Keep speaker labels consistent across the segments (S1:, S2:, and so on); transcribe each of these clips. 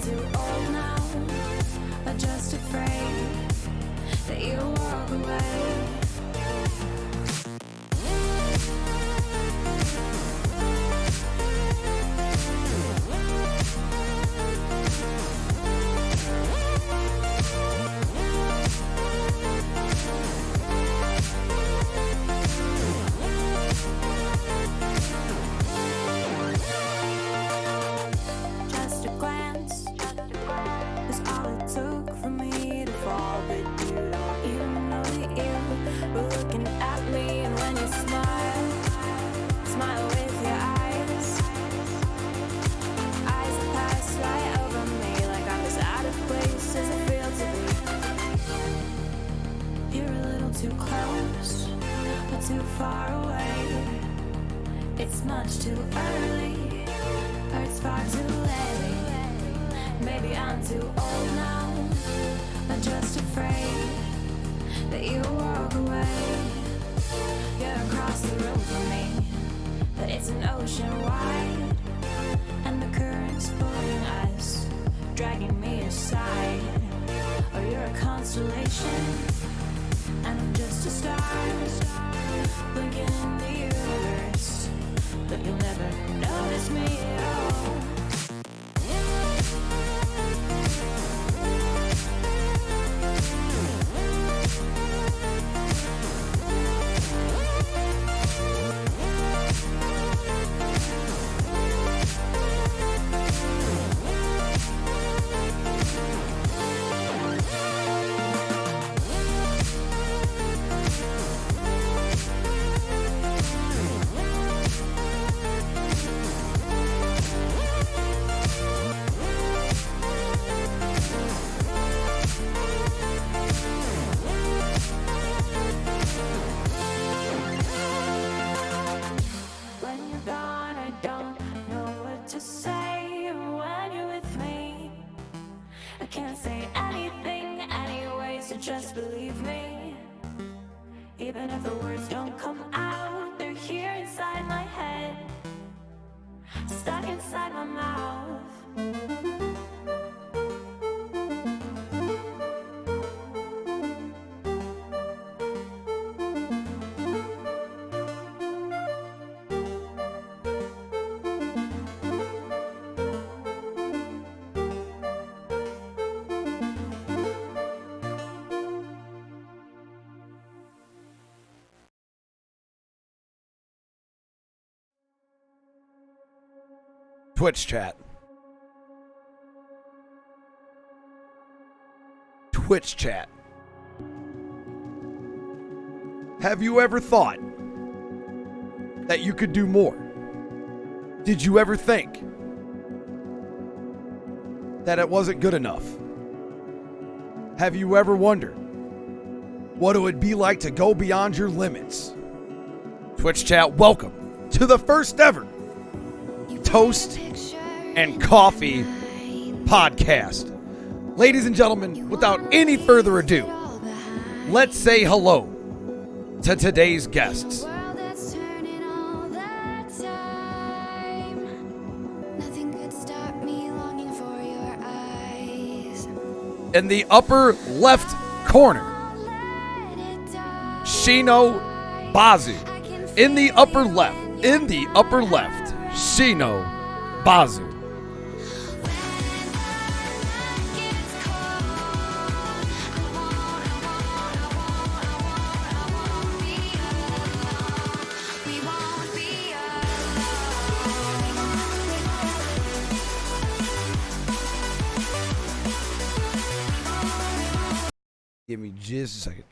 S1: too old now, or just afraid that you'll walk away. Just a glance is all it took for me to fall, but you don't even know that you were looking at me. And when you smile, smile with your eyes. Eyes pass right over me like I'm as out of place as I feel to be. You're a little too close, but too far away. It's much too early, or it's far too late. Maybe I'm too old now, I'm just afraid that you'll walk away. You're across the room from me, but it's an ocean wide, and the current's pulling us, dragging me aside. Or you're a constellation, and I'm just a star, blinking in the universe, but you'll never notice me at all. When you're gone, I don't know what to say. When you're with me, I can't say anything anyway, so just believe me. Even if the words don't come out, they're here inside my head, stuck inside my mouth.
S2: Twitch chat. Twitch chat. Have you ever thought that you could do more? Did you ever think that it wasn't good enough? Have you ever wondered what it would be like to go beyond your limits? Twitch chat, welcome to the first ever Toast and Coffee podcast. Ladies and gentlemen, without any further ado, let's say hello to today's guests. In the upper left corner, Shino Bazu. In the upper left, Shino Bazu. Give me just a second.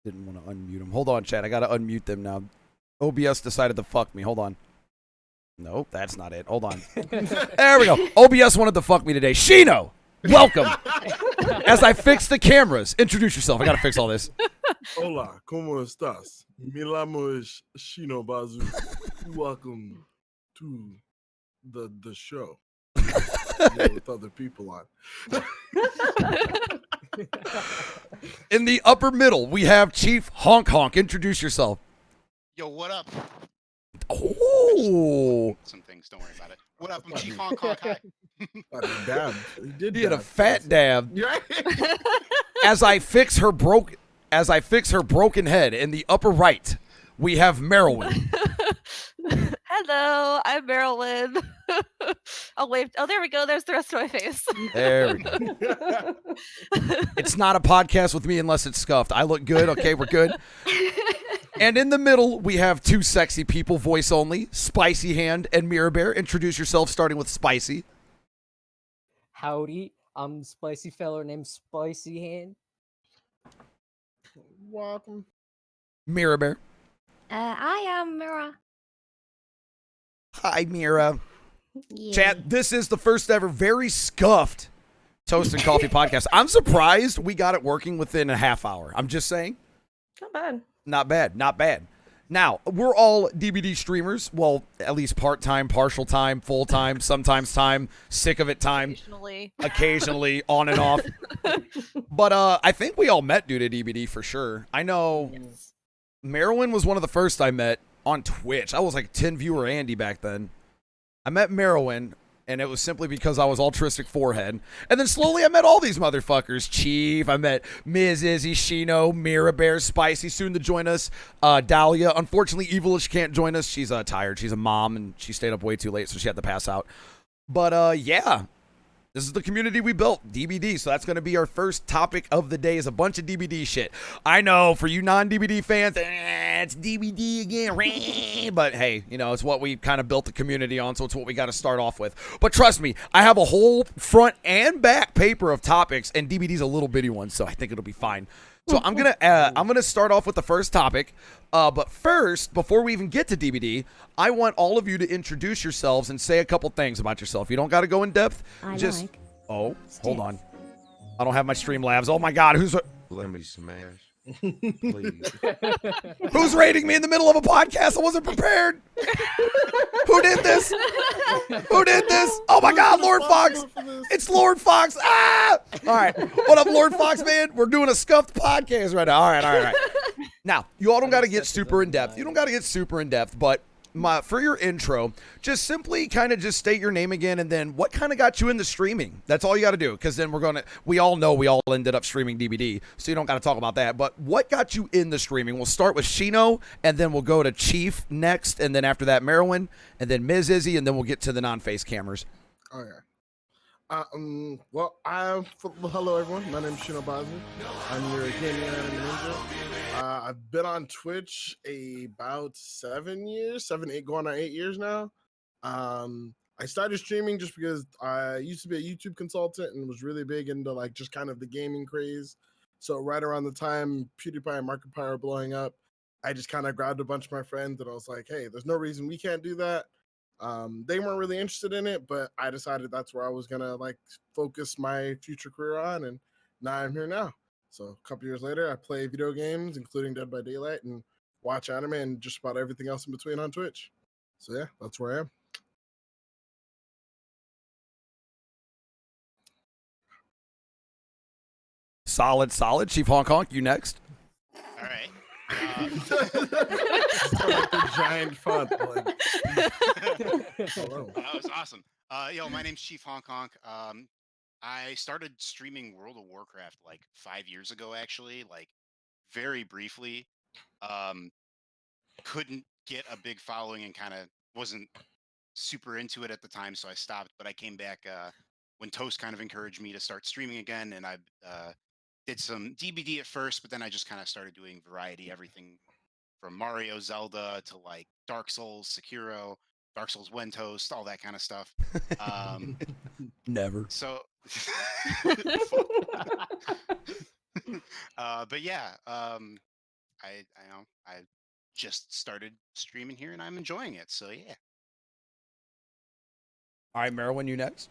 S2: Didn't want to unmute him. Hold on, chat. I gotta unmute them now. OBS decided to fuck me. Hold on. Nope, that's not it. Hold on. There we go. OBS wanted to fuck me today. Shino, welcome. As I fix the cameras, introduce yourself. I gotta fix all this.
S3: Hola, ¿cómo estás? Mi llamo es Shino Bazu. Welcome to the show. With other people on.
S2: In the upper middle, we have Chief Honk Honk. Introduce yourself.
S4: Yo, what up?
S2: Oh.
S4: Some things, don't worry about it. What up? I'm Chief Honk Honk. Hi.
S3: He dabbed. He did.
S2: He had a
S3: dab.
S2: fat dab.
S3: Yeah.
S2: As I fix her broken head in the upper right, we have Merylwyn.
S4: Hello, I'm Marilyn. I'll wave. Oh, there we go. There's the rest of my face.
S2: There we go. It's not a podcast with me unless it's scuffed. I look good. Okay, we're good. And in the middle, we have two sexy people, voice only, Spicy Hand and Mirror Bear. Introduce yourself, starting with Spicy.
S5: Howdy, I'm spicy feller named Spicy Hand.
S3: Welcome.
S2: Mirror Bear.
S6: I am Mira.
S2: Hi, Mira.
S6: Yeah.
S2: Chat, this is the first ever very scuffed Toast and Coffee podcast. I'm surprised we got it working within a half hour. I'm just saying.
S7: Not bad.
S2: Not bad. Not bad. Now, we're all DBD streamers. Well, at least part-time, partial time, full-time, sometimes time, sick of it time, occasionally on and off. But I think we all met due to DBD for sure. I know Merylwyn was one of the first I met on Twitch. I was like 10 viewer Andy back then. I met Merylwyn, and it was simply because I was altruistic forehead. And then slowly I met all these motherfuckers. Chief, I met Ms. Izzy, Shino, Mira Bear, Spicy, soon to join us. Dahlia, unfortunately, Evilish can't join us. She's tired. She's a mom, and she stayed up way too late, so she had to pass out. But yeah, this is the community we built, DBD. So that's going to be our first topic of the day, is a bunch of DBD shit. I know, for you non-DBD fans, it's DBD again. But hey, you know, it's what we kind of built the community on, so it's what we got to start off with. But trust me, I have a whole front and back paper of topics, and DBD's a little bitty one, so I think it'll be fine. So I'm gonna start off with the first topic. But first, before we even get to DBD, I want all of you to introduce yourselves and say a couple things about yourself. You don't got to go in depth. Oh, hold on. I don't have my Streamlabs. Oh my God,
S8: Let me smash. Please.
S2: who's rating me in the middle of a podcast? I wasn't prepared. Who did this? Who did this? Oh my God, Lord Fox. It's Lord Fox. Ah! All right. What up, Lord Fox, man? We're doing a scuffed podcast right now. All right. Now, you all don't got to get super in depth. You don't got to get super in depth, but for your intro, just simply kind of just state your name again, and then what kind of got you into streaming. That's all you got to do, because then we all know we all ended up streaming DBD, so you don't got to talk about that. But what got you into streaming? We'll start with Shino, and then we'll go to Chief next, and then after that Merylwyn, and then Ms. Izzy, and then we'll get to the non-face cameras.
S3: Okay. Well, hello everyone. My name is Shino Bazu. I'm your gaming anime ninja. I've been on Twitch about 7 years, 8 going on 8 years now. I started streaming just because I used to be a YouTube consultant and was really big into like just kind of the gaming craze. So right around the time PewDiePie and Markiplier were blowing up, I just kind of grabbed a bunch of my friends and I was like, hey, there's no reason we can't do that. They weren't really interested in it, but I decided that's where I was gonna like focus my future career on, and now I'm here now. So a couple years later, I play video games, including Dead by Daylight, and watch anime and just about everything else in between on Twitch. So yeah, that's where I am.
S2: Solid. Chief Hong Kong, you next.
S9: All right.
S3: Like the giant font. Like, hello.
S9: That was awesome. My name's Chief Hong Kong. I started streaming World of Warcraft like 5 years ago, actually, like very briefly. Couldn't get a big following and kind of wasn't super into it at the time, so I stopped. But I came back when Toast kind of encouraged me to start streaming again, and I did some DBD at first, but then I just kind of started doing variety, everything from Mario, Zelda to like Dark Souls, Sekiro, Dark Souls When Toast, all that kind of stuff.
S2: Never.
S9: So, but yeah, I just started streaming here and I'm enjoying it. So yeah.
S2: All right, Merylwyn, you next.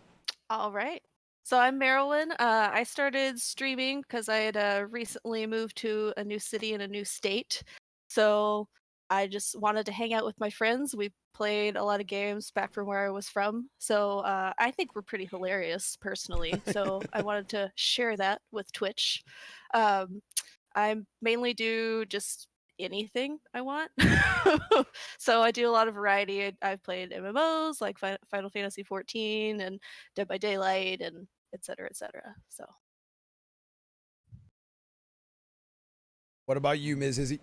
S4: All right. So I'm Marilyn. I started streaming because I had recently moved to a new city in a new state. So I just wanted to hang out with my friends. We played a lot of games back from where I was from. So I think we're pretty hilarious personally. So I wanted to share that with Twitch. I mainly do just anything I want. So I do a lot of variety. I've played MMOs like Final Fantasy 14 and Dead by Daylight and et cetera, et cetera. So
S2: What about you, Ms. Izzy?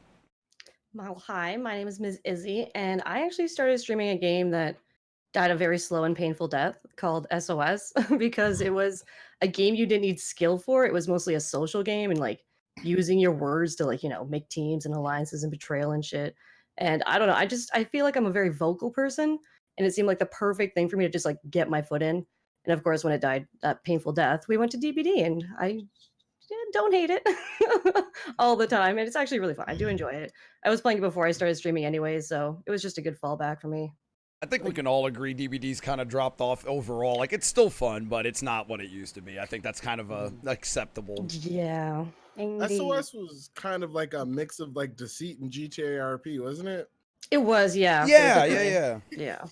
S7: Well, hi, my name is Ms. Izzy, and I actually started streaming a game that died a very slow and painful death called SOS because it was a game you didn't need skill for. It was mostly a social game and like using your words to like, make teams and alliances and betrayal and shit. And I don't know, I feel like I'm a very vocal person, and it seemed like the perfect thing for me to just like get my foot in. And of course, when it died that painful death, we went to DBD, and I don't hate it all the time. And it's actually really fun. I do enjoy it. I was playing it before I started streaming anyway, so it was just a good fallback for me.
S2: I think we can all agree DVD's kind of dropped off overall. Like, it's still fun, but it's not what it used to be. I think that's kind of a acceptable.
S7: Yeah. Indeed.
S3: SOS was kind of like a mix of like Deceit and GTA RP, wasn't it?
S7: It was, yeah.
S2: Yeah.
S7: Yeah.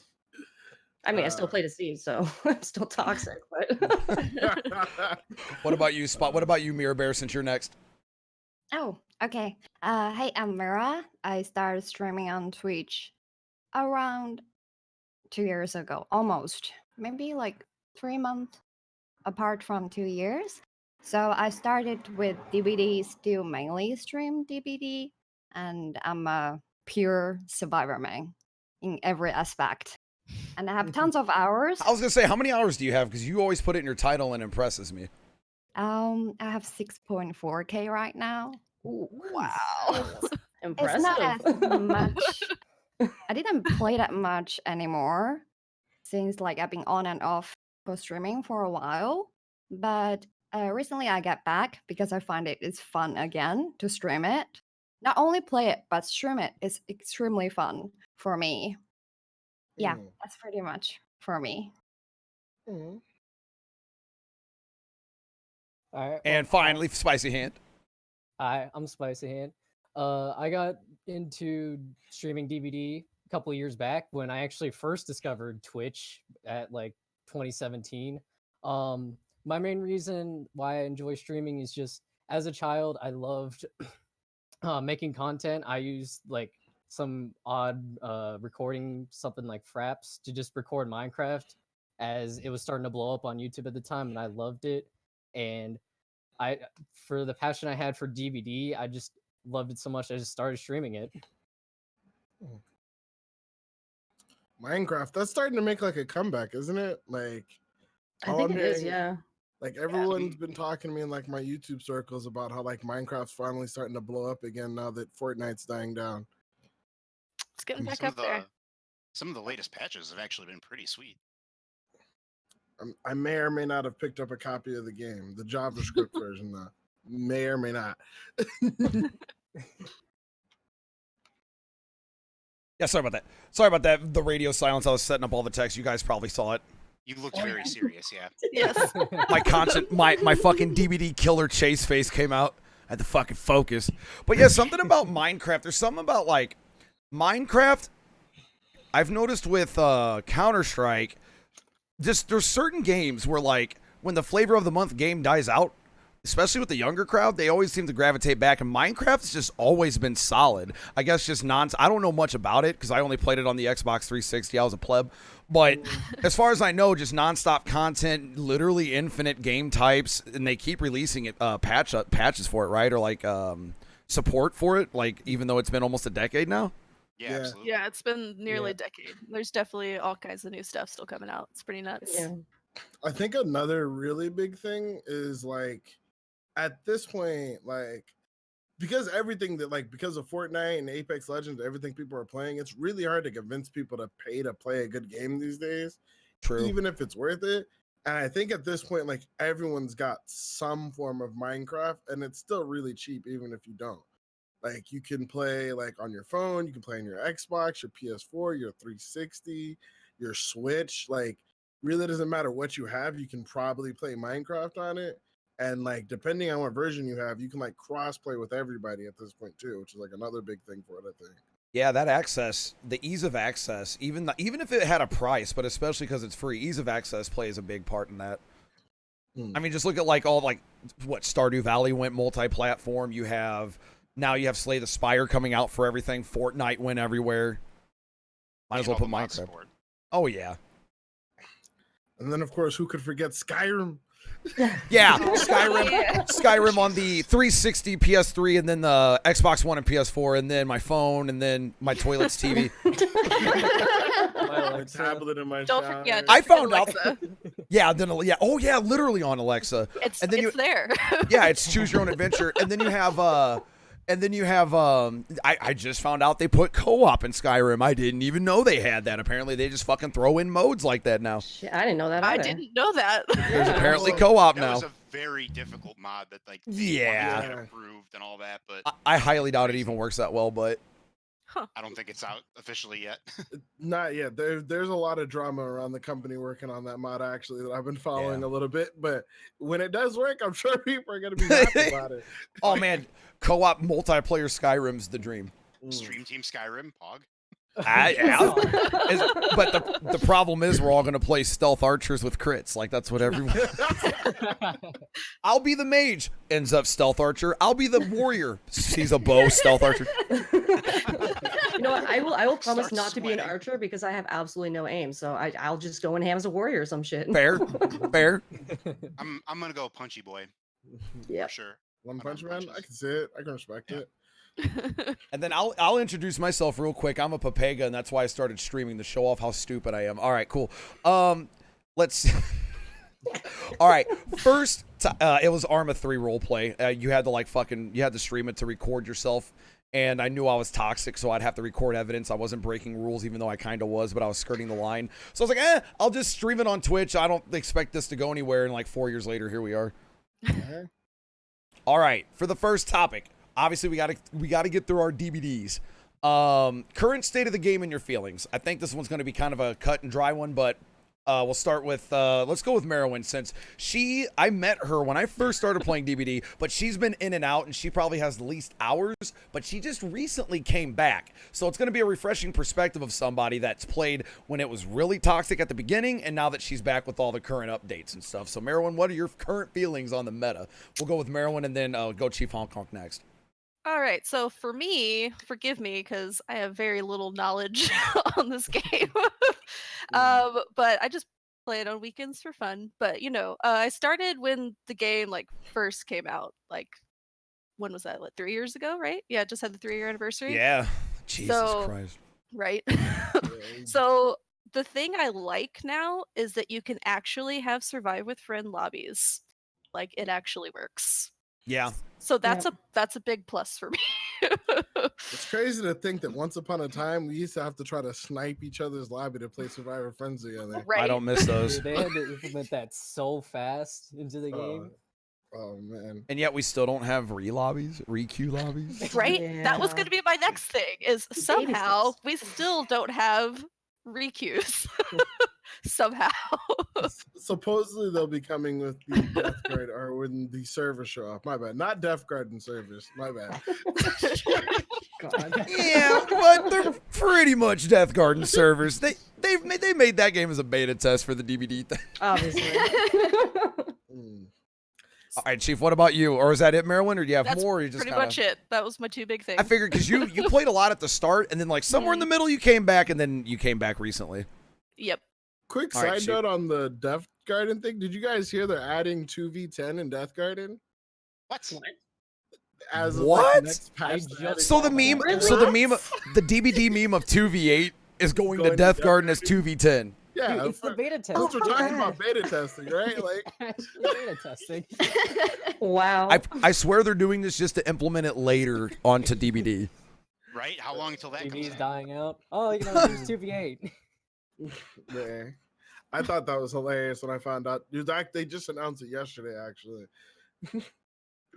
S7: I mean, I still play Deceit, so I'm still toxic, but
S2: What about you, Spot? What about you, Mirror Bear, since you're next?
S6: Oh, okay. Hey, I'm Mira. I started streaming on Twitch around 2 years ago, almost. Maybe like 3 months apart from 2 years. So I started with DBD, still mainly stream DBD, and I'm a pure survivor man in every aspect. And I have tons of hours.
S2: I was gonna say, how many hours do you have? Because you always put it in your title and impresses me.
S6: I have 6.4K right now.
S7: Ooh,
S6: Wow.
S7: impressive.
S6: It's not as much. I didn't play that much anymore since like I've been on and off for streaming for a while. But recently I got back because I find it is fun again to stream it. Not only play it, but stream it is extremely fun for me. Yeah, that's pretty much for me.
S5: All right.
S2: And finally, Spicy Hand.
S5: Hi, I'm Spicy Hand. I got into streaming DVD a couple of years back when I actually first discovered Twitch at like 2017. My main reason why I enjoy streaming is just as a child, I loved making content. I used like some odd recording, something like Fraps, to just record Minecraft as it was starting to blow up on YouTube at the time, and I loved it. And for the passion I had for DVD, I just loved it so much I just started streaming it.
S3: Minecraft, that's starting to make like a comeback, isn't it? Like,
S7: I
S3: all
S7: think
S3: I'm
S7: it is,
S3: hearing-
S7: yeah.
S3: Like everyone's been talking to me in like my YouTube circles about how like Minecraft's finally starting to blow up again now that Fortnite's dying down.
S4: it's getting back
S9: Some
S4: up
S9: of the
S4: there.
S9: some of the latest patches have actually been pretty sweet.
S3: I may or may not have picked up a copy of the game, the JavaScript version though. May or may not.
S2: Yeah, sorry about that. Sorry about that. The radio silence. I was setting up all the text. You guys probably saw it.
S9: You looked very serious, yeah.
S4: Yes.
S2: My fucking DVD killer chase face came out. I had to fucking focus. But yeah, something about Minecraft. There's something about like Minecraft. I've noticed with Counter-Strike, just there's certain games where like when the flavor of the month game dies out, especially with the younger crowd, they always seem to gravitate back. And Minecraft's just always been solid. I guess just I don't know much about it because I only played it on the Xbox 360. I was a pleb. But as far as I know, just nonstop content, literally infinite game types, and they keep releasing it patches for it, right? Or like support for it, like even though it's been almost a decade now.
S9: Yeah,
S3: Yeah.
S9: absolutely.
S4: Yeah, it's been nearly a decade. There's definitely all kinds of new stuff still coming out. It's pretty nuts.
S7: Yeah.
S3: I think another really big thing is like at this point, like because everything that like because of Fortnite and Apex Legends, everything people are playing, it's really hard to convince people to pay to play a good game these days.
S2: True.
S3: Even if it's worth it. And I think at this point, like everyone's got some form of Minecraft, and it's still really cheap, even if you don't. Like you can play like on your phone, you can play on your Xbox, your PS4, your 360, your Switch. Like really doesn't matter what you have, you can probably play Minecraft on it. And like depending on what version you have, you can like cross play with everybody at this point too, which is like another big thing for it, I think.
S2: Yeah, that access, the ease of access, even if it had a price, but especially because it's free, ease of access plays a big part in that. I mean, just look at like all like what Stardew Valley went multi-platform. You have Now you have Slay the Spire coming out for everything. Fortnite went everywhere. Might as
S9: And
S2: well
S9: all
S2: put
S9: the mod
S2: Minecraft.
S9: support.
S2: Oh yeah.
S3: And then, of course, who could forget Skyrim?
S2: Yeah, Skyrim on the 360, PS3, and then the Xbox One and PS4, and then my phone, and then my toilet's TV.
S5: My
S3: My
S5: Alexa.
S3: tablet in my
S4: Don't
S3: shower.
S4: forget.
S2: I found out.
S4: Alexa.
S2: Yeah, then yeah, oh yeah, literally on Alexa.
S4: It's
S2: And then
S4: it's there.
S2: Yeah, it's choose your own adventure, and then you have I just found out they put co-op in Skyrim. I didn't even know they had that. Apparently, they just fucking throw in modes like that now.
S7: Shit, I didn't know that.
S4: I
S7: either.
S4: didn't know that.
S2: There's apparently
S3: Well,
S2: co-op
S9: That
S2: now.
S9: was a very difficult mod that like they wanted to
S2: Yeah.
S9: get approved and all that, but
S2: I highly doubt it even works that well, but
S9: I don't think it's out officially yet.
S3: Not yet. There's a lot of drama around the company working on that mod actually that I've been following a little bit. But when it does work, I'm sure people are gonna be happy about it.
S2: oh man, co-op multiplayer Skyrim's the dream.
S9: Stream Team Skyrim, Pog.
S2: But the problem is we're all gonna play stealth archers with crits. Like that's what everyone. I'll be the mage. Ends up stealth archer. I'll be the warrior. Sees a bow, stealth archer.
S7: You know what? I will promise
S9: Start
S7: not to be an
S9: sweating.
S7: archer because I have absolutely no aim. So I'll just go in ham as a warrior or some shit.
S2: Fair, fair.
S9: I'm gonna go Punchy Boy
S7: Yep.
S9: for sure.
S3: One
S9: I
S3: Punch
S9: don't
S3: Man,
S9: punches.
S3: I can see it. I can respect
S9: Yeah.
S3: it.
S2: And then I'll introduce myself real quick. I'm a Papega, and that's why I started streaming to show off how stupid I am. All right, cool. Let's. All right, first it was Arma 3 roleplay. You had to you had to stream it to record yourself. And I knew I was toxic, so I'd have to record evidence. I wasn't breaking rules, even though I kind of was, but I was skirting the line. So I was like, I'll just stream it on Twitch. I don't expect this to go anywhere. And like 4 years later, here we are. All right, for the first topic, obviously we gotta get through our DVDs. Current state of the game and your feelings. I think this one's going to be kind of a cut and dry one, but we'll start with let's go with Merowyn, since I met her when I first started playing DBD, but she's been in and out and she probably has the least hours, but she just recently came back. So it's going to be a refreshing perspective of somebody that's played when it was really toxic at the beginning and now that she's back with all the current updates and stuff. So Merowyn, what are your current feelings on the meta? We'll go with Merowyn and then go Chief Hong Kong next.
S4: All right, so for me, forgive me because I have very little knowledge on this game. But I just play it on weekends for fun. But I started when the game like first came out. Like, when was that? Like 3 years ago, right? Yeah, it just had the 3-year anniversary.
S2: Yeah. Jesus
S4: So-
S2: Christ.
S4: Right. So the thing I like now is that you can actually have survive with friend lobbies. Like it actually works.
S2: Yeah.
S4: So that's a big plus for me.
S3: It's crazy to think that once upon a time we used to have to try to snipe each other's lobby to play Survivor Friends together.
S4: Right.
S2: I don't miss those.
S5: Dude, they had to implement that so fast into the game.
S3: Oh man.
S2: And yet we still don't have re-queue lobbies.
S4: Right? That was
S7: Yeah.
S4: going to be my next thing is
S7: Baby
S4: somehow
S7: steps.
S4: we still don't have requeues. Somehow.
S3: Supposedly they'll be coming with the Death Guard or when the servers show up. My bad. Not Death Guard and servers. My bad.
S7: God.
S2: Yeah, but they're pretty much Death Garden servers. They made that game as a beta test for the DVD thing.
S7: Obviously.
S3: Mm.
S2: All right, Chief, what about you? Or is that it, Merowyn, or do you have
S4: That's
S2: more? Or you just
S4: Pretty
S2: kinda...
S4: much it. That was my two big things.
S2: I figured because you played a lot at the start, and then like somewhere in the middle you came back, and then you came back recently.
S4: Yep.
S3: Quick
S2: All right,
S3: side
S2: shoot.
S3: note on the Death Garden thing. Did you guys hear they're adding 2v10 in Death Garden?
S9: What?
S3: As of,
S2: What?
S3: Like, next patch,
S5: I
S3: they're
S5: just
S3: adding
S2: So the
S3: all
S2: meme,
S3: that.
S2: so the meme, the DVD meme of 2v8 is going to
S3: Going to
S2: Death
S3: Death
S2: Garden as 2v10.
S3: Yeah,
S5: Dude, it's the
S3: for-
S5: beta test.
S3: since we're
S7: Oh,
S3: talking
S7: yeah.
S3: about beta testing, right? Like,
S5: Actually beta testing.
S7: Wow.
S2: I swear they're doing this just to implement it later onto DVD.
S9: Right? How long until that comes
S5: TV's
S9: out?
S5: dying out. Oh, there's 2v8.
S3: yeah. I thought that was hilarious when I found out. Dude, they just announced it yesterday, actually.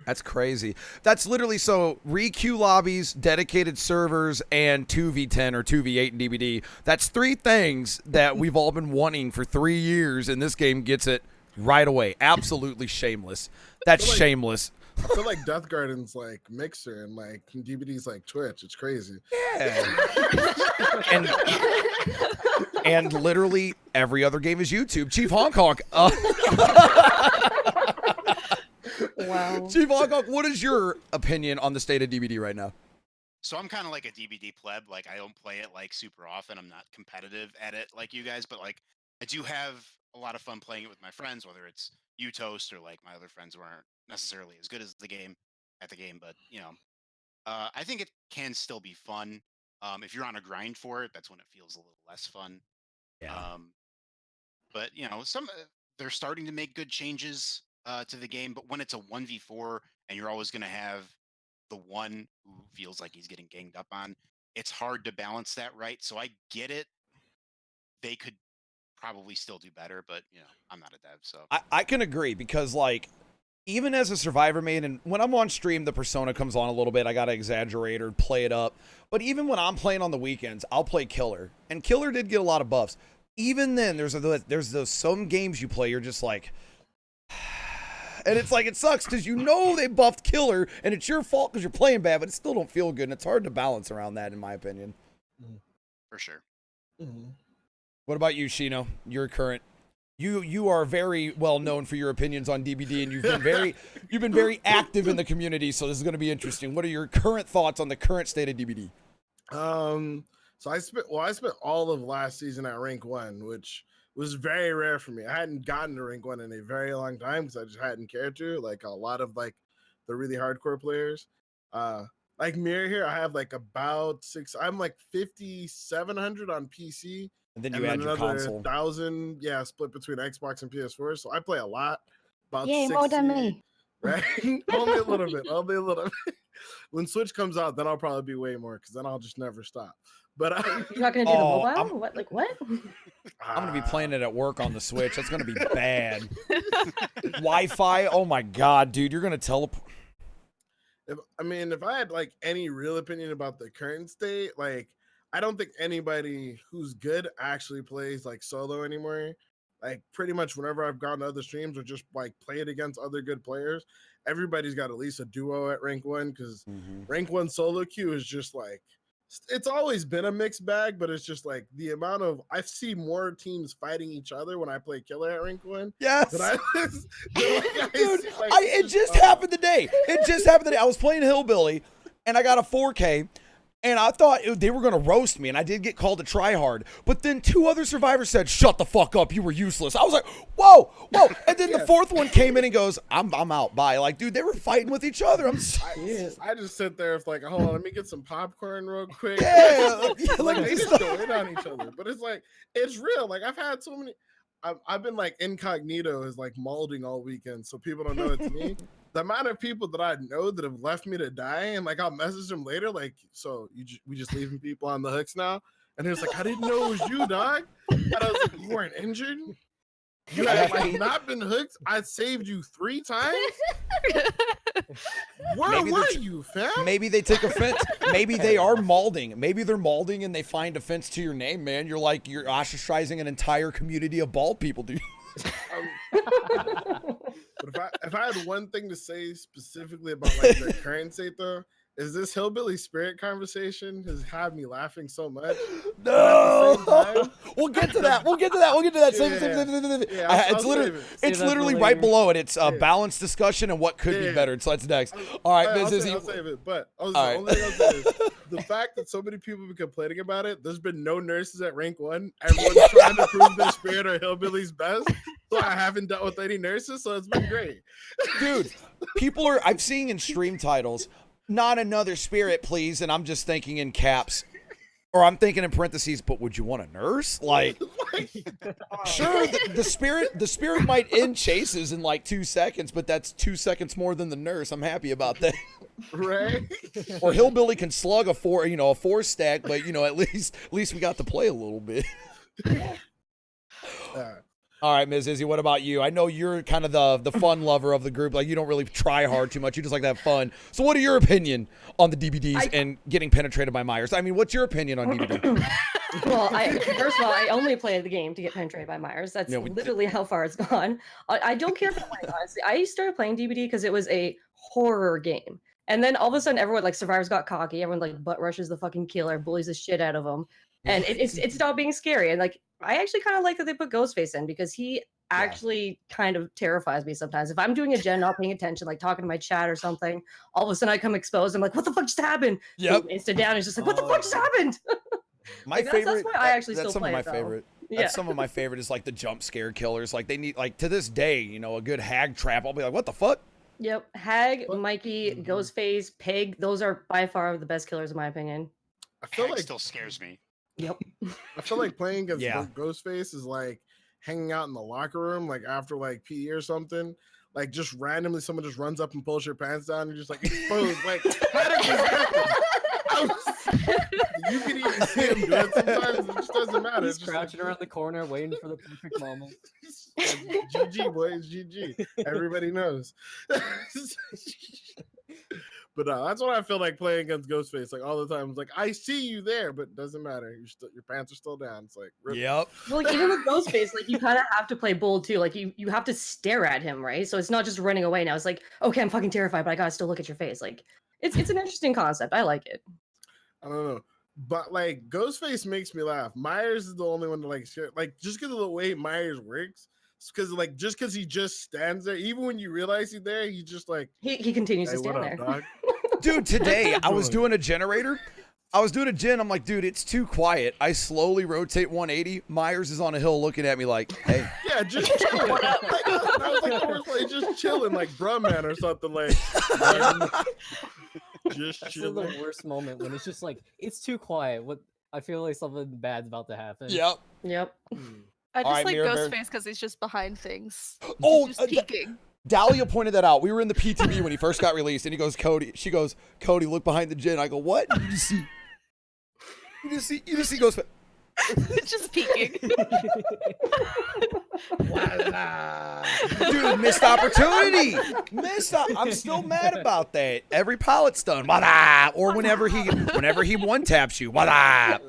S2: That's crazy. That's literally so re-queue lobbies, dedicated servers, and 2v10 or 2v8 in DVD. That's three things that we've all been wanting for 3 years, and this game gets it right away. Absolutely shameless. That's
S3: But, like-
S2: shameless.
S3: I feel like Death Garden's like Mixer and like DVD's like Twitch. It's crazy.
S2: and and literally every other game is YouTube. Chief Hong Kong.
S7: Wow.
S2: Chief Hawk, what is your opinion on the state of DBD right now?
S9: So I'm kind of like a DBD pleb. Like I don't play it like super often. I'm not competitive at it like you guys, but like I do have a lot of fun playing it with my friends, whether it's you Toast or like my other friends who aren't necessarily as good as the game at the game. But I think it can still be fun. If you're on a grind for it, that's when it feels a little less fun. Um, but they're starting to make good changes to the game. But when it's a 1v4 and you're always going to have the one who feels like he's getting ganged up on, it's hard to balance that right. So I get it. They could probably still do better, but I'm not a dev, so
S2: I can agree because like even as a survivor main, and when I'm on stream, the persona comes on a little bit. I gotta exaggerate or play it up. But even when I'm playing on the weekends, I'll play Killer, and Killer did get a lot of buffs. Even then, there's those some games you play, you're just like, and it's like it sucks because they buffed Killer, and it's your fault because you're playing bad, but it still don't feel good, and it's hard to balance around that, in my opinion.
S9: for sure.
S2: What about you, Shino? Your current. You are very well known for your opinions on DBD, and you've been very active in the community. So this is going to be interesting. What are your current thoughts on the current state of DBD?
S3: So I spent all of last season at rank 1, which was very rare for me. I hadn't gotten to rank 1 in a very long time because I just hadn't cared to. Like a lot of like the really hardcore players. Like Mirror here, I have like about I'm like 5,700 on PC.
S2: And then you add your console.
S3: 1,000, split between Xbox and PS4. So I play a lot. About
S6: Yay,
S3: 60,
S6: more than me.
S3: right? Only a little bit. When Switch comes out, then I'll probably be way more because then I'll just never stop. But
S7: You're not gonna do the mobile? What? Like what?
S2: I'm gonna be playing it at work on the Switch. That's gonna be bad. Wi-Fi. Oh my god, dude! You're gonna teleport.
S3: If I had like any real opinion about the current state, like I don't think anybody who's good actually plays like solo anymore. Like pretty much whenever I've gone to other streams or just like played against other good players, everybody's got at least a duo at rank 1 because rank 1 solo queue is just like it's always been a mixed bag, but it's just like the amount of I see more teams fighting each other when I play Killer at rank 1.
S2: Yes,
S3: dude,
S2: it just happened today. I was playing Hillbilly, and I got a 4K. And I thought they were going to roast me, and I did get called a tryhard. But then 2 other survivors said, "Shut the fuck up, you were useless." I was like, whoa. And then the 4th one came in and goes, I'm out, bye. Like, dude, they were fighting with each other.
S3: I just sit there with like, hold on, let me get some popcorn real quick.
S2: Yeah.
S3: Like they just go in on each other. But it's like, it's real. Like I've had so many, I've been like incognito is like molding all weekend, so people don't know it's me. The amount of people that I know that have left me to die, and like I'll message them later, like, so we just leaving people on the hooks now, and it's like I didn't know it was you, dog. And I was like, you weren't injured. You had like not been hooked. I saved you 3 times. Where were you, fam?
S2: Maybe they take offense. Maybe they are molding. Maybe they're molding and they find offense to your name, man. You're ostracizing an entire community of bald people, dude.
S3: But if I had one thing to say specifically about like the current state though, is this Hillbilly Spirit conversation has had me laughing so much.
S2: No, we'll get to that. It's literally right below it. It's a balanced discussion and what could be better. So that's next. All right,
S3: I'll save it. But the only thing I'll say is the fact that so many people have been complaining about it. There's been no nurses at rank 1. Everyone's trying to prove their Spirit or Hillbilly's best. So I haven't dealt with any nurses. So it's been great,
S2: dude. I'm seeing in stream titles, "Not another Spirit, please," and I'm just thinking in caps, or I'm thinking in parentheses, "But would you want a nurse?" Like, sure, the spirit might end chases in like 2 seconds, but that's 2 seconds more than the nurse. I'm happy about that.
S3: Right?
S2: Or Hillbilly can slug a 4 stack, but at least we got to play a little bit. All right, Ms. Izzy, what about you? I know you're kind of the fun lover of the group. Like, you don't really try hard too much. You just like to have fun. So what are your opinion on the DBDs and getting penetrated by Myers? I mean, what's your opinion on DBD?
S7: Well, first of all, I only play the game to get penetrated by Myers. That's literally how far it's gone. I don't care for playing, honestly. I started playing DBD because it was a horror game. And then all of a sudden, everyone, like, survivors got cocky. Everyone, like, butt rushes the fucking killer, bullies the shit out of him. And it stopped being scary. And, like, I actually kind of like that they put Ghostface in because he actually kind of terrifies me sometimes. If I'm doing a gen, not paying attention, like talking to my chat or something, all of a sudden I come exposed. I'm like, what the fuck just happened?
S2: Yep.
S7: Boom, instant down. It's just like, what the
S2: Oh,
S7: fuck just happened?
S2: My
S7: Like, that's
S2: favorite.
S7: why I actually
S2: that's
S7: still
S2: some
S7: play
S2: of my
S7: it, though.
S2: favorite.
S7: Yeah.
S2: That's some of my favorite is like the jump scare killers. Like they need like to this day, you know, a good hag trap. I'll be like, what the fuck?
S7: Yep. Hag,
S3: What?
S7: Mikey,
S3: Mhm.
S7: Ghostface, Pig. Those are by far the best killers in my opinion.
S3: I feel
S9: Hag
S3: like
S9: still scares me.
S7: Yep.
S3: I feel like playing against
S2: Yeah.
S3: Ghostface is like hanging out in the locker room, like after like PE or something. Like just randomly, someone just runs up and pulls your pants down, and you're just like exposed. Like how did this happen? You can even see him do it. Sometimes it just doesn't matter.
S5: He's
S3: It's just
S5: crouching
S3: like,
S5: around the corner, waiting for the perfect moment.
S3: GG, boys, GG. Everybody knows. But that's what I feel like playing against Ghostface. Like all the time, it's like I see you there, but it doesn't matter. Your pants are still down. It's like rip.
S2: Yep.
S7: Well, like, even with Ghostface, like you kind of have to play bold too. Like you have to stare at him, right? So it's not just running away now. It's like, okay, I'm fucking terrified, but I gotta still look at your face. Like it's an interesting concept. I like it.
S3: I don't know. But like Ghostface makes me laugh. Myers is the only one to like scare. Like just because of the way Myers works, because like just because he just stands there, even when you realize he's there, he just like
S7: He continues
S3: hey,
S7: to
S3: what
S7: stand
S3: up,
S7: there.
S3: dog?
S2: Dude, today I was
S3: Good.
S2: doing a generator. I was doing a gen. I'm like, dude, it's too quiet. I slowly rotate 180. Myers is on a hill looking at me like, hey.
S3: Yeah, just chilling. Like, I was like, first, like, just chilling, like Brumman or something. Like just
S5: This is
S3: chilling.
S5: the worst moment when it's just like it's too quiet. What I feel like something bad's about to happen.
S2: Yep.
S7: Yep.
S4: I just
S2: Alright,
S4: like
S2: Mirror Bear.
S4: Ghostface because he's just behind things.
S2: Oh,
S4: He's just peeking.
S2: Dahlia pointed that out. We were in the PTB when he first got released, and he goes, Cody. She goes, Cody, look behind the gen. I go, what? You just see. You just see Ghostface.
S4: just peeking.
S2: Dude, missed opportunity. I'm still mad about that. Every pallet's done. Wada! Or whenever he one taps you. Wada!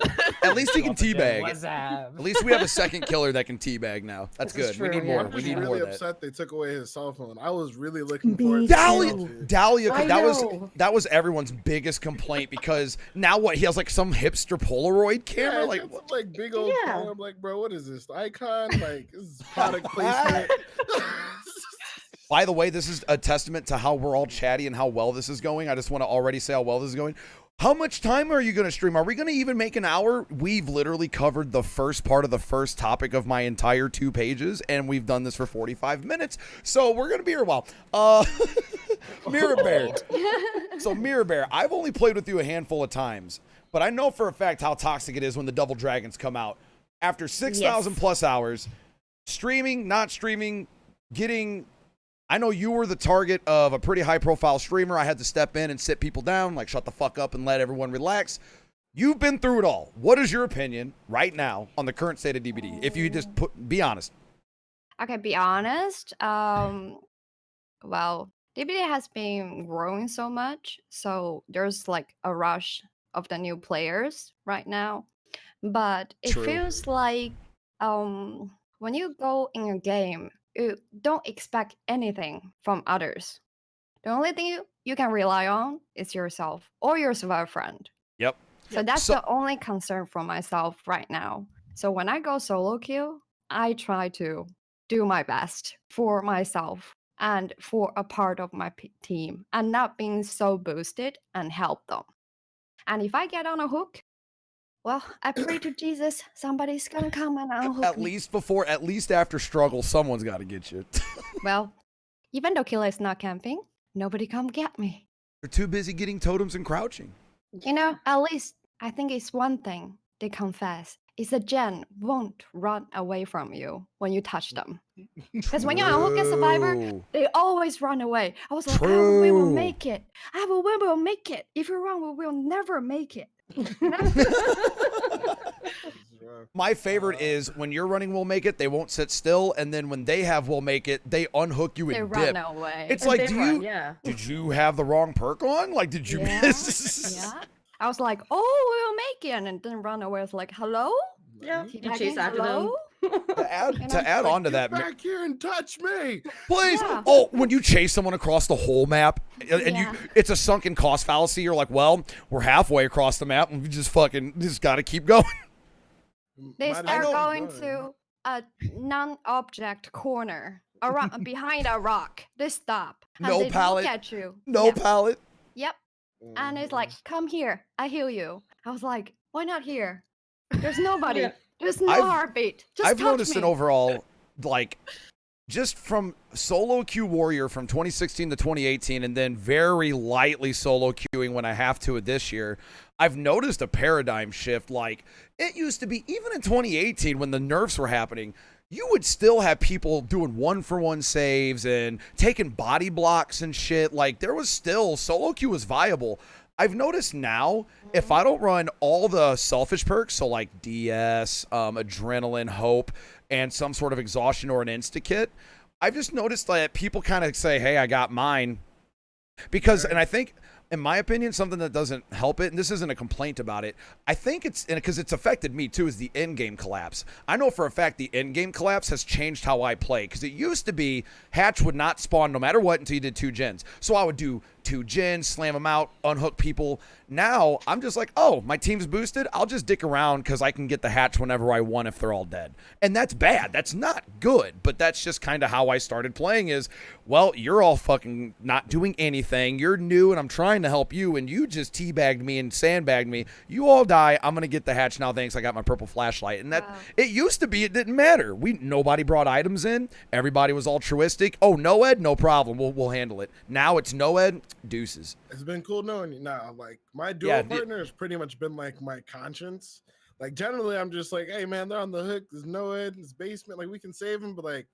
S2: At least he can teabag.
S5: What's up?
S2: At least we have a second killer that can teabag now. That's
S7: This is
S2: good. We
S7: true,
S2: need
S7: yeah.
S2: more.
S3: I
S2: We
S3: was
S2: need more
S3: really
S2: of that.
S3: upset they took away his cell phone. I was really looking
S7: Me
S3: forward to
S7: too.
S2: Dahlia,
S7: I
S2: that was
S7: know.
S2: everyone's biggest complaint because now what? He has like some hipster Polaroid camera.
S3: Yeah,
S2: Like,
S3: it's got some, like big old
S7: Yeah.
S3: phone. I'm like, bro, what is this? The icon? Like, this is product placement.
S2: by the way, this is a testament to how we're all chatty and how well this is going. I just want to already say how well this is going. How much time are you going to stream? Are we going to even make an hour? We've literally covered the first part of the first topic of my entire 2 pages, and we've done this for 45 minutes. So we're going to be here a while. Mirror Bear. So Mirror Bear, I've only played with you a handful of times, but I know for a fact how toxic it is when the Double Dragons come out. After 6,000 plus hours, streaming, not streaming, getting... I know you were the target of a pretty high-profile streamer. I had to step in and sit people down, like shut the fuck up and let everyone relax. You've been through it all. What is your opinion right now on the current state of DBD? If you just be honest.
S6: Okay, be honest. Well, DBD has been growing so much, so there's like a rush of the new players right now. But it
S2: True.
S6: feels like when you go in a game, you don't expect anything from others. The only thing you can rely on is yourself or your survivor friend.
S2: Yep.
S6: So that's
S2: So-
S6: the only concern for myself right now. So when I go solo queue, I try to do my best for myself and for a part of my team and not being so boosted and help them. And if I get on a hook, well, I pray to Jesus, somebody's gonna come and unhook
S2: At
S6: me.
S2: least after struggle, someone's got to get you.
S6: Well, even though Killer is not camping, nobody come get me.
S2: They're too busy getting totems and crouching.
S6: You know, at least I think it's one thing they confess is the gen won't run away from you when you touch them. Because when you unhook a survivor,
S2: True.
S6: they always run away. I was like, oh, we will
S2: True.
S6: make it. We will make it. If you run, we will never make it.
S2: My favorite is when you're running will make it, they won't sit still, and then when they have will make it, they unhook you
S6: They
S2: and
S6: run
S2: dip.
S6: away.
S2: It's
S7: And
S2: like,
S7: they
S2: do
S7: run,
S2: you
S7: yeah.
S2: did you have the wrong perk on? Like, did you
S6: Yeah,
S2: miss?
S6: yeah. I was like, oh, we will make it. And then run away. I was like, hello?
S7: Yeah.
S6: Keep
S7: You
S6: backing,
S7: chase after them.
S6: hello?
S2: To add,
S6: And
S2: to
S6: I'm
S2: add
S3: Like,
S2: on to
S3: "Get
S2: that,
S3: back here and touch me.
S2: please.
S6: Yeah.
S2: Oh, when you chase someone across the whole map, and
S6: Yeah.
S2: it's a sunken cost fallacy. You're like, well, we're halfway across the map, and we just got to keep going.
S6: They
S3: Might as
S6: start
S3: well
S6: going
S3: keep
S6: to a non-object corner around behind a rock. They stop. And
S2: No
S6: they
S2: pallet.
S6: Look at you.
S2: No
S6: Yep.
S2: pallet.
S6: Yep. And it's like, come here. I heal you. I was like, why not here? There's nobody.
S7: Yeah.
S6: There's no
S2: I've-
S6: heartbeat. Just
S2: I've
S6: touch
S2: noticed
S6: me.
S2: an overall, like, just from solo queue warrior from 2016 to 2018, and then very lightly solo queuing when I have to this year. I've noticed a paradigm shift. Like, it used to be, even in 2018 when the nerfs were happening, you would still have people doing 1-for-1 saves and taking body blocks and shit. Like, there was still, solo queue was viable. I've noticed now, if I don't run all the selfish perks, so like DS, adrenaline, hope, and some sort of exhaustion or an insta-kit, I've just noticed that people kind of say, hey, I got mine. Because, and I think, in my opinion, something that doesn't help it, and this isn't a complaint about it, I think it's, because it's affected me too, is the in-game collapse. I know for a fact the in-game collapse has changed how I play, because it used to be Hatch would not spawn no matter what until you did 2 gens. So I would do 2 gens, slam them out, unhook people. Now, I'm just like, oh, my team's boosted. I'll just dick around because I can get the Hatch whenever I want if they're all dead. And that's bad. That's not good. But that's just kind of how I started playing is, well, you're all fucking not doing anything. You're new and I'm trying to help you and you just teabagged me and sandbagged me. You all die. I'm going to get the Hatch now. Thanks. I got my purple flashlight. And that, it used to be, it didn't matter. Nobody brought items in. Everybody was altruistic. Oh, Noed? No problem. We'll handle it. Now it's Noed. Deuces.
S3: It's been cool knowing you now. Like my duo
S2: Yeah,
S3: partner has pretty much been like my conscience. Like generally, I'm just like, hey man, they're on the hook. There's no Ed in this basement. Like we can save him, but like,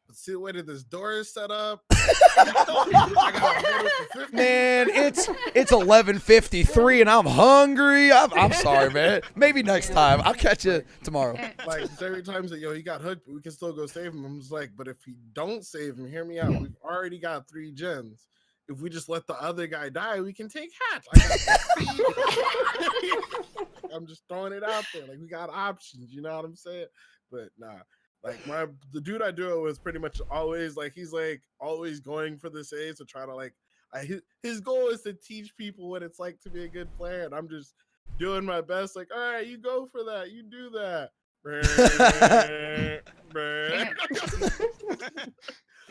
S3: let's see the way that this door is set up. I gotta order for 50.
S2: Man, it's 11:53 and I'm hungry. I'm sorry, man. Maybe next time. I'll catch you tomorrow.
S3: Like there's every times that he got hooked, but we can still go save him. I'm just like, but if we don't save him, hear me out. We've already got 3 gens. If we just let the other guy die, we can take Hatch. I'm just throwing it out there. Like we got options, you know what I'm saying? But nah, like the dude I do it with pretty much always like he's like always going for the saves to try to like his goal is to teach people what it's like to be a good player, and I'm just doing my best. Like, all right, you go for that, you do that.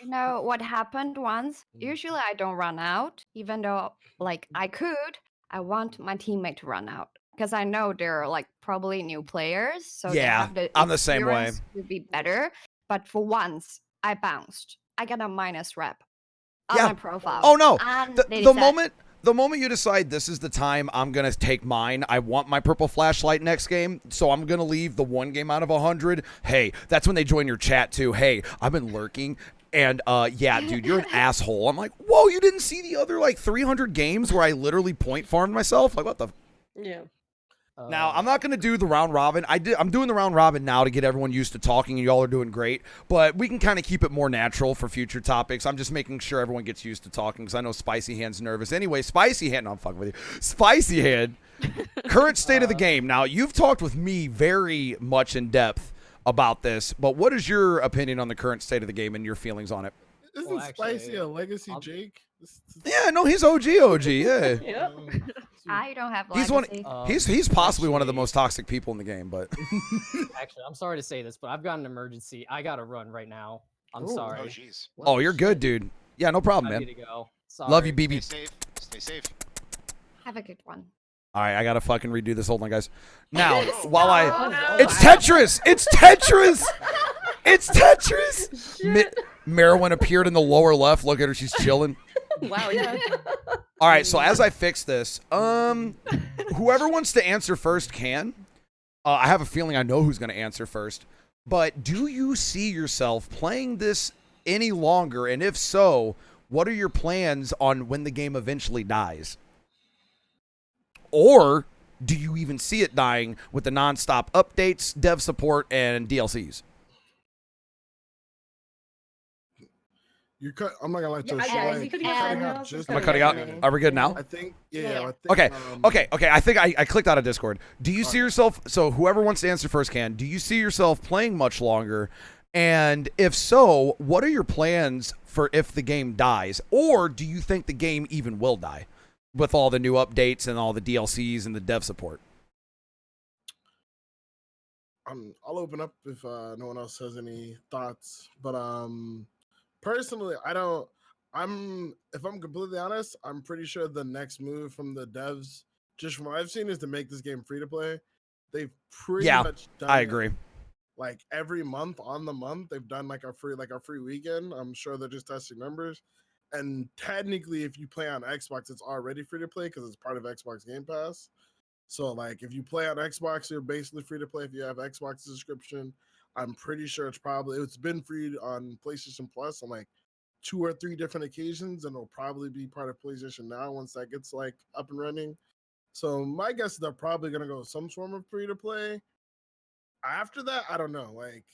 S6: You know what happened once? Usually I don't run out, even though like I could. I want my teammate to run out because I know they're like probably new players, so they
S2: Yeah,
S6: have the
S2: I'm the same way.
S6: experience to be better. But for once, I bounced. I got a minus rep on
S2: Yeah.
S6: my profile.
S2: Oh no.
S6: And they
S2: The
S6: said,
S2: moment you decide this is the time I'm going to take mine, I want my purple flashlight next game, so I'm going to leave the 1 game out of 100. Hey, that's when they join your chat too. Hey, I've been lurking. And yeah, dude, you're an asshole. I'm like, whoa, you didn't see the other like 300 games where I literally point farmed myself? Like, what the?
S7: Yeah.
S2: Now, I'm not going to do the round robin. I'm doing the round robin now to get everyone used to talking, and y'all are doing great. But we can kind of keep it more natural for future topics. I'm just making sure everyone gets used to talking because I know Spicy Hand's nervous. Anyway, Spicy Hand, no, I'm fucking with you. Spicy Hand, current state of the game. Now, you've talked with me very much in depth about this, but what is your opinion on the current state of the game and your feelings on it?
S3: Isn't
S5: Well,
S3: Spicy
S5: actually,
S3: a legacy Jake?
S2: Yeah, no, he's OG, yeah.
S7: Yep.
S6: I don't have
S2: He's one.
S6: legacy.
S2: He's possibly one of the
S5: actually-
S2: most toxic people in the game, but
S5: Actually, I'm sorry to say this, but I've got an emergency. I gotta run right now. I'm
S7: Ooh.
S9: Oh,
S5: sorry.
S9: jeez.
S2: oh, you're good, dude. Yeah, no problem,
S5: I
S2: man.
S5: need to go.
S2: Love you,
S5: Sorry.
S2: BB.
S9: Stay safe. Stay safe.
S6: Have a good one.
S2: All right, I gotta fucking redo this. Hold on, guys. Now, while
S7: Oh, no.
S2: it's Tetris. It's Tetris. It's Tetris. Merwin appeared in the lower left. Look at her. She's chilling.
S7: Wow, yeah.
S2: All right, so as I fix this, whoever wants to answer first can. I have a feeling I know who's going to answer first. But do you see yourself playing this any longer? And if so, what are your plans on when the game eventually dies? Or do you even see it dying with the nonstop updates, dev support, and DLCs?
S3: I'm not gonna lie to you.
S7: Yeah,
S3: so,
S7: I-
S3: like,
S7: he could
S6: get
S3: cutting
S6: cut
S3: out
S7: out.
S3: just
S2: Am I
S3: a
S2: cutting out?
S3: minute.
S2: Are we good now?
S3: I think,
S6: Yeah.
S3: I think,
S2: Okay,
S3: okay.
S2: okay. I think I clicked out of Discord. Do you see yourself, so whoever wants to answer first can, do you see yourself playing much longer? And if so, what are your plans for if the game dies? Or do you think the game even will die with all the new updates and all the DLCs and the dev support?
S3: I'll open up if no one else has any thoughts. But personally, I don't. If I'm completely honest, I'm pretty sure the next move from the devs, just from what I've seen, is to make this game free to play. They've pretty
S2: Yeah,
S3: much done
S2: I
S3: it,
S2: agree.
S3: like every month on the month they've done like a free weekend. I'm sure they're just testing numbers. And technically, if you play on Xbox, it's already free to play because it's part of Xbox Game Pass. So like if you play on Xbox, you're basically free to play if you have Xbox subscription. I'm pretty sure it's been free on PlayStation Plus on like 2 or 3 different occasions, and it'll probably be part of PlayStation Now once that gets like up and running. So my guess is they're probably gonna go some form of free to play. After that, I don't know. Like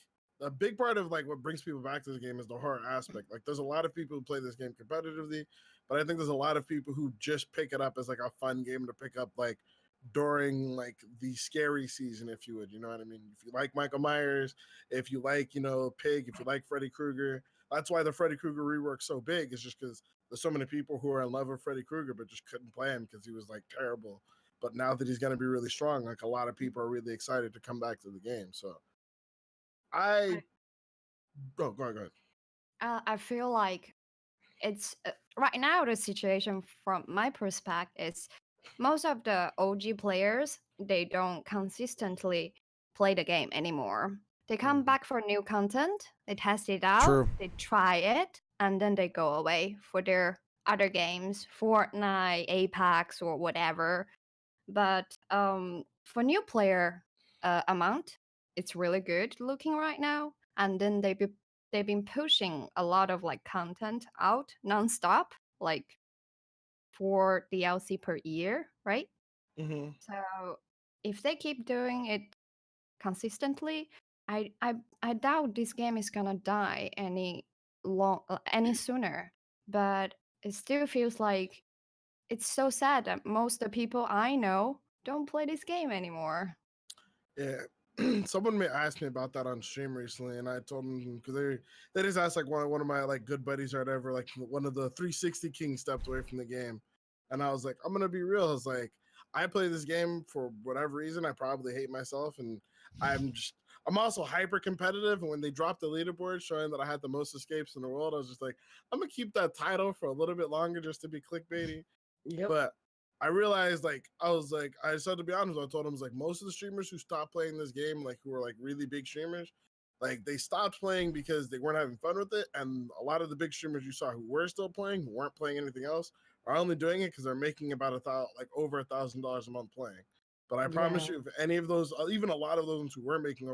S3: a big part of like what brings people back to the game is the horror aspect. Like there's a lot of people who play this game competitively, but I think there's a lot of people who just pick it up as like a fun game to pick up like during like the scary season, if you would, you know what I mean? If you like Michael Myers, if you like, Pig, if you like Freddy Krueger, that's why the Freddy Krueger rework's so big. It's just because there's so many people who are in love with Freddy Krueger but just couldn't play him because he was like terrible. But now that he's going to be really strong, like a lot of people are really excited to come back to the game. So go ahead.
S6: I feel like it's right now the situation from my perspective is most of the OG players they don't consistently play the game anymore. They come back for new content, they test it out,
S2: True.
S6: they try it, and then they go away for their other games, Fortnite, Apex, or whatever. But for new player amount, it's really good looking right now. And then they've been pushing a lot of like content out nonstop, like 4 DLC per year, right?
S3: Mm-hmm.
S6: So if they keep doing it consistently, I doubt this game is gonna die any sooner. But it still feels like it's so sad that most of the people I know don't play this game anymore.
S3: Yeah. Someone may ask me about that on stream recently, and I told them because they just asked like one of my like good buddies or whatever, like one of the 360 kings stepped away from the game, and I was like, I'm gonna be real. I was like, I play this game for whatever reason. I probably hate myself, and I'm also hyper competitive. And when they dropped the leaderboard showing that I had the most escapes in the world, I was just like, I'm gonna keep that title for a little bit longer just to be clickbaity.
S7: Yep.
S3: But I realized, I said, to be honest, I told him, like, most of the streamers who stopped playing this game, like, who were, like, really big streamers, like, they stopped playing because they weren't having fun with it. And a lot of the big streamers you saw who were still playing, who weren't playing anything else, are only doing it because they're making about over $1,000 a month playing. But I promise you, if any of those, even a lot of those who were making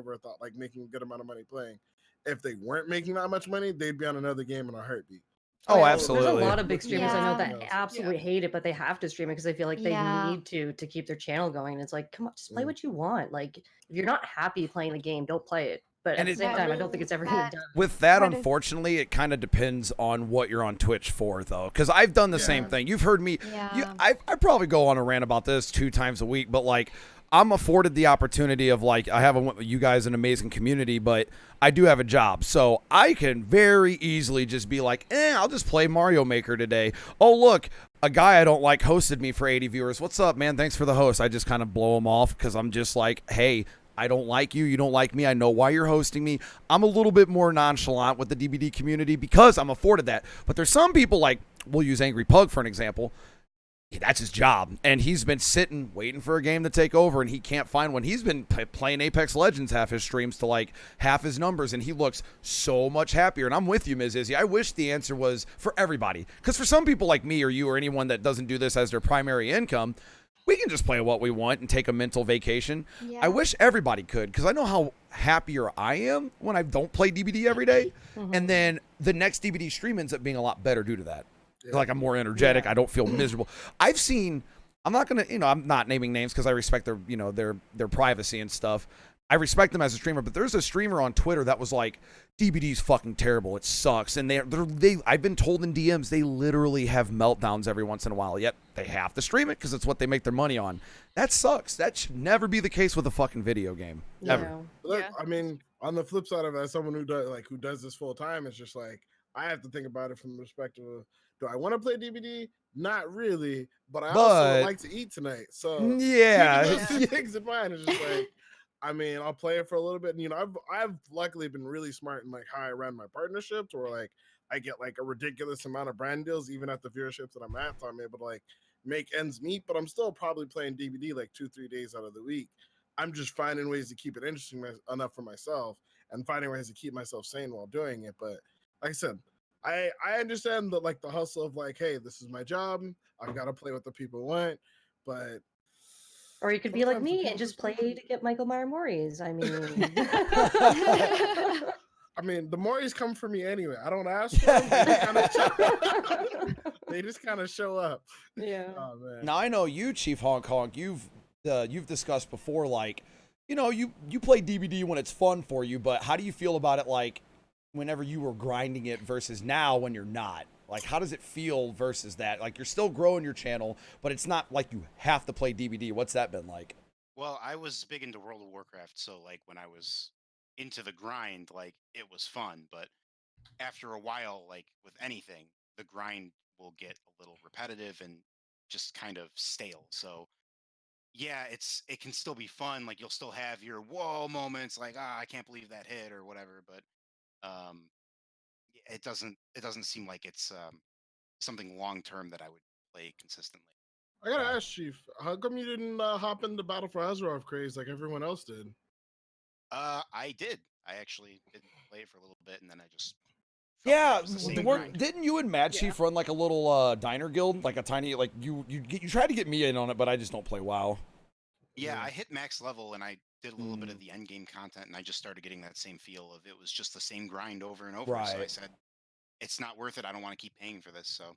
S3: making a good amount of money playing, if they weren't making that much money, they'd be on another game in a heartbeat.
S2: Oh,
S7: yeah,
S2: absolutely.
S7: There's a lot of big streamers I know
S6: Yeah.
S7: that absolutely hate it, but they have to stream it because they feel like they
S6: Yeah.
S7: need to keep their channel going. And it's like, come on, just play
S3: Mm.
S7: what you want. Like, if you're not happy playing the game, don't play it. But
S2: And
S7: at the same
S6: it-
S7: time, I don't think it's ever going to die.
S2: With that,
S6: But it-
S2: unfortunately, it kind of depends on what you're on Twitch for, though. Because I've done the same
S3: Yeah.
S2: thing. You've heard me.
S6: Yeah.
S2: I probably go on a rant about this 2 times a week, but like, I'm afforded the opportunity of like, I have you guys an amazing community, but I do have a job, so I can very easily just be like, I'll just play Mario Maker today. Oh look, a guy I don't like hosted me for 80 viewers. What's up, man? Thanks for the host. I just kind of blow him off because I'm just like, hey, I don't like you. You don't like me. I know why you're hosting me. I'm a little bit more nonchalant with the DBD community because I'm afforded that. But there's some people, like, we'll use Angry Pug for an example. That's his job. And he's been sitting, waiting for a game to take over, and he can't find one. He's been playing Apex Legends half his streams to like half his numbers, and he looks so much happier. And I'm with you, Ms. Izzy. I wish the answer was for everybody. Because for some people like me or you or anyone that doesn't do this as their primary income, we can just play what we want and take a mental vacation.
S6: Yeah.
S2: I wish everybody could, because I know how happier I am when I don't play DBD every day. And then the next DBD stream ends up being a lot better due to that.
S3: Yeah.
S2: Like, I'm more energetic. I don't feel miserable. I've seen, I'm not going to, I'm not naming names because I respect their, their privacy and stuff. I respect them as a streamer, but there's a streamer on Twitter that was like, DBD's fucking terrible. It sucks. And I've been told in DMs, they literally have meltdowns every once in a while, yet they have to stream it because it's what they make their money on. That sucks. That should never be the case with a fucking video game. Ever.
S7: Yeah.
S3: Look,
S4: Yeah.
S3: I mean, on the flip side of it, as someone who does this full time, it's just like I have to think about it from the perspective of, do I want to play DBD? Not really, but I also
S2: But-
S3: would like to eat tonight. So
S2: Yeah.
S3: keeping those two things in mind is just like I mean, I'll play it for a little bit, and I've luckily been really smart in like how I run my partnerships, where like I get like a ridiculous amount of brand deals even at the viewerships that I'm at, so I'm able to like make ends meet. But I'm still probably playing DBD like 2-3 days out of the week. I'm just finding ways to keep it interesting enough for myself, and finding ways to keep myself sane while doing it. But like I said, I understand the like the hustle of like, hey, this is my job. I've got to play what the people want, but.
S7: Or you could be like
S3: sometimes the
S7: me
S3: people
S7: and just
S3: want-
S7: play to get Michael Meyer Mori's. I mean,
S3: I mean, the Morys come for me anyway. I don't ask for them. They just kind of show up.
S7: yeah.
S3: Oh man.
S2: Now I know you, Chief Honk Honk. You've discussed before, like, you play DBD when it's fun for you, but how do you feel about it, like, whenever you were grinding it versus now when you're not? Like, how does it feel versus that? Like, you're still growing your channel, but it's not like you have to play DBD. What's that been like?
S9: Well, I was big into World of Warcraft, so like when I was into the grind, like it was fun. But after a while, like with anything, the grind will get a little repetitive and just kind of stale. So yeah, it can still be fun. Like you'll still have your whoa moments, like I can't believe that hit or whatever. But um, it doesn't seem like it's something long term that I would play consistently.
S3: I gotta ask, Chief, how come you didn't hop into Battle for Azeroth craze like everyone else did?
S9: I did. I actually did play it for a little bit, and then I just felt like
S2: Yeah,
S9: it was the same grind.
S2: didn't you and Mad Chief run like a little diner guild, like a tiny, like you tried to get me in on it, but I just don't play WoW.
S9: Yeah, I hit max level and I did a little bit of the end game content, and I just started getting that same feel of it was just the same grind over and over. So I
S2: Right.
S9: said, it's not worth it. I don't want to keep paying for this. So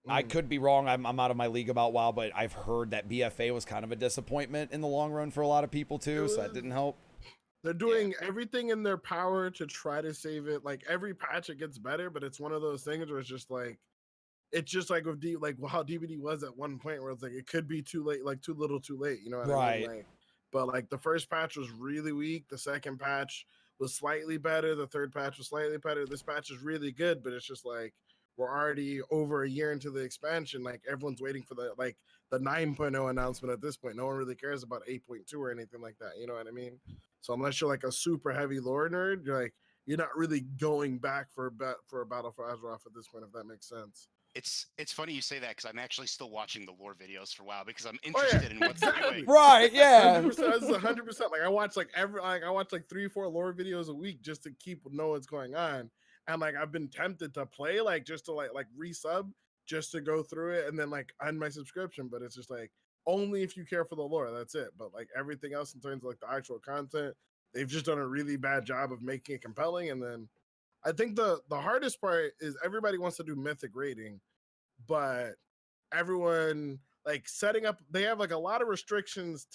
S2: I could be wrong. I'm out of my league about WoW, but I've heard that BFA was kind of a disappointment in the long run for a lot of people too, so that didn't help.
S3: They're doing everything in their power to try to save it. Like every patch, it gets better, but it's one of those things where it's just like with like how DVD was at one point, where it's like it could be too late, like too little, too late. You know what I mean?
S2: Right.
S3: Like, but like the first patch was really weak. The second patch was slightly better. The third patch was slightly better. This patch is really good, but it's just like we're already over a year into the expansion. Like everyone's waiting for the 9.0 announcement at this point. No one really cares about 8.2 or anything like that. You know what I mean? So unless you're like a super heavy lore nerd, you're not really going back for a Battle for Azeroth at this point, if that makes sense.
S9: it's funny you say that because I'm actually still watching the lore videos for WoW because I'm interested in what's
S3: exactly.
S9: doing.
S2: Right, yeah.
S3: 100%, this is 100%. Like I watch like 3-4 lore videos a week just to keep know what's going on. And like I've been tempted to play just to like resub just to go through it and then like end my subscription, but it's just like only if you care for the lore, that's it. But like everything else in terms of like the actual content, they've just done a really bad job of making it compelling. And then I think the hardest part is everybody wants to do mythic rating, but everyone like setting up, they have like a lot of restrictions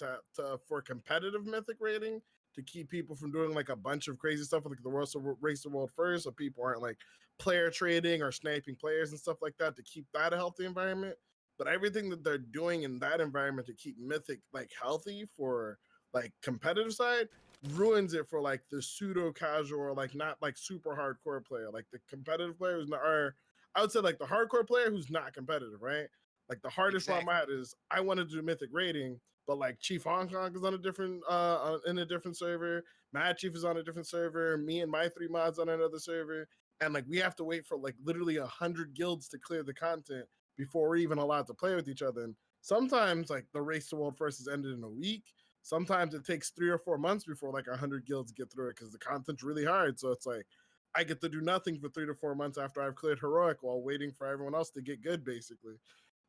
S3: for competitive mythic rating to keep people from doing like a bunch of crazy stuff like the race the world first, so people aren't like player trading or sniping players and stuff like that, to keep that a healthy environment. But everything that they're doing in that environment to keep mythic like healthy for like competitive side ruins it for like the pseudo casual or like not like super hardcore player, like the competitive players are, I would say like the hardcore player who's not competitive, right? Like the hardest problem I had is I wanted to do mythic rating, but like Chief Hong Kong is on a different in a different server, Mad Chief is on a different server, me and my 3 mods on another server, and like we have to wait for like literally 100 guilds to clear the content before we're even allowed to play with each other. And sometimes like the race to world first is ended in a week. Sometimes it takes 3 or 4 months before like 100 guilds get through it because the content's really hard. So it's like I get to do nothing for 3 to 4 months after I've cleared heroic while waiting for everyone else to get good, basically.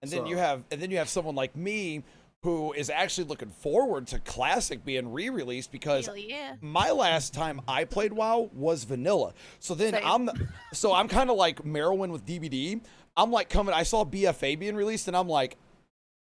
S2: And then you have someone like me who is actually looking forward to Classic being re-released because
S4: Hell yeah.
S2: my last time I played WoW was vanilla. So then
S4: Same.
S2: I'm kind of like Merowyn with DBD. I'm like I saw BFA being released and I'm like,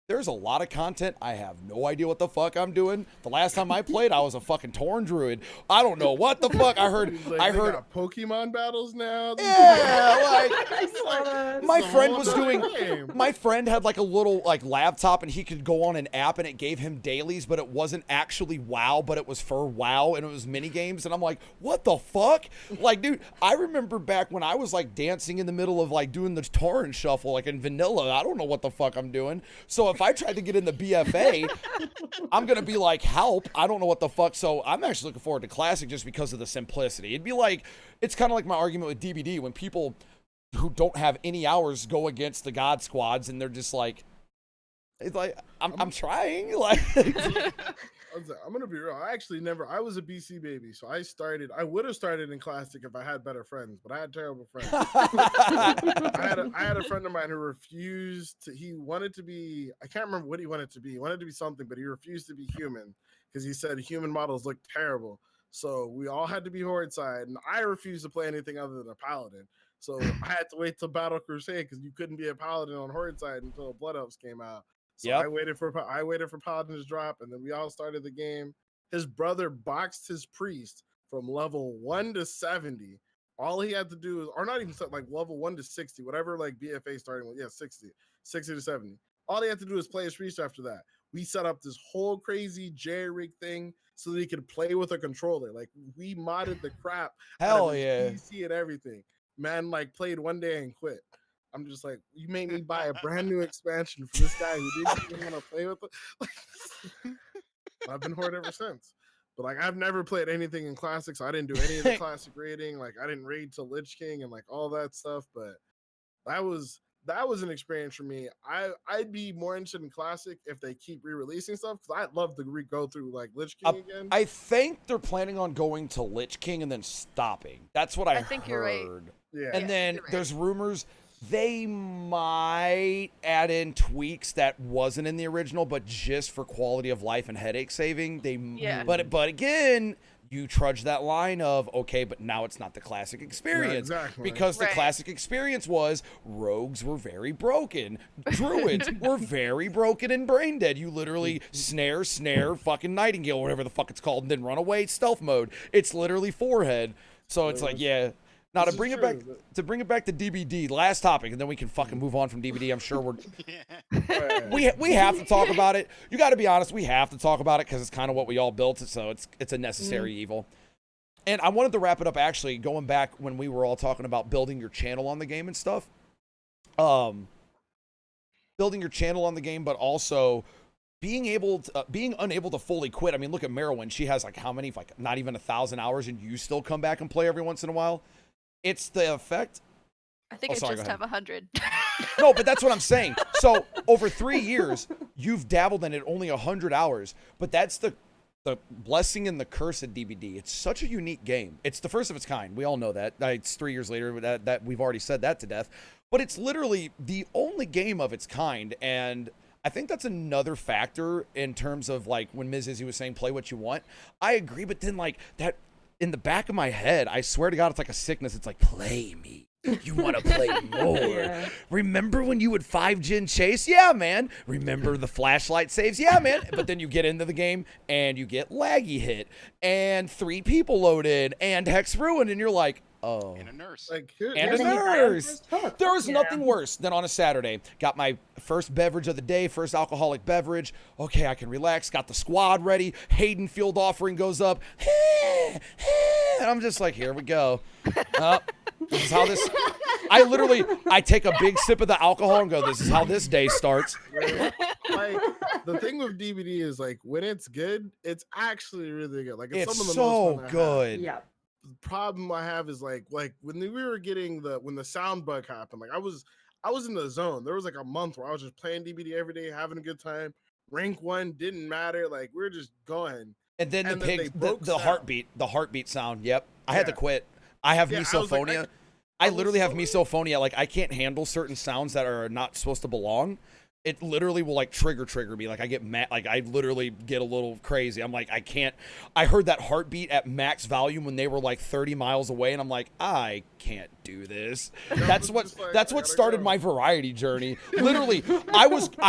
S2: there's a lot of content. I have no idea what the fuck I'm doing. The last time I played, I was a fucking Tauren druid. I don't know what the fuck. I heard
S3: They got Pokemon battles now.
S2: Yeah, like,
S7: I saw that.
S2: my
S3: It's a
S2: friend
S3: whole
S2: was
S3: nother
S2: doing
S3: game.
S2: my friend had like a little like laptop and he could go on an app and it gave him dailies, but it wasn't actually WoW, but it was for WoW and it was mini games. And I'm like, what the fuck? Like, dude, I remember back when I was like dancing in the middle of like doing the torrent shuffle, like in vanilla. I don't know what the fuck I'm doing. So if I tried to get in the BFA, I'm gonna be like, help, I don't know what the fuck. So I'm actually looking forward to Classic just because of the simplicity. It'd be like, it's kind of like my argument with DBD when people who don't have any hours go against the God Squads and they're just like, it's like, I'm trying. Like,
S3: I'm gonna be real. I was a BC baby, so I would have started in Classic if I had better friends, but I had terrible friends. I had a friend of mine who refused to. He wanted to be. I can't remember what he wanted to be. He wanted to be something, but he refused to be human because he said human models looked terrible. So we all had to be Horde side, and I refused to play anything other than a paladin. So I had to wait till Battle Crusade because you couldn't be a paladin on Horde side until Blood Elves came out. So
S2: Yep.
S3: I waited for Paladin to drop, and then we all started the game. His brother boxed his priest from level 1 to 70. All he had to do is, or not even like level 1 to 60, whatever like BFA starting with, 60 to 70. All he had to do is play his priest after that. We set up this whole crazy jerry-rig thing so that he could play with a controller. Like we modded the crap out
S2: hell
S3: of his
S2: yeah.
S3: PC and everything. Man, like played one day and quit. I'm just like, you made me buy a brand new expansion for this guy who didn't even want to play with it. I've been Horde ever since. But like, I've never played anything in Classics. I didn't do any of the Classic raiding. Like, I didn't raid to Lich King and like all that stuff. But that was an experience for me. I'd be more interested in Classic if they keep re-releasing stuff because I'd love to go through like Lich King again.
S2: I think they're planning on going to Lich King and then stopping. That's what I
S4: think
S2: heard.
S4: you're right.
S3: Yeah.
S2: And then
S4: you're right.
S2: there's rumors they might add in tweaks that wasn't in the original, but just for quality of life and headache saving.
S4: Yeah.
S2: But again, you trudge that line of, okay, but now it's not the Classic experience.
S3: Yeah, exactly.
S2: Because the
S4: Right.
S2: Classic experience was rogues were very broken. Druids were very broken and brain dead. You literally snare, fucking Nightingale, whatever the fuck it's called, and then run away, stealth mode. It's literally forehead. So it's like, yeah. Now to
S3: This is
S2: bring it
S3: true,
S2: back
S3: but-
S2: to bring it back to DBD, last topic, and then we can fucking move on from DBD. I'm sure we're
S9: Yeah.
S2: we have to talk about it. You got to be honest, we have to talk about it because it's kind of what we all built it, so it's a necessary evil. And I wanted to wrap it up actually going back when we were all talking about building your channel on the game and stuff. Building your channel on the game, but also being unable to fully quit. I mean, look at Merowyn. She has like how many? Like not even 1,000 hours, and you still come back and play every once in a while. It's the effect.
S4: I think
S2: Oh,
S4: I
S2: sorry, go
S4: just
S2: ahead.
S4: have 100.
S2: No, but that's what I'm saying. So over 3 years, you've dabbled in it only 100 hours, but that's the blessing and the curse of DBD. It's such a unique game. It's the first of its kind. We all know that. It's 3 years later that we've already said that to death, but it's literally the only game of its kind. And I think that's another factor in terms of like when Ms. Izzy was saying, play what you want. I agree. But then like that in the back of my head, I swear to God, it's like a sickness. It's like, play me. You want to play more.
S7: Yeah.
S2: Remember when you would 5-gen chase? Yeah, man. Remember the flashlight saves? Yeah, man. But then you get into the game and you get laggy hit and 3 people load in and Hex Ruin and you're like, oh.
S9: And a nurse.
S3: Like here,
S2: And a
S7: then you buy your
S2: nurse.
S7: first hook.
S2: There was
S7: Yeah.
S2: nothing worse than on a Saturday. Got my first beverage of the day, first alcoholic beverage. Okay, I can relax. Got the squad ready. Hayden field offering goes up. And I'm just like, here we go. This is how this. I take a big sip of the alcohol and go, this is how this day starts.
S3: like the thing with DVD is like when it's good, it's actually really good. Like it's
S2: It's
S3: some of the
S2: so
S3: most fun I have.
S2: good.
S7: Yeah.
S3: The problem I have is like when we were getting when the sound bug happened, like I was in the zone. There was like a month where I was just playing DBD every day, having a good time. Rank 1 didn't matter. Like we were just going.
S2: And then
S3: And
S2: the
S3: then
S2: pig,
S3: they broke
S2: the
S3: sound.
S2: heartbeat sound. Yep. I had to
S3: Yeah.
S2: quit. I have
S3: Yeah, I was like,
S2: misophonia.
S3: I
S2: I
S3: was
S2: literally have
S3: so-
S2: misophonia. Like I can't handle certain sounds that are not supposed to belong. It literally will like trigger me. Like I get mad. Like I literally get a little crazy. I'm like, I can't. I heard that heartbeat at max volume when they were like 30 miles away, and I'm like, I can't do this.
S3: Yeah,
S2: That's
S3: but
S2: what
S3: just like,
S2: that's
S3: I
S2: what
S3: gotta
S2: started
S3: go.
S2: my variety journey. Literally, I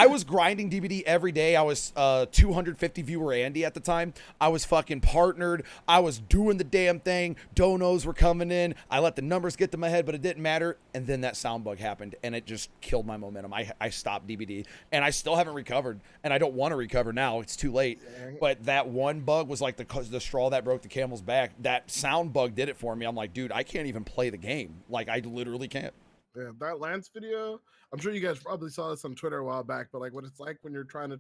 S2: was grinding DBD every day. I was 250 viewer Andy at the time. I was fucking partnered. I was doing the damn thing. Donos were coming in. I let the numbers get to my head, but it didn't matter. And then that sound bug happened, and it just killed my momentum. I stopped DBD, and I still haven't recovered, and I don't want to recover now. It's too late. But that one bug was like the straw that broke the camel's back. That sound bug did it for me. I'm like, dude, I can't even play the game. Like, I literally can't.
S3: Yeah, that Lance video. I'm sure you guys probably saw this on Twitter a while back, but like what it's like when you're trying to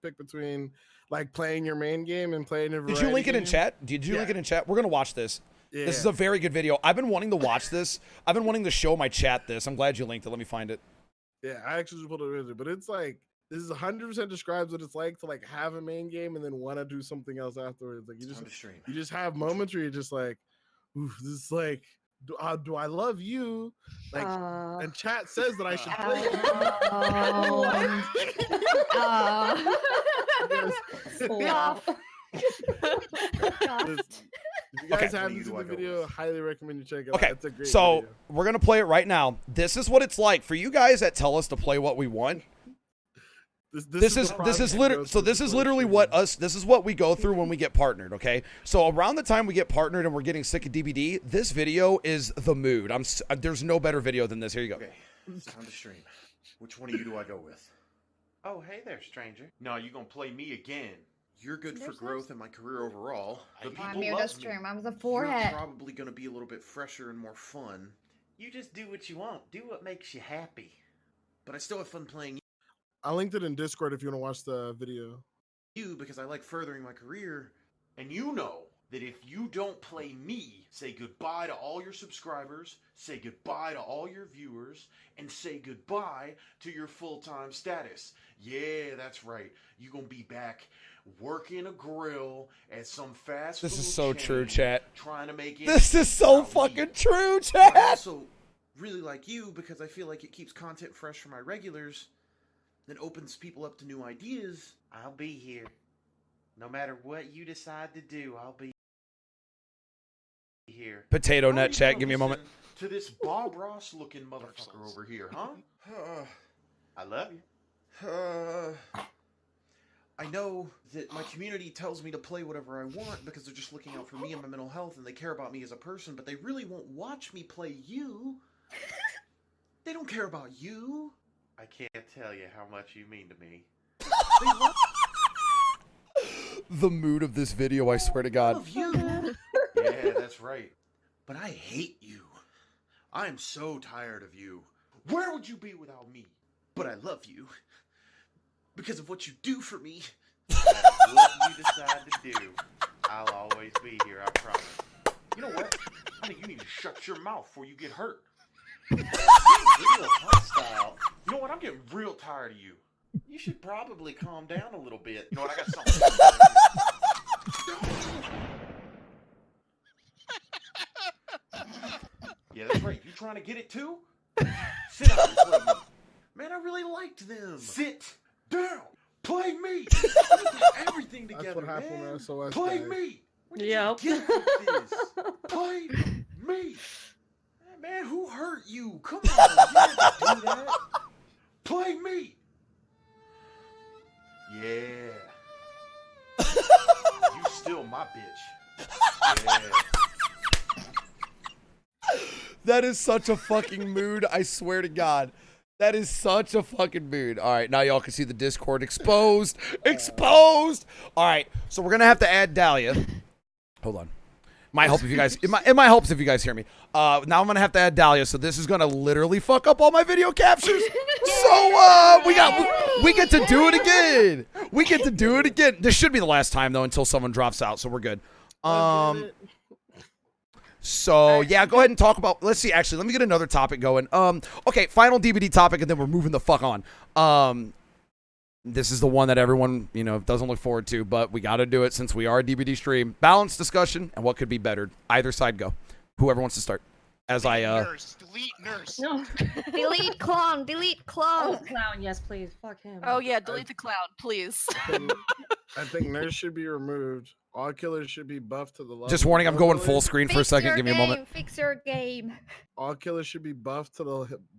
S3: pick between like playing your main game and playing your.
S2: Did you link it in chat? Did you link it in chat? We're gonna watch this.
S3: Yeah.
S2: This is a very good video. I've been wanting to watch this. I've been wanting to show my chat this. I'm glad you linked it. Let me find it.
S3: Yeah, I actually just put it in, but it's like this is 100% describes what it's like to like have a main game and then want to do something else afterwards. Like you just have moments where you're just like, ooh, this is like, do I love you? Like, and chat says that I should play. If you guys haven't seen the video, highly recommend you check it out.
S2: Okay,
S3: It's a great
S2: so
S3: video.
S2: we're gonna play it right now. This is what it's like for you guys that tell us to play what we want. This is literally what us. This is what we go through when we get partnered. Okay, so around the time we get partnered and we're getting sick of DBD, this video is the mood. There's no better video than this. Here you go.
S8: Okay, it's time to stream. Which one of you do I go with? Oh, hey there, stranger. No, you gonna play me again. You're good for growth in my career overall. The people
S6: I'm here to
S8: love
S6: stream.
S8: me.
S6: I'm the
S8: You're
S6: forehead.
S8: probably gonna be a little bit fresher and more fun. You just do what you want. Do what makes you happy. But I still have fun playing
S3: I linked it in Discord if you want to watch the video.
S8: you because I like furthering my career. And you know that if you don't play me, say goodbye to all your subscribers, say goodbye to all your viewers, and say goodbye to your full-time status. Yeah, that's right. You're gonna be back working a grill at some fast food
S2: This is so true,
S8: chain,
S2: chat.
S8: trying to make it.
S2: This is so fucking true, chat.
S8: I also really like you because I feel like it keeps content fresh for my regulars, then opens people up to new ideas. I'll be here. No matter what you decide to do, I'll be here.
S2: Potato
S8: How are
S2: nut
S8: you
S2: chat.
S8: gonna
S2: Give me a moment.
S8: listen to this Bob Ross looking motherfucker over here, huh? I love you. I know that my community tells me to play whatever I want because they're just looking out for me and my mental health and they care about me as a person, but they really won't watch me play you. They don't care about you. I can't tell you how much you mean to me.
S2: The mood of this video, I swear to God.
S8: Love you. Yeah, that's right. But I hate you. I am so tired of you. Where would you be without me? But I love you. Because of what you do for me. No matter what you decide to do, I'll always be here, I promise. You know what? I think you need to shut your mouth before you get hurt. Real hostile. You know what? I'm getting real tired of you. You should probably calm down a little bit. You know what? I got something. Yeah, that's right. You trying to get it too? Sit down and play me. Man, I really liked them. Sit down. Play me. We did everything together,
S3: That's what happened
S8: man.
S3: with SOS.
S8: Play
S3: guys.
S8: me.
S7: Yep.
S8: Get with this. Play me. Man, who hurt you? Come on. You didn't do that. Play me. Yeah. You still my bitch. Yeah.
S2: That is such a fucking mood. I swear to God. That is such a fucking mood. All right, now y'all can see the Discord exposed. Exposed. All right, so we're going to have to add Dahlia. Hold on. Might help if you guys, it might help if you guys hear me. Now I'm going to have to add Dahlia, so this is going to literally fuck up all my video captures. So we get to do it again. We get to do it again. This should be the last time, though, until someone drops out, so we're good. So yeah, go ahead and talk about. Let's see. Actually, let me get another topic going. Okay, final DBD topic, and then we're moving the fuck on. This is the one that everyone doesn't look forward to, but we got to do it since we are a DBD stream. Balanced discussion and what could be bettered. Either side go. Whoever wants to start. As
S9: Nurse, delete nurse.
S7: No.
S6: Delete clone. Delete clone.
S7: Oh, clown, yes, please. Fuck him.
S4: Oh yeah, delete the clown, please.
S3: I think Nurse should be removed. All killers should be buffed to the level.
S2: Just
S3: of
S2: warning, I'm going
S3: hillbilly.
S2: full screen for a second. Give me a moment.
S6: Fix your game.
S3: All killers should be buffed to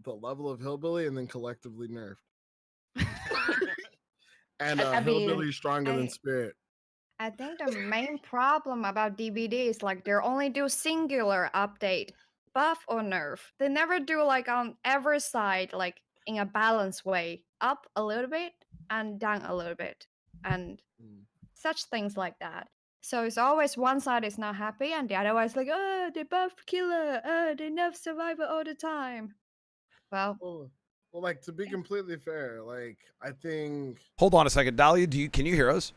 S3: the level of hillbilly and then collectively nerfed. And
S7: I mean,
S3: hillbilly stronger than
S6: I-
S3: spirit.
S6: I think the main problem about DVD is like they only do singular update, buff or nerf. They never do like on every side, like in a balanced way, up a little bit and down a little bit, and
S3: Mm.
S6: such things like that. So it's always one side is not happy and the other one is like, oh, they buff killer, they nerf survivor all the time. Well,
S3: Well, like to be completely fair, like I think
S2: Hold on a second, Dahlia. Can you hear us?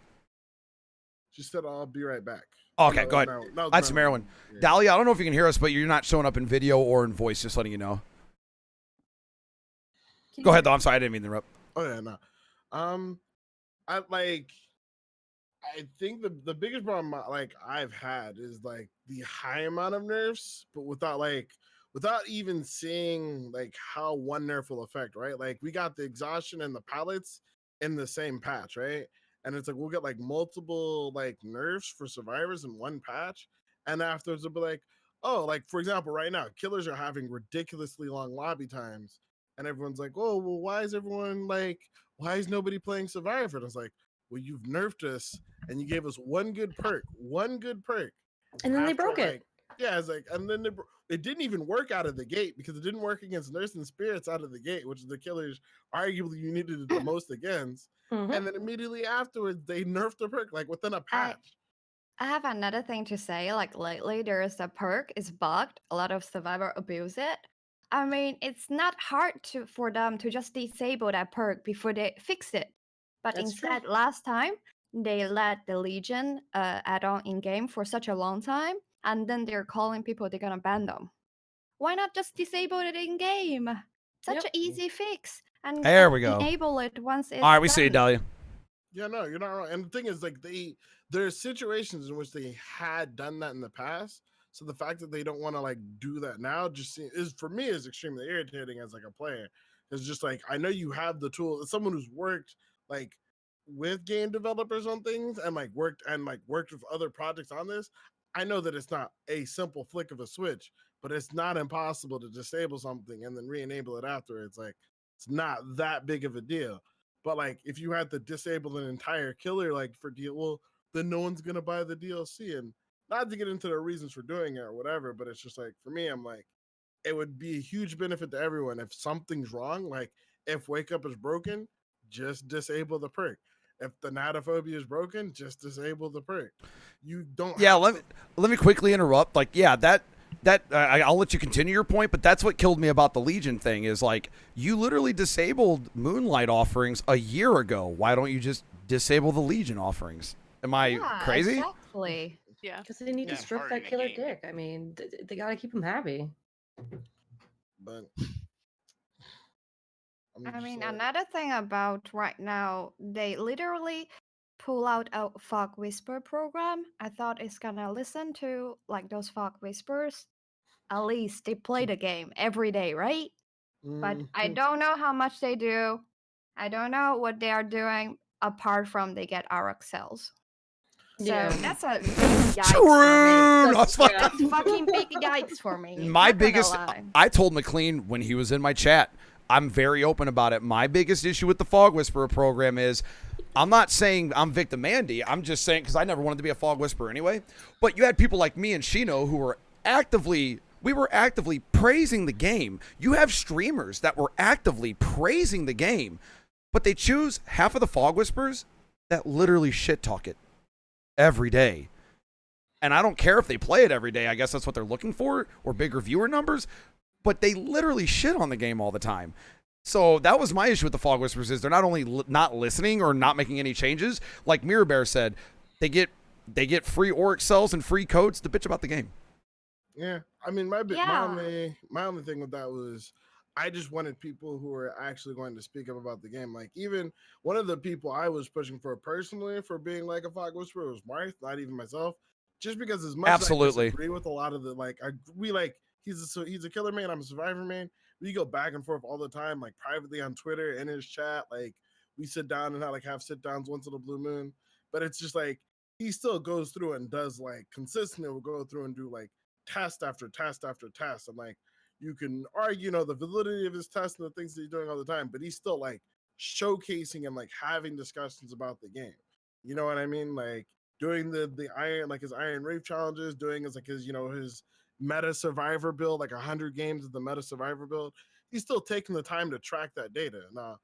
S3: she said I'll be right back.
S2: Okay,
S3: No,
S2: go ahead.
S3: no,
S2: That's
S3: no,
S2: Maryland.
S3: yeah.
S2: Dahlia, I don't know if you can hear us, but you're not showing up in video or in voice. Just letting you know. Go ahead, though. I'm sorry, I didn't mean to interrupt.
S3: Oh yeah, no. I like. I think the biggest problem like I've had is like the high amount of nerfs, but without even seeing like how one nerf will affect. Right, like we got the exhaustion and the pallets in the same patch, right? And it's like we'll get like multiple like nerfs for survivors in one patch, and afterwards it'll be like, oh, like for example, right now killers are having ridiculously long lobby times, and everyone's like, oh, well, why is nobody playing Survivor? And it's like, well, you've nerfed us, and you gave us one good perk,
S7: and then they
S3: after,
S7: broke it.
S3: like, yeah, it's like, and then it didn't even work out of the gate because it didn't work against Nurse and Spirits out of the gate, which is the killers arguably you needed it the most against.
S7: Mhm.
S3: And then immediately afterwards, they nerfed the perk like within a patch.
S6: I have another thing to say. Like lately, there is a perk. It's bugged. A lot of survivor abuse it. I mean, it's not hard for them to just disable that perk before they fix it. But
S7: That's true.
S6: instead, last time they let the Legion add-on in game for such a long time, and then they're calling people they're gonna ban them. Why not just disable it in game? Such
S7: Yep.
S6: an easy fix, and
S2: There we go.
S6: enable it once it's
S2: All right, we see you,
S6: done.
S2: Dahlia.
S3: Yeah, no, you're not wrong. And the thing is, like, there are situations in which they had done that in the past. So the fact that they don't want to like do that now is for me is extremely irritating as like a player. It's just like I know you have the tool. As someone who's worked like with game developers on things and worked with other projects on this, I know that it's not a simple flick of a switch, but it's not impossible to disable something and then re-enable it after. It's like it's not that big of a deal. But like if you had to disable an entire killer like for deal, well, then no one's gonna buy the DLC. And not to get into the reasons for doing it or whatever, but it's just like for me, I'm like, it would be a huge benefit to everyone if something's wrong. Like if Wake Up is broken, just disable the perk. If the Natophobia is broken, just disable the perk. You don't.
S2: Yeah,
S3: have
S2: let me quickly interrupt. Like, yeah, I'll let you continue your point, but that's what killed me about the Legion thing is like you literally disabled Moonlight offerings a year ago. Why don't you just disable the Legion offerings? Am I
S6: Yeah,
S2: crazy?
S6: Exactly.
S4: Yeah.
S7: Because they need
S9: Yeah,
S7: to stroke
S9: hard in
S7: that
S9: a
S7: killer
S9: game.
S7: dick. I mean, they got to keep him happy.
S3: But I'm
S6: I
S3: just
S6: mean,
S3: like,
S6: another thing about right now, they literally pull out a Fog Whisper program. I thought it's gonna listen to like those Fog Whispers. At least they play the game every day, right? But I
S3: mhm.
S6: don't know how much they do. I don't know what they are doing apart from they get RX cells. So
S7: Yeah.
S6: that's a big yikes
S2: True.
S6: for me.
S2: That's
S7: Yeah.
S6: That's fucking big yikes for me.
S2: My
S6: not gonna
S2: biggest,
S6: lie.
S2: I told McLean when he was in my chat, I'm very open about it. My biggest issue with the Fog Whisperer program is I'm not saying I'm Victim Andy. I'm just saying because I never wanted to be a Fog Whisperer anyway. But you had people like me and Shino who were we were actively praising the game. You have streamers that were actively praising the game, but they choose half of the Fog Whisperers that literally shit talk it every day. And I don't care if they play it every day. I guess that's what they're looking for, or bigger viewer numbers. But they literally shit on the game all the time. So that was my issue with the Fog Whisperers is they're not only not listening or not making any changes. Like Mirror Bear said, they get free Oryx cells and free codes to bitch about the game.
S3: Yeah, I mean, my
S6: Yeah.
S3: only thing with that was I just wanted people who were actually going to speak up about the game. Like even one of the people I was pushing for personally for being like a Fog Whisperer was Marth, not even myself. Just because as much
S2: Absolutely.
S3: as I disagree with a lot of the he's a killer man, I'm a survivor man. We go back and forth all the time, like privately on Twitter in his chat. Like we sit down and have sit downs once in a blue moon. But it's just like he still goes through and does like consistently will go through and do like test after test after test. And like you can argue, the validity of his test and the things that he's doing all the time, but he's still like showcasing and like having discussions about the game. You know what I mean? Like doing the iron, like his Iron Wraith challenges, doing his like his meta survivor build, like 100 games of the meta survivor build. He's still taking the time to track that data. Now,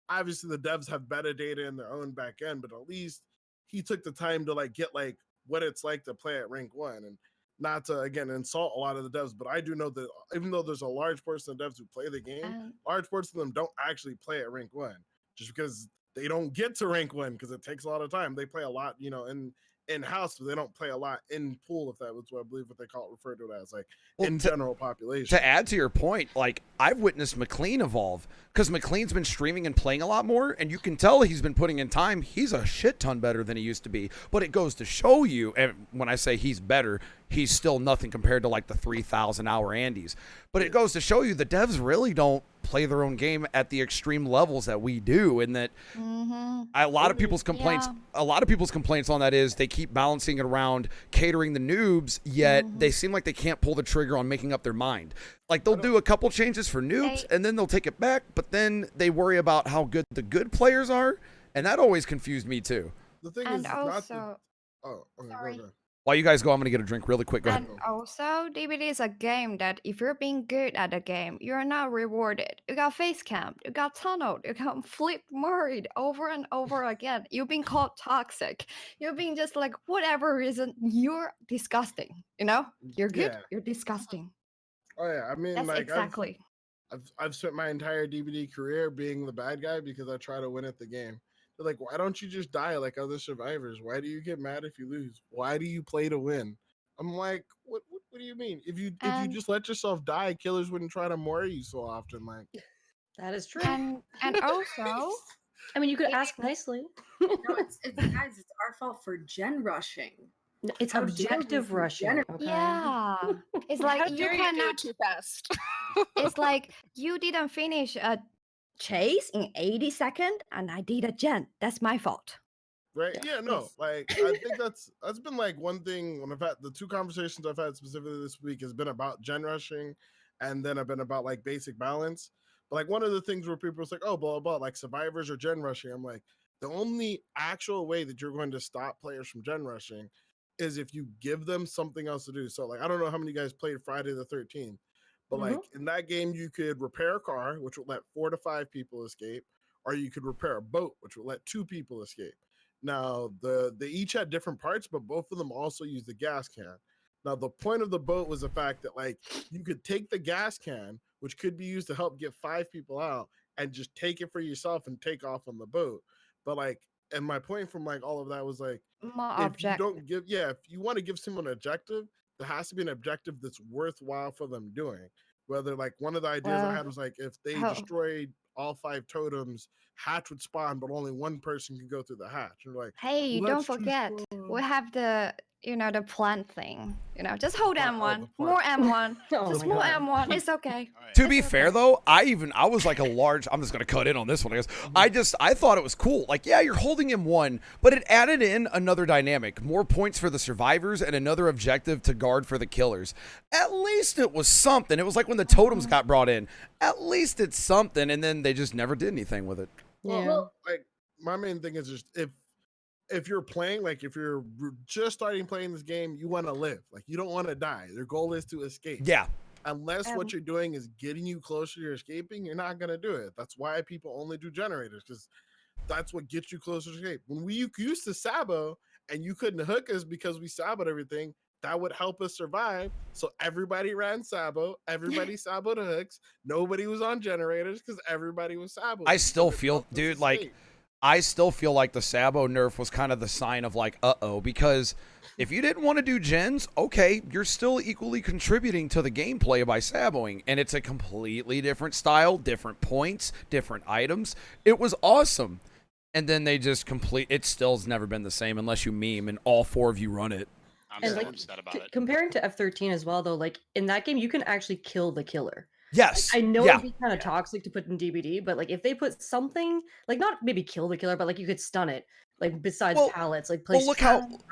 S3: obviously the devs have better data in their own back end, but at least he took the time to like get like what it's like to play at rank 1. And not to again insult a lot of the devs, but I do know that even though there's a large portion of devs who play the game, large portion of them don't actually play at rank 1 just because they don't get to rank 1 because it takes a lot of time. They play a lot, in house, but they don't play a lot in pool, if that was what I believe what they call it, referred to it as, like in general population.
S2: To add to your point, like I've witnessed McLean evolve because McLean's been streaming and playing a lot more, and you can tell he's been putting in time. He's a shit ton better than he used to be. But it goes to show you, and when I say he's better, he's still nothing compared to like the 3,000 hour Andys. But it goes to show you the devs really don't play their own game at the extreme levels that we do, and that a lot of people's complaints on that is they keep balancing it around catering the noobs, yet they seem like they can't pull the trigger on making up their mind. Like they'll do a couple changes for noobs and then they'll take it back, but then they worry about how good the good players are, and that always confused me too.
S3: The thing
S6: And
S3: is
S6: also,
S3: okay,
S6: sorry.
S3: go ahead.
S2: While you guys go, I'm gonna get a drink really quick. Go ahead.
S6: And also, DBD is a game that if you're being good at a game, you're not rewarded. You got face camped, you got tunneled, you got flipped married over and over again. You've been called toxic. You've been just like whatever reason, you're disgusting. You're good,
S3: Yeah.
S6: you're disgusting.
S3: Oh yeah, I mean,
S6: That's
S3: like
S6: exactly.
S3: I've spent my entire DVD career being the bad guy because I try to win at the game. They're like, why don't you just die like other survivors? Why do you get mad if you lose? Why do you play to win? I'm like, what do you mean? If you
S6: And
S3: just let yourself die, killers wouldn't try to murder you so often. Like,
S7: That is true.
S6: and also,
S7: I mean, you could ask nicely.
S10: No, it's guys, it's our fault for gen rushing.
S7: It's
S10: How dare we
S7: objective
S10: for
S7: rushing.
S10: gener-
S7: Okay?
S6: yeah, it's
S4: How
S6: like you
S4: dare you do
S6: cannot.
S4: it too fast?
S6: It's like you didn't finish a chase in 80 seconds, and I did a gen. That's my fault.
S3: right? Yeah, no, like I think that's been like one thing when I've had the two conversations I've had specifically this week has been about gen rushing, and then I've been about like basic balance. But like one of the things where people are like, oh, blah blah, like survivors or gen rushing. I'm like, the only actual way that you're going to stop players from gen rushing is if you give them something else to do. So like I don't know how many guys played Friday the 13th, but like in that game you could repair a car, which would let 4 to 5 people escape, or you could repair a boat, which would let 2 people escape. Now they each had different parts, but both of them also used the gas can. Now the point of the boat was the fact that like you could take the gas can, which could be used to help get 5 people out, and just take it for yourself and take off on the boat. But like, and my point from like all of that was like,
S6: More
S3: if you
S6: object.
S3: don't give, if you want to give someone an objective, there has to be an objective that's worthwhile for them doing. Whether like one of the ideas I
S6: Well,
S3: had was like if they
S6: how-
S3: destroyed all 5 totems, hatch would spawn, but only one person can go through the hatch. And like,
S6: Hey,
S3: let's
S6: don't
S3: choose
S6: forget,
S3: from-
S6: we have the the plant thing. Just hold
S3: Plant- oh,
S6: M1,
S3: the
S6: more
S3: plant.
S6: M1,
S7: Oh
S6: just
S7: my
S6: more
S7: God.
S6: M1. It's okay.
S9: All right.
S2: To be fair though, I was like I'm just gonna cut in on this one, I guess. I thought it was cool. Like, yeah, you're holding him one, but it added in another dynamic, more points for the survivors and another objective to guard for the killers. At least it was something. It was like when the totems got brought in. At least it's something, and then they just never did anything with it.
S3: well, like my main thing is just if you're playing, like if you're just starting playing this game, you want to live. Like you don't want to die. Their goal is to escape.
S2: Yeah.
S3: Unless what you're doing is getting you closer to escaping, you're not gonna do it. That's why people only do generators, because that's what gets you closer to escape. When we used to sabo and you couldn't hook us because we saboed everything, that would help us survive. So everybody ran sabo, everybody saboed hooks, nobody was on generators because everybody was sabo.
S2: I still feel, dude, like I still feel like the Sabo nerf was kind of the sign of like, because if you didn't want to do gens, okay, you're still equally contributing to the gameplay by saboing, and it's a completely different style, different points, different items. It was awesome. And then they just it still's never been the same unless you meme and all 4 of you run it.
S9: I'm
S7: And
S9: so
S7: like
S9: upset about it.
S7: comparing to F13 as well, though, like in that game, you can actually kill the killer.
S2: Yes.
S7: I know
S2: Yeah.
S7: it'd be kind of toxic to put in DBD, but like if they put something like not maybe kill the killer, but like you could stun it. like besides
S2: Well-
S7: pallets, like
S2: Well,
S7: place.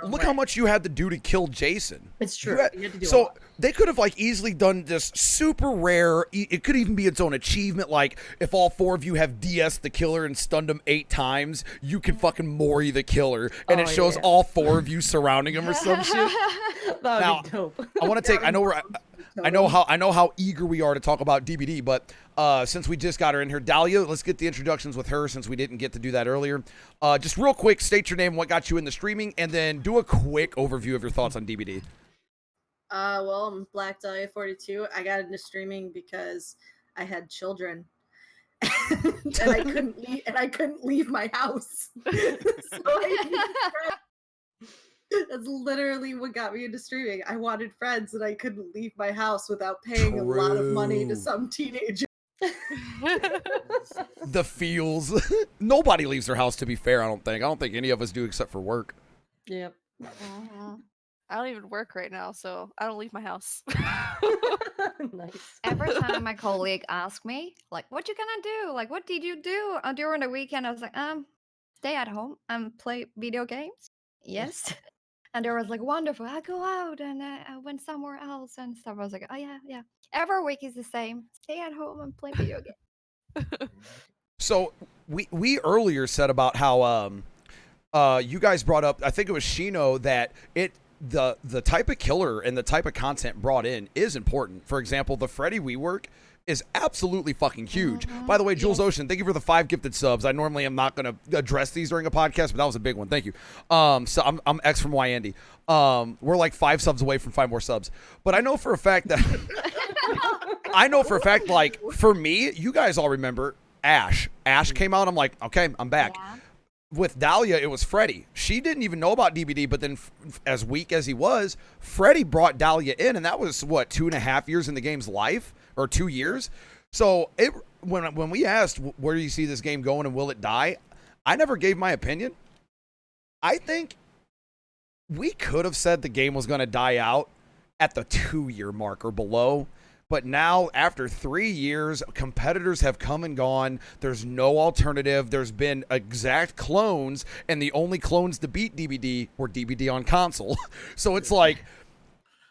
S2: look how much you had to do to kill Jason.
S7: It's
S2: You
S7: true.
S2: had-
S7: You had to do a
S2: so
S7: lot.
S2: they could have like easily done this super rare. It could even be its own achievement. Like if all 4 of you have DS the killer and stunned him 8 times, you can fucking Mori the killer, and
S7: Oh,
S2: it shows
S7: yeah.
S2: all 4 of you surrounding him or some shit.
S7: That would
S2: Now,
S7: be dope.
S2: I want to take. I know we're. I know how eager we are to talk about DBD, but since we just got her in here, Dahlia, let's get the introductions with her since we didn't get to do that earlier. Just real quick, state your name, what got you into streaming, and then do a quick overview of your thoughts on DBD.
S10: Well, I'm Black Dahlia 42. I got into streaming because I had children. and I couldn't leave my house. So I needed friends. That's literally what got me into streaming. I wanted friends and I couldn't leave my house without paying a lot of money to
S2: True.
S10: some teenager.
S2: The feels. Nobody leaves their house, to be fair, I don't think any of us do except for work.
S7: Yep.
S4: I don't even work right now, so I don't leave my house.
S7: Nice.
S6: Every time my colleague asks me, like, what you gonna do? Like, what did you do during the weekend? I was like, stay at home and play video games. Yes. And they was like, wonderful. I go out and I went somewhere else and stuff. I was like, oh yeah, yeah. Every week is the same. Stay at home and play video games.
S2: So we earlier said about how you guys brought up, I think it was Shino, that the type of killer and the type of content brought in is important. For example, the Freddy WeWork is absolutely fucking huge. By the way, Jules Ocean, thank you for the 5 gifted subs. I normally am not going to address these during a podcast, but that was a big one. Thank you. So I'm X from Wyandy. We're like 5 subs away from 5 more subs. But I know for a fact that like for me, you guys all remember Ash. Ash came out. I'm like, okay, I'm back.
S6: Yeah.
S2: With Dahlia, it was Freddy. She didn't even know about DBD, but then as weak as he was, Freddy brought Dahlia in, and that was, what, 2.5 years in the game's life? Or 2 years? So when we asked, where do you see this game going and will it die? I never gave my opinion. I think we could have said the game was going to die out at the 2-year mark or below. But now, after 3 years, competitors have come and gone. There's no alternative. There's been exact clones, and the only clones to beat DBD were DBD on console. So it's like,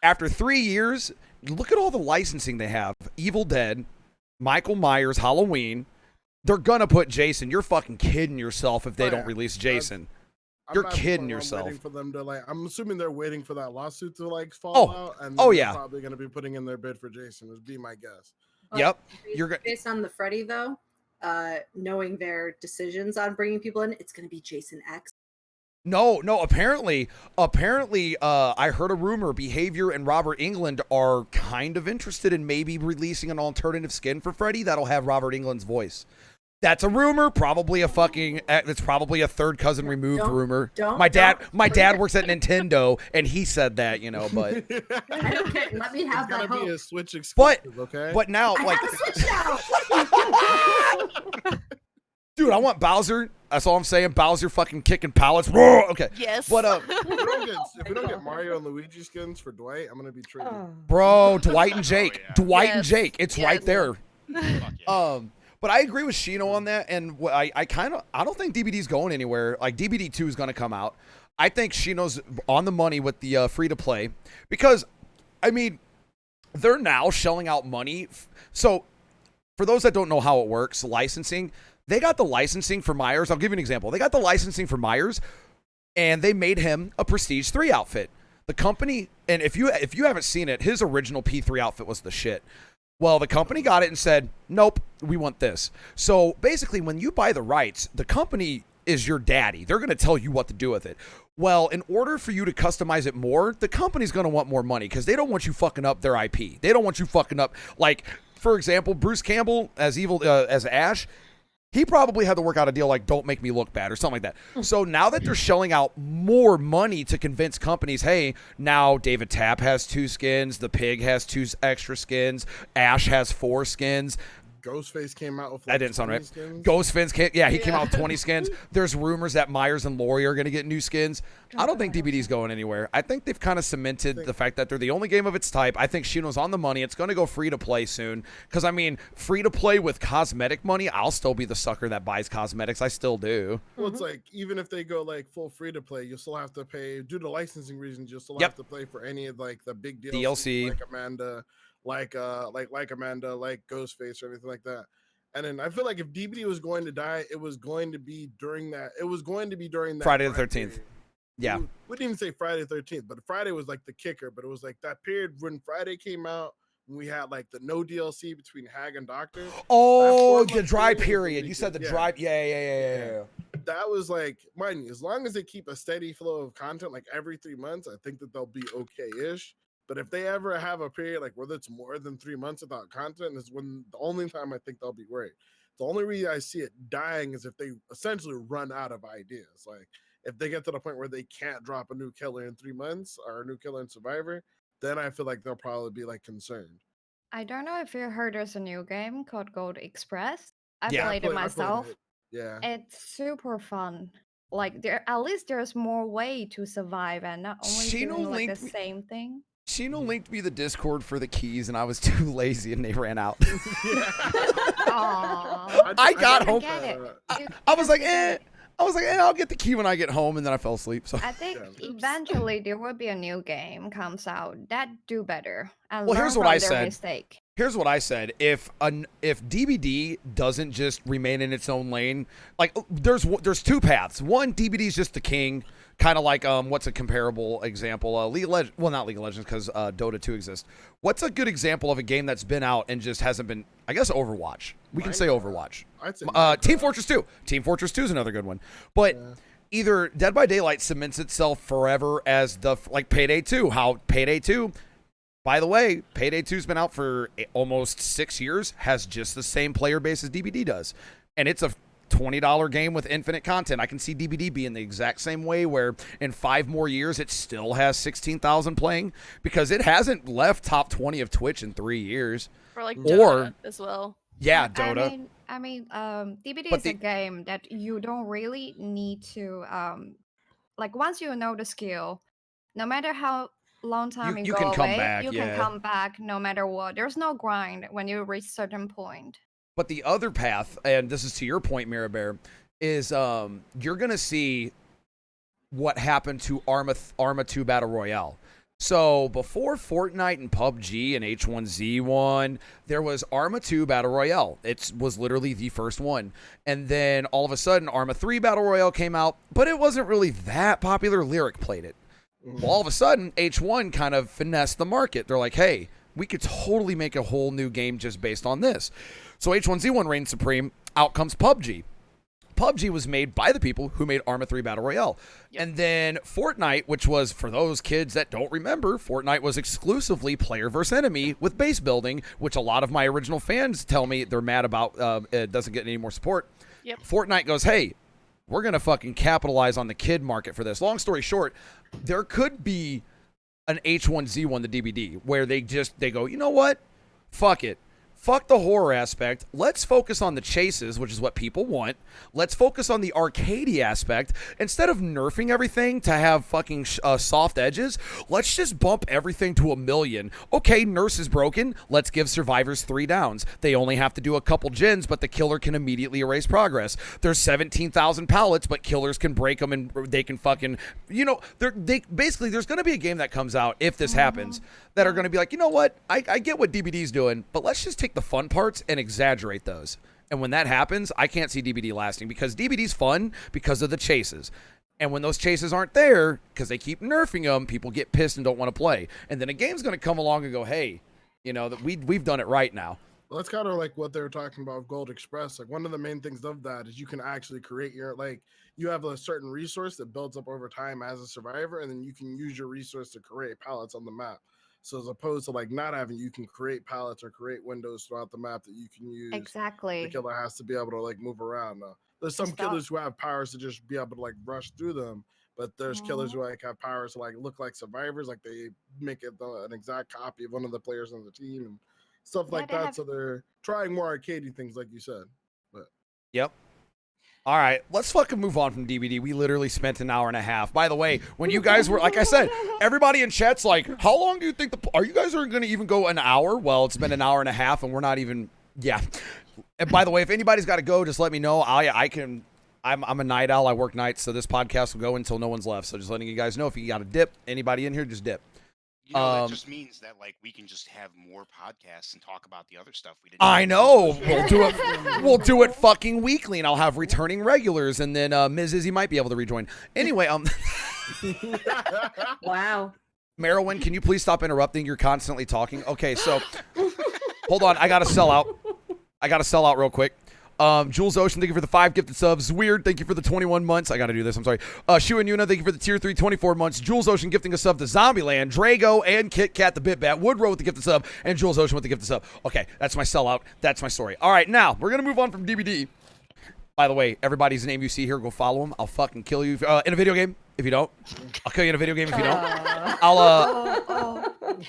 S2: after 3 years, look at all the licensing they have. Evil Dead, Michael Myers, Halloween. They're going to put Jason. You're fucking kidding yourself if they don't release Jason. You're kidding yourself.
S3: Waiting for them to I'm assuming they're waiting for that lawsuit to fall
S2: Oh.
S3: out, and
S2: Oh,
S3: they're
S2: yeah.
S3: probably going to be putting in their bid for Jason. Would be my guess.
S2: Yep.
S10: Based-
S2: You're
S10: based on the Freddy though, knowing their decisions on bringing people in, it's going to be Jason X.
S2: No. Apparently, I heard a rumor. Behavior and Robert England are kind of interested in maybe releasing an alternative skin for Freddy that'll have Robert England's voice. That's a rumor. Probably a fucking. It's probably a third cousin removed rumor. My dad works at Nintendo, and he said that. But
S10: I don't care. Let me have
S3: It's
S10: that
S3: gotta be
S10: hope.
S3: a Switch exclusive, okay?
S2: but now,
S10: I
S2: like,
S10: have a Switch now.
S2: dude, I want Bowser. That's all I'm saying. Bowser fucking kicking pallets. Roar! Okay.
S4: Yes.
S2: But
S3: if we don't get Mario and Luigi skins for Dwight, I'm gonna be triggered.
S2: bro, Dwight and Jake.
S9: yeah.
S2: Dwight and
S4: Yes.
S2: Jake. It's right
S4: Yes.
S2: there.
S9: Fuck yeah.
S2: But I agree with Shino on that, and I don't think DBD's going anywhere. Like, DBD 2 is going to come out. I think Shino's on the money with the free to play because, I mean, they're now shelling out money. So, for those that don't know how it works, licensing, they got the licensing for Myers. I'll give you an example. They got the licensing for Myers, and they made him a Prestige 3 outfit. The company, and if you haven't seen it, his original P3 outfit was the shit. Well, the company got it and said, nope, we want this. So basically, when you buy the rights, the company is your daddy. They're going to tell you what to do with it. Well, in order for you to customize it more, the company's going to want more money because they don't want you fucking up their IP. They don't want you fucking up, like, for example, Bruce Campbell as as Ash, he probably had to work out a deal like don't make me look bad or something like that. So now that they're shelling out more money to convince companies, hey, now David Tapp has 2 skins, the Pig has 2 extra skins, Ash has 4 skins.
S3: Ghostface came out with
S2: That didn't sound
S3: 20
S2: right.
S3: skins.
S2: Ghostface came, he came
S10: Yeah.
S2: out with 20 skins. There's rumors that Myers and Laurie are going to get new skins. I don't think DBD's going anywhere. I think they've kind of cemented the fact that they're the only game of its type. I think Shino's on the money. It's going to go free to play soon. Because, I mean, free to play with cosmetic money, I'll still be the sucker that buys cosmetics. I still do.
S3: Well, it's like even if they go like full free to play, you'll still have to pay due to licensing reasons. You'll still
S2: Yep.
S3: have to play for any of like the big
S2: DLC.
S3: like Amanda, like Amanda, like Ghostface or anything like that. And then I feel like if DBD was going to die, it was going to be during that. It was going to be during that
S2: Friday the
S3: time
S2: 13th.
S3: period.
S2: Yeah.
S3: We didn't even say Friday the 13th, but Friday was like the kicker. But it was like that period when Friday came out, when we had like the no DLC between Hag and Doctor.
S2: Oh,
S3: That
S2: the
S3: 4-month
S2: dry
S3: period was
S2: period.
S3: really
S2: You said the
S3: good. Yeah.
S2: dry. Yeah.
S3: That was like, mind you, as long as they keep a steady flow of content, like every 3 months, I think that they'll be okay-ish. But if they ever have a period like whether it's more than 3 months without content, is when the only time I think they'll be worried. The only reason I see it dying is if they essentially run out of ideas. Like if they get to the point where they can't drop a new killer in 3 months or a new killer in Survivor, then I feel like they'll probably be like concerned.
S6: I don't know if you heard there's a new game called Gold Express. I
S2: Yeah.
S6: played it myself.
S3: it. Yeah.
S6: It's super fun. Like there, at least there's more way to survive and not only
S2: Shino
S6: doing like the
S2: linked me-
S6: same thing.
S2: Shino linked me the Discord for the keys, and I was too lazy, and they ran out.
S6: Aww.
S2: I got home.
S6: Get it. You
S2: I was like,
S6: can get it.
S2: I'll get the key when I get home, and then I fell asleep. So
S6: I think
S3: Yeah.
S6: eventually there will be a new game comes out that do better and
S2: Well,
S6: learn
S2: here's what
S6: from
S2: I
S6: their
S2: said.
S6: mistake.
S2: here's what I said: if DBD doesn't just remain in its own lane, like there's two paths. One, DBD is just the king, kind of like what's a comparable example? League of Legends, well, not League of Legends because Dota 2 exists. What's a good example of a game that's been out and just hasn't been? I guess Overwatch. We can say Overwatch.
S3: I'd say
S2: Team Fortress 2. Team Fortress 2 is another good one. But either Dead by Daylight cements itself forever as the like Payday 2. How Payday 2, by the way, Payday 2's been out for almost 6 years, has just the same player base as DBD does. And it's a $20 game with infinite content. I can see DBD being the exact same way where in 5 more years it still has 16,000 playing because it hasn't left top 20 of Twitch in 3 years.
S4: Or like
S2: Or-
S4: Dota as well.
S2: Yeah, Dota.
S6: I mean, DBD
S2: But
S6: is a game that you don't really need to like once you know the skill, no matter how long time you
S2: you
S6: go
S2: can come
S6: away,
S2: back,
S6: you
S2: yeah.
S6: can come back no matter what. There's no grind when you reach certain point.
S2: But the other path, and this is to your point, Mirabear, is you're going to see what happened to Arma 2 Battle Royale. So before Fortnite and PUBG and H1Z1, there was Arma 2 Battle Royale. It was literally the first one. And then all of a sudden, Arma 3 Battle Royale came out, but it wasn't really that popular. Lyric played it. Well, all of a sudden, H1 kind of finessed the market. They're like, hey, we could totally make a whole new game just based on this. So H1Z1 reigned supreme. Out comes PUBG. PUBG was made by the people who made Arma 3 Battle Royale. And then Fortnite, which was, for those kids that don't remember, Fortnite was exclusively player versus enemy with base building, which a lot of my original fans tell me they're mad about. It doesn't get any more support.
S4: Yep.
S2: Fortnite goes, hey, we're going to fucking capitalize on the kid market for this. Long story short, there could be an H1Z1, the DVD, where they go, you know what? Fuck it. Fuck the horror aspect. Let's focus on the chases, which is what people want. Let's focus on the arcadey aspect. Instead of nerfing everything to have fucking soft edges, let's just bump everything to 1,000,000. Okay, Nurse is broken. Let's give survivors 3 downs. They only have to do a couple gens, but the killer can immediately erase progress. There's 17,000 pallets, but killers can break them and they can fucking, basically, there's going to be a game that comes out if this happens that are going to be like, you know what? I get what DBD's doing, but let's just take the fun parts and exaggerate those. And when that happens, I can't see DBD lasting because DBD's fun because of the chases. And when those chases aren't there, because they keep nerfing them, people get pissed and don't want to play. And then a game's going to come along and go, hey, that we've done it right now.
S3: Well, that's kind of like what they were talking about with Gold Express. Like one of the main things of that is you can actually create you have a certain resource that builds up over time as a survivor, and then you can use your resource to create pallets on the map. So as opposed to like not having, you can create pallets or create windows throughout the map that you can use. The
S6: Exactly.
S3: killer has to be able to like move around. There's some
S6: Stop.
S3: killers who have powers to just be able to like rush through them, but there's killers who like have powers to like look like survivors, like they make it an exact copy of one of the players on the team and stuff like
S6: they
S3: that.
S6: have-
S3: So they're trying more arcadey things, like you said. But
S2: Yep. All right, let's fucking move on from DVD. We literally spent an hour and a half. By the way, when you guys were, like I said, everybody in chat's like, how long do you think are you guys going to even go an hour? Well, it's been an hour and a half, and we're not even, yeah. And by the way, if anybody's got to go, just let me know. I'm a night owl. I work nights, so this podcast will go until no one's left. So just letting you guys know, if you got to dip, anybody in here, just dip.
S9: You know, that just means that like we can just have more podcasts and talk about the other stuff we didn't.
S2: I know. We'll do it. We'll do it fucking weekly, and I'll have returning regulars, and then Ms. Izzy might be able to rejoin. Anyway,
S7: Wow.
S2: Merowyn, can you please stop interrupting? You're constantly talking. Okay, so hold on. I gotta sell out. Real quick. Jules Ocean, thank you for the 5 gifted subs. Weird, thank you for the 21 months. I gotta do this, I'm sorry. Shu and Yuna, thank you for the tier 3 24 months. Jules Ocean gifting a sub to Zombieland. Drago and Kit Kat the Bitbat. Woodrow with the gifted sub. And Jules Ocean with the gifted sub. Okay, that's my sellout. That's my story. All right, now we're gonna move on from DVD. By the way, everybody's name you see here, go follow him. I'll fucking kill you in a video game if you don't. I'll kill you in a video game if you don't.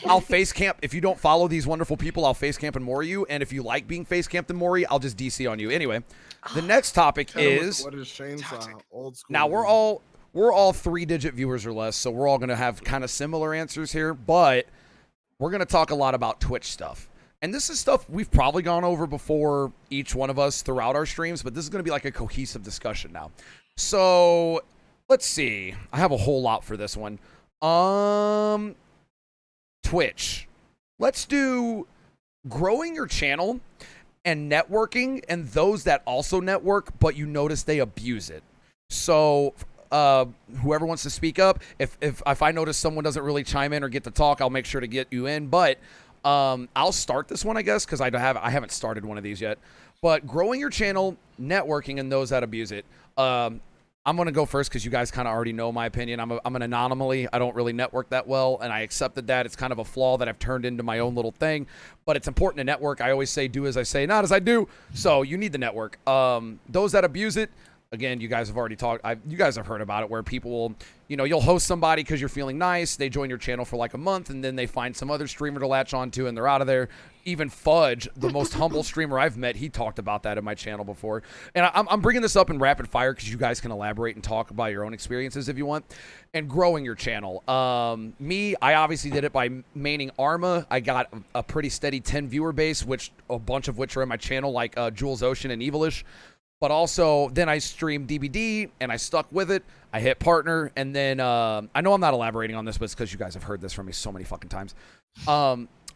S2: I'll face camp. If you don't follow these wonderful people, I'll face camp and more you. And if you like being face camped and more, I'll just DC on you. Anyway, the next topic is
S3: what is chainsaw? Old school.
S2: now we're all 3-digit viewers or less, so we're all gonna have kind of similar answers here, but we're gonna talk a lot about Twitch stuff. And this is stuff we've probably gone over before, each one of us throughout our streams, but this is gonna be like a cohesive discussion now. So let's see. I have a whole lot for this one. Twitch. Let's do growing your channel and networking, and those that also network, but you notice they abuse it. So whoever wants to speak up, if I notice someone doesn't really chime in or get to talk, I'll make sure to get you in. But I'll start this one, I guess, because I haven't started one of these yet. But growing your channel, networking, and those that abuse it. I'm going to go first because you guys kind of already know my opinion. I'm an anomaly. I don't really network that well, and I accepted that. It's kind of a flaw that I've turned into my own little thing, but it's important to network. I always say do as I say, not as I do, so you need the network. Those that abuse it, again, you guys have already talked. You guys have heard about it where people will, you'll host somebody because you're feeling nice. They join your channel for like a month, and then they find some other streamer to latch onto, and they're out of there. Even Fudge, the most humble streamer I've met, he talked about that in my channel before. And I'm bringing this up in rapid fire because you guys can elaborate and talk about your own experiences if you want. And growing your channel. Me, I obviously did it by maining Arma. I got a pretty steady 10 viewer base, which a bunch of which are in my channel, like Jules Ocean and Evilish. But also, then I streamed DBD, and I stuck with it. I hit partner, and then I know I'm not elaborating on this, but it's because you guys have heard this from me so many fucking times.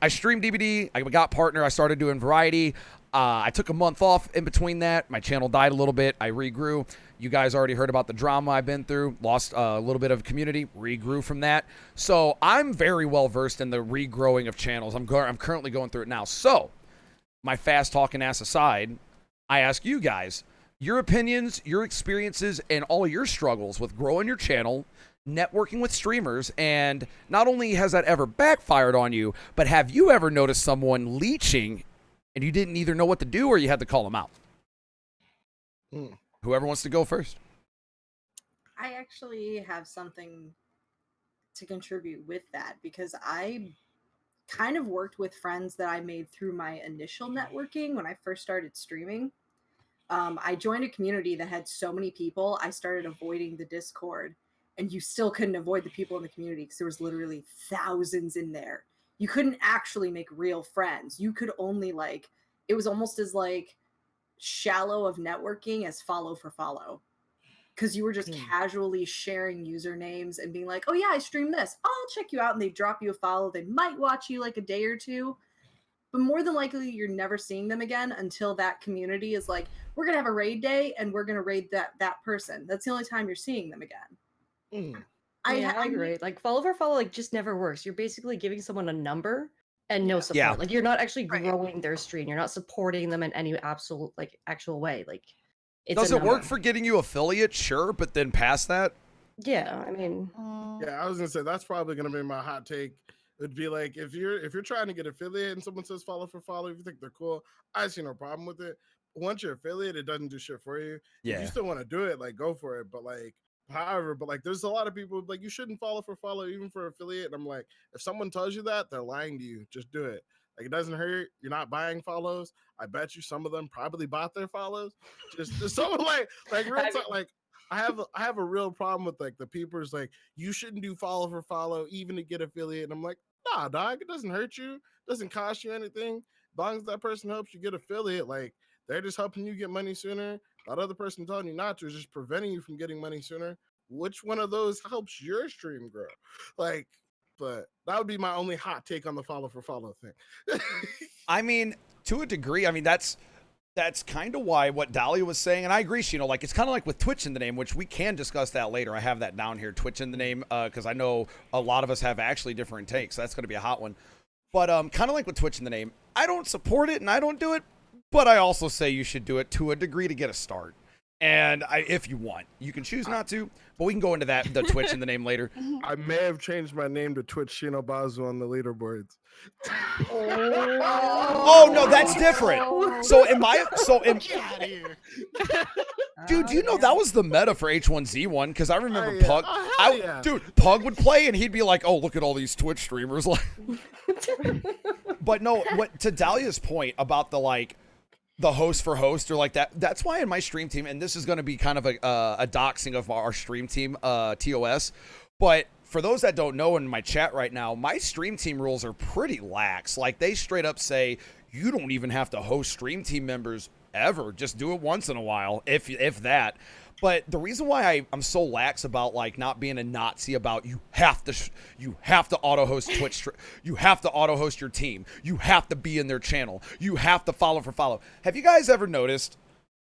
S2: I streamed DBD, I got partner, I started doing variety. I took a month off in between that. My channel died a little bit. I regrew. You guys already heard about the drama I've been through. Lost a little bit of community, regrew from that. So I'm very well versed in the regrowing of channels. I'm currently going through it now. So, my fast talking ass aside, I ask you guys, your opinions, your experiences, and all your struggles with growing your channel, networking with streamers, and not only has that ever backfired on you, but have you ever noticed someone leeching and you didn't either know what to do or you had to call them out? Whoever wants to go first.
S10: I actually have something to contribute with that because I kind of worked with friends that I made through my initial networking when I first started streaming. I joined a community that had so many people, I started avoiding the Discord, and you still couldn't avoid the people in the community because there was literally thousands in there. You couldn't actually make real friends. You could only it was almost as shallow of networking as follow for follow. Because you were just casually sharing usernames and being like, oh yeah, I stream this. I'll check you out. And they drop you a follow. They might watch you a day or two. But more than likely, you're never seeing them again until that community is like, we're going to have a raid day and we're going to raid that person. That's the only time you're seeing them again.
S7: I agree. Follow for follow just never works. You're basically giving someone a number and no support.
S2: Yeah.
S7: You're not actually growing their stream. You're not supporting them in any absolute actual way. It's
S2: Does
S7: a
S2: it work
S7: number.
S2: for getting you affiliate? Sure, but then past that?
S7: Yeah, I mean,
S3: Yeah, I was gonna say that's probably gonna be my hot take. It'd be like if you're trying to get affiliate and someone says follow for follow, if you think they're cool, I see no problem with it. But once you're affiliate, it doesn't do shit for you. If
S2: Yeah.
S3: you still want to do it, go for it. But however, there's a lot of people you shouldn't follow for follow even for affiliate. And I'm like, if someone tells you that, they're lying to you. Just do it. Like, it doesn't hurt. You're not buying follows. I bet you some of them probably bought their follows. Just someone like real talk, like I have a real problem with like the people is like, you shouldn't do follow for follow even to get affiliate. And I'm like, nah, dog, it doesn't hurt you. It doesn't cost you anything. As long as that person helps you get affiliate, like they're just helping you get money sooner. That other person telling you not to is just preventing you from getting money sooner. Which one of those helps your stream grow? Like, but that would be my only hot take on the follow for follow thing.
S2: I mean, to a degree, I mean, that's kind of why what Dahlia was saying, and I agree, like, it's kind of like with Twitch in the name, which we can discuss that later. I have that down here, Twitch in the name, because I know a lot of us have actually different takes, so that's going to be a hot one. But kind of like with Twitch in the name, I don't support it and I don't do it, but I also say you should do it to a degree to get a start. And if you want, you can choose not to, but we can go into the Twitch in the name later.
S3: I may have changed my name to Twitch Shinobazu on the leaderboards.
S2: Oh no, that's different.
S9: Get out of here.
S2: Dude, do you know that was the meta for H1Z1? Because I remember
S3: yeah.
S2: Pug. Dude, Pug would play and he'd be like, "Oh, look at all these Twitch streamers." Like, but no, what to Dahlia's point about the host for host or like that. That's why in my stream team, and this is going to be kind of a doxing of our stream team, TOS. But for those that don't know, in my chat right now, my stream team rules are pretty lax. Like they straight up say you don't even have to host stream team members ever. Just do it once in a while, if that. But the reason why I'm so lax about like not being a Nazi about you have to auto host Twitch, you have to auto host your team, you have to be in their channel, you have to follow for follow. Have you guys ever noticed?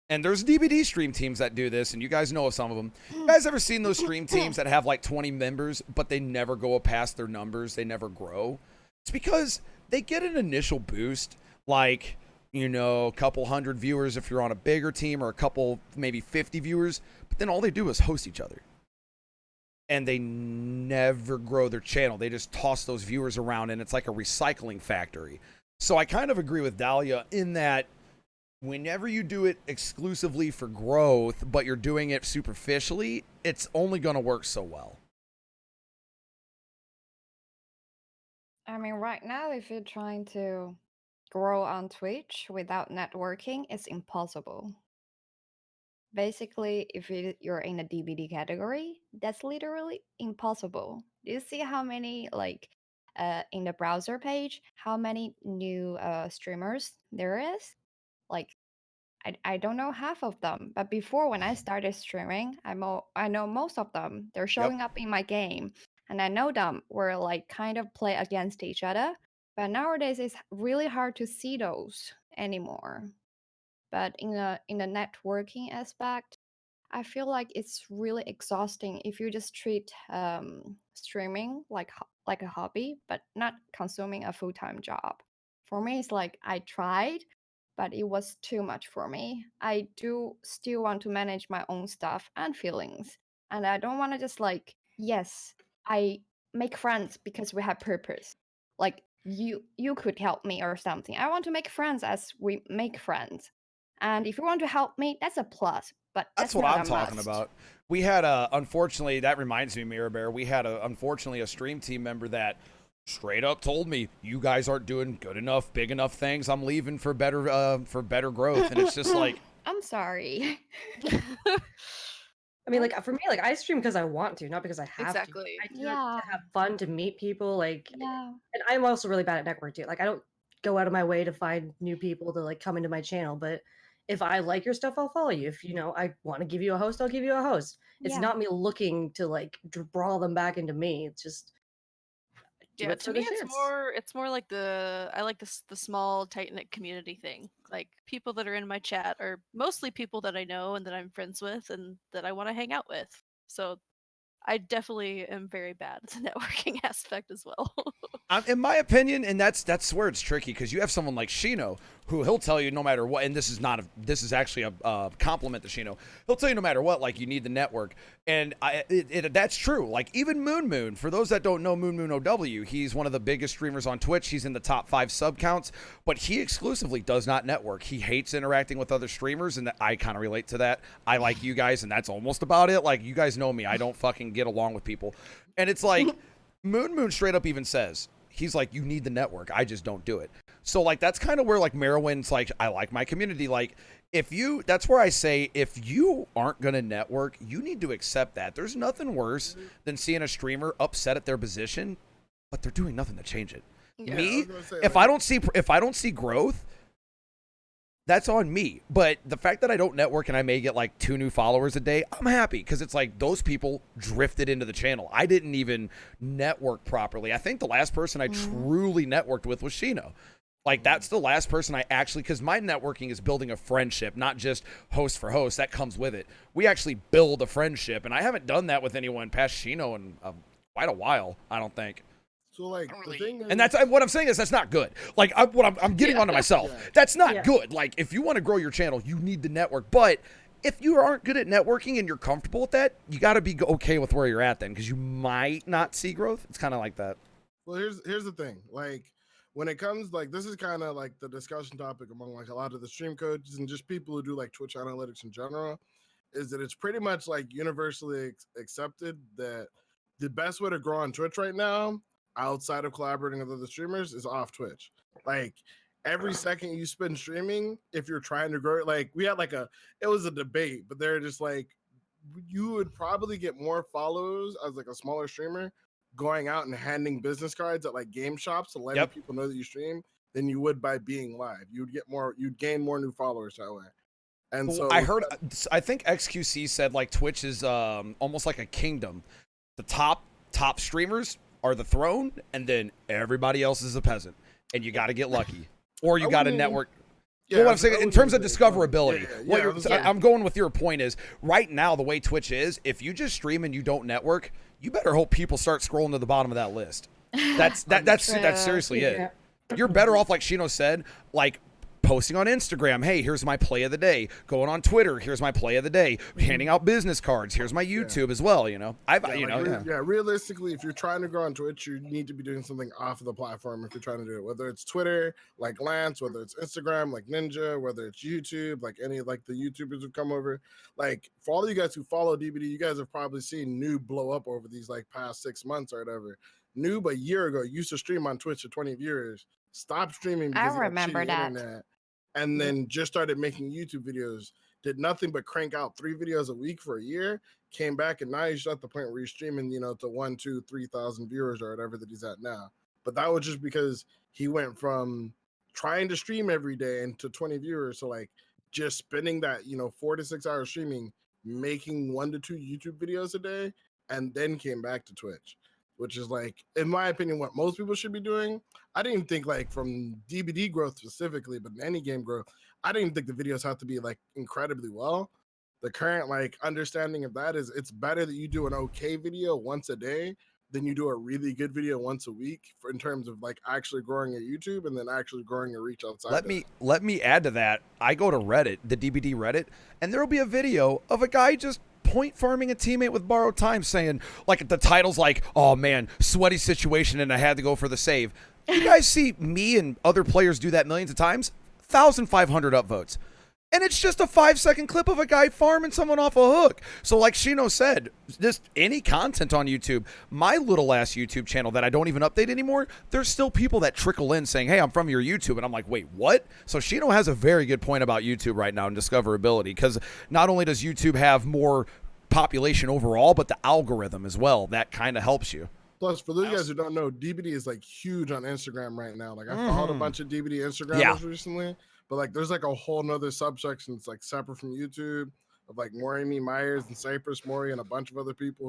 S2: And there's DBD stream teams that do this, and you guys know of some of them. You guys ever seen those stream teams that have like 20 members, but they never go past their numbers? They never grow. It's because they get an initial boost, like, you know, a couple hundred viewers if you're on a bigger team, or a couple, maybe 50 viewers, but then all they do is host each other. And they never grow their channel. They just toss those viewers around, and it's like a recycling factory. So I kind of agree with Dahlia in that whenever you do it exclusively for growth, but you're doing it superficially, it's only going to work so well.
S6: I mean, right now, if you're trying to grow on Twitch without networking, it's impossible. Basically, if you're in a DBD category, that's literally impossible. Do you see how many, like, in the browser page, how many new streamers there is? Like, I don't know half of them, but before when I started streaming, I know most of them. They're showing up in my game, and I know them were like kind of play against each other. But nowadays, it's really hard to see those anymore. But in the networking aspect, I feel like it's really exhausting if you just treat streaming like a hobby, but not consuming a full-time job. For me, it's like I tried, but it was too much for me. I do still want to manage my own stuff and feelings, and I don't want to just like, yes, I make friends because we have purpose. Like you could help me or something. I want to make friends as we make friends. And if you want to help me, that's a plus. But
S2: that's what I'm talking about. We had unfortunately, that reminds me, Mirror Bear, we had unfortunately a stream team member that straight up told me, "You guys aren't doing good enough, big enough things. I'm leaving for better growth." And it's just like,
S6: I'm sorry.
S7: I mean, like for me, like I stream because I want to, not because I have
S4: Exactly.
S7: to. I do it to have fun, to meet people. Like,
S6: Yeah.
S7: and I'm also really bad at network too. Like, I don't go out of my way to find new people to like come into my channel, but if I like your stuff, I'll follow you. If you know I want to give you a host, I'll give you a host. It's
S6: Yeah.
S7: not me looking to like draw them back into me. It's just do
S4: Yeah,
S7: it
S4: to
S7: for
S4: me
S7: the chance.
S4: it's more like I like the small tight knit community thing. Like people that are in my chat are mostly people that I know and that I'm friends with and that I want to hang out with. So I definitely am very bad at the networking aspect as well.
S2: in my opinion, and that's where it's tricky, because you have someone like Shino who he'll tell you no matter what, and this is actually a compliment to Shino. He'll tell you no matter what, like, you need the network, and that's true. Like even Moon, for those that don't know Moon OW, he's one of the biggest streamers on Twitch. He's in the top 5 sub counts, but he exclusively does not network. He hates interacting with other streamers, and I kind of relate to that. I like you guys, and that's almost about it. Like, you guys know me, I don't fucking get along with people, and it's like Moon straight up even says, he's like, "You need the network, I just don't do it." So like that's kind of where like Merowin's like I like my community. Like that's where I say if you aren't gonna network, you need to accept that. There's nothing worse than seeing a streamer upset at their position, but they're doing nothing to change it.
S4: Yeah.
S2: Me, if I don't see growth, that's on me. But the fact that I don't network and I may get like 2 new followers a day, I'm happy because it's like those people drifted into the channel. I didn't even network properly. I think the last person I truly networked with was Shino. Like that's the last person I actually, because my networking is building a friendship, not just host for host. That comes with it. We actually build a friendship, and I haven't done that with anyone past Shino in quite a while, I don't think.
S3: So like the thing is,
S2: And that's what I'm saying is that's not good. Like I'm getting onto myself.
S3: Yeah.
S2: That's not good. Like if you want to grow your channel, you need to network. But if you aren't good at networking and you're comfortable with that, you got to be okay with where you're at then, because you might not see growth. It's kind of like that.
S3: Well, here's the thing. Like when it comes, like this is kind of like the discussion topic among like a lot of the stream coaches and just people who do like Twitch analytics in general, is that it's pretty much like universally accepted that the best way to grow on Twitch right now, outside of collaborating with other streamers, is off Twitch. Like every second you spend streaming, if you're trying to grow, like we had like it was a debate, but they're just like, you would probably get more followers as like a smaller streamer going out and handing business cards at like game shops to letting people know that you stream than you would by being live. You'd gain more new followers that way. And
S2: Well,
S3: so
S2: I think XQC said like Twitch is almost like a kingdom. The top streamers are the throne, and then everybody else is a peasant, and you got to get lucky, or you got to network.
S3: Yeah,
S2: well, what I'm saying in terms of discoverability,
S3: yeah,
S2: I'm going with your point is right now the way Twitch is, if you just stream and you don't network, you better hope people start scrolling to the bottom of that list. That's seriously it. You're better off, like Shino said, like posting on Instagram, hey, here's my play of the day. Going on Twitter, here's my play of the day. Handing out business cards, here's my YouTube as well. You know,
S3: realistically, if you're trying to grow on Twitch, you need to be doing something off of the platform. If you're trying to do it, whether it's Twitter, like Lance, whether it's Instagram, like Ninja, whether it's YouTube, like any like the YouTubers who come over. Like for all of you guys who follow DBD, you guys have probably seen Noob blow up over these like past 6 months or whatever. Noob a year ago used to stream on Twitch to 20 viewers. Stopped streaming because
S6: I remember that.
S3: internet, and then just started making YouTube videos. Did nothing but crank out 3 videos a week for a year. Came back, and now he's at the point where he's streaming, to 1, 2, 3,000 viewers or whatever that he's at now. But that was just because he went from trying to stream every day and to 20 viewers, so like just spending that 4 to 6 hours streaming, making 1 to 2 YouTube videos a day, and then came back to Twitch, which is like, in my opinion, what most people should be doing. I didn't think like from DBD growth specifically, but in any game growth, I didn't think the videos have to be like incredibly well. The current like understanding of that is it's better that you do an okay video once a day than you do a really good video once a week in terms of like actually growing your YouTube and then actually growing your reach outside.
S2: Let me add to that. I go to Reddit, the DBD Reddit, and there will be a video of a guy just point farming a teammate with borrowed time, saying like the title's like, oh man, sweaty situation and I had to go for the save. You guys see me and other players do that millions of times? 1,500 upvotes. And it's just a 5-second clip of a guy farming someone off a hook. So like Shino said, just any content on YouTube, my little ass YouTube channel that I don't even update anymore, there's still people that trickle in saying, hey, I'm from your YouTube. And I'm like, wait, what? So Shino has a very good point about YouTube right now and discoverability, because not only does YouTube have more population overall, but the algorithm as well, that kind of helps you.
S3: Plus, for those guys who don't know, DBD is like huge on Instagram right now. Like I followed a bunch of DBD Instagrammers recently, but like there's like a whole nother subsection that's like separate from YouTube of like Maureen Myers and Cypress Mori and a bunch of other people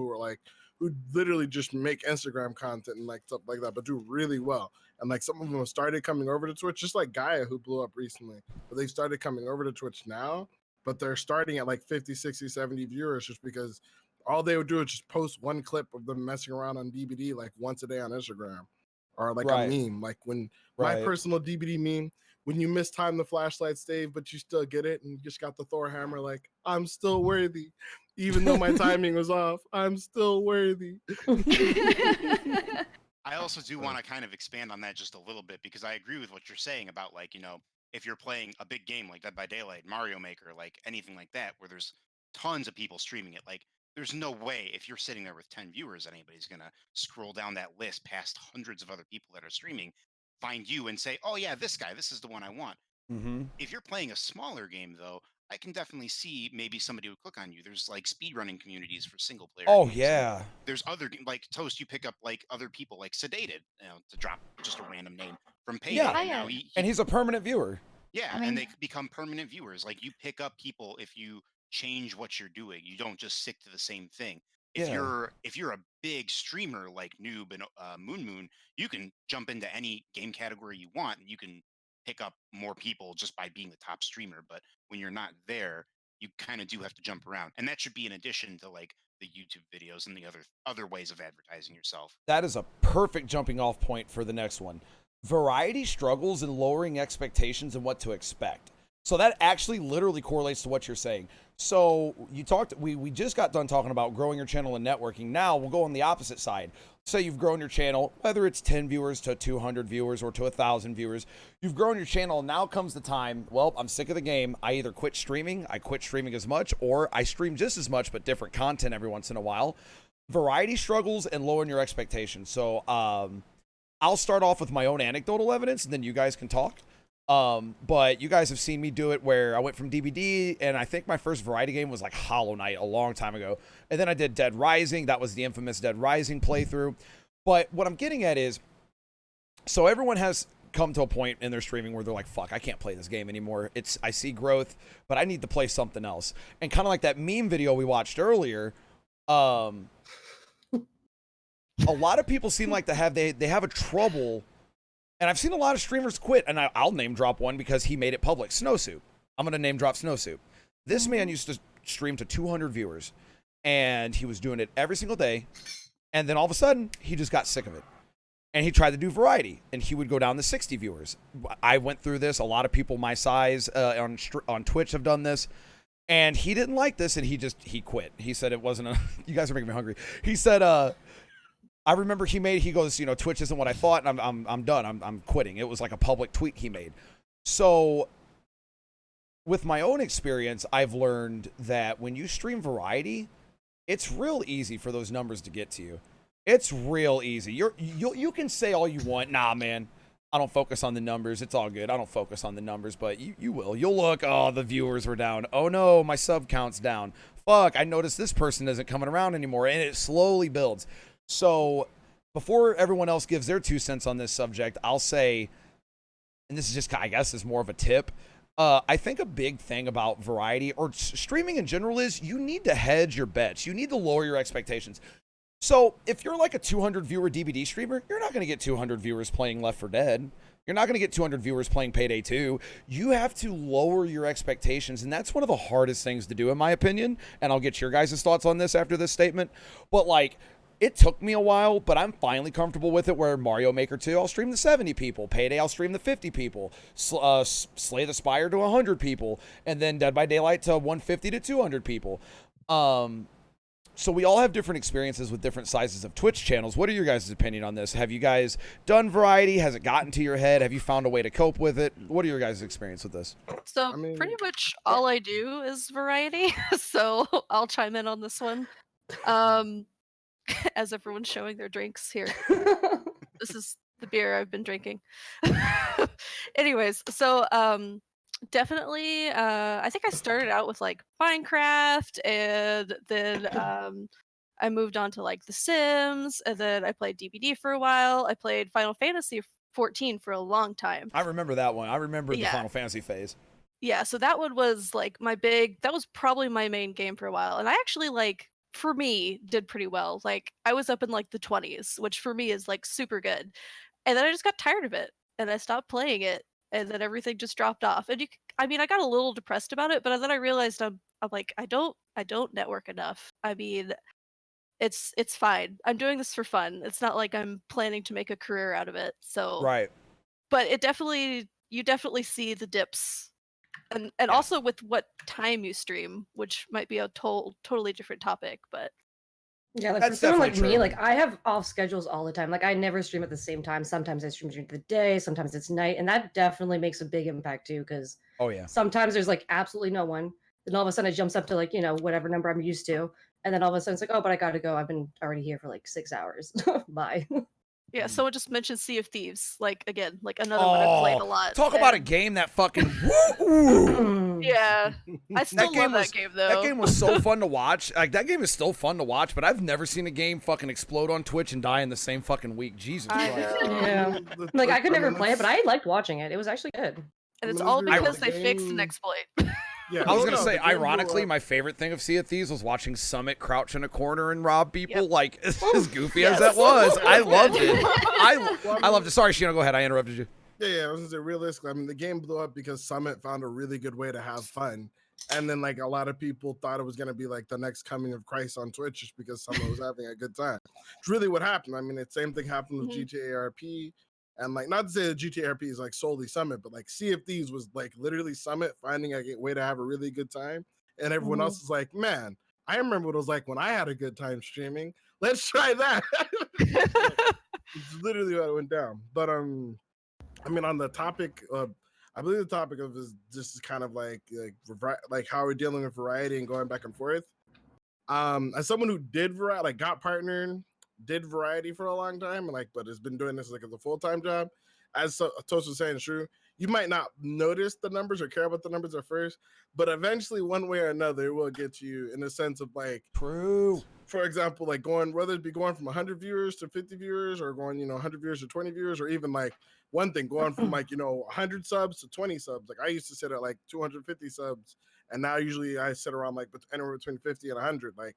S3: who literally just make Instagram content and like stuff like that, but do really well. And like some of them have started coming over to Twitch, just like Gaia, who blew up recently, but they've started coming over to Twitch now, but they're starting at like 50, 60, 70 viewers just because all they would do is just post 1 clip of them messing around on DBD like once a day on Instagram, or like a meme. Like when my personal DBD meme, when you mistime the flashlight stave, but you still get it, and you just got the Thor hammer, like, I'm still worthy. Even though my timing was off, I'm still worthy.
S9: I also do want to kind of expand on that just a little bit, because I agree with what you're saying about like, if you're playing a big game like Dead by Daylight, Mario Maker, like anything like that, where there's tons of people streaming it, like there's no way if you're sitting there with 10 viewers, anybody's going to scroll down that list past hundreds of other people that are streaming, find you and say, oh yeah, this guy, this is the one I want.
S2: Mm-hmm.
S9: If you're playing a smaller game though, I can definitely see maybe somebody would click on you. There's like speedrunning communities for single player
S2: Oh
S9: games.
S2: yeah.
S9: There's other like Toast, you pick up like other people like Sedated, to drop just a random name from Payday.
S2: Yeah.
S9: And now
S2: And he's a permanent viewer.
S9: yeah,
S6: I mean-
S9: and they become permanent viewers. Like you pick up people if you change what you're doing. You don't just stick to the same thing. If
S2: Yeah.
S9: you're a big streamer like Noob and Moon, you can jump into any game category you want, and you can pick up more people just by being the top streamer. But when you're not there, you kind of do have to jump around, and that should be in addition to like the YouTube videos and the other ways of advertising yourself.
S2: That is a perfect jumping off point for the next one. Variety struggles in lowering expectations and what to expect. So that actually literally correlates to what you're saying. So you talked, we just got done talking about growing your channel and networking. Now we'll go on the opposite side. Say you've grown your channel, whether it's 10 viewers to 200 viewers or to 1,000 viewers. You've grown your channel. Now comes the time, well, I'm sick of the game. I either quit streaming as much, or I stream just as much but different content every once in a while. Variety struggles and lowering your expectations. So I'll start off with my own anecdotal evidence, and then you guys can talk. But you guys have seen me do it where I went from DBD, and I think my first variety game was like Hollow Knight a long time ago. And then I did Dead Rising. That was the infamous Dead Rising playthrough. But what I'm getting at is, so everyone has come to a point in their streaming where they're like, fuck, I can't play this game anymore. I see growth, but I need to play something else. And kind of like that meme video we watched earlier, a lot of people seem like they have a trouble. And I've seen a lot of streamers quit, and I'll name drop one because he made it public. Snowsuit. I'm going to name drop Snowsuit. This man used to stream to 200 viewers, and he was doing it every single day. And then all of a sudden, he just got sick of it. And he tried to do variety, and he would go down to 60 viewers. I went through this. A lot of people my size on Twitch have done this. And he didn't like this, and he quit. He said it wasn't you guys are making me hungry. He said, I remember he goes, Twitch isn't what I thought, and I'm done. I'm quitting. It was like a public tweet he made. So with my own experience, I've learned that when you stream variety, it's real easy for those numbers to get to you. It's real easy. You can say all you want. Nah, man, I don't focus on the numbers. It's all good. I don't focus on the numbers, but you will. You'll look, oh, the viewers were down. Oh no, my sub count's down. Fuck, I noticed this person isn't coming around anymore, and it slowly builds. So before everyone else gives their 2 cents on this subject, I'll say, and this is just, I guess, is more of a tip. I think a big thing about variety or streaming in general is you need to hedge your bets. You need to lower your expectations. So if you're like a 200 viewer DBD streamer, you're not going to get 200 viewers playing Left 4 Dead. You're not going to get 200 viewers playing Payday 2. You have to lower your expectations, and that's one of the hardest things to do, in my opinion. And I'll get your guys' thoughts on this after this statement. But like, it took me a while, but I'm finally comfortable with it, where Mario Maker 2, I'll stream to 70 people. Payday, I'll stream to 50 people. Slay the Spire to 100 people. And then Dead by Daylight to 150 to 200 people. So we all have different experiences with different sizes of Twitch channels. What are your guys' opinion on this? Have you guys done variety? Has it gotten to your head? Have you found a way to cope with it? What are your guys' experience with this?
S4: So pretty much all I do is variety. So I'll chime in on this one. As everyone's showing their drinks here. This is the beer I've been drinking. Anyways, so definitely I think I started out with like Minecraft, and then I moved on to like The Sims, and then I played DBD for a while. I played Final Fantasy 14 for a long time.
S2: I remember that one. I remember the
S4: Yeah.
S2: Final Fantasy phase.
S4: Yeah, so that one was like that was probably my main game for a while. And I actually for me, did pretty well. Like I was up in like the 20s, which for me is like super good. And then I just got tired of it, and I stopped playing it, and then everything just dropped off. And I got a little depressed about it, but then I realized I'm like, I don't network enough. I mean, it's fine. I'm doing this for fun. It's not like I'm planning to make a career out of it. So
S2: Right.
S4: But you definitely see the dips. And also with what time you stream, which might be a totally different topic, but
S7: Yeah, like
S2: That's
S7: for someone like
S2: definitely
S7: me,
S2: true.
S7: like I have off schedules all the time. Like I never stream at the same time. Sometimes I stream during the day, sometimes it's night, and that definitely makes a big impact too. Because
S2: Oh yeah.
S7: sometimes there's like absolutely no one, then all of a sudden it jumps up to like whatever number I'm used to, and then all of a sudden it's like, oh, but I gotta go. I've been already here for like 6 hours. Bye.
S4: Yeah, someone just mentioned Sea of Thieves. Like again, like another one I played a lot.
S2: Talk about a
S4: and-
S2: game that fucking woo!
S4: Yeah, I still love
S2: was
S4: that game though.
S2: that game was so fun to watch. Like that game is still fun to watch, but I've never seen a game fucking explode on Twitch and die in the same fucking week. Jesus
S4: I
S2: Christ.
S4: know.
S7: Yeah. Like I could never play it, but I liked watching it. It was actually good.
S4: And it's
S3: I mean,
S4: all
S3: let's be real,
S4: because
S3: the
S4: they fixed an
S3: game-
S4: exploit.
S3: Yeah,
S2: I was
S3: well,
S2: gonna
S3: no,
S2: say,
S3: the game blew
S2: ironically,
S3: up.
S2: my favorite thing of Sea of Thieves was watching Summit crouch in a corner and rob people.
S4: Yep.
S2: Like as goofy
S4: Yes.
S2: as that was, I loved it.
S3: Well,
S2: I loved it. Sorry, Shino, go ahead. I interrupted you.
S3: Yeah, I was gonna say realistically. I mean, the game blew up because Summit found a really good way to have fun, and then like a lot of people thought it was gonna be like the next coming of Christ on Twitch just because Summit was having a good time. It's really what happened. I mean, the same thing happened with
S4: Mhm.
S3: GTA RP, and like not to say that GTA RP is like solely Summit, but like Sea of Thieves was like literally Summit finding a way to have a really good time, and everyone else is like, man, I remember what it was like when I had a good time streaming. Let's try that. It's literally what went down. But I mean, on the topic of, I believe the topic of is just kind of like how we're dealing with variety and going back and forth. As someone who did variety, like got partnered, did variety for a long time, and like, but has been doing this like as a full time job. As Toast was saying, true. You might not notice the numbers or care about the numbers at first, but eventually, one way or another, it will get you in the sense of like,
S2: True.
S3: for example, like going, whether it be going from 100 viewers to 50 viewers or going, 100 viewers to 20 viewers, or even like one thing going from like, 100 subs to 20 subs. Like I used to sit at like 250 subs, and now usually I sit around like anywhere between 50 and 100. Like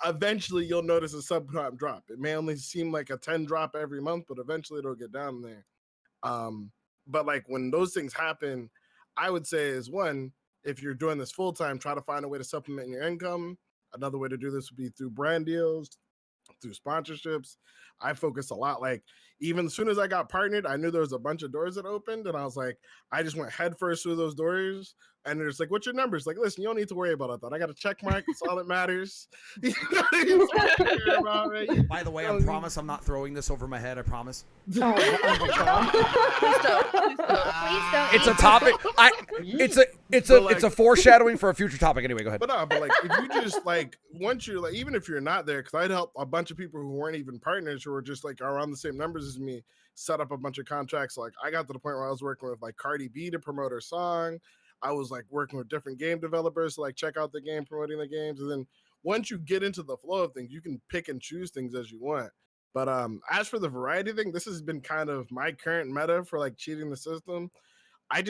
S3: eventually you'll notice a sub count drop. It may only seem like a 10 drop every month, but eventually it'll get down there. But like when those things happen, I would say is one, if you're doing this full time, try to find a way to supplement your income. Another way to do this would be through brand deals, through sponsorships. I focus a lot. Like even as soon as I got partnered, I knew there was a bunch of doors that opened, and I was like, I just went headfirst through those doors. And there's like, what's your numbers? Like, listen, you don't need to worry about that. I got a check mark. It's all that matters. You know what I mean? It's all I care about, right?
S2: By the way, I promise I'm not throwing this over my head. I promise.
S4: Please don't. Please don't.
S6: Please don't.
S2: It's a
S6: eat
S2: topic. It's
S3: But,
S2: a foreshadowing for a future topic. Anyway, go ahead.
S3: But no, but like if you just like once you're like, even if you're not there, because I'd help a bunch of people who weren't even partners who were just like around the same numbers as me set up a bunch of contracts. Like I got to the point where I was working with like Cardi B to promote her song. I was like working with different game developers to like check out the game, promoting the games. And then once you get into the flow of things, you can pick and choose things as you want. But as for the variety thing, this has been kind of my current meta for like cheating the system. I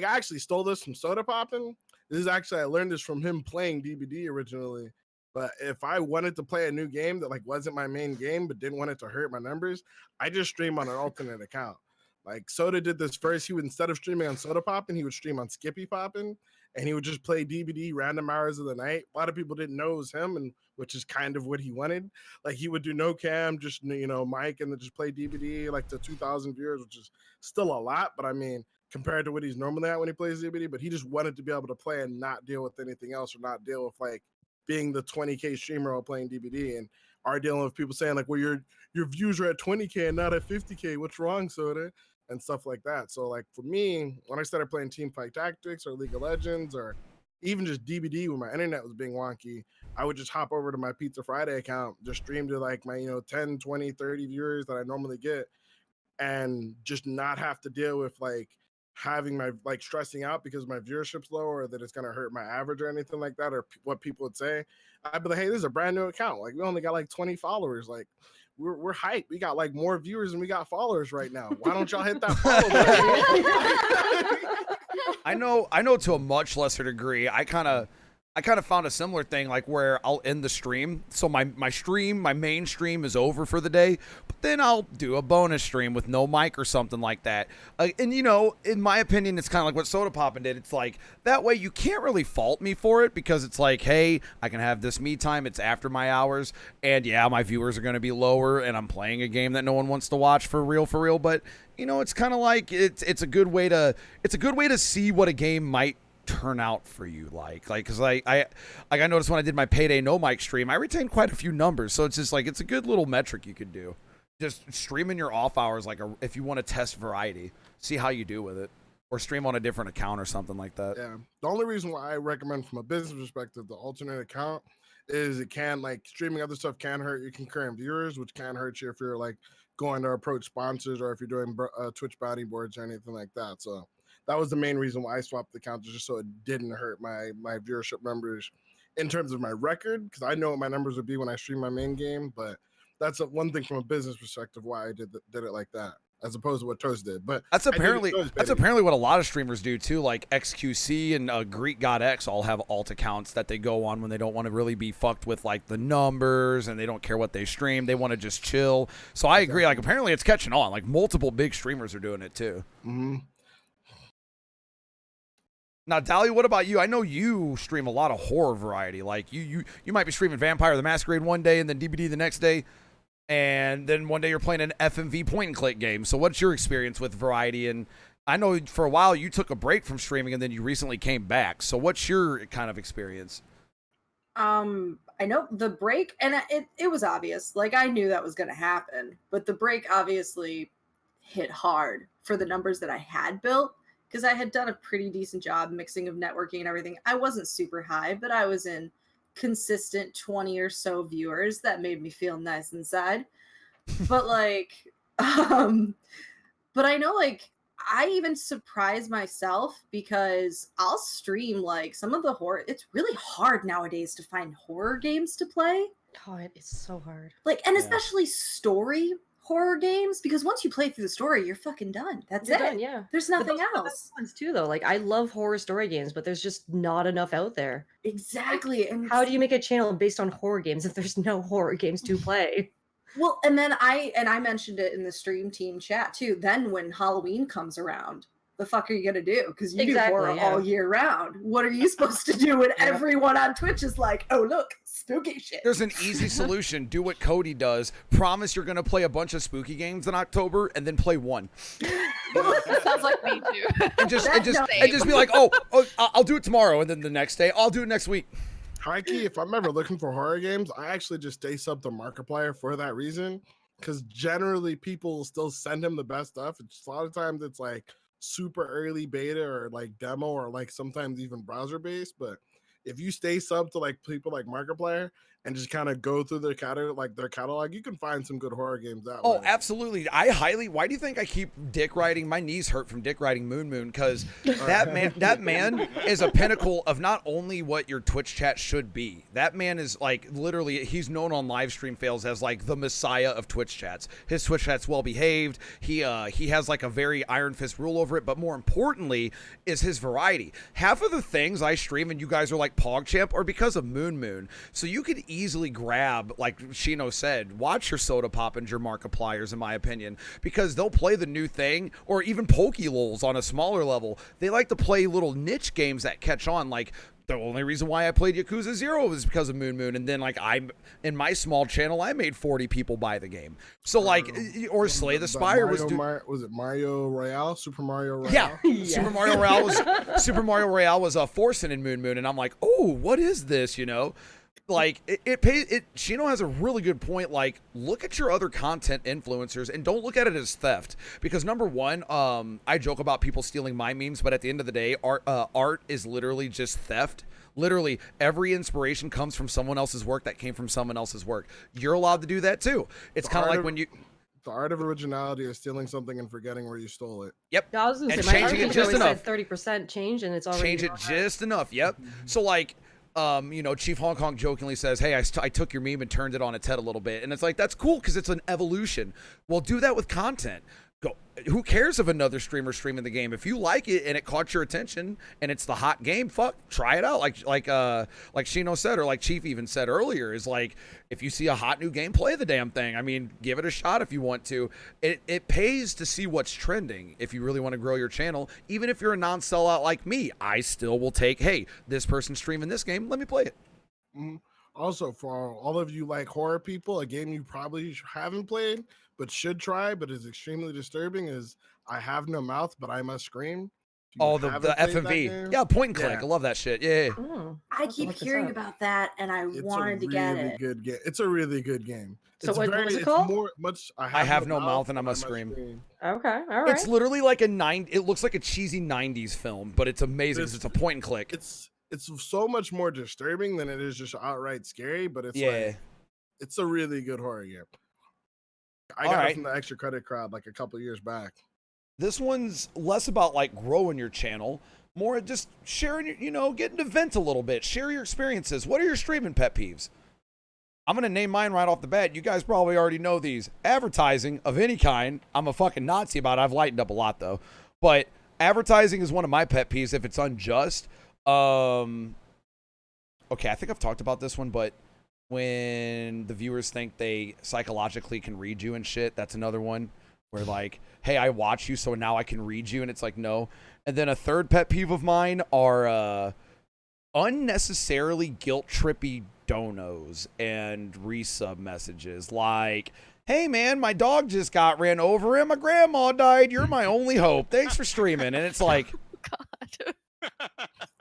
S3: actually stole this from Soda Poppin'. This is actually, I learned this from him playing DBD originally. But if I wanted to play a new game that like wasn't my main game, but didn't want it to hurt my numbers, I just stream on an alternate account. Like Soda did this first. He would, instead of streaming on Soda Poppin', he would stream on Skippy Poppin', and he would just play DBD random hours of the night. A lot of people didn't know it was him, and which is kind of what he wanted. Like he would do no cam, just mic, and then just play DBD like to 2,000 viewers, which is still a lot. But I mean, compared to what he's normally at when he plays DBD, but he just wanted to be able to play and not deal with anything else, or not deal with like being the 20K streamer while playing DBD, and are dealing with people saying like, well, your views are at 20K and not at 50K. What's wrong, Soda? And stuff like that. So like for me, when I started playing Teamfight Tactics or League of Legends or even just DBD when my internet was being wonky, I would just hop over to my Pizza Friday account, just stream to like my 10, 20, 30 viewers that I normally get, and just not have to deal with like having my like stressing out because my viewership's low or that it's going to hurt my average or anything like that, or what people would say. I'd be like, hey, this is a brand new account. Like we only got like 20 followers. Like we're hyped. We got like more viewers than we got followers right now. Why don't y'all hit that follow button?
S2: I know to a much lesser degree. I kind of found a similar thing, like where I'll end the stream. So my main stream is over for the day, but then I'll do a bonus stream with no mic or something like that. And in my opinion, it's kind of like what Soda Poppin' did. It's like that way you can't really fault me for it because it's like, hey, I can have this me time. It's after my hours, and yeah, my viewers are going to be lower, and I'm playing a game that no one wants to watch for real. But it's kind of like it's a good way to see what a game might turn out for you, because I noticed when I did my Payday no mic stream, I retained quite a few numbers, so it's just like it's a good little metric you could do, just stream in your off hours, like if you want to test variety, see how you do with it, or stream on a different account or something like that.
S3: Yeah, the only reason why I recommend from a business perspective the alternate account is it can, like, streaming other stuff can hurt your concurrent viewers, which can hurt you if you're like going to approach sponsors or if you're doing Twitch bounty boards or anything like that. So that was the main reason why I swapped the accounts, just so it didn't hurt my viewership numbers in terms of my record, because I know what my numbers would be when I stream my main game. But that's one thing from a business perspective why I did it like that, as opposed to what Toast did. But
S2: that's apparently what a lot of streamers do too. Like XQC and Greek God X all have alt accounts that they go on when they don't want to really be fucked with like the numbers, and they don't care what they stream. They want to just chill. So I agree. Like apparently it's catching on. Like multiple big streamers are doing it too.
S3: Mm-hmm.
S2: Now, Dali, what about you? I know you stream a lot of horror variety. Like you might be streaming Vampire the Masquerade one day and then DBD the next day, and then one day you're playing an FMV point and click game. So what's your experience with variety? And I know for a while you took a break from streaming and then you recently came back. So what's your kind of experience?
S10: I know the break, and it was obvious. Like I knew that was going to happen, but the break obviously hit hard for the numbers that I had built, because I had done a pretty decent job mixing of networking and everything. I wasn't super high, but I was in consistent 20 or so viewers. That made me feel nice inside. But like, but I know like I even surprise myself, because I'll stream like some of the horror. It's really hard nowadays to find horror games to play.
S7: Oh, it is so hard.
S10: Like, and especially story horror games, because once you play through the story, you're fucking done. That's
S7: You're
S10: it.
S7: done, yeah.
S10: There's
S7: But
S10: nothing
S7: those are the
S10: else.
S7: best ones too, though. Like I love horror story games, but there's just not enough out there.
S10: Exactly. And
S7: How do you make a channel based on horror games if there's no horror games to play?
S10: well, and then I mentioned it in the stream team chat too. Then when Halloween comes around, the fuck are you gonna do? Because you do horror all year round. What are you supposed to do when everyone on Twitch is like, oh look, spooky shit?
S2: There's an easy solution. Do what Cody does. Promise you're going to play a bunch of spooky games in October and then play one.
S4: Sounds like me too.
S2: And just be like, oh, I'll do it tomorrow, and then the next day I'll do it next week.
S3: High key, if I'm ever looking for horror games, I actually just stay sub to Markiplier for that reason, because generally people will still send him the best stuff. It's a lot of times it's like super early beta or like demo or like sometimes even browser based. But if you stay sub to like people like Markiplier and just kind of go through their catalog, you can find some good horror games that way.
S2: Oh, absolutely. Why do you think I keep dick riding? My knees hurt from dick riding Moon Moon, because that man is a pinnacle of not only what your Twitch chat should be. That man is like literally, he's known on live stream fails as like the messiah of Twitch chats. His Twitch chat's well behaved. He has like a very iron fist rule over it, but more importantly is his variety. Half of the things I stream and you guys are like PogChamp are because of Moon Moon. So you could easily grab, like Shino said, watch your Soda Pop and your Markipliers, in my opinion, because they'll play the new thing, or even PokeLols on a smaller level. They like to play little niche games that catch on. Like the only reason why I played Yakuza 0 was because of Moon Moon, and then like in my small channel I made 40 people buy the game. So like, or Slay the Spire was
S3: it Mario Royale? Super Mario Royale?
S2: Yeah, Super Mario Royale was forcing in Moon Moon, and I'm like, oh, what is this? You know, like it Shino has a really good point. Like, look at your other content influencers and don't look at it as theft, because number one, I joke about people stealing my memes, but at the end of the day, art is literally just theft. Literally every inspiration comes from someone else's work that came from someone else's work. You're allowed to do that too. It's kind of like when you
S3: the art of originality is stealing something and forgetting where you stole it.
S2: Yep.
S7: Yeah, I was gonna
S2: and
S7: say, my
S2: changing it just enough.
S7: 30% change, and it's already
S2: change it just enough. Yep. So like, you know, Chief Hong Kong jokingly says, hey, I took your meme and turned it on its head a little bit. And it's like, that's cool because it's an evolution. Well, do that with content. Go. Who cares if another streamer streaming the game? If you like it and it caught your attention and it's the hot game, fuck, try it out. Like Shino said, or like Chief even said earlier, is like, if you see a hot new game, play the damn thing. I mean, give it a shot if you want to. It pays to see what's trending if you really want to grow your channel. Even if you're a non-sellout like me, I still will take, hey, this person's streaming this game, let me play it.
S3: Mm-hmm. Also, for all of you like horror people, a game you probably haven't played but should try, but is extremely disturbing, is I Have No Mouth, But I Must Scream.
S2: Oh, the FMV. Yeah, point and click. I love that shit. Yeah.
S10: I keep hearing about that, and I wanted to get it.
S3: Good game. It's a really good game.
S7: So what was it called?
S3: I
S2: have no mouth and I must scream.
S7: Okay, all right.
S2: It's literally like it looks like a cheesy 90s film, but it's amazing because it's a point and click.
S3: It's so much more disturbing than it is just outright scary, but it's like, it's a really good horror game. I
S2: All
S3: got
S2: right.
S3: it from the Extra Credit crowd like a couple years back.
S2: This one's less about like growing your channel, more just sharing, getting to vent a little bit, share your experiences. What are your streaming pet peeves? I'm going to name mine right off the bat. You guys probably already know these. Advertising of any kind, I'm a fucking Nazi about it. I've lightened up a lot though. But advertising is one of my pet peeves if it's unjust. Okay, I think I've talked about this one, but when the viewers think they psychologically can read you and shit, that's another one where like, hey, I watch you, so now I can read you, and it's like, no. And then a third pet peeve of mine are unnecessarily guilt-trippy donos and resub messages like, hey man, my dog just got ran over and my grandma died. You're my only hope. Thanks for streaming. And it's like,
S4: God.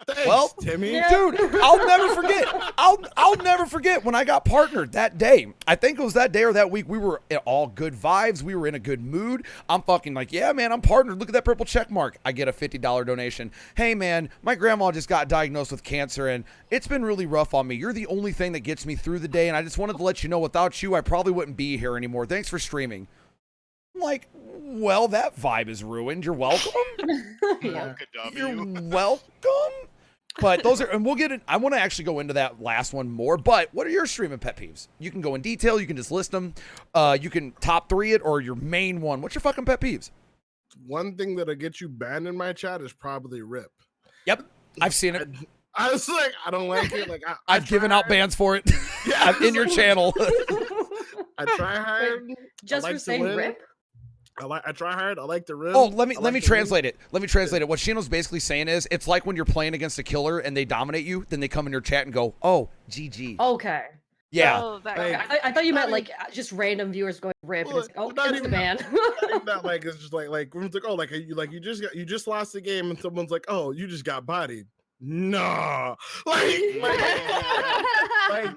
S3: Thanks,
S2: well,
S3: Timmy.
S2: dude, I'll never forget. I'll never forget when I got partnered that day. I think it was that day or that week. We were in all good vibes. We were in a good mood. I'm fucking like, yeah, man, I'm partnered. Look at that purple check mark. I get a $50 donation. Hey, man, my grandma just got diagnosed with cancer, and it's been really rough on me. You're the only thing that gets me through the day, and I just wanted to let you know without you, I probably wouldn't be here anymore. Thanks for streaming. I'm like, well, that vibe is ruined. You're welcome.
S7: Yeah.
S2: You're welcome. But those are, and we'll get it. I want to actually go into that last one more. But what are your streaming pet peeves? You can go in detail. You can just list them. You can top 3 it or your main one. What's your fucking pet peeves?
S3: One thing that'll get you banned in my chat is probably Rip.
S2: Yep, I've seen it.
S3: I was like, I don't like it. Like
S2: I've given out bans for it.
S3: Yeah,
S2: I'm in your
S3: like-
S2: channel.
S3: I try hard.
S7: Just
S3: like
S7: for
S3: to
S7: saying
S3: win.
S7: rip?
S3: I try hard. I like to rip.
S2: Oh, let me translate it. Let me translate it. What Shino's basically saying is, it's like when you're playing against a killer and they dominate you, then they come in your chat and go, "Oh, GG."
S7: Okay.
S2: Yeah.
S4: Oh, that
S3: Like,
S4: guy.
S7: I thought you meant
S3: Not
S7: like just random viewers going rip, and it's like, oh,
S3: Not
S7: it's the
S3: even-
S7: ban.
S3: Not like it's just like when it's like, oh, you just lost the game and someone's like, oh, you just got bodied. Nah, like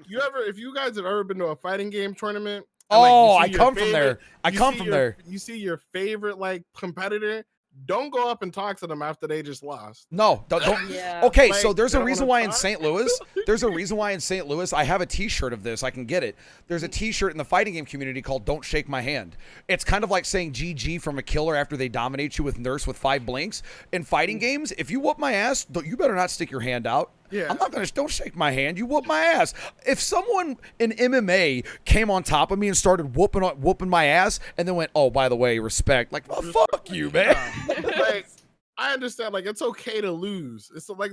S3: you ever, if you guys have ever been to a fighting game tournament? and, like, you
S2: Oh,
S3: see
S2: I
S3: your
S2: come from
S3: favorite-
S2: there. I
S3: you
S2: come
S3: see
S2: from
S3: your-
S2: there.
S3: You see your favorite like competitor. Don't go up and talk to them after they just lost.
S2: No, don't.
S7: Yeah.
S2: Okay,
S3: Like,
S2: so there's
S3: they
S2: a
S3: don't
S2: reason
S3: wanna
S2: why in
S3: talk?
S2: St. Louis, I have a t-shirt of this. I can get it. There's a t-shirt in the fighting game community called Don't Shake My Hand. It's kind of like saying GG from a killer after they dominate you with Nurse with 5 blinks. In fighting games, if you whoop my ass, you better not stick your hand out.
S3: Yeah.
S2: I'm not going to, don't shake my hand. You whoop my ass. If someone in MMA came on top of me and started whooping my ass and then went, oh, by the way, respect. Like, well, fuck you, man.
S3: Like, I understand. Like, it's okay to lose. It's like,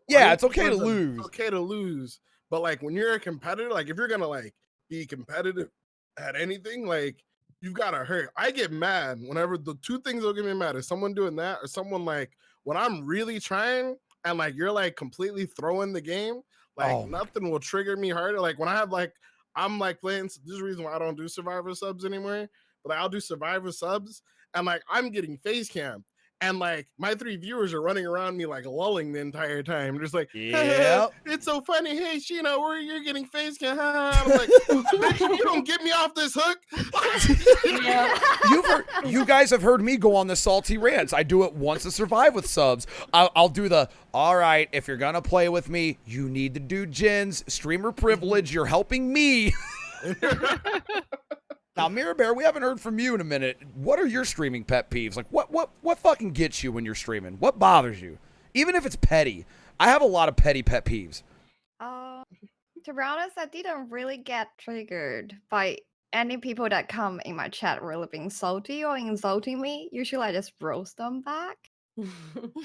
S2: Yeah, it's okay to
S3: It's
S2: lose.
S3: okay to lose. But like, when you're a competitor, like if you're gonna like be competitive at anything, like you've got to hurt. I get mad whenever the 2 things that get me mad is someone doing that or someone like when I'm really trying and like you're like completely throwing the game. Like
S2: Oh my
S3: nothing will trigger me harder. Like when I have like I'm like playing. This is the reason why I don't do Survivor subs anymore. But like, I'll do Survivor subs and like I'm getting face cam. And like my 3 viewers are running around me like lulling the entire time. Just like,
S2: Yep.
S3: it's so funny. Hey, Sheena, where you're getting face cam? I'm like, bitch, you don't get me off this hook.
S2: You guys have heard me go on the salty rants. I do it once to survive with subs. I'll do the, all right, if you're going to play with me, you need to do gens, streamer privilege. You're helping me. Now, Mirror Bear, we haven't heard from you in a minute. What are your streaming pet peeves? Like, what fucking gets you when you're streaming? What bothers you? Even if it's petty. I have a lot of petty pet peeves.
S6: To be honest, I didn't really get triggered by any people that come in my chat really being salty or insulting me. Usually I just roast them back.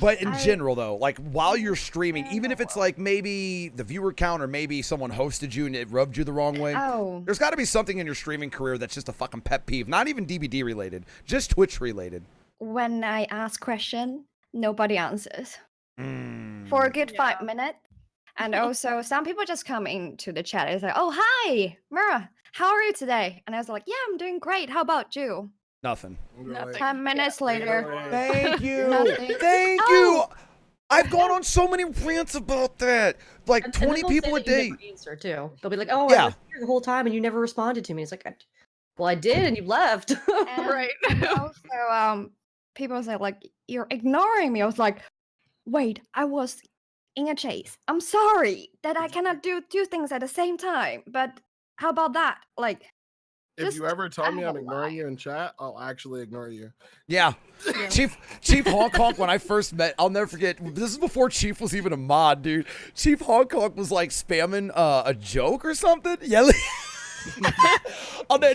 S2: But in
S6: I-
S2: general, though, like while you're streaming, even if it's like maybe the viewer count or maybe someone hosted you and it rubbed you the wrong way,
S6: Oh,
S2: there's got to be something in your streaming career that's just a fucking pet peeve. Not even DBD related, just Twitch related.
S6: when I ask question, nobody answers
S2: Mm.
S6: for a good 5 minutes. And also, some people just come into the chat and say, "Oh, hi, Mira, how are you today?" And I was like, "Yeah, I'm doing great. How about you?"
S2: Nothing.
S4: Nothing.
S6: 10 minutes later,
S2: Thank you.
S6: Nothing.
S2: Thank
S6: Oh.
S2: you. I've gone on so many rants about that. Like
S7: And
S2: 20
S7: then they'll say
S2: people a
S7: that you
S2: day.
S7: never answer too. They'll be like, "Oh,
S2: Yeah.
S7: I was here the whole time and you never responded to me." It's like, "Well, I did, and you left."
S6: and
S4: Right.
S6: also, people say like, "You're ignoring me." I was like, "Wait, I was in a chase. I'm sorry that I cannot do 2 things at the same time. But how about that? Like,
S3: If you ever tell me
S6: I
S3: I'm
S6: won't
S3: ignoring
S6: lie.
S3: you in chat, I'll actually ignore you.
S2: Yeah. Chief Honk Honk, when I first met, I'll never forget, this is before Chief was even a mod, dude. Chief Honk Honk was like spamming a joke or something. Yelling.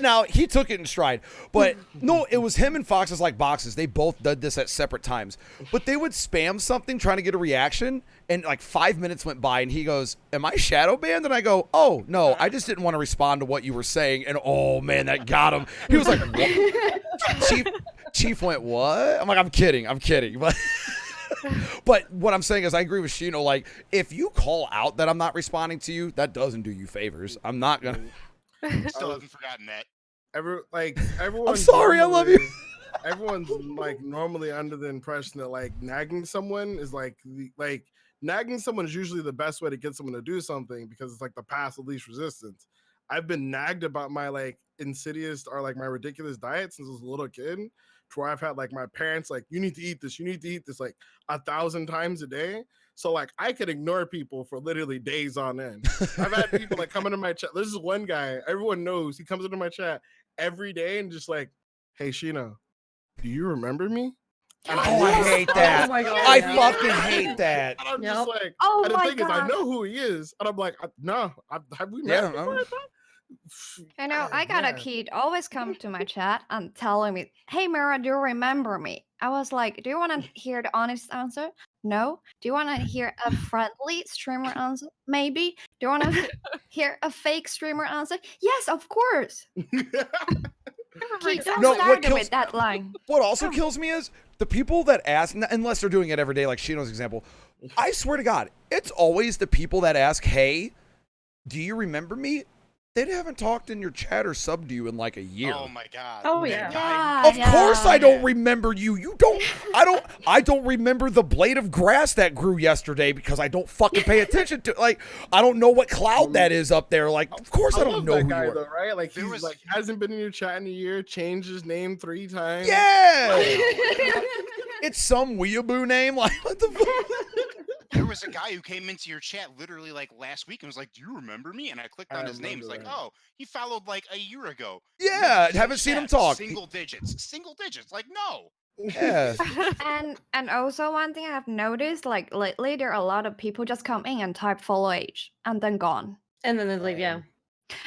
S2: Now, he took it in stride. But no, it was him and Foxes Like Boxes. They both did this at separate times. But they would spam something trying to get a reaction, and like 5 minutes went by, and he goes, am I shadow banned? And I go, oh, no, I just didn't want to respond to what you were saying. And oh, man, that got him. He was like, what? Chief went, what? I'm like, I'm kidding. But but what I'm saying is I agree with Shino. Like, if you call out that I'm not responding to you, that doesn't do you favors. I'm not going to.
S9: Still haven't forgotten that.
S3: Everyone.
S2: I'm sorry, I love you.
S3: Everyone's like normally under the impression that like nagging someone is like nagging someone is usually the best way to get someone to do something because it's like the path of least resistance. I've been nagged about my like insidious or like my ridiculous diet since I was a little kid, to where I've had like my parents like, you need to eat this like 1,000 times a day. So like I could ignore people for literally days on end. I've had people like come into my chat. This is one guy, everyone knows, he comes into my chat every day and just like, hey Shino, do you remember me? And
S2: I hate that.
S7: Oh my God,
S2: I
S7: yeah.
S2: fucking hate that.
S3: And I'm
S7: Yep.
S3: just like,
S6: Oh
S3: and the
S6: my
S3: thing is, I
S6: God.
S3: know who he is, and I'm like, no, have we
S2: Yeah,
S3: met before?
S6: You know, I got a kid always come to my chat and telling me, "Hey, Mira, do you remember me?" I was like, "Do you want to hear the honest answer? No. Do you want to hear a friendly streamer answer? Maybe. Do you want to hear a fake streamer answer? Yes, of course." Kid, don't
S2: No, what
S6: start
S2: kills-
S6: with that line.
S2: What also kills me is the people that ask, unless they're doing it every day, like Shino's example. I swear to God, it's always the people that ask, hey, do you remember me? They haven't talked in your chat or subbed to you in like a year.
S9: Oh my god.
S7: Oh,
S9: That
S7: yeah.
S9: guy-
S6: Yeah,
S2: Of course I
S6: yeah.
S2: don't remember you. I don't remember the blade of grass that grew yesterday because I don't fucking pay attention to, like, I don't know what cloud that is up there. Like, of course I don't
S3: love
S2: know
S3: that
S2: who
S3: guy
S2: you are.
S3: though, right? Like
S9: There
S3: he's
S9: was-
S3: like hasn't been in your chat in a year, changed his name 3 times.
S2: Yeah. It's some weeaboo name. Like, what the fuck?
S9: There was a guy who came into your chat literally like last week and was like, "Do you remember me?" And I clicked
S3: I
S9: on his name. It's
S3: remember
S9: like,
S3: that.
S9: "Oh, he followed like a year ago."
S2: Yeah,
S9: Look,
S2: haven't seen him
S9: chat,
S2: talk.
S9: Single digits. Like, no.
S2: Yeah.
S6: And also one thing I've noticed, like lately, there are a lot of people just come in and type follow age and then gone.
S7: And then they leave, yeah.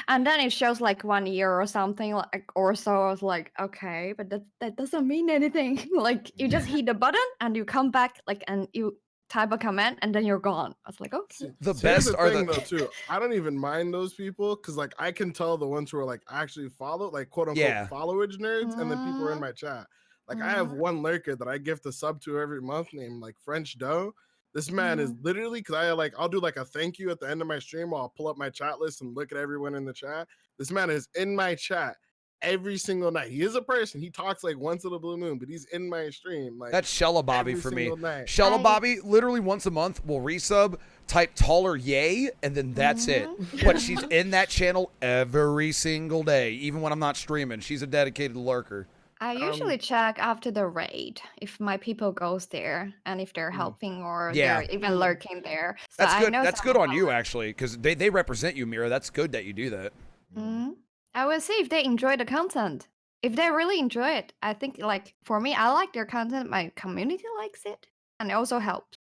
S6: And then it shows like 1 year or something like or so. I was like, okay, but that doesn't mean anything. Like you just hit the button and you come back like and you type a comment and then you're gone. I was like, okay.
S2: The
S3: Here's
S2: best
S3: the
S2: are
S3: thing,
S2: the
S3: though too. I don't even mind those people because like I can tell the ones who are like actually follow, like quote unquote
S2: Yeah.
S3: followage nerds, and then people who are in my chat. Like I have one lurker that I gift a sub to every month named like French Dough. This man is literally because I'll do like a thank you at the end of my stream while I'll pull up my chat list and look at everyone in the chat. This man is in my chat every single night. He is a person. He talks like once in a blue moon, but he's in my stream. Like
S2: that's Shella Bobby
S3: every
S2: for me.
S3: single night.
S2: Shella Bobby literally once a month will resub, type taller yay, and then that's it. But she's in that channel every single day, even when I'm not streaming. She's a dedicated lurker.
S6: I usually check after the raid if my people goes there and if they're helping or
S2: Yeah.
S6: they're even lurking there. So
S2: That's
S6: I
S2: good.
S6: know
S2: That's
S6: some
S2: good
S6: of
S2: on
S6: them
S2: you
S6: are-
S2: actually, because they represent you, Mira. That's good that you do that.
S6: Mhm. I will see if they enjoy the content. If they really enjoy it, I think like for me, I like their content. My community likes it, and it also helps.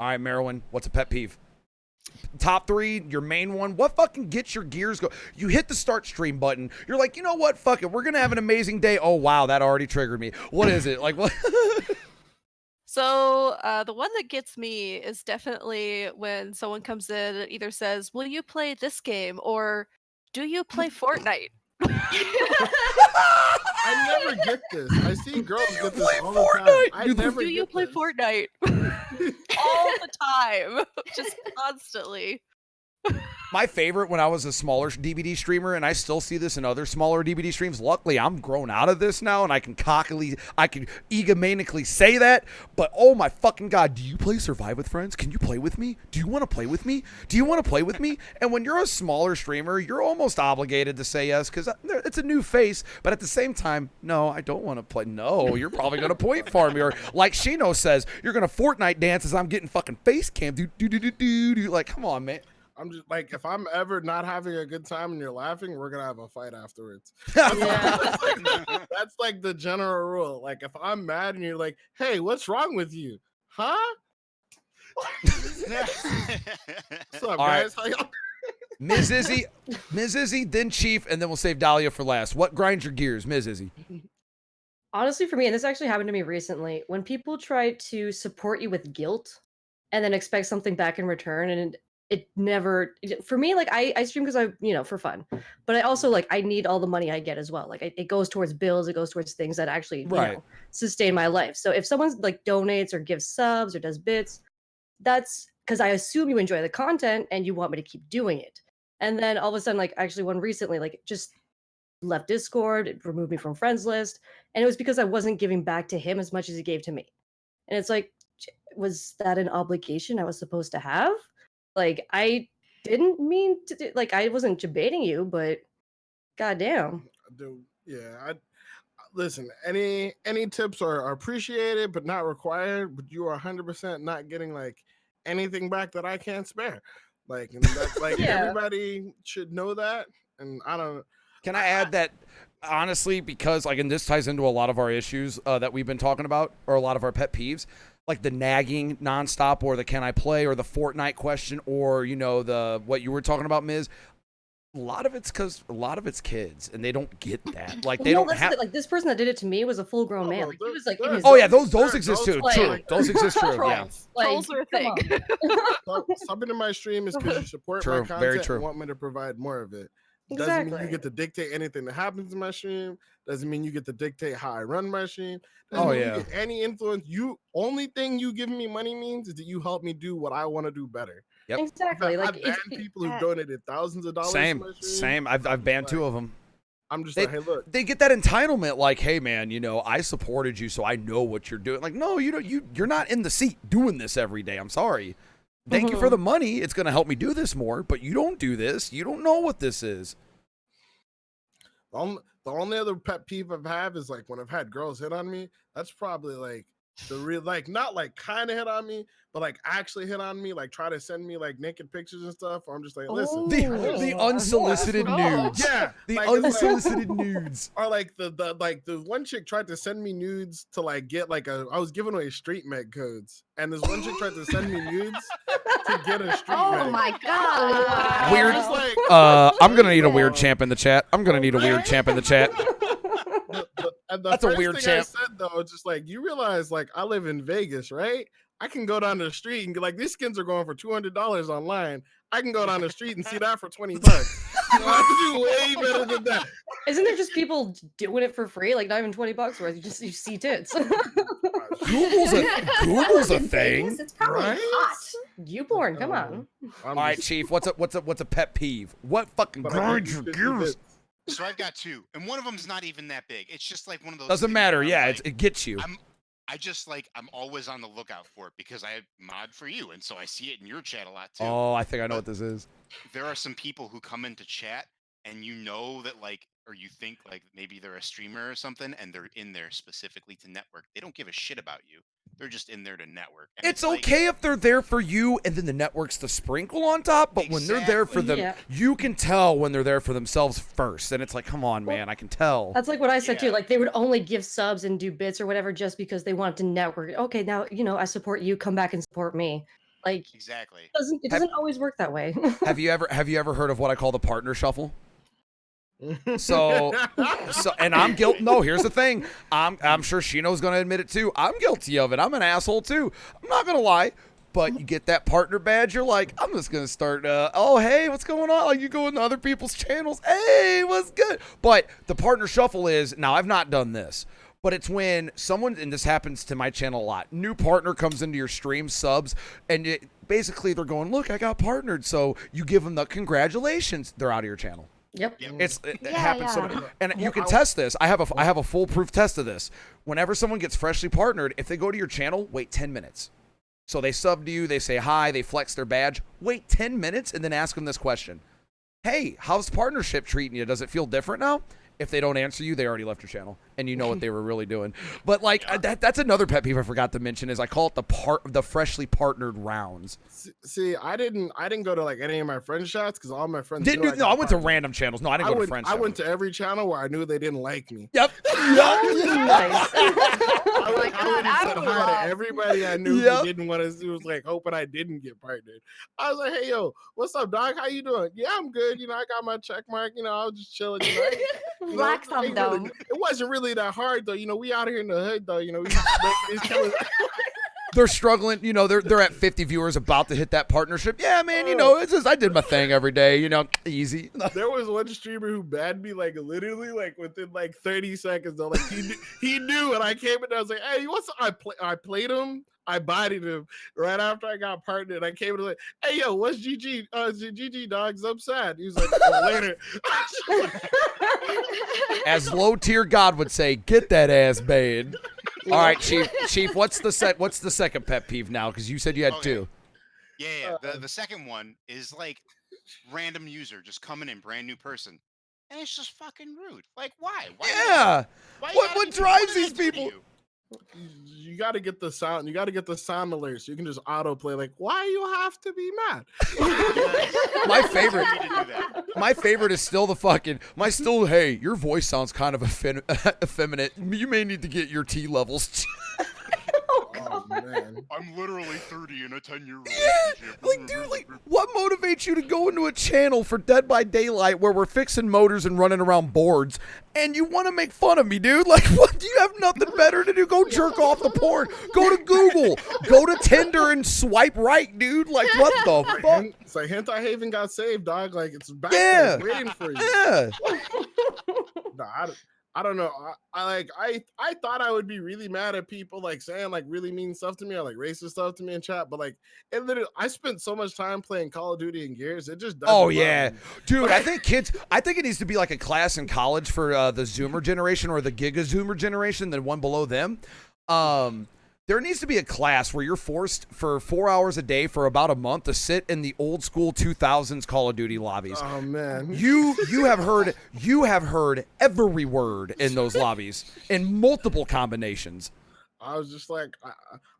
S2: All right, Marilyn, what's a pet peeve? Top 3, your main one. What fucking gets your gears go? You hit the start stream button. You're like, you know what? Fuck it. We're gonna have an amazing day. Oh wow, that already triggered me. What is it? Like what?
S4: So the one that gets me is definitely when someone comes in and either says, "Will you play this game?" or "Do you play Fortnite?"
S3: I never get this. I see girls get this
S2: play
S3: all the time.
S2: Fortnite?
S3: I
S2: Do the-
S3: never
S4: Do you
S3: get
S4: play
S3: this.
S4: Fortnite? All the time, just constantly.
S2: My favorite when I was a smaller DVD streamer, and I still see this in other smaller DVD streams. Luckily, I'm grown out of this now, and I can egomanically say that. But oh my fucking god, do you play Survive with Friends? Can you play with me? Do you want to play with me? Do you want to play with me? And when you're a smaller streamer, you're almost obligated to say yes because it's a new face. But at the same time, no, I don't want to play. No, you're probably gonna point for me, or like Shino says, you're gonna Fortnite dance as I'm getting fucking face cam. Do. Like, come on, man.
S3: I'm just like, if I'm ever not having a good time and you're laughing, we're gonna have a fight afterwards.
S7: Yeah.
S3: That's like the general rule. Like, if I'm mad and you're like, "Hey, what's wrong with you?" Huh? What's up,
S2: All right.
S3: guys? How y'all?
S2: Ms. Izzy, then Chief, and then we'll save Dahlia for last. What grinds your gears, Ms. Izzy?
S7: Honestly, for me, and this actually happened to me recently, when people try to support you with guilt and then expect something back in return, and it never, for me, like I stream because for fun, but I also like I need all the money I get as well. Like it goes towards bills, it goes towards things that actually sustain my life. So if someone's like donates or gives subs or does bits, that's because I assume you enjoy the content and you want me to keep doing it. And then all of a sudden, like actually one recently, like just left Discord, it removed me from friends list, and it was because I wasn't giving back to him as much as he gave to me. And it's like, was that an obligation I was supposed to have? Like I didn't mean to do, like I wasn't debating you, but goddamn.
S3: Dude, yeah. Listen, any tips are appreciated but not required, but you are 100% not getting like anything back that I can't spare. Like, and that's like everybody should know that. And I don't.
S2: Can I add that, honestly, because, like, and this ties into a lot of our issues that we've been talking about, or a lot of our pet peeves, like the nagging nonstop, or the can I play, or the Fortnite question, or, the what you were talking about, Ms. A lot of it's because a lot of it's kids, and they don't get that. Like, they don't have.
S7: Like, this person that did it to me was a full grown man. Like, he was like, in his
S2: oh, yeah, those exist too. True. Those exist too. Yeah.
S4: Trolls are a thing.
S3: Subbing to my stream is because you support my content
S2: Very true.
S3: and want me to provide more of it. Doesn't mean you get to dictate anything that happens in my stream. Doesn't mean you get to dictate how I run my stream. Doesn't mean you get any influence. Only thing you giving me money means is that you help me do what I want to do better.
S2: Yep.
S7: Exactly.
S3: I've banned people who donated thousands of dollars. To my stream.
S2: Same. I've banned two of them.
S3: I'm just like, hey, look.
S2: They get that entitlement, like, hey, man, I supported you, so I know what you're doing. Like, no, you're not in the seat doing this every day. I'm sorry. Thank you for the money. It's going to help me do this more, but you don't do this. You don't know what this is.
S3: The only other pet peeve I've had is like when I've had girls hit on me. That's probably like the real, like, not like kind of hit on me, but like actually hit on me, like try to send me like naked pictures and stuff. Or I'm just like, listen,
S2: the unsolicited nudes.
S3: Yeah,
S2: the
S3: like,
S2: unsolicited nudes.
S3: Or like the one chick tried to send me nudes to like get like I was giving away street med codes, and this one chick tried to send me nudes to get a street med.
S6: Oh my god.
S2: Weird. I'm gonna need a weird champ in the chat. That's a weird champ.
S3: I said though, just like, you realize, like, I live in Vegas, right? I can go down the street and like, these skins are going for $200 online. I can go down the street and see that for $20. I do way better than that.
S7: Isn't there just people doing it for free? Like not even $20 worth. You see tits.
S2: Google's a thing.
S10: It's probably hot.
S7: YouPorn, come on.
S2: All right, Chief. What's a pet peeve? What fucking grinds your gears?
S9: So I've got two, and one of them's not even that big. It's just like one of those.
S2: Doesn't
S9: things
S2: matter.
S9: where I'm
S2: Yeah,
S9: like,
S2: it gets you.
S9: I'm always on the lookout for it because I mod for you, and so I see it in your chat a lot too.
S2: Oh, I think I know what this is.
S9: There are some people who come into chat, and that like, or you think like maybe they're a streamer or something, and they're in there specifically to network. They don't give a shit about you. They're just in there to network. And
S2: It's okay if they're there for you and then the network's the sprinkle on top, but when they're there for them, you can tell when they're there for themselves first. And it's like, come on, man, I can tell.
S7: That's like what I said too. Like they would only give subs and do bits or whatever just because they wanted to network. Okay, now I support you. Come back and support me. Like
S9: exactly.
S7: It doesn't always work that way.
S2: Have you ever heard of what I call the partner shuffle? So and I'm guilty. No, here's the thing. I'm sure Shino's gonna admit it too. I'm guilty of it. I'm an asshole too. I'm not gonna lie. But you get that partner badge, you're like, I'm just gonna start. Oh hey, what's going on? Like you go into other people's channels. Hey, what's good? But the partner shuffle is now. I've not done this, but it's when someone, and this happens to my channel a lot. New partner comes into your stream, subs, and basically they're going, look, I got partnered. So you give them the congratulations. They're out of your channel.
S7: Yep.
S2: It happens so many, and you can test this. I have a foolproof test of this. Whenever someone gets freshly partnered, if they go to your channel, wait 10 minutes. So they sub to you, they say hi, they flex their badge. Wait 10 minutes and then ask them this question. Hey, how's partnership treating you? Does it feel different now? If they don't answer you, they already left your channel. and you know what they were really doing. But like that's another pet peeve I forgot to mention is I call it the freshly partnered rounds.
S3: See, I didn't go to like any of my friends' chats because all my friends
S2: Didn't
S3: knew
S2: do, no, I went to
S3: partnered.
S2: random channels. No, I didn't go to friends.
S3: I went to every channel where I knew they didn't like me.
S2: Yep.
S7: Nice.
S3: I went
S6: God,
S3: and
S6: I
S3: said
S6: would
S3: hi
S6: love-
S3: to everybody I knew
S2: Yep.
S3: who didn't want to. It was like hoping I didn't get partnered. I was like, "Hey, yo, what's up, dog? How you doing? Yeah, I'm good. You know, I got my check mark. You know, I was just chilling. You know, you know,
S6: Black
S3: it
S6: thumb
S3: ain't really-
S6: though.
S3: it wasn't really that hard though. You know, we out here in the hood though. You know, we it's killing.
S2: They're struggling, you know, they're at 50 viewers about to hit that partnership. Yeah, man, you know, it's just I did my thing every day, you know, easy.
S3: There was one streamer who banned me like literally like within like 30 seconds though. Like he knew, and I came in and I was like, "Hey, what's up?" I played him. I bodied him right after I got partnered. I came in like, "Hey, yo, what's GG? GG dogs. I'm sad." He was like, "Oh, later."
S2: As low tier God would say, get that ass banned. All right, Chief, what's the second pet peeve now? Because you said you had
S9: Okay.
S2: two.
S9: Yeah. The second one is like random user just coming in, brand new person, and it's just fucking rude. Like, why?
S2: Yeah.
S9: Why you
S2: What
S9: gotta be-
S2: drives
S9: did I
S2: these
S9: do to
S2: people?
S9: you?
S3: You got to get the sound. You got to get the sound alert so you can just autoplay. Like, why you have to be mad?
S2: My favorite.
S9: You need to do that.
S2: My favorite is still hey, your voice sounds kind of effeminate. You may need to get your T levels.
S3: Oh man.
S9: I'm literally 30 in a 10-year-old.
S2: Like, dude, like, what motivates you to go into a channel for Dead by Daylight where we're fixing motors and running around boards, and you want to make fun of me, dude? Like, what? Do you have nothing better to do? Go jerk off the porn. Go to Google. Go to Tinder and swipe right, dude. Like, what the fuck?
S3: It's like Hentai Haven got saved, dog. Like it's back
S2: Yeah.
S3: there waiting for you.
S2: Yeah.
S3: Nah, I don't know. I thought I would be really mad at people like saying like really mean stuff to me or like racist stuff to me in chat, but like it literally, I spent so much time playing Call of Duty and Gears. It just doesn't
S2: Oh
S3: bother
S2: yeah,
S3: me.
S2: dude. I think it needs to be like a class in college for the Zoomer generation or the Giga Zoomer generation, the one below them. There needs to be a class where you're forced for 4 hours a day for about a month to sit in the old school 2000s Call of Duty lobbies.
S3: Oh man.
S2: You have heard every word in those lobbies in multiple combinations.
S3: I was just like,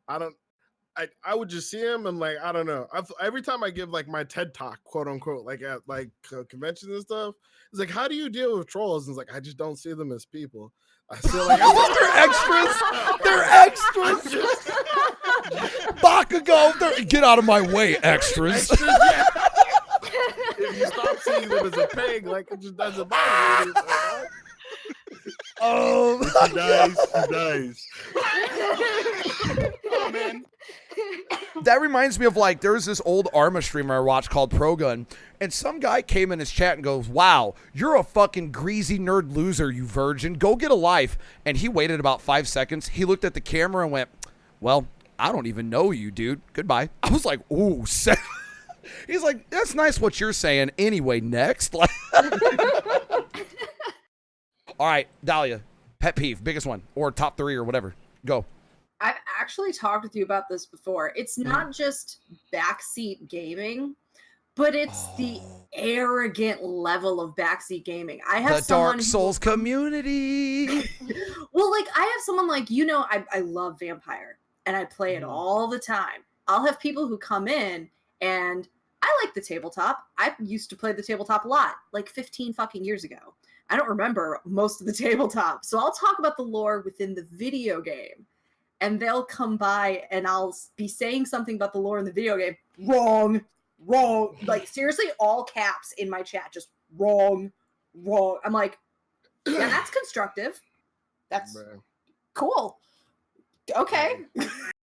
S3: I would just see him and like, I don't know. Every time I give like my TED talk, quote unquote, like at like conventions and stuff, it's like, how do you deal with trolls? And it's like, I just don't see them as people. I feel like
S2: They're extras. They're extras. Bakugo, get out of my way, extras.
S3: extras, yeah. If you stop seeing them as a pig, like it just doesn't bother me.
S2: Oh,
S3: Nice.
S9: Oh man.
S2: that reminds me of like there's this old Arma streamer I watched called Progun, and some guy came in his chat and goes, "Wow, you're a fucking greasy nerd loser, you virgin. Go get a life." And he waited about 5 seconds. He looked at the camera and went, "Well, I don't even know you, dude. Goodbye." I was like, "Ooh." He's like, "That's nice what you're saying. Anyway, next." Like, all right, Dahlia, pet peeve, biggest one, or top 3 or whatever. Go.
S10: I've actually talked with you about this before. It's not just backseat gaming, but it's the arrogant level of backseat gaming. I have
S2: The
S10: someone
S2: Dark Souls community.
S10: Well, like I have someone like, you know, I love Vampire and I play it all the time. I'll have people who come in and I like the tabletop. I used to play the tabletop a lot, like 15 fucking years ago. I don't remember most of the tabletop. So I'll talk about the lore within the video game. And they'll come by and I'll be saying something about the lore in the video game. Wrong. Like seriously, all caps in my chat, just wrong. I'm like, yeah, that's constructive. That's cool. Okay.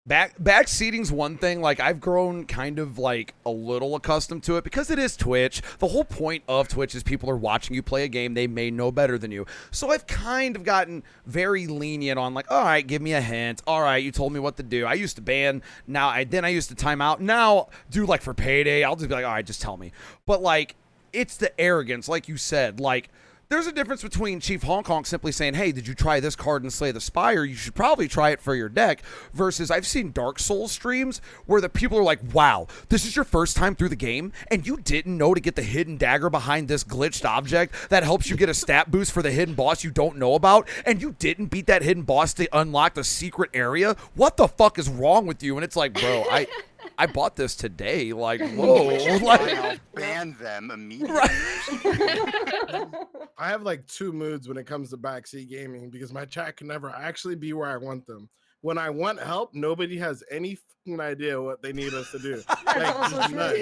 S2: Back seating's one thing. Like I've grown kind of like a little accustomed to it because it is Twitch. The whole point of Twitch is people are watching you play a game they may know better than you. So I've kind of gotten very lenient on like, all right, give me a hint. All right, you told me what to do. I used to ban. I used to time out. Now, dude, like for payday, I'll just be like, all right, just tell me. But like, it's the arrogance, like you said, like. There's a difference between Chief Honk Honk simply saying, hey, did you try this card and Slay the Spire? You should probably try it for your deck, versus I've seen Dark Souls streams where the people are like, wow, this is your first time through the game, and you didn't know to get the hidden dagger behind this glitched object that helps you get a stat boost for the hidden boss you don't know about, and you didn't beat that hidden boss to unlock the secret area? What the fuck is wrong with you? And it's like, bro, I bought this today. Like, whoa. Like,
S9: I'll ban them immediately.
S3: I have like two moods when it comes to backseat gaming because my chat can never actually be where I want them. When I want help, nobody has any fucking idea what they need us to do. Like, just none.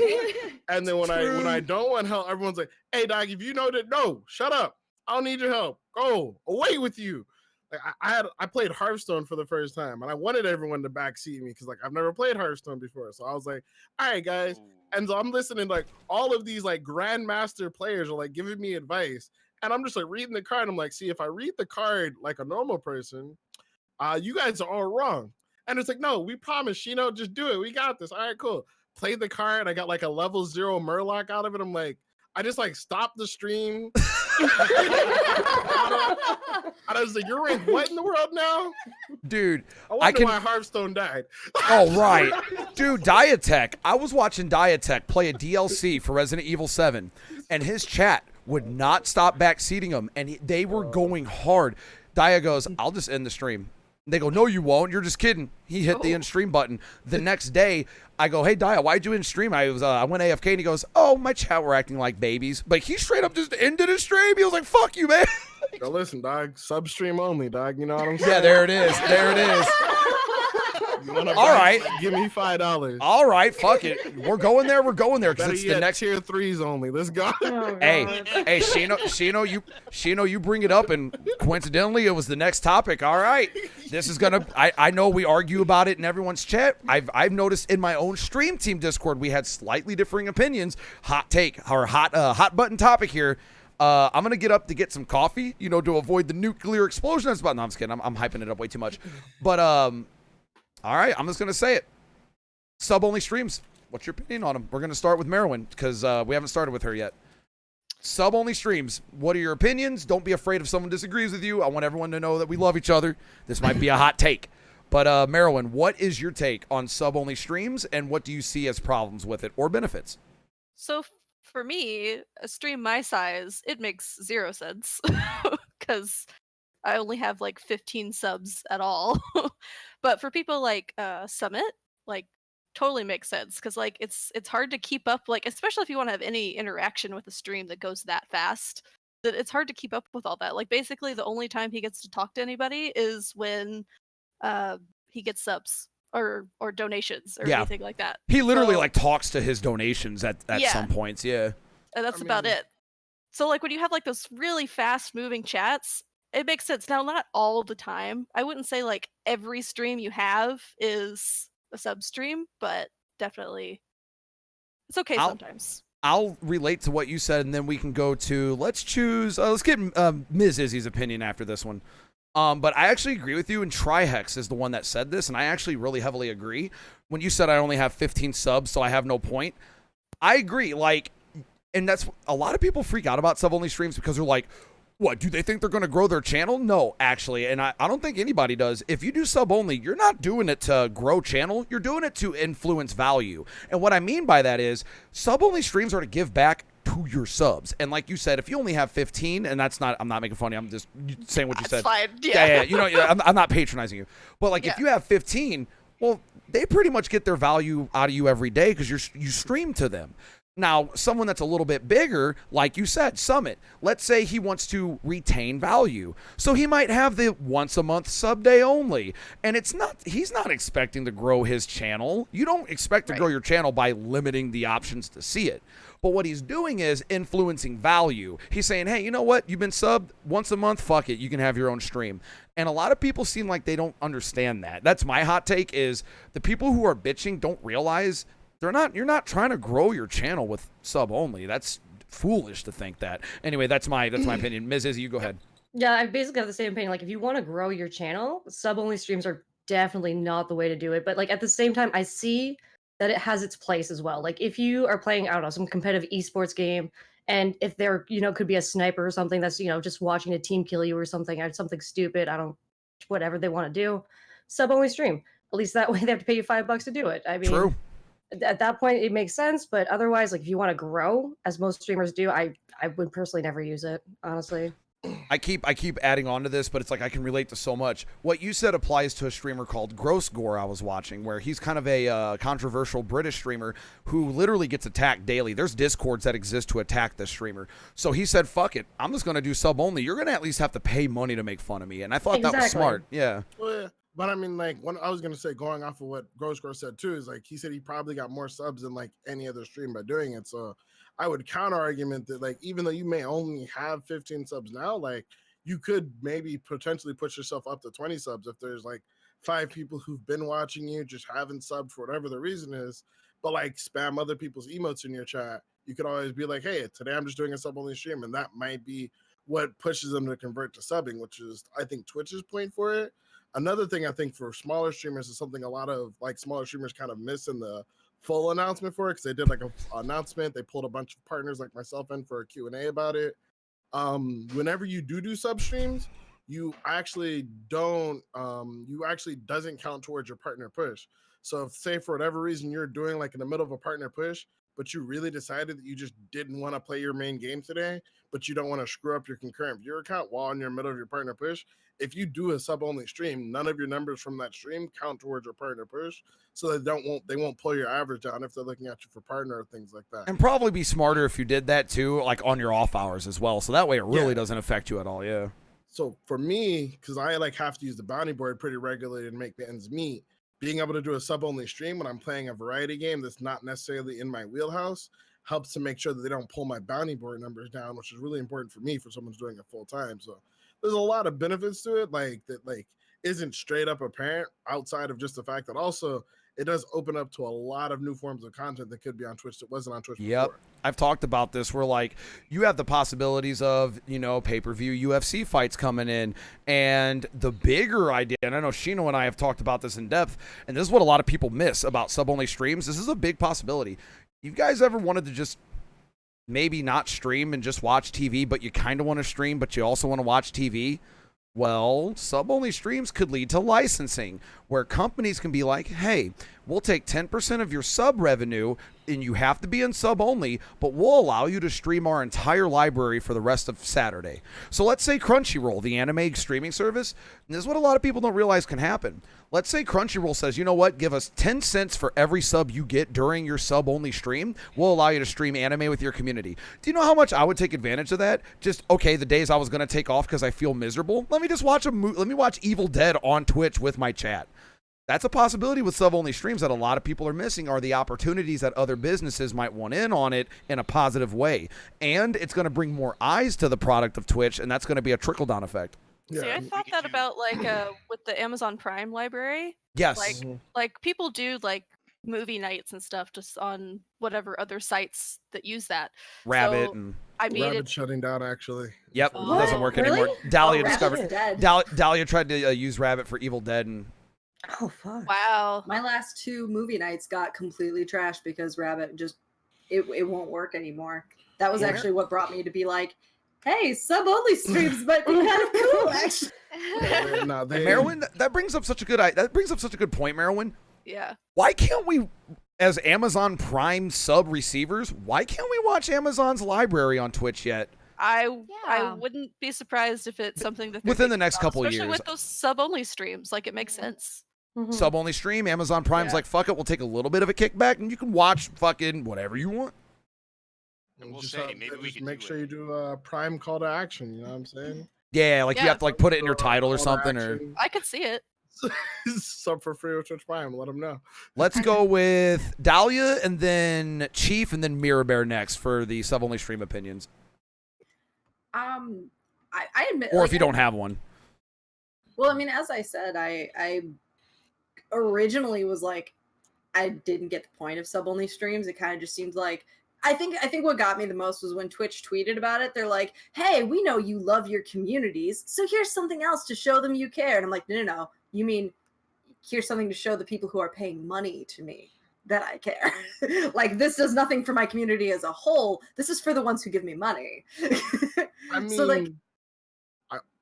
S3: And then when I don't want help, everyone's like, "Hey, dog, if you know that, no, shut up. I don't need your help. Go away with you." Like I played Hearthstone for the first time, and I wanted everyone to backseat me because like I've never played Hearthstone before. So I was like, "All right, guys." And so I'm listening, like all of these like grandmaster players are like giving me advice, and I'm just like reading the card. I'm like, see, if I read the card like a normal person, you guys are all wrong. And it's like, no, we promise, Shino, just do it. We got this. All right, cool. Played the card. I got like a level 0 Murloc out of it. I'm like, I just like stopped the stream. I was like, you're rank what in the world now?
S2: dude,
S3: I wonder why Hearthstone died.
S2: Oh, right. Dude, Diatech. I was watching Diatech play a DLC for Resident Evil 7, and his chat would not stop backseating him, and they were going hard. Dia goes, I'll just end the stream. They go, no, you won't. You're just kidding. He hit the end stream button. The next day, I go, hey, Dia, why'd you end stream? I went AFK, and he goes, oh, my chat were acting like babies. But he straight up just ended his stream. He was like, fuck you, man.
S3: Yo, listen, dog. Substream only, dog. You know what I'm saying?
S2: Yeah, there it is. There it is.
S3: You wanna
S2: All right.
S3: Give me $5.
S2: All right, fuck it. We're going there. We're going there because
S3: Better
S2: it's
S3: yet,
S2: the next
S3: tier 3s only. Let's go.
S2: Hey, Shino, you bring it up, and coincidentally, it was the next topic. All right, this is gonna. I know we argue about it in everyone's chat. I've noticed in my own stream team Discord we had slightly differing opinions. Hot take or hot button topic here. I'm gonna get up to get some coffee, to avoid the nuclear explosion. That's about. No, I'm just kidding. I'm hyping it up way too much. But all right, I'm just gonna say it. Sub only streams. What's your opinion on them? We're gonna start with Merwin because we haven't started with her yet. Sub only streams. What are your opinions? Don't be afraid if someone disagrees with you. I want everyone to know that we love each other. This might be a hot take, but Merwin, what is your take on sub only streams, and what do you see as problems with it or benefits?
S4: So for me, a stream my size, it makes 0 sense because I only have like 15 subs at all. But for people like Summit, like totally makes sense because like it's hard to keep up, like especially if you want to have any interaction with a stream that goes that fast, that it's hard to keep up with all that. Like basically the only time he gets to talk to anybody is when he gets subs or donations or anything like that.
S2: He literally like talks to his donations at
S4: Yeah.
S2: some points. Yeah.
S4: And that's about it. So like when you have like those really fast moving chats, it makes sense. Now, not all the time. I wouldn't say like every stream you have is a sub stream, but definitely it's okay sometimes.
S2: I'll relate to what you said, and then we can go to let's get Ms. Izzy's opinion after this one. But I actually agree with you, and Trihex is the one that said this, and I actually really heavily agree. When you said I only have 15 subs, so I have no point, I agree. Like, and that's a lot of people freak out about sub-only streams because they're like, what, do they think they're going to grow their channel? No, actually, and I don't think anybody does. If you do sub-only, you're not doing it to grow channel. You're doing it to influence value. And what I mean by that is sub-only streams are to give back to your subs. And like you said, if you only have 15, and that's not, I'm not making fun of you, I'm just saying what you said.
S4: Fine.
S2: Yeah. I'm not patronizing you. But like if you have 15, well, they pretty much get their value out of you every day because you stream to them. Now, someone that's a little bit bigger, like you said, Summit, let's say he wants to retain value. So he might have the once a month sub day only. And he's not expecting to grow his channel. You don't expect to grow your channel by limiting the options to see it. But what he's doing is influencing value. He's saying, hey, you know what? You've been subbed once a month. Fuck it. You can have your own stream. And a lot of people seem like they don't understand that. That's my hot take is the people who are bitching don't realize you're not trying to grow your channel with sub only. That's foolish to think that. Anyway, that's my opinion. Ms. Izzy, you go ahead.
S7: Yeah, I basically have the same opinion. Like, if you want to grow your channel, sub-only streams are definitely not the way to do it. But like at the same time, I see that it has its place as well. Like if you are playing, I don't know, some competitive esports game And if there, could be a sniper or something that's, just watching a team kill you or something, or something stupid, whatever they want to do, sub only stream. At least that way they have to pay you $5 to do it. I mean,
S2: True.
S7: at that point it makes sense, but otherwise, like if you want to grow, as most streamers do, I would personally never use it, honestly.
S2: I keep adding on to this, but it's like I can relate to so much. What you said applies to a streamer called Gross Gore I was watching, where he's kind of a controversial British streamer who literally gets attacked daily. There's discords that exist to attack this streamer. So he said, fuck it, I'm just going to do sub only. You're going to at least have to pay money to make fun of me. And I thought that was smart. Yeah.
S3: Well, yeah. But I mean, like, when I was going to say, going off of what Gross Gore said too, is like, he said he probably got more subs than like any other stream by doing it. So I would counter argument that, like, even though you may only have 15 subs now, like, you could maybe potentially push yourself up to 20 subs if there's like 5 people who've been watching you, just haven't subbed for whatever the reason is, but like spam other people's emotes in your chat. You could always be like, hey, today I'm just doing a sub only stream, and that might be what pushes them to convert to subbing, which is, I think, Twitch's point for it. Another thing I think for smaller streamers is something a lot of like smaller streamers kind of miss in the full announcement for it, because they did like an announcement. They pulled a bunch of partners like myself in for a Q&A about it. Whenever you do sub streams, you actually doesn't count towards your partner push. So if, say, for whatever reason you're doing like in the middle of a partner push, but you really decided that you just didn't want to play your main game today, but you don't want to screw up your concurrent viewer count while in your middle of your partner push, if you do a sub only stream, none of your numbers from that stream count towards your partner push, so they won't pull your average down if they're looking at you for partner or things like that.
S2: And probably be smarter if you did that too, like on your off hours as well. So that way it really doesn't affect you at all. Yeah.
S3: So for me, because I like have to use the bounty board pretty regularly to make the ends meet, being able to do a sub only stream when I'm playing a variety game that's not necessarily in my wheelhouse helps to make sure that they don't pull my bounty board numbers down, which is really important for me for someone who's doing it full time. So there's a lot of benefits to it, like that, like isn't straight up apparent outside of just the fact that also it does open up to a lot of new forms of content that could be on Twitch that wasn't on Twitch before.
S2: I've talked about this where like you have the possibilities of, pay-per-view UFC fights coming in, and the bigger idea, and I know Shino and I have talked about this in depth, and this is what a lot of people miss about sub-only streams. This is a big possibility. You guys ever wanted to just maybe not stream and just watch TV, but you kind of want to stream, but you also want to watch TV? Well, sub-only streams could lead to licensing, where companies can be like, hey, we'll take 10% of your sub revenue, and you have to be in sub-only, but we'll allow you to stream our entire library for the rest of Saturday. So let's say Crunchyroll, the anime streaming service, and this is what a lot of people don't realize can happen. Let's say Crunchyroll says, you know what, give us 10 cents for every sub you get during your sub-only stream. We'll allow you to stream anime with your community. Do you know how much I would take advantage of that? Just, okay, the days I was going to take off because I feel miserable, let me just watch let me watch Evil Dead on Twitch with my chat. That's a possibility with sub-only streams that a lot of people are missing, are the opportunities that other businesses might want in on it in a positive way. And it's going to bring more eyes to the product of Twitch, and that's going to be a trickle-down effect.
S3: Yeah.
S4: See, I thought that about like with the Amazon Prime library.
S2: Yes.
S4: Like people do like movie nights and stuff just on whatever other sites that use that.
S2: Rabbit
S4: So,
S2: and
S4: I mean,
S3: Rabbit shutting down, actually.
S2: Yep, it doesn't work
S7: Really?
S2: anymore. Dahlia
S10: Rabbit's
S2: discovered
S10: dead.
S2: Dahlia tried to use Rabbit for Evil Dead, and
S7: Oh fuck.
S4: wow.
S10: My last 2 movie nights got completely trashed because Rabbit just it won't work anymore. That was actually what brought me to be like, hey, sub only streams might be kind of cool, actually.
S3: No,
S2: Marilyn, that brings up such a good point, Marilyn.
S4: Yeah.
S2: Why can't we, as Amazon Prime sub receivers, why can't we watch Amazon's library on Twitch yet?
S4: I
S6: Yeah.
S4: wouldn't be surprised if it's something that they're
S2: Within the
S4: thinking
S2: next
S4: about,
S2: couple of
S4: especially
S2: years.
S4: with those sub-only streams. Like it makes sense.
S7: Mhm.
S2: Sub only stream, Amazon Prime's
S4: Yeah.
S2: like, fuck it, we'll take a little bit of a kickback, and you can watch fucking whatever you want.
S9: And we'll
S3: Just
S9: say,
S3: have-
S9: maybe we
S3: just
S9: could
S3: make
S9: do
S3: sure
S9: it.
S3: you do a Prime call to action. You know what I'm saying?
S2: Yeah, like you
S4: Yeah.
S2: have to like put it in your title or
S3: Call to
S2: something, or
S3: action.
S4: I could see it.
S3: Sub for free with Twitch Prime. Let them know.
S2: let's go with Dahlia and then Chief and then Mirabear next for the sub only stream opinions.
S10: I admit,
S2: Or
S10: like,
S2: if you don't have one.
S10: Well, I mean, as I said, I originally was like, I didn't get the point of sub only streams. It kind of just seemed like I think what got me the most was when Twitch tweeted about it. They're like, "Hey, we know you love your communities, so here's something else to show them you care." And I'm like, "No. You mean here's something to show the people who are paying money to me." that I care. Like, this does nothing for my community as a whole. This is for the ones who give me money.
S3: I mean,
S10: So, like,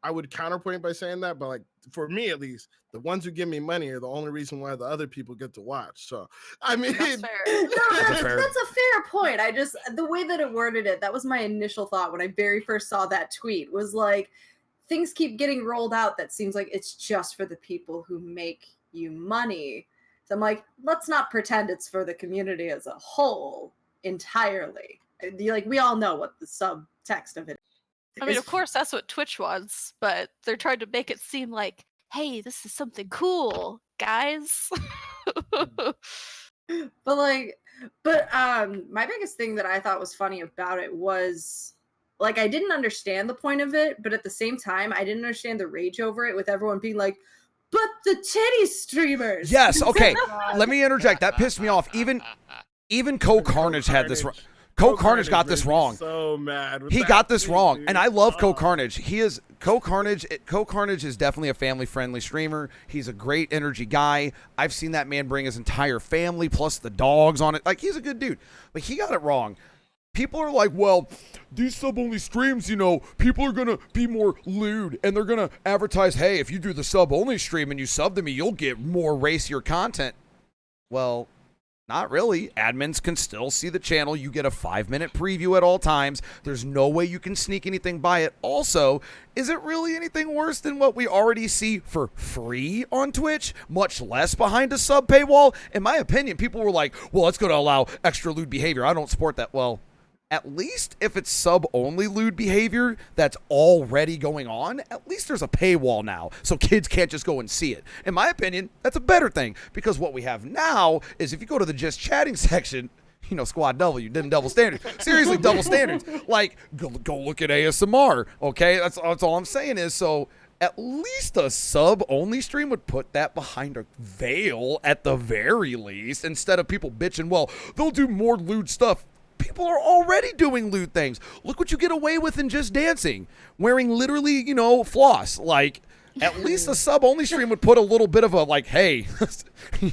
S3: I would counterpoint by saying that, but like for me at least, the ones who give me money are the only reason why the other people get to watch. So I mean,
S4: That's fair.
S10: no, that's
S2: fair-
S10: a fair point. I just, the way that it worded it, that was my initial thought when I very first saw that tweet, was like, things keep getting rolled out that seems like it's just for the people who make you money. So I'm like, let's not pretend it's for the community as a whole entirely. Like, we all know what the subtext of it
S4: I mean,
S10: is.
S4: of course, that's what Twitch wants, but they're trying to make it seem like, hey, this is something cool, guys.
S10: But my biggest thing that I thought was funny about it was, like, I didn't understand the point of it, but at the same time I didn't understand the rage over it, with everyone being like, but the titty streamers.
S2: Yes, okay. Let me interject. That pissed me off. Even Co Carnage had this. Co Carnage got this
S3: made me
S2: wrong.
S3: So mad. with
S2: He
S3: that
S2: got this
S3: tweet,
S2: wrong,
S3: dude.
S2: and I love Co
S3: Oh.
S2: Carnage. He is Co Carnage. Co Carnage is definitely a family-friendly streamer. He's a great energy guy. I've seen that man bring his entire family plus the dogs on it. Like, he's a good dude, but he got it wrong. People are like, well, these sub-only streams, you know, people are going to be more lewd, and they're going to advertise, hey, if you do the sub-only stream and you sub to me, you'll get more racier content. Well, not really. Admins can still see the channel. You get a 5-minute preview at all times. There's no way you can sneak anything by it. Also, is it really anything worse than what we already see for free on Twitch? Much less behind a sub paywall? In my opinion, people were like, well, it's going to allow extra lewd behavior. I don't support that. Well, at least if it's sub-only lewd behavior that's already going on, at least there's a paywall now, so kids can't just go and see it. In my opinion, that's a better thing, because what we have now is if you go to the just chatting section, you know, Squad W, them double standards. Seriously, double standards. Like, go look at ASMR, okay? That's all I'm saying is, so at least a sub-only stream would put that behind a veil at the very least, instead of people bitching, well, they'll do more lewd stuff. People are already doing lewd things. Look what you get away with in Just Dancing. Wearing literally, you know, floss. Like, at least a sub-only stream would put a little bit of a, like, hey,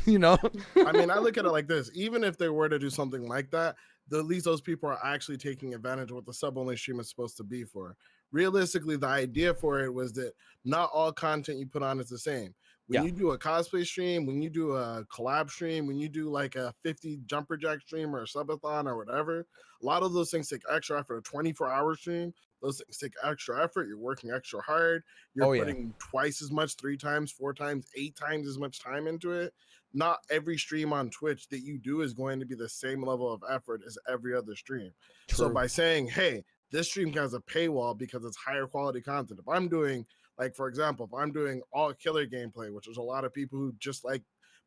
S2: you know?
S3: I mean, I look at it like this. Even if they were to do something like that, at least those people are actually taking advantage of what the sub-only stream is supposed to be for. Realistically, the idea for it was that not all content you put on is the same. When you do a cosplay stream, when you do a collab stream, when you do like a 50 jumper jack stream or a subathon or whatever, a lot of those things take extra effort. A 24-hour stream, those things take extra effort. You're working extra hard. You're putting twice as much, 3 times, 4 times, 8 times as much time into it. Not every stream on Twitch that you do is going to be the same level of effort as every other stream. So by saying, hey, this stream has a paywall because it's higher quality content. If I'm doing, like, for example, if I'm doing all killer gameplay, which is a lot of people who just like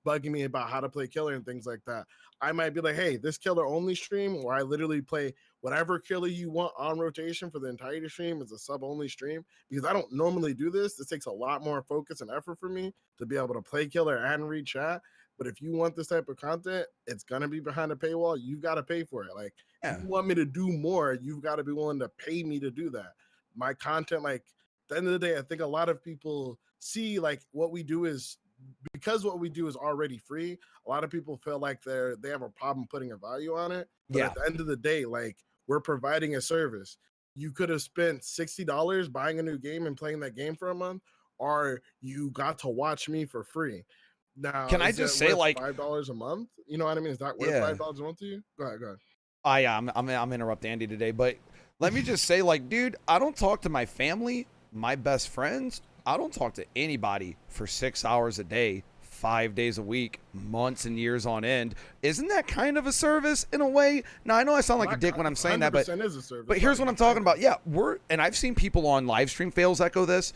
S3: bugging me about how to play killer and things like that, I might be like, hey, this killer only stream where I literally play whatever killer you want on rotation for the entire stream is a sub only stream, because I don't normally do this. This takes a lot more focus and effort for me to be able to play killer and read chat. But if you want this type of content, it's gonna be behind a paywall. You've got to pay for it. Like, if you want me to do more, you've got to be willing to pay me to do that. My content, like, at the end of the day, I think a lot of people see, like, what we do is, because what we do is already free, a lot of people feel like they have a problem putting a value on it. But at the end of the day, like, we're providing a service. You could have spent $60 buying a new game and playing that game for a month, or you got to watch me for free. Now,
S2: can I
S3: is
S2: just
S3: it
S2: say,
S3: worth
S2: like,
S3: $5 a month? You know what I mean? Is that worth $5 a month to you? Go ahead.
S2: I'm interrupting Andy today, but let me just say, like, dude, I don't talk to my family, my best friends. I don't talk to anybody for 6 hours a day, 5 days a week, months and years on end. Isn't that kind of a service in a way? Now, I know I sound like a dick when I'm saying that, but
S3: is a service,
S2: but here's what I'm talking about. Yeah, and I've seen people on live stream fails echo this.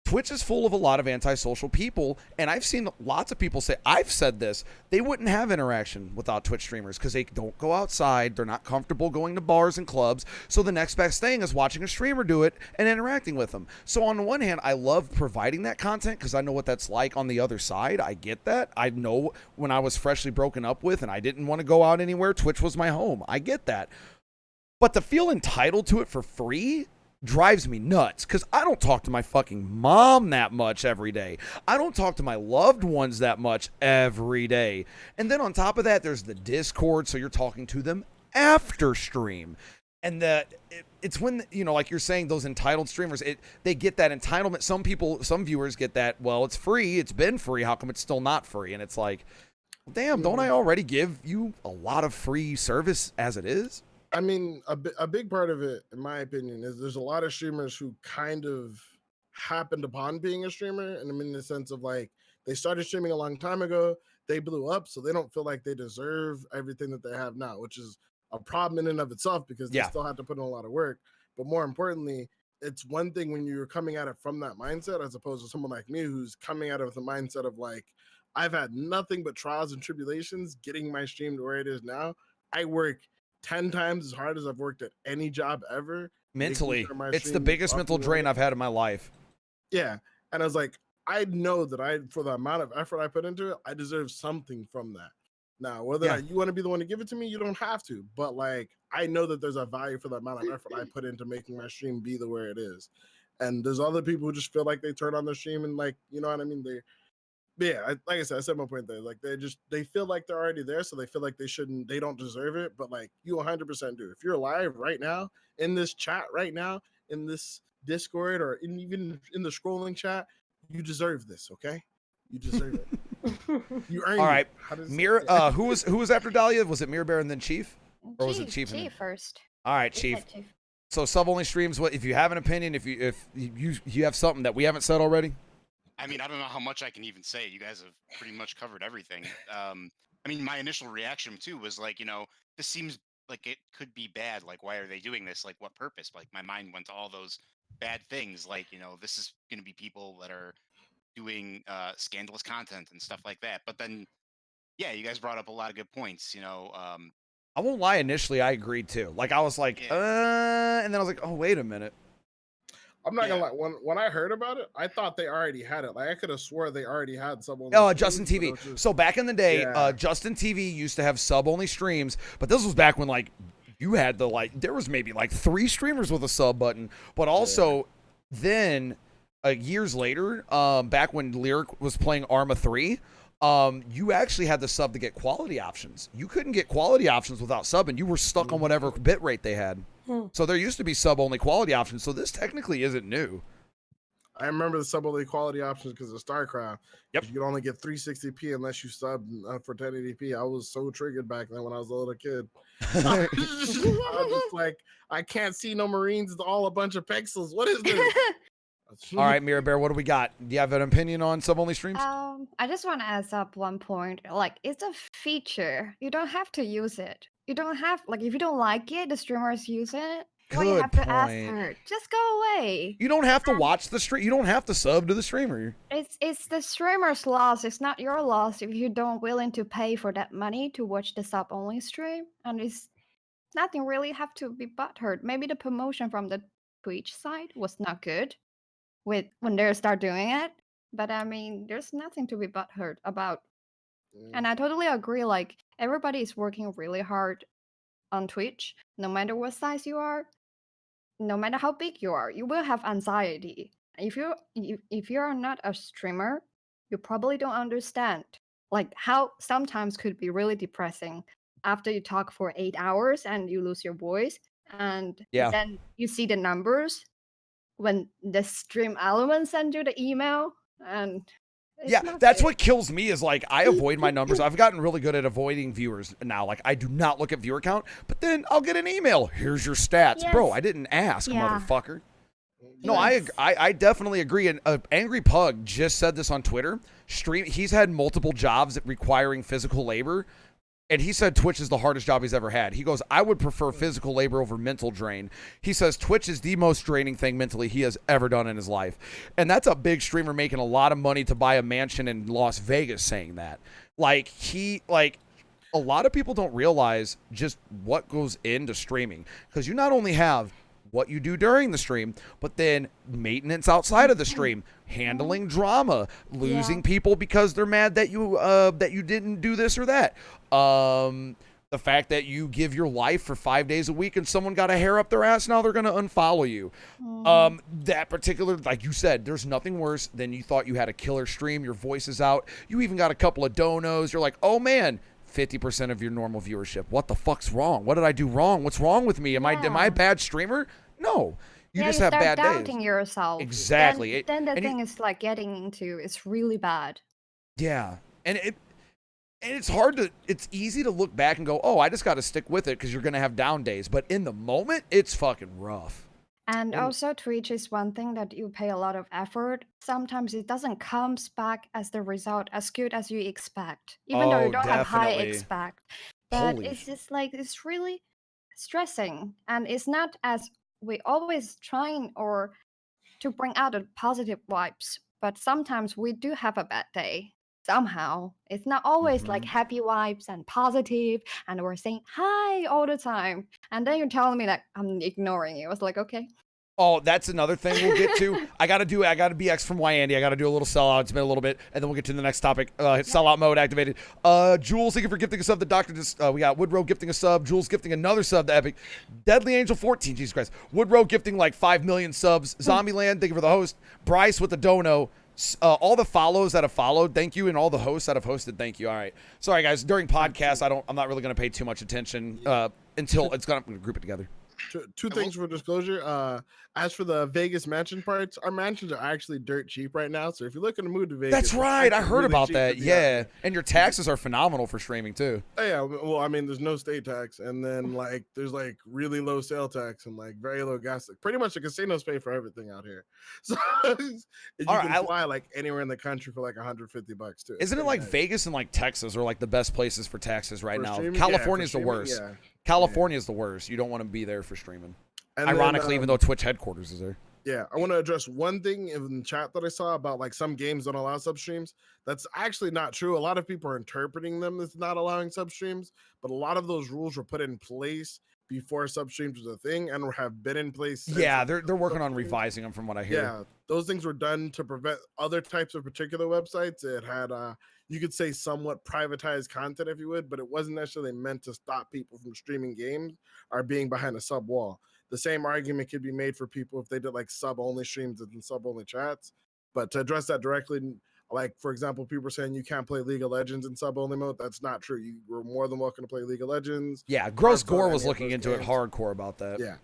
S2: Twitch is full of a lot of antisocial people, and I've seen lots of people say, I've said this, they wouldn't have interaction without Twitch streamers because they don't go outside, they're not comfortable going to bars and clubs, so the next best thing is watching a streamer do it and interacting with them. So on the one hand, I love providing that content because I know what that's like on the other side. I get that. I know when I was freshly broken up with and I didn't want to go out anywhere, Twitch was my home. I get that. But to feel entitled to it for free drives me nuts because I don't talk to my fucking mom that much every day. I don't talk to my loved ones that much every day. And then on top of that, there's the Discord, so you're talking to them after stream. And it's when, you know, like you're saying, those entitled streamers, they get that entitlement. Some viewers get that, well, it's free. It's been free. How come it's still not free? And it's like, damn, don't I already give you a lot of free service as it is?
S3: I mean, a big part of it, in my opinion, is there's a lot of streamers who kind of happened upon being a streamer. And I mean, in the sense of like, they started streaming a long time ago, they blew up, so they don't feel like they deserve everything that they have now, which is a problem in and of itself because they still have to put in a lot of work. But more importantly, it's one thing when you're coming at it from that mindset, as opposed to someone like me who's coming at it with the mindset of like, I've had nothing but trials and tribulations getting my stream to where it is now. I work 10 times as hard as I've worked at any job ever.
S2: Mentally, it's the biggest mental drain I've had in my life.
S3: Yeah. And I was like, I know that for the amount of effort I put into it, I deserve something from that. Now, whether you want to be the one to give it to me, you don't have to. But like, I know that there's a value for the amount of effort I put into making my stream be the way it is. And there's other people who just feel like they turn on their stream and like, you know what I mean? Like I said my point there. Like they feel like they're already there, so they feel like they don't deserve it. But like you 100% do. If you're live right now in this chat right now in this Discord or even in the scrolling chat, you deserve this. Okay, you deserve it. You earned it.
S2: All right,
S3: Mirror.
S2: who was after Dahlia? Was it Mirror Bear and then Chief, or was it Chief?
S6: Chief first.
S2: All right, Chief. So sub only streams. What if you have an opinion? If you have something that we haven't said already?
S9: I mean, I don't know how much I can even say. You guys have pretty much covered everything. I mean, my initial reaction too was like, you know, this seems like it could be bad. Like, why are they doing this? Like, what purpose? Like, my mind went to all those bad things. Like, you know, this is going to be people that are doing scandalous content and stuff like that. But then, yeah, you guys brought up a lot of good points. You know,
S2: I won't lie. Initially, I agreed too. Like, I was like, and then I was like, oh, wait a minute.
S3: I'm not gonna lie. When I heard about it, I thought they already had it. Like I could have swore they already had sub only.
S2: Oh, Justin TV. So back in the day, Justin TV used to have sub only streams, but this was back when like you had there was maybe like 3 streamers with a sub button, but also then years later, back when Lyric was playing Arma 3. You actually had the sub to get quality options. You couldn't get quality options without sub, and you were stuck on whatever bit rate they had. So there used to be sub-only quality options, so this technically isn't new.
S3: I remember the sub-only quality options because of StarCraft.
S2: Yep.
S3: You could only get 360p unless you sub for 1080p. I was so triggered back then when I was a little kid. I was just like, I can't see no Marines. It's all a bunch of pixels. What is this?
S2: All right, Mirror Bear, what do we got? Do you have an opinion on sub-only streams?
S6: I just want to add up one point. Like, it's a feature. You don't have to use it. You don't have, like, if you don't like it, the streamers use it. Why you have to ask her? Just go away.
S2: You don't have to watch the stream. You don't have to sub to the streamer.
S6: It's the streamer's loss. It's not your loss if you don't willing to pay for that money to watch the sub-only stream. And it's nothing really have to be butthurt. Maybe the promotion from the Twitch side was not good when they start doing it. But I mean, there's nothing to be butthurt about. And I totally agree. Like, everybody is working really hard on Twitch. No matter what size you are, no matter how big you are, you will have anxiety. If you are not a streamer, you probably don't understand like how sometimes could be really depressing after you talk for 8 hours and you lose your voice, and then you see the numbers when the stream element send you the email, and
S2: that's what kills me is like I avoid my numbers. I've gotten really good at avoiding viewers now. Like I do not look at viewer count, but then I'll get an email. Here's your stats, bro. I didn't ask, motherfucker. No, I definitely agree. And Angry Pug just said this on Twitter. He's had multiple jobs requiring physical labor. And he said Twitch is the hardest job he's ever had. He goes, I would prefer physical labor over mental drain. He says Twitch is the most draining thing mentally he has ever done in his life. And that's a big streamer making a lot of money to buy a mansion in Las Vegas saying that. A lot of people don't realize just what goes into streaming. Because you not only have what you do during the stream, but then maintenance outside of the stream, handling drama, losing people because they're mad that you didn't do this or that. The fact that you give your life for 5 days a week and someone got a hair up their ass, now they're going to unfollow you. That particular, like you said, there's nothing worse than you thought you had a killer stream. Your voice is out. You even got a couple of donos. You're like, oh man, 50% of your normal viewership. What the fuck's wrong? What did I do wrong? What's wrong with me? Am I a bad streamer? No. You just have bad days.
S6: You start doubting yourself.
S2: Exactly.
S6: Then the thing is like getting into it's really bad.
S2: Yeah. And it's hard to, it's easy to look back and go, oh, I just got to stick with it because you're going to have down days. But in the moment, it's fucking rough.
S6: And also Twitch is one thing that you pay a lot of effort. Sometimes it doesn't come back as the result as good as you expect, even though you don't have high expect. But it's just like, it's really stressing. And it's not as we always trying or to bring out the positive vibes. But sometimes we do have a bad day. Somehow it's not always like happy vibes and positive and we're saying hi all the time, and then you're telling me that I'm ignoring you. I was like, okay.
S2: Oh, that's another thing we'll get to. I gotta be X from Y Andy. I gotta do a little sellout. It's been a little bit, and then we'll get to the next topic. Sellout mode activated. Jules, thank you for gifting a sub. The doctor just we got Woodrow gifting a sub. Jules gifting another sub to Epic. Deadly Angel 14, Jesus Christ. Woodrow gifting like 5 million subs. Zombieland, thank you for the host. Bryce with the dono. All the follows that have followed, thank you, and all the hosts that have hosted, thank you. All right, sorry guys. During podcasts, I'm not really gonna pay too much attention until I'm gonna group it together.
S3: Two things for disclosure. As for the Vegas mansion parts, our mansions are actually dirt cheap right now. So if you're looking to move to Vegas,
S2: that's right. I heard about that. Yeah, and your taxes are phenomenal for streaming too.
S3: Oh, yeah. Well, I mean, there's no state tax, and then like there's like really low sale tax and like very low gas. Like, pretty much the casinos pay for everything out here. So you can fly like anywhere in the country for like $150 too.
S2: Isn't it like Vegas and like Texas are like the best places for taxes right now? California's the worst.
S3: Yeah.
S2: California is the worst. You don't want to be there for streaming.
S3: And
S2: ironically,
S3: then,
S2: even though Twitch headquarters is there.
S3: Yeah, I want to address one thing in the chat that I saw about like some games don't allow sub streams. That's actually not true. A lot of people are interpreting them as not allowing sub streams, but a lot of those rules were put in place before sub streams was a thing and have been in place.
S2: Yeah, they're working on revising them from what I hear.
S3: Yeah, those things were done to prevent other types of particular websites. It had you could say somewhat privatized content if you would, but it wasn't necessarily meant to stop people from streaming games or being behind a sub wall. The same argument could be made for people if they did like sub only streams and sub only chats. But to address that directly, like for example, people are saying you can't play League of Legends in sub only mode. That's not true. You were more than welcome to play League of Legends.
S2: Yeah, Gross Gore was looking into it hardcore about that.
S3: Yeah.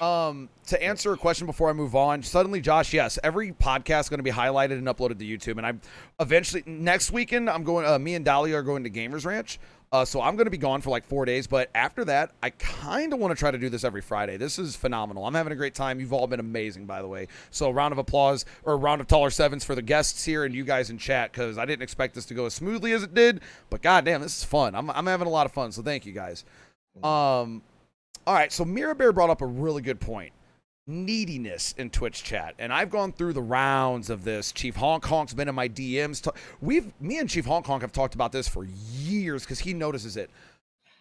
S2: To answer a question before I move on, suddenly Josh, yes, every podcast is going to be highlighted and uploaded to YouTube, and I'm eventually next weekend I'm going. Me and Dahlia are going to Gamers Ranch. So I'm going to be gone for like 4 days, but after that, I kind of want to try to do this every Friday. This is phenomenal. I'm having a great time. You've all been amazing, by the way. So round of applause or round of taller sevens for the guests here and you guys in chat, because I didn't expect this to go as smoothly as it did, but goddamn, this is fun. I'm having a lot of fun, so thank you guys. All right, so Mira Bear brought up a really good point. Neediness in Twitch chat, and I've gone through the rounds of this. Chief Honk Honk's been in my DMs. Me and Chief Honk Honk have talked about this for years because he notices it.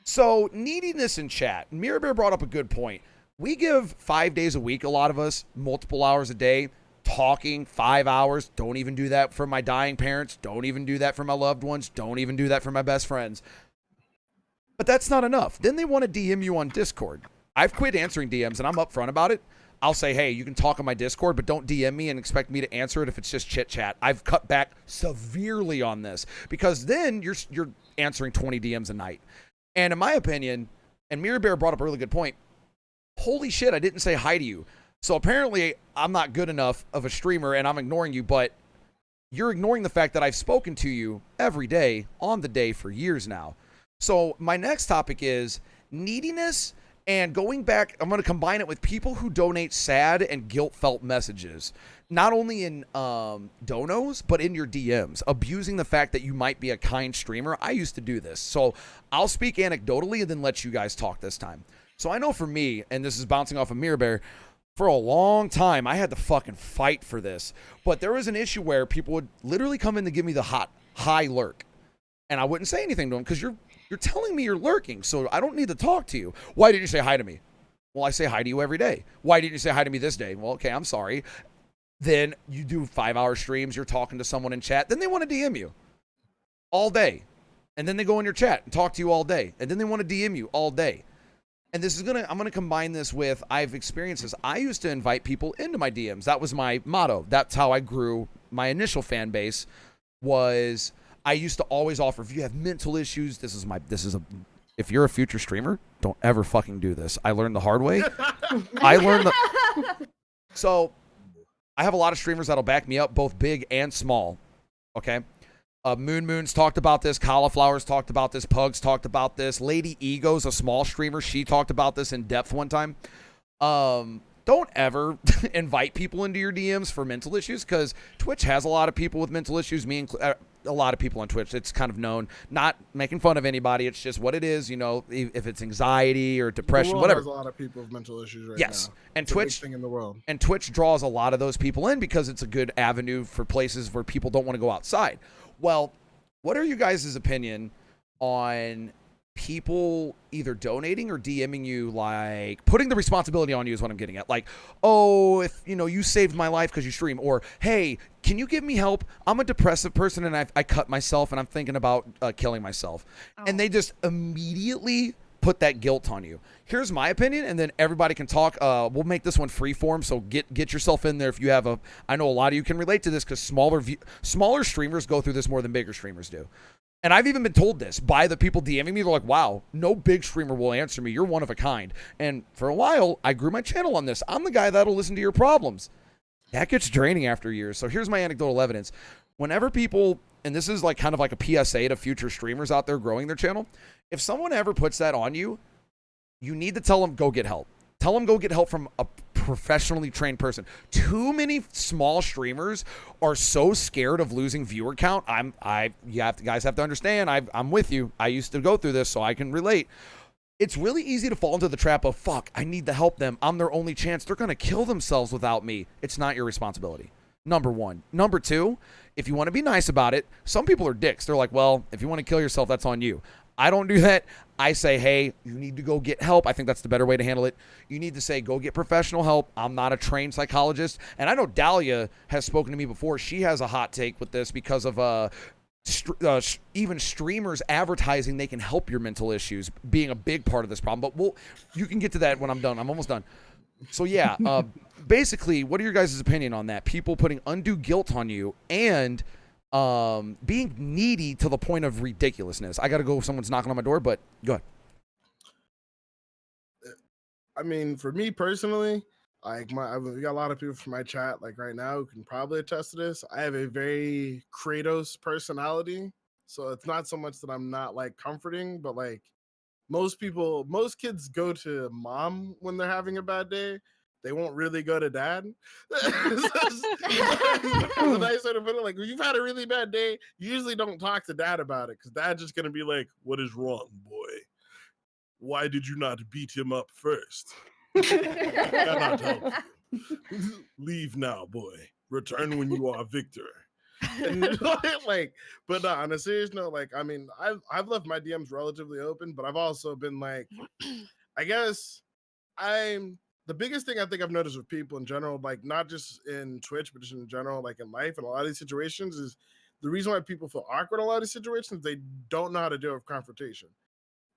S2: So neediness in chat. Mira Bear brought up a good point. We give 5 days a week, a lot of us, multiple hours a day, talking 5 hours. Don't even do that for my dying parents. Don't even do that for my loved ones. Don't even do that for my best friends. But that's not enough. Then they want to DM you on Discord. I've quit answering DMs, and I'm upfront about it. I'll say, hey, you can talk on my Discord, but don't DM me and expect me to answer it if it's just chit chat. I've cut back severely on this because then you're answering 20 DMs a night. And in my opinion, and Mira Bear brought up a really good point, holy shit, I didn't say hi to you. So apparently I'm not good enough of a streamer and I'm ignoring you, but you're ignoring the fact that I've spoken to you every day on the day for years now. So my next topic is neediness. And going back, I'm going to combine it with people who donate sad and guilt-felt messages. Not only in donos, but in your DMs. Abusing the fact that you might be a kind streamer. I used to do this. So I'll speak anecdotally and then let you guys talk this time. So I know for me, and this is bouncing off of Mira Bear, for a long time, I had to fucking fight for this. But there was an issue where people would literally come in to give me the high lurk. And I wouldn't say anything to them because you're telling me you're lurking, so I don't need to talk to you. Why didn't you say hi to me? Well, I say hi to you every day. Why didn't you say hi to me this day? Well, okay, I'm sorry. Then you do 5-hour streams, you're talking to someone in chat, then they want to DM you all day. And then they go in your chat and talk to you all day. And then they want to DM you all day. And this is I'm gonna combine this with, I've experienced this. I used to invite people into my DMs. That was my motto. That's how I grew my initial fan base. Was I used to always offer, if you have mental issues, if you're a future streamer, don't ever fucking do this. I learned the hard way. So I have a lot of streamers that'll back me up, both big and small. Okay. Moon's talked about this. Cauliflower's talked about this. Pugs talked about this. Lady Ego's a small streamer. She talked about this in depth one time. Don't ever invite people into your DMs for mental issues, because Twitch has a lot of people with mental issues. A lot of people on Twitch. It's kind of known. Not making fun of anybody. It's just what it is. You know, if it's anxiety or depression, whatever.
S3: There's a lot of people with mental issues right
S2: yes.
S3: now.
S2: And
S3: it's
S2: Twitch,
S3: thing in the world.
S2: And Twitch draws a lot of those people in because it's a good avenue for places where people don't want to go outside. Well, what are you guys' opinion on people either donating or DMing you, like putting the responsibility on you is what I'm getting at. Like, oh, if you saved my life because you stream, or hey, can you give me help? I'm a depressive person and I cut myself and I'm thinking about killing myself. Oh. And they just immediately put that guilt on you. Here's my opinion, and then everybody can talk. We'll make this one free form, so get yourself in there if you have I know a lot of you can relate to this because smaller streamers go through this more than bigger streamers do. And I've even been told this by the people DMing me. They're like, wow, no big streamer will answer me. You're one of a kind. And for a while, I grew my channel on this. I'm the guy that'll listen to your problems. That gets draining after years. So here's my anecdotal evidence. Whenever people, and this is like kind of like a PSA to future streamers out there growing their channel, if someone ever puts that on you, you need to tell them, go get help. Tell them go get help from a professionally trained person. Too many small streamers are so scared of losing viewer count. Guys have to understand. I'm with you. I used to go through this, so I can relate. It's really easy to fall into the trap of, fuck, I need to help them. I'm their only chance. They're going to kill themselves without me. It's not your responsibility. Number one. Number two, if you want to be nice about it, some people are dicks. They're like, well, if you want to kill yourself, that's on you. I don't do that. I say, hey, you need to go get help. I think that's the better way to handle it. You need to say, go get professional help. I'm not a trained psychologist. And I know Dahlia has spoken to me before. She has a hot take with this because of even streamers advertising they can help your mental issues being a big part of this problem. But you can get to that when I'm done. I'm almost done. So yeah, basically, what are your guys' opinion on that? People putting undue guilt on you and being needy to the point of ridiculousness. I got to go if someone's knocking on my door, but go ahead.
S3: I mean, for me personally, like we got a lot of people from my chat, like right now, who can probably attest to this. I have a very Kratos personality, so it's not so much that I'm not like comforting, but like most kids go to mom when they're having a bad day. They won't really go to dad. That's a nice way to put it. Like, when you've had a really bad day, you usually don't talk to dad about it because dad's just gonna be like, "What is wrong, boy? Why did you not beat him up first? Cannot help you. Leave now, boy. Return when you are victor." And like, but no, on a serious note, like, I mean, I've left my DMs relatively open, but I've also been like, I guess the biggest thing I think I've noticed with people in general, like not just in Twitch, but just in general, like in life and a lot of these situations, is the reason why people feel awkward in a lot of these situations, they don't know how to deal with confrontation.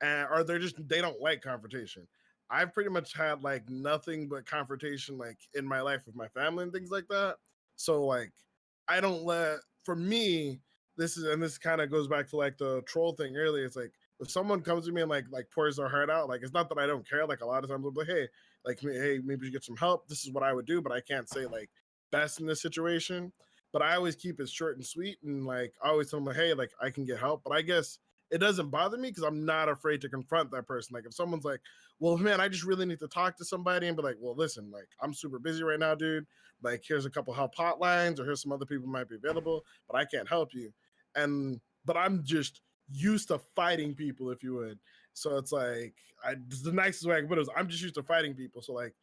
S3: Or they don't like confrontation. I've pretty much had like nothing but confrontation like in my life with my family and things like that. So like for me, this kind of goes back to like the troll thing earlier. It's like if someone comes to me and like pours their heart out, like it's not that I don't care. Like a lot of times I'll be like, hey, maybe you get some help. This is what I would do, but I can't say like best in this situation. But I always keep it short and sweet, and like I always tell them, like, hey, like I can get help. But I guess it doesn't bother me because I'm not afraid to confront that person. Like if someone's like, well, man, I just really need to talk to somebody, and be like, well, listen, like I'm super busy right now, dude. Like here's a couple help hotlines, or here's some other people who might be available, but I can't help you. But I'm just used to fighting people, if you would. So it's like the nicest way I can put it is I'm just used to fighting people. So like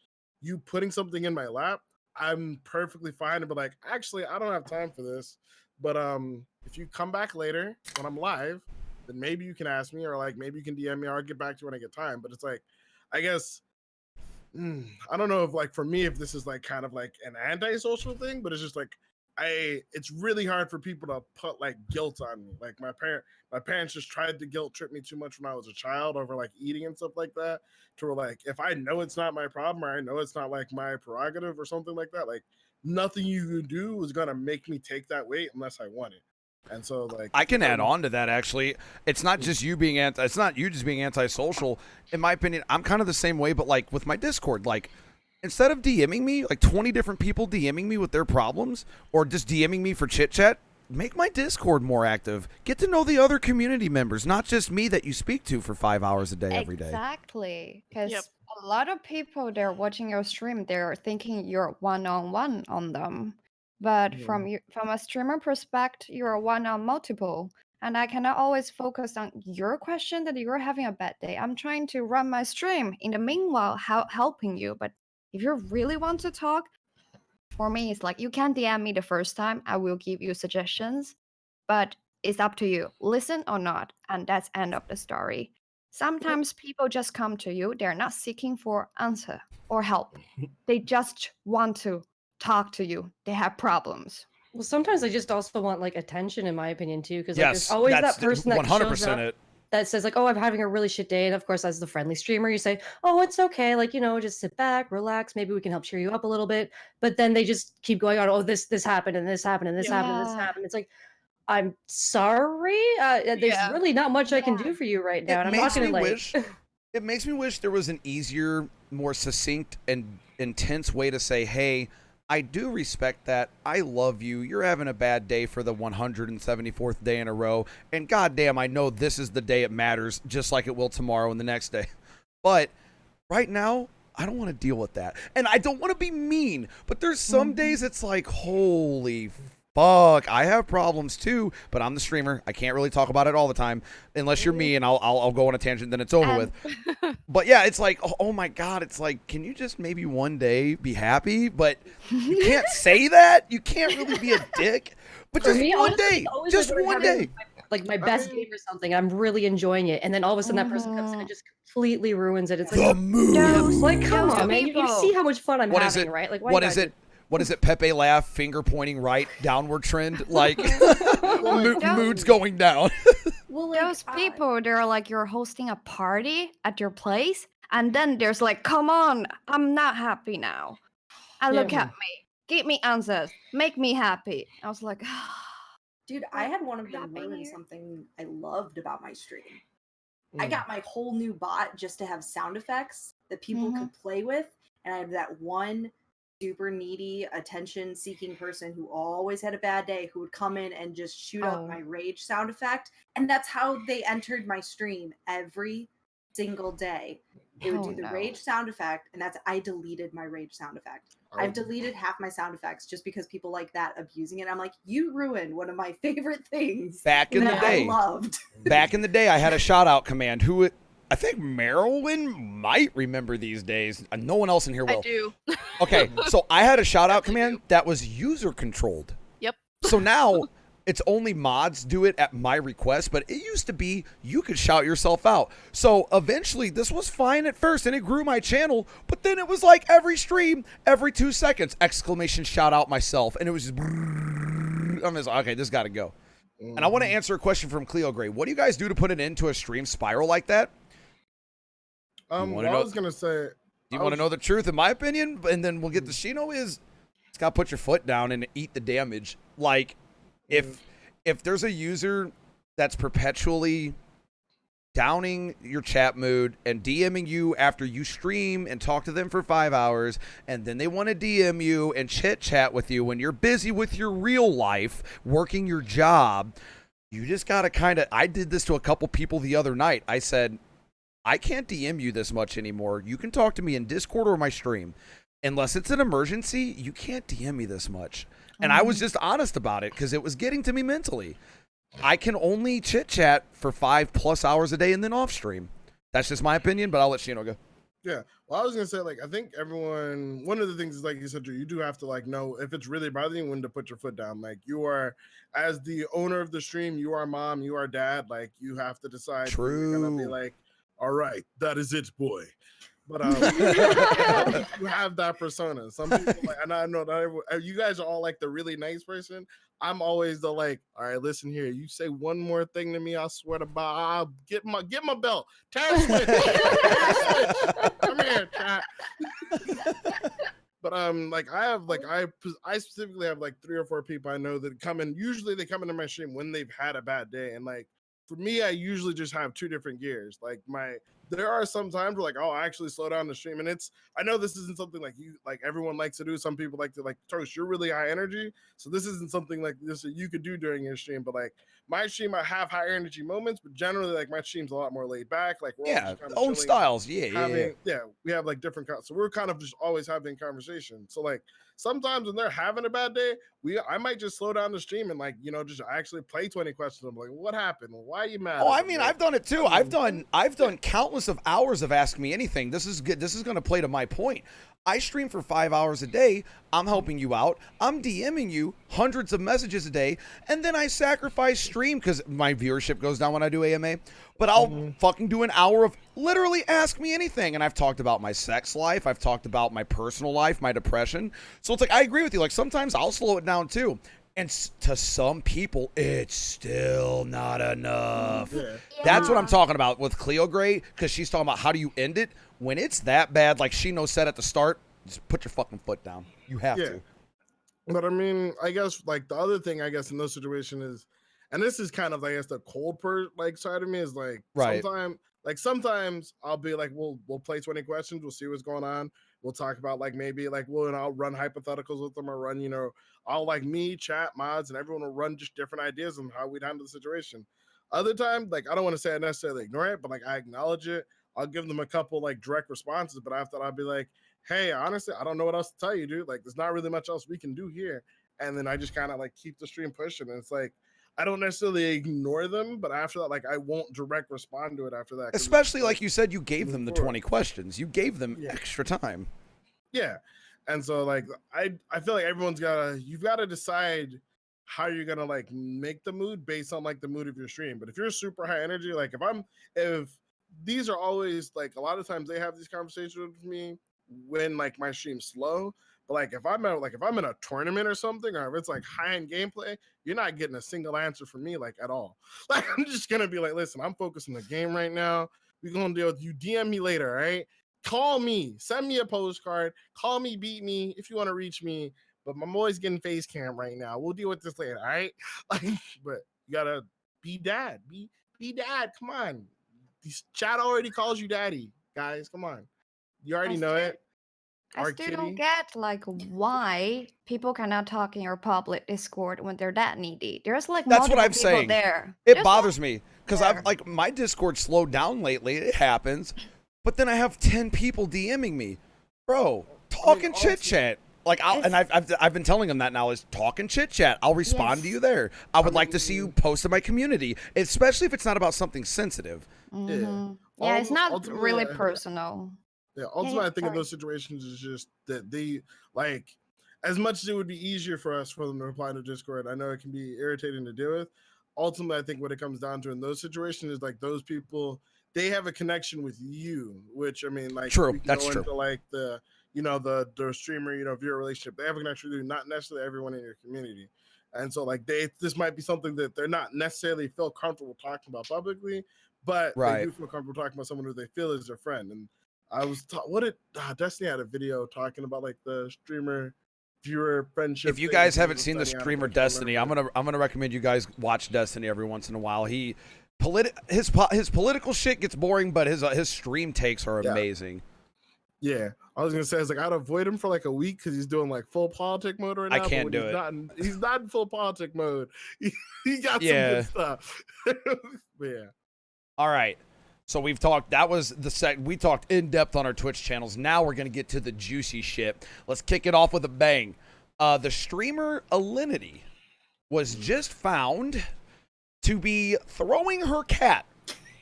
S3: you putting something in my lap, I'm perfectly fine to be like, actually, I don't have time for this. But if you come back later when I'm live, then maybe you can ask me, or like maybe you can DM me, or I'll get back to you when I get time. But it's like, I guess I don't know if like for me, if this is like kind of like an antisocial thing, but it's just like it's really hard for people to put like guilt on me. Like my parents just tried to guilt trip me too much when I was a child over like eating and stuff like that. To where like if I know it's not my problem or I know it's not like my prerogative or something like that, like nothing you can do is gonna make me take that weight unless I want it. And so like
S2: I can add on to that actually. It's not just you being it's not you just being antisocial. In my opinion, I'm kind of the same way, but like with my Discord, like instead of DMing me, like 20 different people DMing me with their problems or just DMing me for chit chat, make my Discord more active. Get to know the other community members, not just me that you speak to for 5 hours a day every day.
S6: Exactly. Because
S4: Yep.
S6: a lot of people, they're watching your stream, they're thinking you're one-on-one on them. But from a streamer perspective, you're one on multiple. And I cannot always focus on your question that you're having a bad day. I'm trying to run my stream in the meanwhile, helping you. But if you really want to talk, for me, it's like you can DM me the first time. I will give you suggestions, but it's up to you. Listen or not, and that's end of the story. Sometimes people just come to you. They're not seeking for answer or help. They just want to talk to you. They have problems.
S7: Well, sometimes I just also want like attention, in my opinion, too, because like,
S2: Yes,
S7: there's always
S2: that's
S7: that person that
S2: 100%
S7: shows up
S2: it.
S7: that says like, "Oh, I'm having a really shit day," and of course, as the friendly streamer, you say, "Oh, it's okay, like just sit back, relax. Maybe we can help cheer you up a little bit." But then they just keep going on. Oh, this happened and this happened and this happened and this
S6: Yeah.
S7: happened. It's like, I'm sorry. There's
S4: Yeah.
S7: really not much I can do for you right now, and I'm not gonna like.
S2: It makes me wish there was an easier, more succinct and intense way to say, hey, I do respect that. I love you. You're having a bad day for the 174th day in a row. And goddamn, I know this is the day it matters, just like it will tomorrow and the next day. But right now, I don't want to deal with that. And I don't want to be mean, but there's some days it's like, holy fuck, I have problems too, but I'm the streamer. I can't really talk about it all the time unless you're me, and I'll go on a tangent, then it's over with. But yeah, it's like, oh my god, it's like, can you just maybe one day be happy? But you can't say that. You can't really be a dick. But
S7: For
S2: just
S7: me,
S2: one
S7: honestly,
S2: day,
S7: it's always
S2: just
S7: like when I'm
S2: one
S7: having,
S2: day.
S7: like my best game or something. I'm really enjoying it, and then all of a sudden that person comes in and just completely ruins it. It's
S2: The
S7: like,
S2: mood.
S7: like come
S6: those
S7: on, man! You
S6: people.
S7: see how much fun I'm
S2: What
S7: having,
S2: is it?
S7: right? Like, why
S2: What
S7: you
S2: is
S7: gotta
S2: it? What is it? Pepe laugh, finger pointing right, downward trend, like mood's going down.
S10: Well,
S6: Those people, they're like you're hosting a party at your place, and then there's like, come on, I'm not happy now. And look at me, give me answers, make me happy. I was like,
S10: dude, I had one of
S6: what
S10: them
S6: happened
S10: ruin
S6: here?
S10: something I loved about my stream. I got my whole new bot just to have sound effects that people could play with, and I have that one super needy, attention-seeking person who always had a bad day who would come in and just shoot up my rage sound effect, and that's how they entered my stream every single day. They would
S6: Oh,
S10: do the
S6: no.
S10: rage sound effect, and I deleted my rage sound effect. I've deleted half my sound effects just because people like that abusing it. I'm like, you ruined one of my favorite things
S2: Back in the
S10: that
S2: day,
S10: I loved.
S2: back in the day, I had a shout out command. Who I think Marilyn might remember these days. No one else in here will.
S4: I do.
S2: Okay, so I had a shout out command that was user controlled.
S4: Yep.
S2: So now it's only mods do it at my request, but it used to be you could shout yourself out. So eventually this was fine at first and it grew my channel, but then it was like every stream, every 2 seconds, exclamation shout out myself. And it was just, I'm just okay, this got to go. And I want to answer a question from Cleo Gray. What do you guys do to put an end to a stream spiral like that?
S3: What I was gonna say.
S2: Do you want to know the truth, in my opinion? And then we'll get to Shino. Is it's got to put your foot down and eat the damage. Like, if there's a user that's perpetually downing your chat mood and DMing you after you stream and talk to them for 5 hours, and then they want to DM you and chit chat with you when you're busy with your real life, working your job, you just got to kind of, I did this to a couple people the other night. I said, I can't DM you this much anymore. You can talk to me in Discord or my stream. Unless it's an emergency, you can't DM me this much. And I was just honest about it because it was getting to me mentally. I can only chit chat for 5+ hours a day and then off stream. That's just my opinion, but I'll let Shino go.
S3: Yeah. Well, I was gonna say, like, I think everyone, one of the things is, like you said, Drew, you do have to like know if it's really bothering you when to put your foot down. Like, you are, as the owner of the stream, you are mom, you are dad. Like, you have to decide. You're gonna be
S2: True.
S3: like, all right, that is it, boy. But you have that persona. Some people, like, and I know that you guys are all like the really nice person. I'm always the like, all right, listen here. You say one more thing to me, I swear to God, I'll get my belt. Tara Switch. Come here, chat. But like I specifically have like 3 or 4 people I know that come in. Usually they come into my stream when they've had a bad day, and like for me, I usually just have 2 different gears. Like there are some times where like, oh, I actually slow down the stream, and I know this isn't something like everyone likes to do. Some people like to like Toast, you're really high energy, so this isn't something like this that you could do during your stream. But like my stream, I have high energy moments, but generally like my stream's a lot more laid back. Like we're all just kind of
S2: own
S3: chilling,
S2: styles. Yeah.
S3: we have like different so we're kind of just always having conversation. So like sometimes when they're having a bad day, I might just slow down the stream and like, just actually play 20 questions. I'm like, what happened? Why are you mad?
S2: Oh, I mean, I've done it too. I've done countless of hours of Ask Me Anything. This is good. This is going to play to my point. I stream for 5 hours a day. I'm helping you out. I'm DMing you hundreds of messages a day, and then I sacrifice stream because my viewership goes down when I do AMA. But I'll fucking do an hour of literally Ask Me Anything, and I've talked about my sex life. I've talked about my personal life, my depression. So it's like I agree with you. Like sometimes I'll slow it down too. And to some people, it's still not enough. Yeah. That's what I'm talking about with Cleo Gray, because she's talking about how do you end it. When it's that bad, like Shino said at the start, just put your fucking foot down. You have to.
S3: But I mean, I guess like the other thing, I guess in those situations is, and this is kind of, I guess, the cold side of me is like, sometimes I'll be like, we'll play 20 questions. We'll see what's going on. We'll talk about like maybe like I'll run hypotheticals with them or run, I'll like me, chat, mods, and everyone will run just different ideas on how we'd handle the situation. Other time, like I don't want to say I necessarily ignore it, but like I acknowledge it. I'll give them a couple like direct responses, but after that I'll be like, hey, honestly, I don't know what else to tell you, dude. Like there's not really much else we can do here. And then I just kind of like keep the stream pushing. And it's like, I don't necessarily ignore them, but after that, like I won't direct respond to it after that.
S2: Especially like you said, you gave them the 20 questions. You gave them extra time.
S3: Yeah. And so like I feel like you've got to decide how you're gonna like make the mood based on like the mood of your stream. But if you're super high energy, like if these are always like a lot of times they have these conversations with me when like my stream's slow. But like if I'm in a tournament or something, or if it's like high-end gameplay, you're not getting a single answer from me like at all. Like I'm just gonna be like, listen, I'm focused on the game right now. We're gonna deal with you. DM me later, all right? Call me, send me a postcard, call me, beat me if you want to reach me. But my boy's getting face cam right now. We'll deal with this later, all right? Like, but you gotta be dad, be dad. Come on, chat already calls you daddy, guys. Come on, you already know it.
S6: I still don't get like why people cannot talk in your public Discord when they're that needy. There's like
S2: that's what I'm
S6: people
S2: saying.
S6: There.
S2: It bothers me because I've like my Discord slowed down lately. It happens, but then I have 10 people DMing me, bro, talking chit chat. Like I've been telling them that now is talk and chit chat. I'll respond to you there. I would like to see you post in my community, especially if it's not about something sensitive.
S6: Yeah, it's not really personal.
S3: Yeah, ultimately, I think in those situations is just that they like, as much as it would be easier for them to reply to Discord. I know it can be irritating to deal with. Ultimately, I think what it comes down to in those situations is like those people, they have a connection with you, which I mean, like,
S2: true, that's true.
S3: Into, like the streamer, viewer relationship, they have a connection with you, not necessarily everyone in your community. And so like this might be something that they're not necessarily feel comfortable talking about publicly, but they do feel comfortable talking about someone who they feel is their friend. And I was Destiny had a video talking about like the streamer viewer friendship.
S2: If you guys haven't seen the streamer Destiny, I'm gonna recommend you guys watch Destiny every once in a while. His political shit gets boring, but his stream takes are amazing.
S3: Yeah, I was gonna say, it's like I'd avoid him for like a week because he's doing like full politic mode right now.
S2: I can't do it.
S3: He's not in full politic mode. He got some good stuff. But yeah.
S2: All right. So we've talked. That was we talked in depth on our Twitch channels. Now we're gonna get to the juicy shit. Let's kick it off with a bang. The streamer Alinity was just found to be throwing her cat.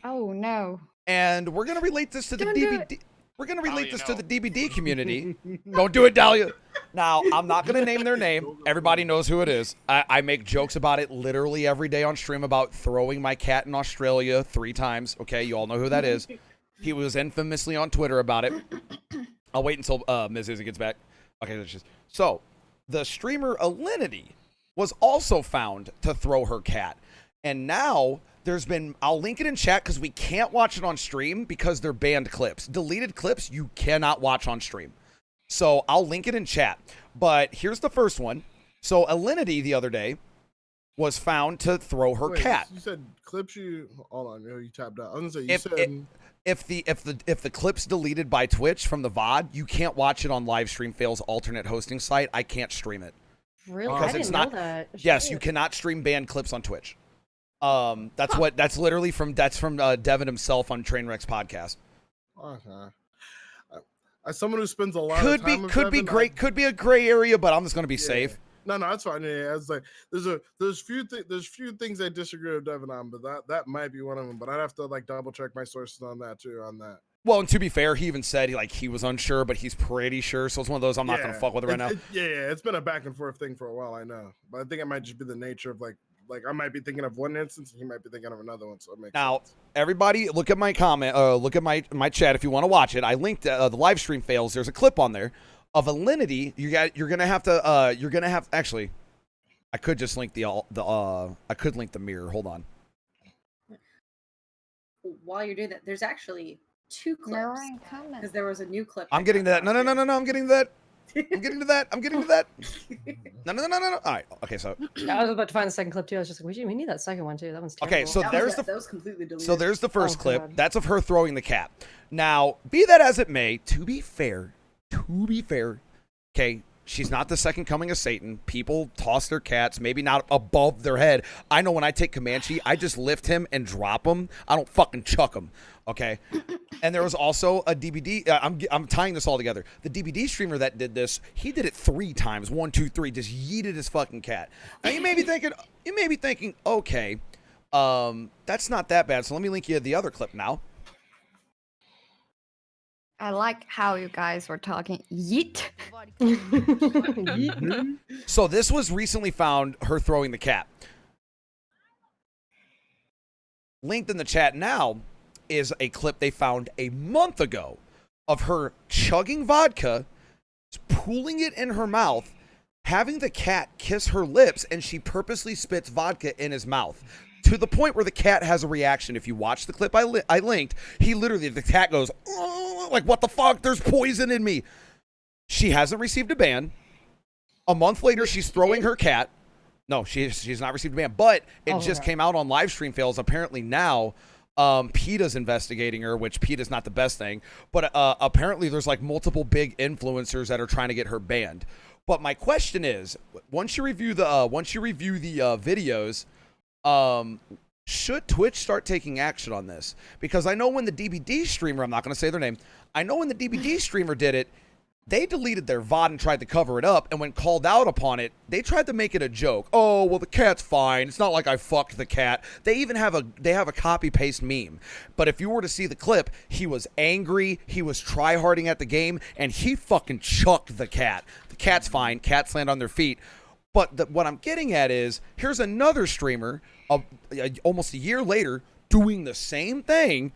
S6: Oh no!
S2: And we're gonna relate this to the DVD. We're going to relate this to the DBD community. Don't do it, Dahlia. Now, I'm not going to name their name. Everybody knows who it is. I make jokes about it literally every day on stream about throwing my cat in Australia 3 times. Okay, you all know who that is. He was infamously on Twitter about it. I'll wait until Ms. Izzy gets back. Okay, that's just so. The streamer Alinity was also found to throw her cat, and now there's been. I'll link it in chat because we can't watch it on stream because they're banned clips. Deleted clips you cannot watch on stream. So I'll link it in chat. But here's the first one. So Alinity the other day was found to throw her
S3: Wait,
S2: cat.
S3: You said clips. Hold on. You tapped out. I was gonna say you said.
S2: If the clip's deleted by Twitch from the VOD, you can't watch it on Livestream Fail's alternate hosting site. I can't stream it.
S7: Really?
S2: Because
S7: I
S2: it's
S7: didn't
S2: not.
S7: know that.
S2: Yes, you
S7: Shit.
S2: cannot stream banned clips on Twitch. That's literally from Devin himself on Trainwreck's podcast.
S3: Okay. As someone who spends a lot
S2: Could
S3: of time with
S2: be
S3: Devin,
S2: great. Could be a gray area, but I'm just gonna be safe.
S3: No, that's fine. Yeah, it's like there's few things I disagree with Devin on, but that might be one of them. But I'd have to like double check my sources on that too. On that.
S2: Well, and to be fair, he even said he was unsure, but he's pretty sure. So it's one of those I'm not gonna fuck with it right now.
S3: It's been a back and forth thing for a while. I know, but I think it might just be the nature of like I might be thinking of one instance, and he might be thinking of another one. So it makes
S2: Now,
S3: sense.
S2: everybody, look at my comment. Look at my chat if you want to watch it. I linked the live stream fails. There's a clip on there of Alinity. You're gonna have actually. I could just link I could link the mirror. Hold on.
S10: While you're doing that, there's actually 2 clips
S6: Mirroring comment.
S10: because there was a new clip.
S2: I'm getting to that. No. I'm getting to that. I'm getting to that. I'm getting to that. No. All right. Okay. So.
S7: I was about to find the second clip too. I was just like, we need that second one too. That one's terrible.
S2: Okay. So
S10: that was completely deleted.
S2: So there's the first
S7: Oh,
S2: clip.
S7: God.
S2: That's of her throwing the cat. Now, be that as it may, to be fair, okay, she's not the second coming of Satan. People toss their cats, maybe not above their head. I know when I take Comanche, I just lift him and drop him. I don't fucking chuck him, okay? And there was also a DBD. I'm tying this all together. The DBD streamer that did this, he did it 3 times. 1, 2, 3, just yeeted his fucking cat. Now you may be thinking, okay, that's not that bad. So let me link you the other clip now.
S6: I like how you guys were talking. Yeet.
S2: So this was recently found, her throwing the cat. Linked in the chat now is a clip they found a month ago of her chugging vodka, pooling it in her mouth, having the cat kiss her lips, and she purposely spits vodka in his mouth. To the point where the cat has a reaction. If you watch the clip I linked, the cat goes, oh, like, what the fuck? There's poison in me. She hasn't received a ban. A month later, she's throwing her cat. No, she's not received a ban, but it just came out on live stream fails. Apparently now, PETA's investigating her, which PETA's not the best thing, but apparently there's like multiple big influencers that are trying to get her banned. But my question is, once you review the videos, should Twitch start taking action on this? Because I know when the DBD streamer, I'm not going to say their name, I know when the DBD streamer did it, they deleted their VOD and tried to cover it up, and when called out upon it, they tried to make it a joke. Oh, well, the cat's fine. It's not like I fucked the cat. They even have a copy-paste meme. But if you were to see the clip, he was angry, he was try-harding at the game, and he fucking chucked the cat. The cat's fine. Cats land on their feet. But what I'm getting at is, here's another streamer almost a year later doing the same thing,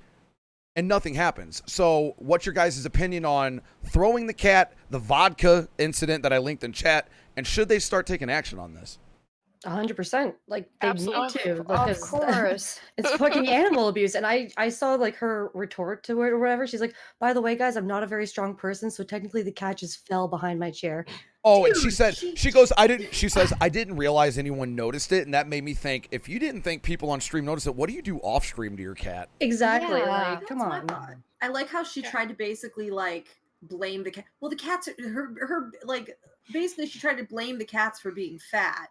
S2: and nothing happens. So what's your guys' opinion on throwing the cat, the vodka incident that I linked in chat, and should they start taking action on this?
S7: 100%. Like they
S4: Absolutely.
S7: need to.
S6: Of
S7: Because
S6: course.
S7: it's fucking animal abuse. And I saw like her retort to it or whatever. She's like, by the way, guys, I'm not a very strong person, so technically the cat just fell behind my chair.
S2: Oh, and she
S10: Dude,
S2: said,
S10: she-
S2: she says, I didn't realize anyone noticed it, and that made me think, if you didn't think people on stream noticed it, what do you do off stream to your cat?
S7: Exactly.
S6: Yeah.
S7: Like, come
S10: That's my
S7: on.
S10: thought. I like how she tried to basically like blame the cat. Well, the cats, her like basically she tried to blame the cats for being fat,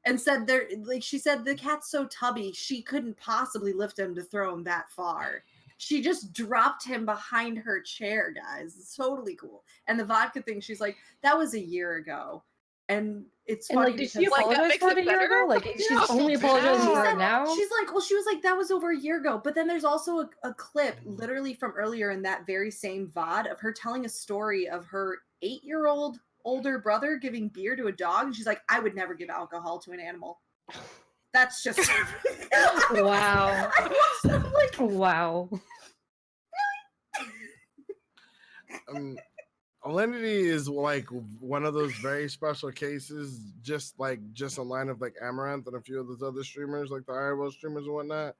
S10: and said they're like she said the cat's so tubby she couldn't possibly lift him to throw him that far. She just dropped him behind her chair, guys. It's totally cool. And the vodka thing, she's like, that was a year ago. And it's
S7: And
S10: funny
S7: like, did she
S10: because,
S4: Like, that
S7: apologize
S4: makes
S7: for
S4: it
S7: it a year
S4: better?
S7: ago? Like, she's
S10: No,
S7: only
S10: she
S7: apologizing for
S10: said-
S7: it now?
S10: She's like, well, she was like, that was over a year ago. But then there's also a clip literally from earlier in that very same VOD of her telling a story of her 8-year-old older brother giving beer to a dog. And she's like, I would never give alcohol to an animal. That's just
S7: Wow.
S10: I watched that, I'm like,
S7: Wow.
S3: Alinity is like one of those very special cases, just in line of like Amaranth and a few of those other streamers, like the IRL streamers and whatnot.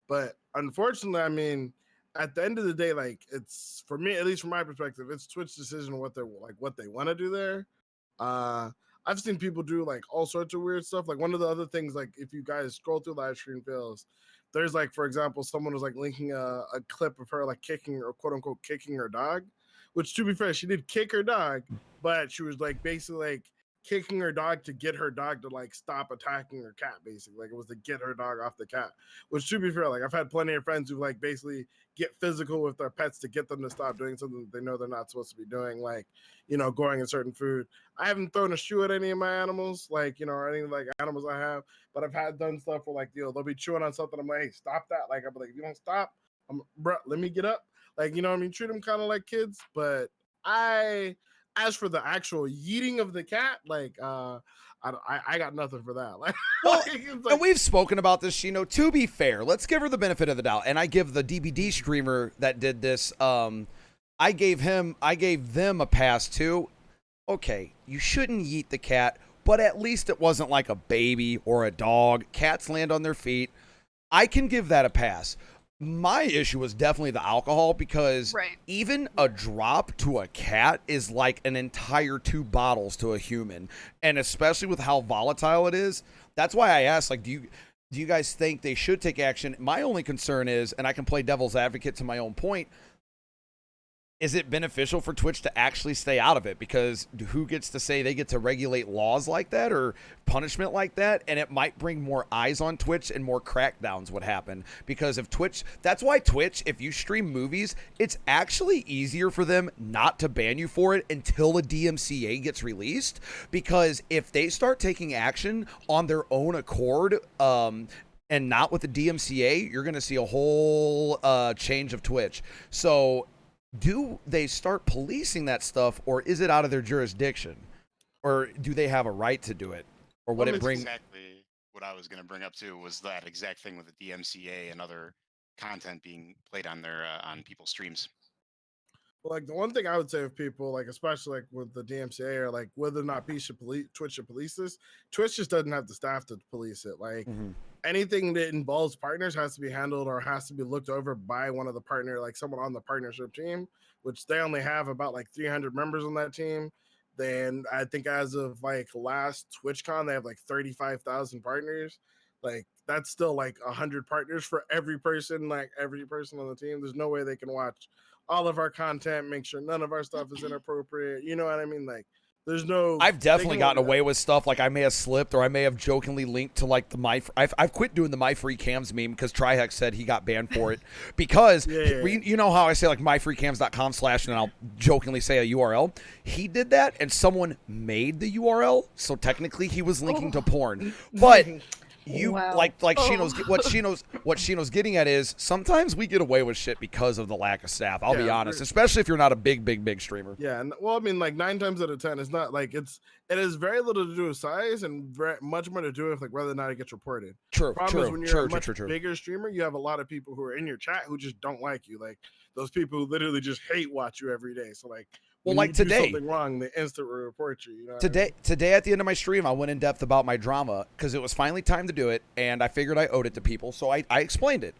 S3: But unfortunately, I mean, at the end of the day, like it's for me, at least from my perspective, it's Twitch's decision what they want to do there. I've seen people do like all sorts of weird stuff. Like one of the other things, like if you guys scroll through live stream fails, there's like, for example, someone was like linking a clip of her like kicking or quote unquote kicking her dog, which to be fair, she did kick her dog, but she was like basically like kicking her dog to get her dog to like stop attacking her cat, basically. Like it was to get her dog off the cat, which to be fair, like I've had plenty of friends who like basically get physical with their pets to get them to stop doing something that they know they're not supposed to be doing, like, you know, going in certain food. I haven't thrown a shoe at any of my animals, like, you know, or any like animals I have, but I've had done stuff where like, you know, they'll be chewing on something. I'm like, hey, stop that. Like, I'm like, if you don't stop, bro, let me get up. Like, you know what I mean? Treat them kind of like kids. But as for the actual yeeting of the cat, like, I got nothing for that. Like,
S2: Well,
S3: it's like,
S2: and we've spoken about this, Shino. To be fair, let's give her the benefit of the doubt. And I give the DBD streamer that did this, I gave them a pass too. Okay, you shouldn't yeet the cat, but at least it wasn't like a baby or a dog. Cats land on their feet. I can give that a pass. My issue was definitely the alcohol, because even a drop to a cat is like an entire 2 bottles to a human, and especially with how volatile it is. That's why I asked, like, do you guys think they should take action? My only concern is, and I can play devil's advocate to my own point, is it beneficial for Twitch to actually stay out of it? Because who gets to say they get to regulate laws like that or punishment like that? And it might bring more eyes on Twitch and more crackdowns would happen. Because if Twitch, that's why Twitch, if you stream movies, it's actually easier for them not to ban you for it until a DMCA gets released. Because if they start taking action on their own accord, and not with the DMCA, you're going to see a whole change of Twitch. So do they start policing that stuff, or is it out of their jurisdiction? Or do they have a right to do it? Or would it bring...
S9: Exactly what I was going to bring up too, was that exact thing with the DMCA and other content being played on their on people's streams.
S3: Well, like the one thing I would say of people, like especially like with the DMCA, or like whether or not Twitch should police this, Twitch just doesn't have the staff to police it. Like anything that involves partners has to be handled or has to be looked over by one of the partner, like someone on the partnership team, which they only have about like 300 members on that team. Then I think as of like last TwitchCon, they have like 35,000 partners. Like that's still like 100 partners for every person, like every person on the team. There's no way they can watch all of our content, make sure none of our stuff is inappropriate. You know what I mean? Like, there's no...
S2: I've definitely gotten away with stuff. Like, I may have slipped, or I may have jokingly linked to, like, the I've quit doing the My Free Cams meme because Trihex said he got banned for it. Because, you know how I say, like, myfreecams.com/ and I'll jokingly say a URL? He did that, and someone made the URL, so technically he was linking to porn. But... like Shino's what Shino's getting at is sometimes we get away with shit because of the lack of staff. I'll be honest, especially if you're not a big streamer.
S3: Yeah, well, I mean, like 9 times out of 10, it's not like it has very little to do with size and much more to do with like whether or not it gets reported.
S2: True.
S3: Problem is when you're a much bigger streamer, you have a lot of people who are in your chat who just don't like you. Like those people who literally just hate watch you every day. So like.
S2: Well,
S3: when
S2: like
S3: you
S2: today,
S3: do something wrong, they instantly report you. You know
S2: today at the end of my stream, I went in depth about my drama because it was finally time to do it, and I figured I owed it to people, so I explained it.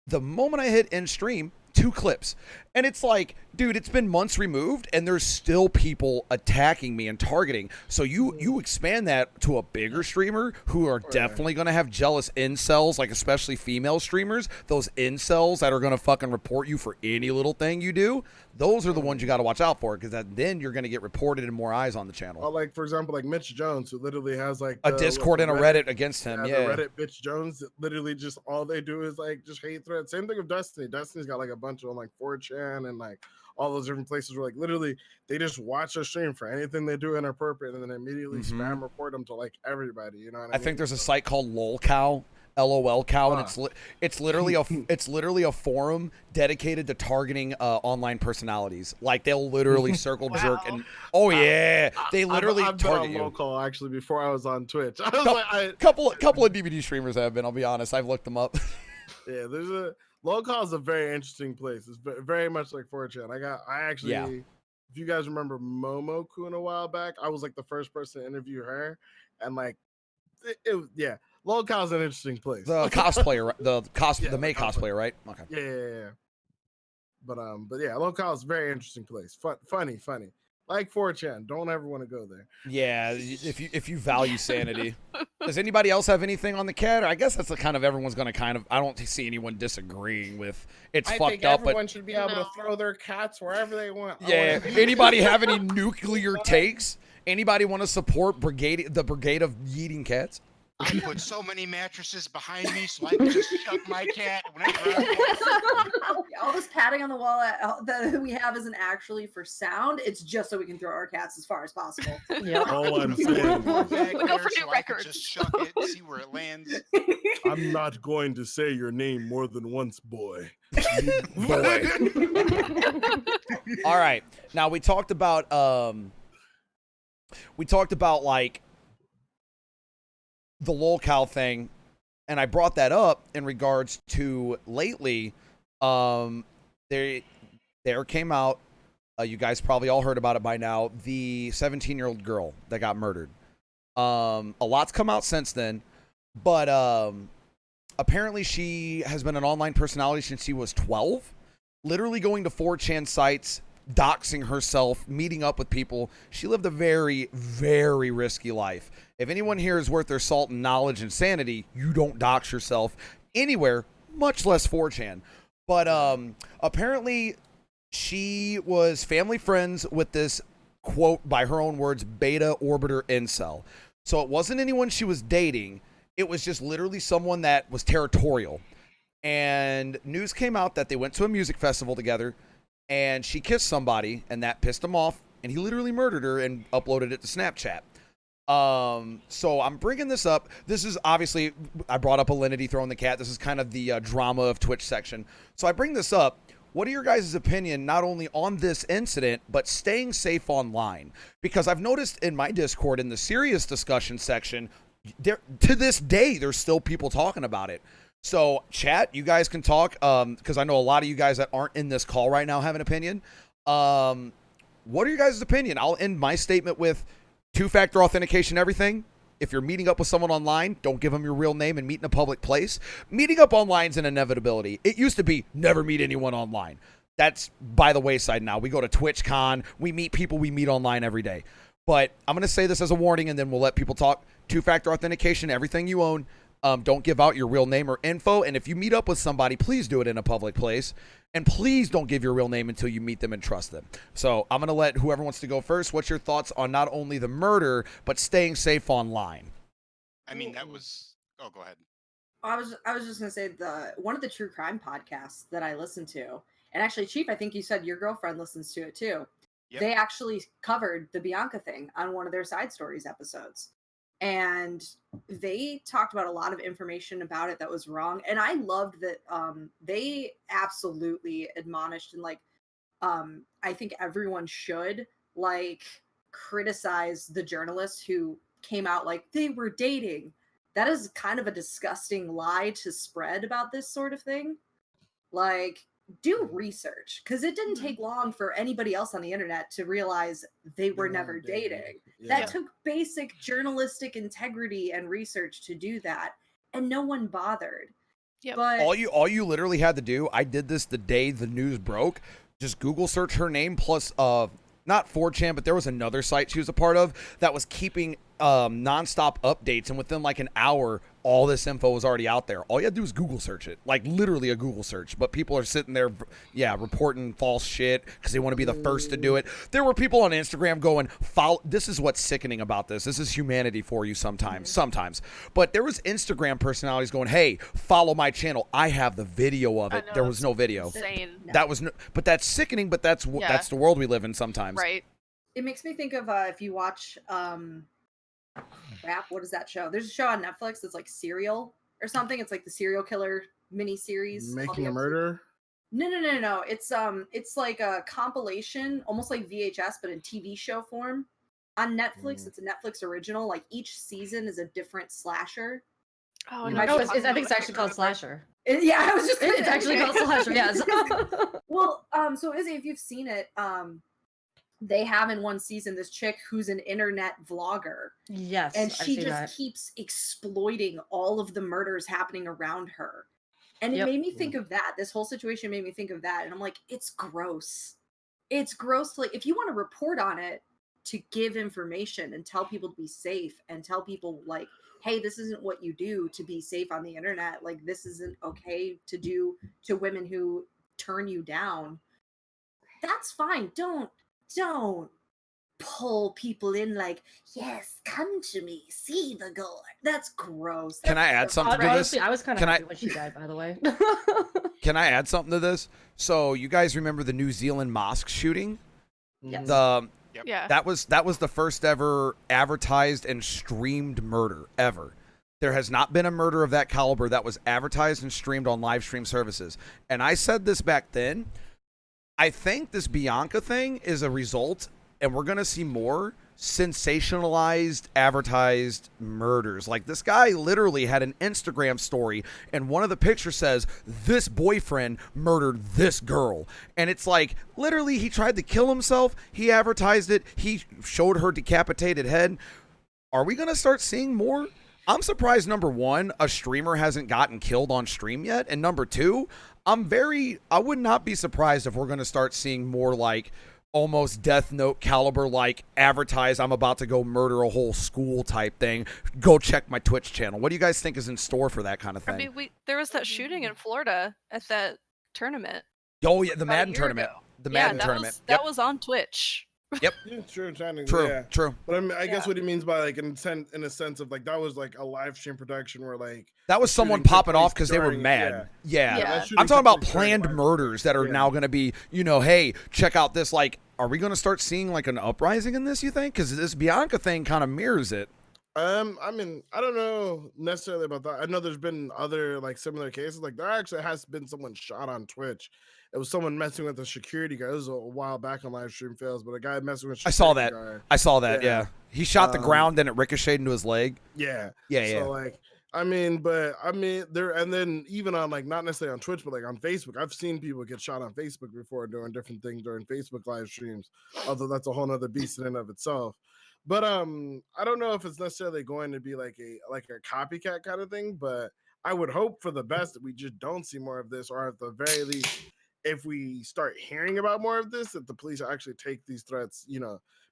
S2: The moment I hit end stream, 2 clips, and it's like, dude, it's been months removed, and there's still people attacking me and targeting. So you expand that to a bigger streamer who are definitely going to have jealous incels, like especially female streamers. Those incels that are going to fucking report you for any little thing you do. Those are the ones you got to watch out for, because then you're going to get reported and more eyes on the channel.
S3: Well, like for example, like Mitch Jones, who literally has like
S2: a Discord and a Reddit against him. Yeah,
S3: the Reddit Mitch Jones. Literally, just all they do is like just hate threads. Same thing with Destiny. Destiny's got like a bunch of like 4chan and like all those different places where like literally they just watch a stream for anything they do inappropriate and then immediately spam report them to like everybody. You know what I mean?
S2: I think there's a site called LolCow. LOL cow, and it's literally a forum dedicated to targeting online personalities. Like they'll literally circle jerk and they literally
S3: I've
S2: target
S3: been on
S2: you.
S3: LolCow actually before I was on Twitch. I was
S2: couple of DVD streamers have been. I'll be honest, I've looked them up.
S3: Yeah, Locale is a very interesting place. It's very much like 4chan. I actually,
S2: Yeah.
S3: if you guys remember Momo-kun a while back, I was like the first person to interview her, and like, yeah, Locale is an interesting place.
S2: The cosplayer,
S3: Yeah,
S2: the May
S3: the cosplayer.
S2: cosplayer, right? Okay.
S3: Yeah. But yeah, Locale is a very interesting place. Funny. Like 4chan. Don't ever want to go there.
S2: Yeah, if you value sanity. Does anybody else have anything on the cat? I guess that's the kind of everyone's going to kind of. I don't see anyone disagreeing with. It's
S3: I
S2: fucked
S3: think
S2: up,
S3: everyone
S2: but
S3: should be able to throw their cats wherever they want.
S2: yeah. Anybody have any nuclear takes? Anybody want to support the brigade of yeeting cats?
S9: I put so many mattresses behind me so I can just chuck my cat whenever I want.
S10: All this padding on the wall that we have isn't actually for sound. It's just so we can throw our cats as far as possible.
S7: Yeah.
S3: All I'm saying,
S4: But go for
S9: So
S4: new
S9: I can
S4: records.
S9: just chuck it, see where it lands.
S3: I'm not going to say your name more than once, boy.
S2: Boy. All right. Now we talked about like the lolcow thing, and I brought that up in regards to lately. There came out. You guys probably all heard about it by now. The 17-year-old girl that got murdered. A lot's come out since then, but apparently she has been an online personality since she was 12, literally going to 4chan sites, doxing herself, meeting up with people. She lived a very, very risky life. If anyone here is worth their salt and knowledge and sanity, you don't dox yourself anywhere, much less 4chan. But apparently she was family friends with this, quote, by her own words, beta orbiter incel. So it wasn't anyone she was dating. It was just literally someone that was territorial. And news came out that they went to a music festival together, and she kissed somebody, and that pissed him off, and he literally murdered her and uploaded it to Snapchat. So I'm bringing this up. This is obviously, I brought up Alinity throwing the cat. This is kind of the drama of Twitch section. So I bring this up. What are your guys' opinion, not only on this incident, but staying safe online? Because I've noticed in my Discord, in the serious discussion section, there, to this day, there's still people talking about it. So, chat, you guys can talk, because I know a lot of you guys that aren't in this call right now have an opinion. What are your guys' opinion? I'll end my statement with two-factor authentication, everything. If you're meeting up with someone online, don't give them your real name and meet in a public place. Meeting up online is an inevitability. It used to be never meet anyone online. That's by the wayside now. We go to TwitchCon. We meet people we meet online every day. But I'm going to say this as a warning, and then we'll let people talk. Two-factor authentication, everything you own. Don't give out your real name or info. And if you meet up with somebody, please do it in a public place. And please don't give your real name until you meet them and trust them. So I'm going to let whoever wants to go first. What's your thoughts on not only the murder, but staying safe online?
S9: I mean, that was. Oh, go ahead.
S10: I was just gonna say one of the true crime podcasts that I listen to, and actually, Chief, I think you said your girlfriend listens to it too.
S9: Yep.
S10: They actually covered the Bianca thing on one of their side stories episodes. And they talked about a lot of information about it that was wrong. And I loved that they absolutely admonished and I think everyone should criticize the journalists who came out like they were dating. That is kind of a disgusting lie to spread about this sort of thing. Do research, because it didn't take long for anybody else on the internet to realize they were never dating.
S3: Yeah.
S10: That took basic journalistic integrity and research to do that, and no one bothered.
S4: Yep.
S10: But
S2: All you literally had to do, I did this the day the news broke, just Google search her name plus not 4chan, but there was another site she was a part of that was keeping nonstop updates, and within an hour, all this info was already out there. All you had to do was Google search it, literally a Google search. But people are sitting there, reporting false shit because they want to be the first to do it. There were people on Instagram going, "Follow." This is what's sickening about this. This is humanity for you sometimes. But there was Instagram personalities going, "Hey, follow my channel. I have the video of
S4: I
S2: it."
S4: know,
S2: There was no video.
S4: Insane.
S2: That was but that's sickening. But that's the world we live in sometimes.
S4: Right.
S10: it makes me think of if you watch what is that show? There's a show on Netflix that's like Serial or something. It's like the serial killer miniseries.
S3: Making a Murder.
S10: No. It's like a compilation, almost like VHS, but in TV show form. On Netflix, it's a Netflix original. Like each season is a different slasher.
S4: Oh,
S10: You
S4: no,
S10: might
S7: Oh,
S10: be
S7: I think it's actually called Slasher.
S10: Yeah, I was just.
S7: It's actually called Slasher. Yes.
S10: Well, so Izzy, if you've seen it, they have in one season this chick who's an internet vlogger.
S7: Yes,
S10: And
S7: I've
S10: she
S7: seen
S10: just
S7: that.
S10: keeps exploiting all of the murders happening around her. And it
S7: Yep.
S10: made me think of that. This whole situation made me think of that. And I'm like, it's gross. It's gross to, like, if you want to report on it, to give information and tell people to be safe and tell people, like, hey, this isn't what you do to be safe on the internet. Like, this isn't okay to do to women who turn you down. That's fine. Don't pull people in like, yes, come to me, see the gore. That's gross.
S2: Can I add something to this?
S7: Honestly, I was kind of
S2: Can I-
S7: happy when she died, by the way.
S2: Can I add something to this? So you guys remember the New Zealand mosque shooting?
S7: Yes.
S2: The
S4: Yeah.
S2: that was the first ever advertised and streamed murder ever. There has not been a murder of that caliber that was advertised and streamed on live stream services. And I said this back then. I think this Bianca thing is a result, and we're going to see more sensationalized, advertised murders. Like, this guy literally had an Instagram story, and one of the pictures says, this boyfriend murdered this girl. And it's like, literally, he tried to kill himself. He advertised it. He showed her decapitated head. Are we going to start seeing more? I'm surprised, number one, a streamer hasn't gotten killed on stream yet. And number two, I would not be surprised if we're going to start seeing more like almost Death Note caliber, like advertise, I'm about to go murder a whole school type thing. Go check my Twitch channel. What do you guys think is in store for that kind of thing?
S4: I mean, there was that shooting in Florida at that tournament.
S2: Oh, yeah, the
S4: about a
S2: Madden
S4: year
S2: tournament.
S4: ago.
S2: The
S4: Yeah,
S2: Madden
S4: that
S2: tournament.
S4: that was on Twitch.
S2: Yep.
S3: Yeah, true, technically,
S2: True,
S3: yeah.
S2: true.
S3: But I mean, I guess
S4: Yeah.
S3: what he means by like in a sense of like that was like a live stream production where like
S2: That was
S3: the
S2: someone
S3: shooting took
S2: popping off
S3: place
S2: because they were
S3: during-
S2: mad. Yeah.
S4: Yeah.
S3: that shooting
S2: I'm talking
S3: took
S2: about
S3: place during
S2: planned
S3: live-
S2: murders that are
S3: Yeah.
S2: now going to be, hey, check out this. Like, are we going to start seeing like an uprising in this, you think? Because this Bianca thing kind of mirrors it.
S3: I mean, I don't know necessarily about that. I know there's been other like similar cases. Like there actually has been someone shot on Twitch. It was someone messing with a security guard. It was a while back on live stream fails, but a guy messing with.
S2: I saw that.
S3: Guard.
S2: I saw that,
S3: Yeah.
S2: yeah. He shot the
S3: Um,
S2: ground and it ricocheted into his leg.
S3: Yeah.
S2: Yeah,
S3: So
S2: yeah.
S3: like, there, and then even on like not necessarily on Twitch, but like on Facebook, I've seen people get shot on Facebook before doing different things during Facebook live streams. Although that's a whole nother beast in and of itself. But I don't know if it's necessarily going to be like a copycat kind of thing, but I would hope for the best that we just don't see more of this, or at the very least, if we start hearing about more of this, that the police actually take these threats,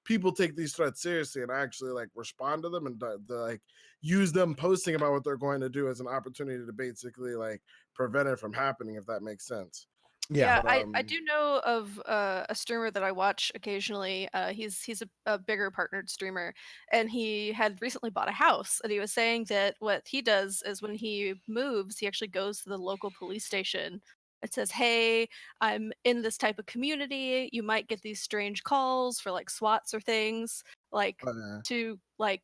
S3: people take these threats seriously and actually like respond to them and like use them posting about what they're going to do as an opportunity to basically like prevent it from happening, if that makes sense.
S2: Yeah.
S3: But,
S4: I do know of a streamer that I watch occasionally. He's a bigger partnered streamer, and he had recently bought a house. And he was saying that what he does is when he moves, he actually goes to the local police station. It says, "Hey, I'm in this type of community. You might get these strange calls for like SWATs or things. Like to like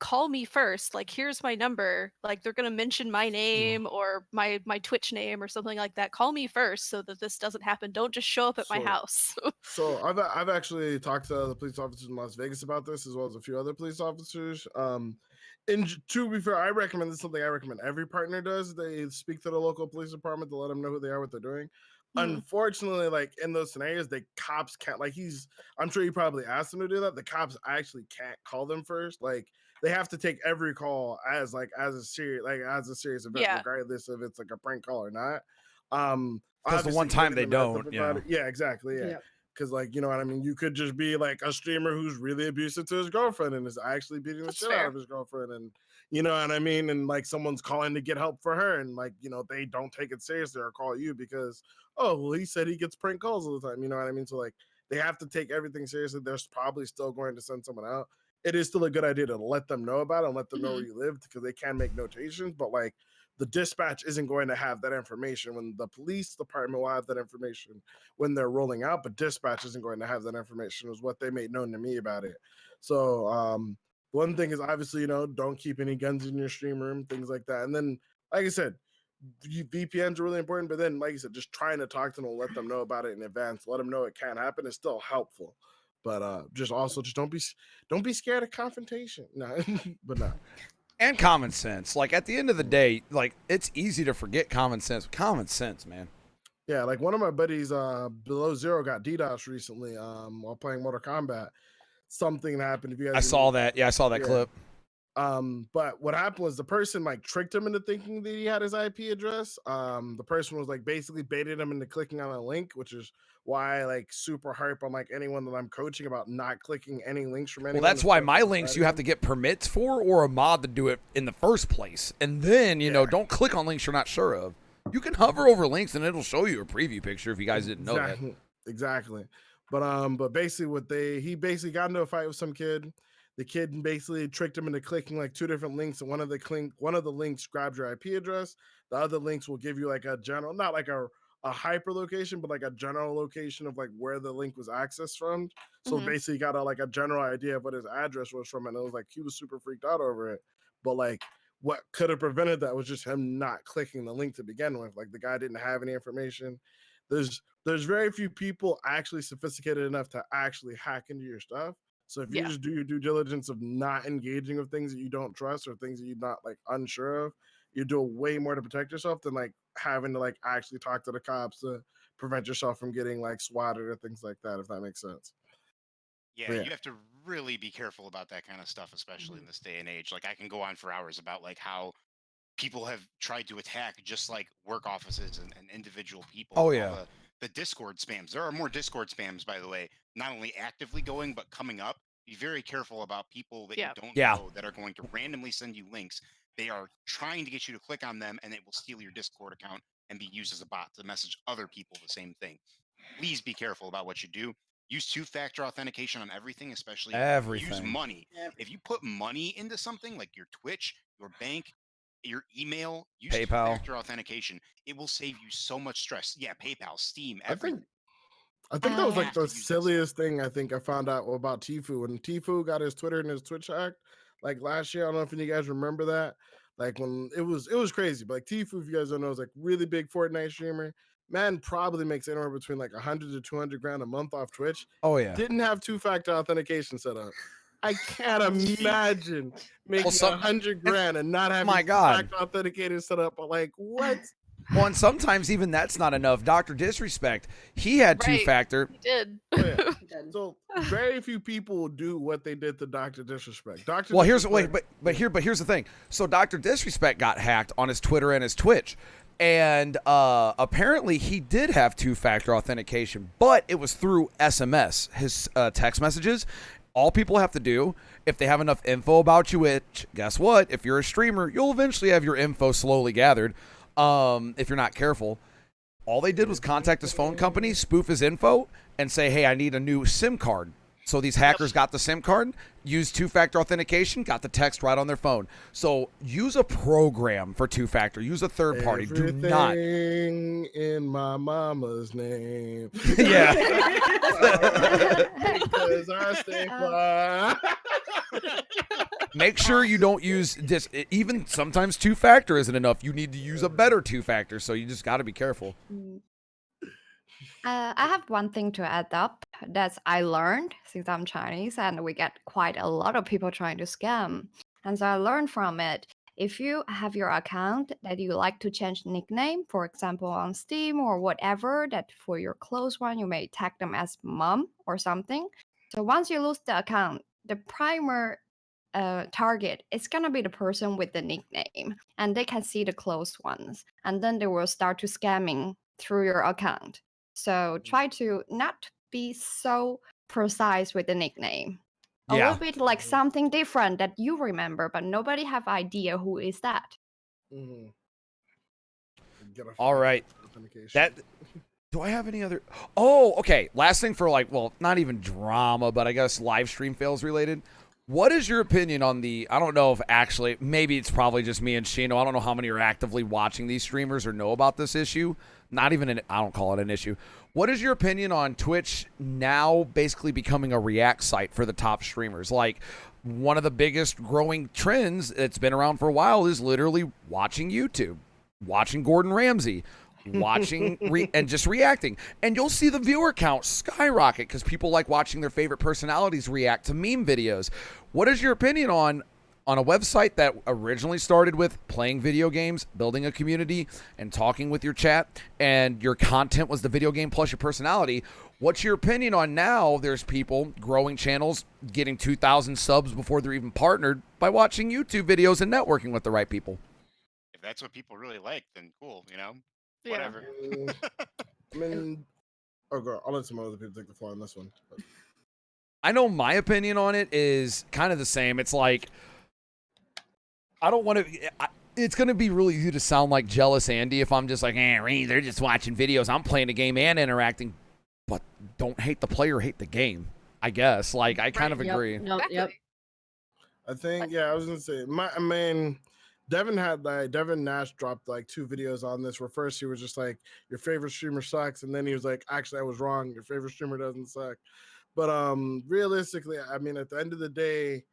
S4: call me first. Like here's my number. Like they're gonna mention my name or my Twitch name or something like that. Call me first so that this doesn't happen. Don't just show up at my
S3: So-
S4: house."
S3: So I've actually talked to the police officers in Las Vegas about this, as well as a few other police officers. To be fair, I recommend this is something I recommend every partner does. They speak to the local police department to let them know who they are, what they're doing. Unfortunately, like in those scenarios, the cops can't. Like I'm sure you probably asked them to do that. The cops actually can't call them first. Like they have to take every call as a serious event,
S4: Yeah.
S3: regardless if it's like a prank call or not.
S2: Because the one
S3: obviously
S2: time
S3: giving
S2: they
S3: them a heads up
S2: don't,
S3: about
S2: yeah.
S3: it- Yeah, exactly. Yeah.
S7: Yep.
S3: Because, like, you know what I mean? You could just be like a streamer who's really abusive to his girlfriend and is actually beating the
S4: That's
S3: shit
S4: fair.
S3: out of his girlfriend. And, you know what I mean? And, like, someone's calling to get help for her. And, like, they don't take it seriously or call you because, oh, well, he said he gets prank calls all the time. You know what I mean? So, like, they have to take everything seriously. They're probably still going to send someone out. It is still a good idea to let them know about it and let them know where you live because they can make notations. But, like, the dispatch isn't going to have that information when the police department will have that information when they're rolling out, but dispatch isn't going to have that information, was what they made known to me about it. So one thing is obviously, don't keep any guns in your stream room, things like that. And then, like I said, VPNs are really important, but then, like I said, just trying to talk to them, let them know about it in advance, let them know it can happen is still helpful. But just don't be scared of confrontation. No, but no.
S2: And common sense. Like at the end of the day, like it's easy to forget common sense. Common sense, man.
S3: Yeah, like one of my buddies, Below Zero, got DDoS recently while playing Mortal Kombat. Something happened. If you guys
S2: I saw that. Yeah, I saw that clip.
S3: But what happened was the person like tricked him into thinking that he had his IP address. The person was like basically baited him into clicking on a link, which is why I like super hype on like anyone that I'm coaching about not clicking any links from anyone.
S2: Well, that's why my links you have to get permits for or a mod to do it in the first place. And then, you know, don't click on links you're not sure of. You can hover over links and it'll show you a preview picture if you guys didn't know that.
S3: Exactly. But basically he basically got into a fight with some kid. The kid basically tricked him into clicking like 2 different links, and one of the links grabs your IP address. The other links will give you like a general, not like a hyper location, but like a general location of like where the link was accessed from. So basically got a general idea of what his address was from, and it was like he was super freaked out over it. But like what could have prevented that was just him not clicking the link to begin with. Like the guy didn't have any information. There's very few people actually sophisticated enough to actually hack into your stuff. So if you just do your due diligence of not engaging with things that you don't trust or things that you're not like unsure of, you do way more to protect yourself than like having to like actually talk to the cops to prevent yourself from getting like swatted or things like that, if that makes sense.
S9: Yeah, you have to really be careful about that kind of stuff, especially in this day and age. Like I can go on for hours about like how people have tried to attack just like work offices and individual people.
S2: Oh yeah.
S9: The Discord spams. There are more Discord spams, by the way, not only actively going, but coming up. Be very careful about people that you don't know that are going to randomly send you links. They are trying to get you to click on them, and it will steal your Discord account and be used as a bot to message other people the same thing. Please be careful about what you do. Use 2-factor authentication on everything, especially
S2: everything.
S9: Use money. If you put money into something like your Twitch, your bank, your email, use
S2: PayPal.
S9: 2-factor authentication. It will save you so much stress. Yeah, PayPal, Steam, everything.
S3: I think that was like the silliest thing I think I found out about Tfue. When Tfue got his Twitter and his Twitch hacked, like last year, I don't know if any of you guys remember that. Like when it was crazy. But like Tfue, if you guys don't know, is like really big Fortnite streamer. Man probably makes anywhere between like 100 to 200 grand a month off Twitch.
S2: Oh yeah.
S3: Didn't have 2-factor authentication set up. I can't imagine making 100 grand and not having 2-factor authenticator set up. Like what?
S2: Well, and sometimes even that's not enough. Dr. Disrespect, he had 2-factor.
S4: He did.
S3: So very few people do what they did to Dr. Disrespect.
S2: Well, here's the thing. So Dr. Disrespect got hacked on his Twitter and his Twitch. And apparently he did have 2-factor authentication, but it was through SMS, his text messages. All people have to do, if they have enough info about you, which, guess what? If you're a streamer, you'll eventually have your info slowly gathered if you're not careful. All they did was contact his phone company, spoof his info, and say, hey, I need a new SIM card. So these hackers got the SIM card, used 2-factor authentication, got the text right on their phone. So use a program for 2-factor. Use a third party. Do not.
S3: Everything in my mama's name.
S2: Yeah.
S3: Because I stay fly.
S2: Make sure you don't use this. Even sometimes 2-factor isn't enough. You need to use a better 2-factor. So you just got to be careful.
S6: I have one thing to add up that I learned since I'm Chinese, and we get quite a lot of people trying to scam. And so I learned from it. If you have your account that you like to change nickname, for example, on Steam or whatever, that for your close one, you may tag them as mom or something. So once you lose the account, the primary target is going to be the person with the nickname, and they can see the close ones. And then they will start to scamming through your account. So try to not be so precise with the nickname. A little bit like something different that you remember, but nobody have idea who is that.
S2: All right. Do I have any other? Oh, okay. Last thing for not even drama, but I guess live stream fails related. What is your opinion on I don't know if actually, maybe it's probably just me and Shino. I don't know how many are actively watching these streamers or know about this issue. I don't call it an issue. What is your opinion on Twitch now basically becoming a react site for the top streamers? Like, one of the biggest growing trends that's been around for a while is literally watching YouTube, watching Gordon Ramsay, watching and just reacting. And you'll see the viewer count skyrocket because people like watching their favorite personalities react to meme videos. What is your opinion on on a website that originally started with playing video games, building a community, and talking with your chat, and your content was the video game plus your personality. What's your opinion on now there's people growing channels, getting 2,000 subs before they're even partnered by watching YouTube videos and networking with the right people?
S9: If that's what people really like, then cool, you know?
S4: Yeah.
S9: Whatever.
S3: I mean, oh, girl, I'll let some other people take the floor on this one. But.
S2: I know my opinion on it is kind of the same. It's like, I don't want to... It's going to be really easy to sound like jealous Andy if I'm just like, they're just watching videos. I'm playing a game and interacting. But don't hate the player, hate the game, I guess. Like, I kind of agree.
S7: Yep.
S3: I think, I was gonna say, Devin Nash dropped like 2 videos on this where first he was just like, your favorite streamer sucks, and then he was like, actually I was wrong, your favorite streamer doesn't suck. But realistically, I mean, at the end of the day,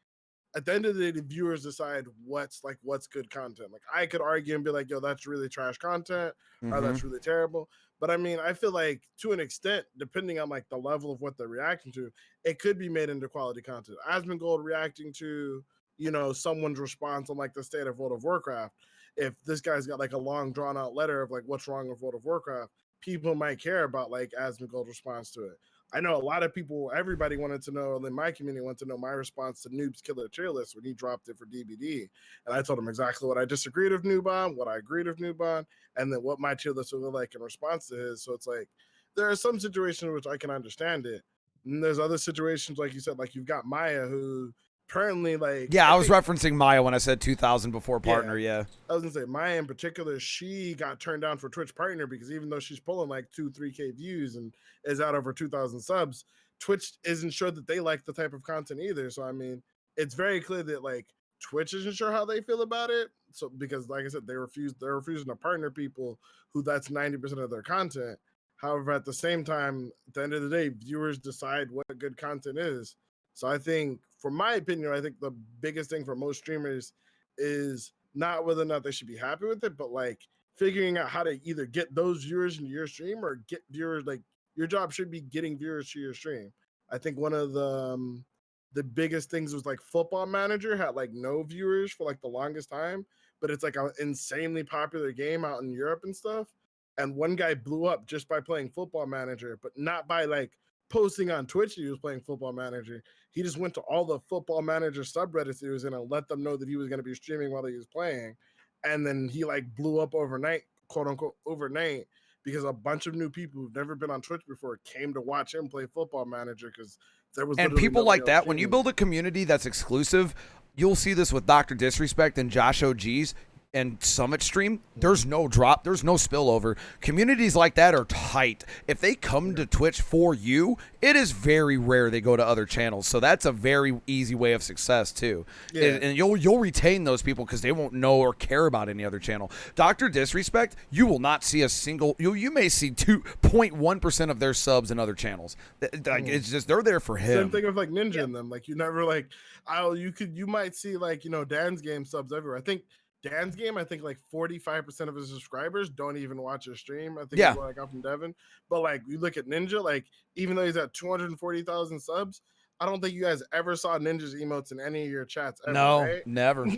S3: the viewers decide what's good content. Like, I could argue and be like, yo, that's really trash content, or that's really terrible. But I mean, I feel like to an extent, depending on like the level of what they're reacting to, it could be made into quality content. Asmongold reacting to, you know, someone's response on like the state of World of Warcraft. If this guy's got like a long drawn out letter of like what's wrong with World of Warcraft, people might care about like Asmongold's response to it. I know a lot of people, everybody wanted to know, in my community wanted to know my response to Noob's Killer Tier List when he dropped it for DBD. And I told him exactly what I disagreed with Noob on, what I agreed with Noob on, and then what my tier list would look like in response to his. So it's like, there are some situations which I can understand it. And there's other situations, like you said, like you've got Maya who apparently like...
S2: Yeah, I was referencing Maya when I said 2,000 before partner, yeah.
S3: I was going to say, Maya in particular, she got turned down for Twitch partner because even though she's pulling like 2-3K views and is out over 2,000 subs, Twitch isn't sure that they like the type of content either. So, I mean, it's very clear that like Twitch isn't sure how they feel about it. So, because like I said, they're refusing to partner people who that's 90% of their content. However, at the same time, at the end of the day, viewers decide what good content is. So I think, for my opinion, I think the biggest thing for most streamers is not whether or not they should be happy with it, but like figuring out how to either get those viewers into your stream or get viewers, like your job should be getting viewers to your stream. I think one of the biggest things was like Football Manager had like no viewers for like the longest time, but it's like an insanely popular game out in Europe and stuff. And one guy blew up just by playing Football Manager, but not by like posting on Twitch that he was playing Football Manager. He just went to all the Football Manager subreddits he was in and let them know that he was going to be streaming while he was playing. And then he like blew up overnight, quote unquote, overnight, because a bunch of new people who've never been on Twitch before came to watch him play Football Manager because there was...
S2: And people like that, when you build a community that's exclusive, you'll see this with Dr. Disrespect and Josh OGs and Summit Stream. There's no drop, there's no spillover. Communities like that are tight. If they come to Twitch for you, it is very rare they go to other channels. So that's a very easy way of success too.
S3: Yeah.
S2: And you'll retain those people because they won't know or care about any other channel. Dr. Disrespect, you will not see a single... You may see 2.1% of their subs in other channels. Like, it's just, they're there for him.
S3: Same thing with like Ninja and them. Like, you never like... You might see like, you know, Dan's Game subs everywhere. I think Dan's Game, I think like 45% of his subscribers don't even watch his stream. I think that's what I got from Devin. But like, you look at Ninja, like even though he's at 240,000 subs, I don't think you guys ever saw Ninja's emotes in any of your chats ever,
S2: no,
S3: right?
S2: never.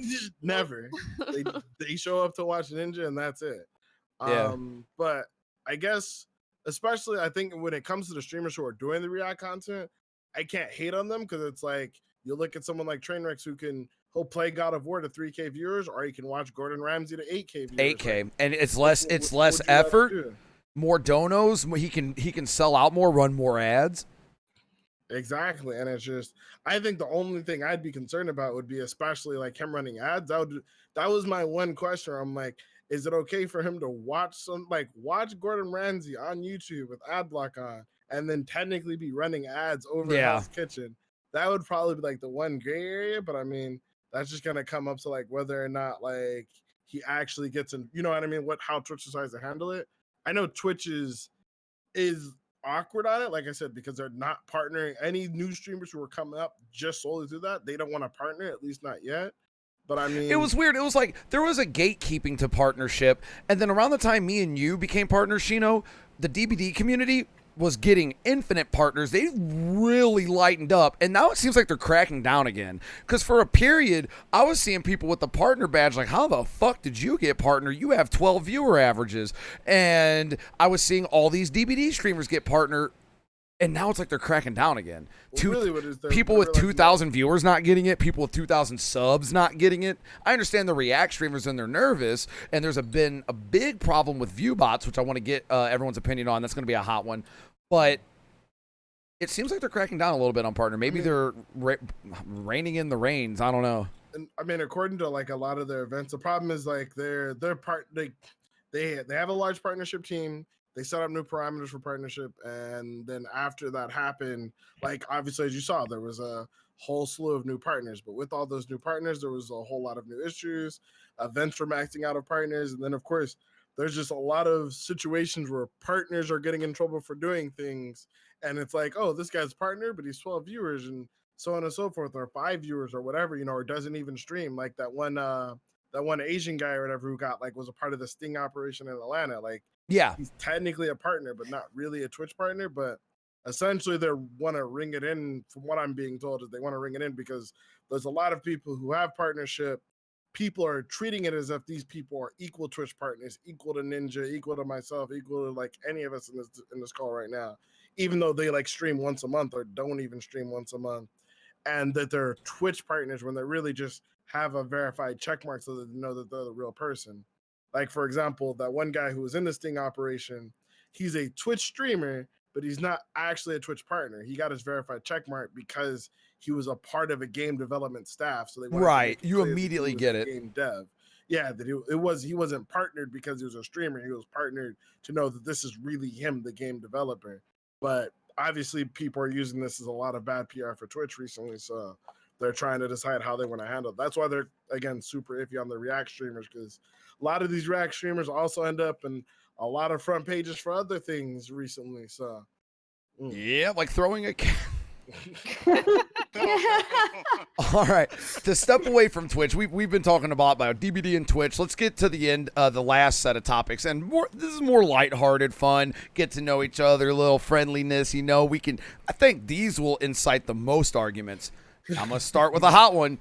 S3: Never. They show up to watch Ninja and that's it.
S2: Yeah.
S3: But I guess, especially I think when it comes to the streamers who are doing the React content, I can't hate on them because it's like, you look at someone like Trainwreck who he'll play God of War to 3K viewers, or he can watch Gordon Ramsay to 8K viewers.
S2: 8K, like, and it's less effort, more donos. He can sell out more, run more ads.
S3: Exactly, and it's just, I think the only thing I'd be concerned about would be especially like him running ads. That was my one question. I'm like, is it okay for him to watch Gordon Ramsay on YouTube with ad block on, and then technically be running ads over Hell's Kitchen? That would probably be like the one gray area, but I mean, that's just gonna come up to like whether or not like he actually gets in, you know what I mean? How Twitch decides to handle it. I know Twitch is awkward on it, like I said, because they're not partnering any new streamers who are coming up just solely through that. They don't want to partner, at least not yet. But I mean,
S2: it was weird. It was like there was a gatekeeping to partnership, and then around the time me and you became partners, Shino, the DBD community was getting infinite partners, they really lightened up, and now it seems like they're cracking down again. Because for a period, I was seeing people with the partner badge like, how the fuck did you get partner? You have 12 viewer averages. And I was seeing all these DBD streamers get partner, and now it's like they're cracking down again.
S3: Really what is
S2: People with 2,000 viewers not getting it, people with 2,000 subs not getting it. I understand the React streamers and they're nervous, and there's been a big problem with view bots, which I want to get everyone's opinion on. That's going to be a hot one. But it seems like they're cracking down a little bit on partner. Maybe they're reining in the reins. I don't know.
S3: And I mean, according to like a lot of their events, the problem is like they have a large partnership team. They set up new parameters for partnership, and then after that happened, like obviously as you saw, there was a whole slew of new partners. But with all those new partners, there was a whole lot of new issues. Events were maxing out of partners, and then of course there's just a lot of situations where partners are getting in trouble for doing things, and it's like, oh, this guy's partner, but he's 12 viewers and so on and so forth, or 5 viewers or whatever, or doesn't even stream. Like that one Asian guy or whatever who got was a part of the sting operation in Atlanta. Like,
S2: yeah,
S3: he's technically a partner, but not really a Twitch partner. But essentially, they want to ring it in. From what I'm being told, is they want to ring it in because there's a lot of people who have partnership. People are treating it as if these people are equal Twitch partners, equal to Ninja, equal to myself, equal to like any of us in this call right now, even though they like stream once a month or don't even stream once a month, and that they're Twitch partners when they really just have a verified check mark so that they know that they're the real person. Like, for example, that one guy who was in the sting operation, he's a Twitch streamer, but he's not actually a Twitch partner. He got his verified check mark because he was a part of a game development staff. So they
S2: right, you immediately get it.
S3: Game dev, yeah. That he wasn't partnered because he was a streamer. He was partnered to know that this is really him, the game developer. But obviously, people are using this as a lot of bad PR for Twitch recently. So they're trying to decide how they want to handle it. That's why they're again super iffy on the React streamers, because a lot of these React streamers also end up in a lot of front pages for other things recently. So,
S2: yeah, like throwing a All right, to step away from Twitch, we've been talking about DBD and Twitch. Let's get to the end, the last set of topics, and this is more lighthearted, fun, get to know each other, a little friendliness. I think these will incite the most arguments. I'm gonna start with a hot one.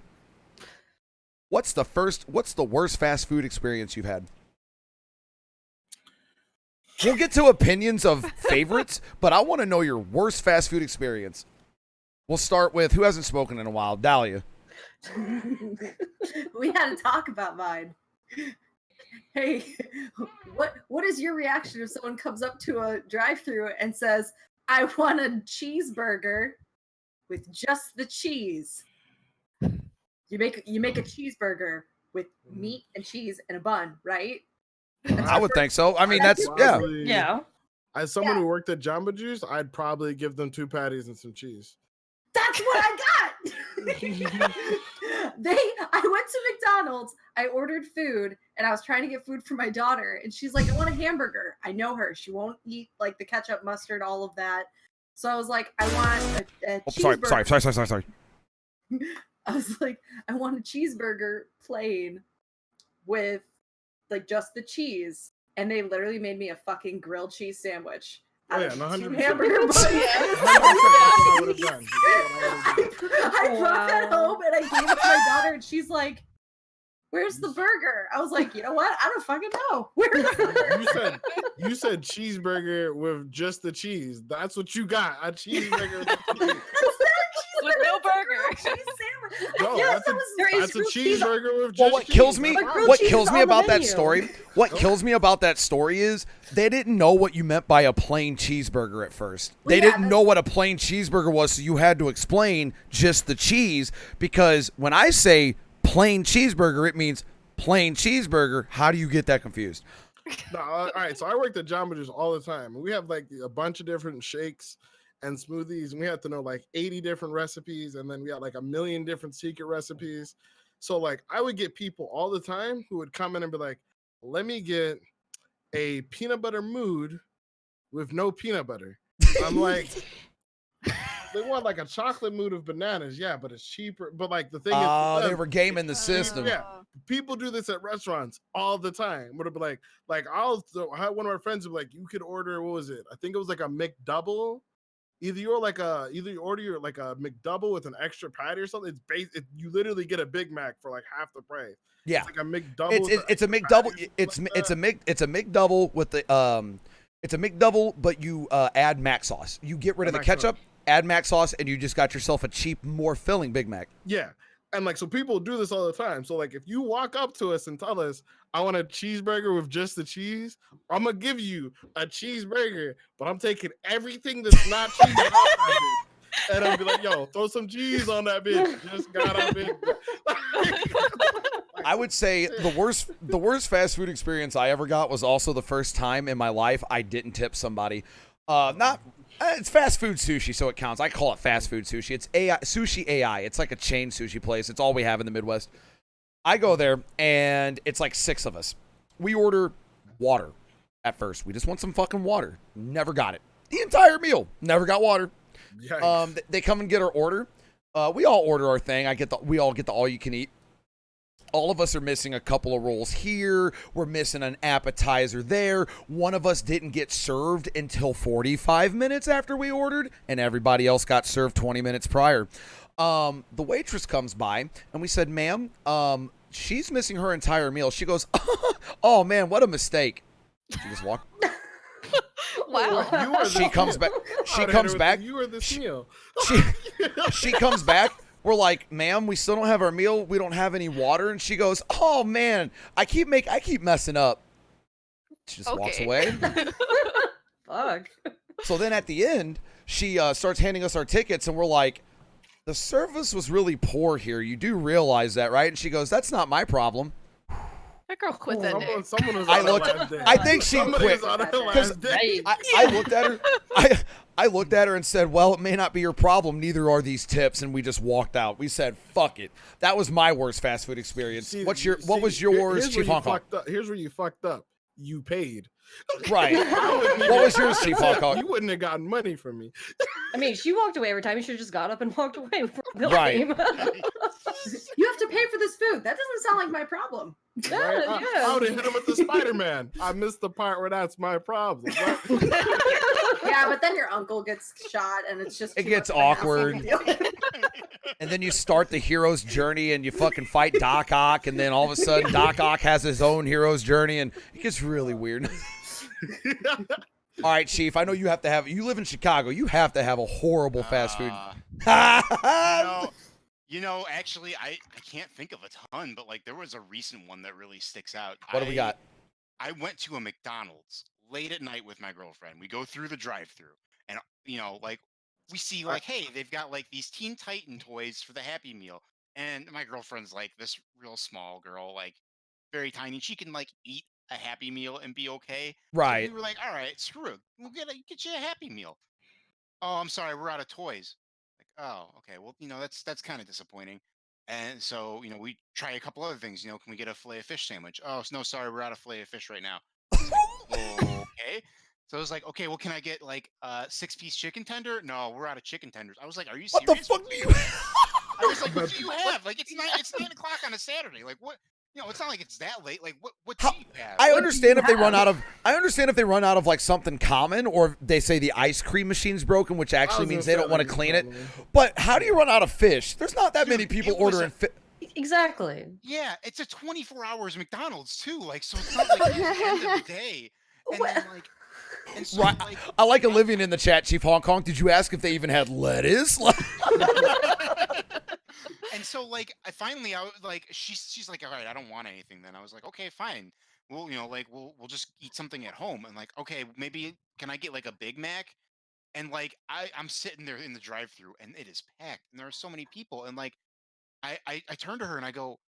S2: What's the worst fast food experience you've had? We'll get to opinions of favorites, but I want to know your worst fast food experience. We'll start with who hasn't spoken in a while. Dahlia.
S10: We had to talk about mine. Hey, what is your reaction if someone comes up to a drive-thru and says, "I want a cheeseburger with just the cheese"? You make a cheeseburger with meat and cheese and a bun, right?
S2: I would think so. I mean, that's
S7: Yeah.
S3: As someone who worked at Jamba Juice, I'd probably give them 2 patties and some cheese.
S10: That's what I got. I went to McDonald's, I ordered food, and I was trying to get food for my daughter, and she's like, "I want a hamburger." I know her. She won't eat like the ketchup, mustard, all of that. So I was like, "I want a cheeseburger."
S2: Sorry.
S10: I was like, "I want a cheeseburger plain with like just the cheese." And they literally made me a fucking grilled cheese sandwich.
S3: Oh yeah, 100%.
S10: Hamburger buns. I brought that home and I gave it to my daughter, and she's like, "Where's the burger?" I was like, "You know what? I don't fucking know." Where's the burger?
S3: You said cheeseburger with just the cheese. That's what you got. A cheeseburger with the cheese.
S4: With no burger.
S3: No, that's a cheeseburger with just
S2: Well, what
S3: cheese.
S2: kills me about that
S7: menu.
S2: story, kills me about that story is they didn't know what you meant by a plain cheeseburger at first. They didn't know what a plain cheeseburger was, so you had to explain just the cheese, because when I say plain cheeseburger, it means plain cheeseburger. How do you get that confused?
S3: No, all right, so I worked at Jamba Juice all the time. We have like a bunch of different shakes and smoothies, and we had to know like 80 different recipes, and then we had like a million different secret recipes. So like I would get people all the time who would come in and be like, "Let me get a peanut butter mood with no peanut butter." I'm like, they want like a chocolate mood of bananas, yeah, but it's cheaper. But like the thing is,
S2: Oh,
S3: with
S2: they
S3: them,
S2: were gaming the
S3: it's
S2: system.
S3: Yeah, people do this at restaurants all the time. Would be like I had one of my friends be like, you could order, what was it? I think it was like a McDouble. Either you order your like a McDouble with an extra patty or something. You literally get a Big Mac for like half the price.
S2: Yeah,
S3: it's like a McDouble.
S2: It's a McDouble. It's a McDouble with the It's a McDouble, but you add mac sauce. You get rid of the ketchup, add mac sauce, and you just got yourself a cheap, more filling Big Mac.
S3: Yeah. And like, so people do this all the time. So like, if you walk up to us and tell us, I want a cheeseburger with just the cheese, I'm going to give you a cheeseburger, but I'm taking everything that's not cheese out that bitch. And I'll be like, yo, throw some cheese on that bitch. Just got a big.
S2: I would say the worst fast food experience I ever got was also the first time in my life I didn't tip somebody. It's fast food sushi, so it counts. I call it fast food sushi. It's Sushi AI. It's like a chain sushi place. It's all we have in the Midwest. I go there, and it's like 6 of us. We order water at first. We just want some fucking water. Never got it. The entire meal. Never got water. They come and get our order. We all order our thing. We all get the all-you-can-eat. All of us are missing a couple of rolls here. We're missing an appetizer there. One of us didn't get served until 45 minutes after we ordered, and everybody else got served 20 minutes prior. The waitress comes by, and we said, ma'am, she's missing her entire meal. She goes, oh, man, what a mistake. She just walked.
S4: Wow.
S2: She comes back. She comes back.
S3: You are this meal.
S2: She comes back. We're like, ma'am, we still don't have our meal. We don't have any water. And she goes, oh, man, I keep messing up. She just walks away.
S7: Fuck.
S2: So then at the end, she starts handing us our tickets, and we're like, the service was really poor here. You do realize that, right? And she goes, that's not my problem.
S4: That girl quit that day.
S3: Someone was
S2: I
S3: on her
S2: looked.
S3: last day.
S2: I think she
S3: Somebody
S2: quit
S3: was on her
S2: because
S3: last day.
S2: I looked at her. I looked at her and said, "Well, it may not be your problem. Neither are these tips." And we just walked out. We said, "Fuck it." That was my worst fast food experience.
S3: See,
S2: What was
S3: here's
S2: yours,
S3: where
S2: Chief
S3: you
S2: Hong Kong?
S3: fucked up. Here's where you fucked up. You paid.
S2: Right. What was yours, Chief Hong Kong?
S3: You wouldn't have gotten money from me.
S7: I mean, she walked away every time. You should have just got up and walked away before the
S2: Right.
S7: game.
S10: You have to pay for this food. That doesn't sound like my problem.
S3: Right? I would have hit him with the Spider-Man. I missed the part where that's my problem.
S10: Yeah, but then your uncle gets shot, and it's just
S2: It
S10: too
S2: gets
S10: much of a hassle
S2: awkward.
S10: to deal with.
S2: And then you start the hero's journey, and you fucking fight Doc Ock, and then all of a sudden Doc Ock has his own hero's journey, and it gets really weird. All right, Chief. I know you live in Chicago. You have to have a horrible fast food.
S9: Actually, I can't think of a ton, but like there was a recent one that really sticks out.
S2: What do we got?
S9: I went to a McDonald's late at night with my girlfriend. We go through the drive-through, and like we see like, hey, they've got like these Teen Titan toys for the Happy Meal, and my girlfriend's like this real small girl, like very tiny. She can like eat a Happy Meal and be okay.
S2: Right.
S9: So we were like, all right, screw it. We'll get you a Happy Meal. Oh, I'm sorry, we're out of toys. Like, oh, okay. Well, that's kind of disappointing. And so, we try a couple other things. Can we get a fillet of fish sandwich? Oh, no, sorry, we're out of fillet of fish right now. Okay. So I was like, okay, well, can I get like a 6-piece chicken tender? No, we're out of chicken tenders. I was like, are you
S2: What
S9: serious?
S2: the fuck do you?
S9: I was like, what do you have? Like, it's 9 o'clock on a Saturday. Like, what? It's not like it's that late. Like, what do you have?
S2: I understand if they run out of. I understand if they run out of like something common, or they say the ice cream machine's broken, which actually means they don't want to clean it. But how do you run out of fish? There's not that many people ordering fish.
S7: Exactly.
S9: Yeah, it's a 24 hours McDonald's too. Like, so it's not like it's the end of the day. And then like, and so,
S2: Right.
S9: like,
S2: I like Olivia in the chat, Chief Hong Kong. Did you ask if they even had lettuce?
S9: and so like I was like, she's like, all right, I don't want anything. Then I was like, okay, fine. Well, we'll just eat something at home. And like, okay, maybe can I get like a Big Mac? And like I'm sitting there in the drive-thru, and it is packed, and there are so many people, and like I turn to her and I go,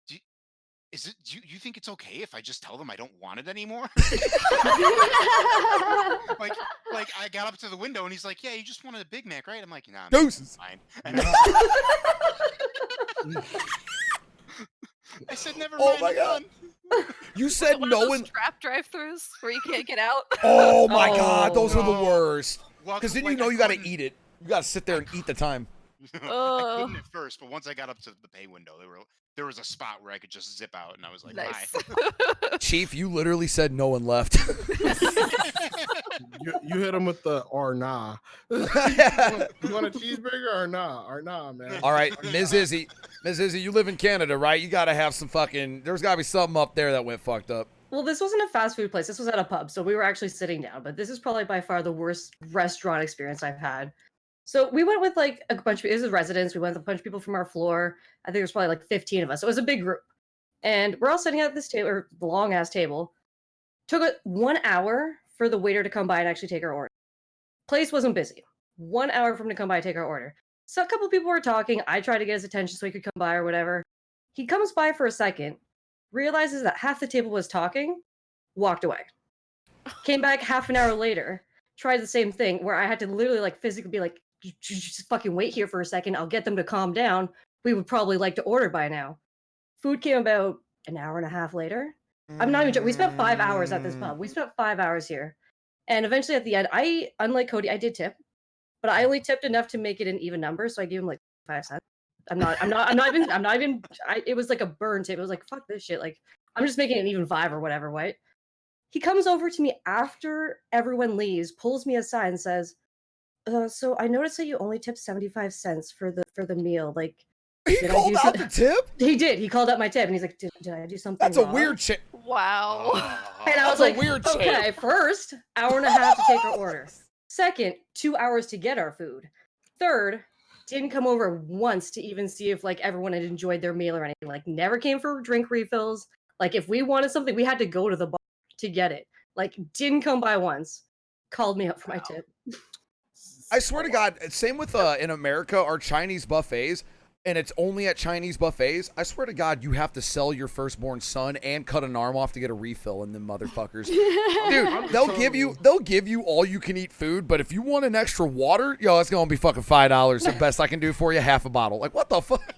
S9: do you think it's okay if I just tell them I don't want it anymore? like I got up to the window and he's like, yeah, you just wanted a Big Mac, right? I'm like, nah,
S2: Deuces.
S9: fine. And I said, never
S2: Oh
S9: mind.
S2: my
S9: I'm
S2: God.
S9: done.
S2: You said
S4: One
S2: no
S4: of those
S2: one.
S4: trap drive-throughs where you can't get out.
S2: Oh my God, those are the
S9: no.
S2: worst.
S9: Well,
S2: Because then
S9: like,
S2: you
S9: I
S2: got to
S9: couldn't-
S2: eat it. You gotta sit there and eat the time.
S9: I couldn't at first, but once I got up to the pay window, there was a spot where I could just zip out, and I was like,
S4: Nice.
S9: "Hi."
S2: Chief, you literally said no one left.
S3: You hit him with the or nah. You want a cheeseburger or nah, man?
S2: All right, Ms. Izzy, you live in Canada, right? You gotta have some fucking. There's gotta be something up there that went fucked up.
S7: Well, this wasn't a fast food place. This was at a pub, so we were actually sitting down. But this is probably by far the worst restaurant experience I've had. So we went with like a bunch of this is residents. We went with a bunch of people from our floor. I think there's probably like 15 of us. So it was a big group, and we're all sitting at this table, or the long ass table. Took it 1 hour for the waiter to come by and actually take our order. Place wasn't busy. 1 hour for him to come by and take our order. So a couple people were talking. I tried to get his attention so he could come by or whatever. He comes by for a second, realizes that half the table was talking, walked away. Came back half an hour later, tried the same thing where I had to literally like physically be like, just fucking wait here for a second. I'll get them to calm down. We would probably like to order by now. Food came about an hour and a half later. I'm not even joking. We spent 5 hours at this pub. We spent 5 hours here. And eventually at the end, unlike Cody, I did tip, but I only tipped enough to make it an even number. So I gave him like 5 cents. I'm not even, it was like a burn tip. It was like, fuck this shit. Like, I'm just making it an even 5 or whatever, right? He comes over to me after everyone leaves, pulls me aside and says, so I noticed that you only tipped 75 cents for the meal. Like,
S2: He
S7: did I
S2: called
S7: do
S2: out the tip?
S7: He did. He called out my tip and he's like, did I do something
S2: That's a
S7: wrong?
S2: weird shit.
S4: Wow.
S7: And I was
S2: That's a
S7: like,
S2: weird shit.
S7: okay, first, hour and a half to take our order. Second, 2 hours to get our food. Third, didn't come over once to even see if like everyone had enjoyed their meal or anything. Like, never came for drink refills. Like, if we wanted something, we had to go to the bar to get it. Like, didn't come by once. Called me up for my tip.
S2: I swear to God, same with in America, our Chinese buffets, and it's only at Chinese buffets. I swear to God, you have to sell your firstborn son and cut an arm off to get a refill in them motherfuckers. Dude, they'll give you all you can eat food, but if you want an extra water, yo, it's gonna be fucking $5. The best I can do for you, half a bottle. Like, what the fuck?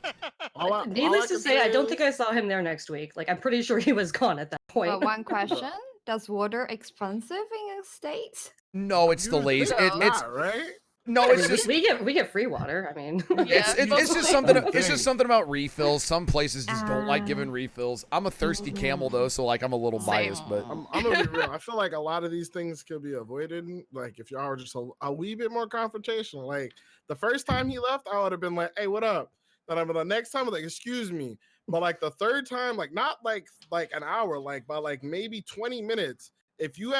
S7: Needless to say, I don't think I saw him there next week. Like, I'm pretty sure he was gone at that point.
S6: Well, one question: does water expensive in the States?
S2: No, it's the lazy. It's
S3: right.
S2: No, it's just
S7: we get free water. I mean,
S2: it's just something. It's just something about refills. Some places just don't like giving refills. I'm a thirsty camel though, so like I'm a little biased. But
S3: I'm gonna be real. I feel like a lot of these things could be avoided. Like if y'all were just a wee bit more confrontational. Like the first time he left, I would have been like, "Hey, what up?" Then I'm the next time, I'm like, "Excuse me." But like the third time, like not like an hour, like by like maybe 20 minutes. If you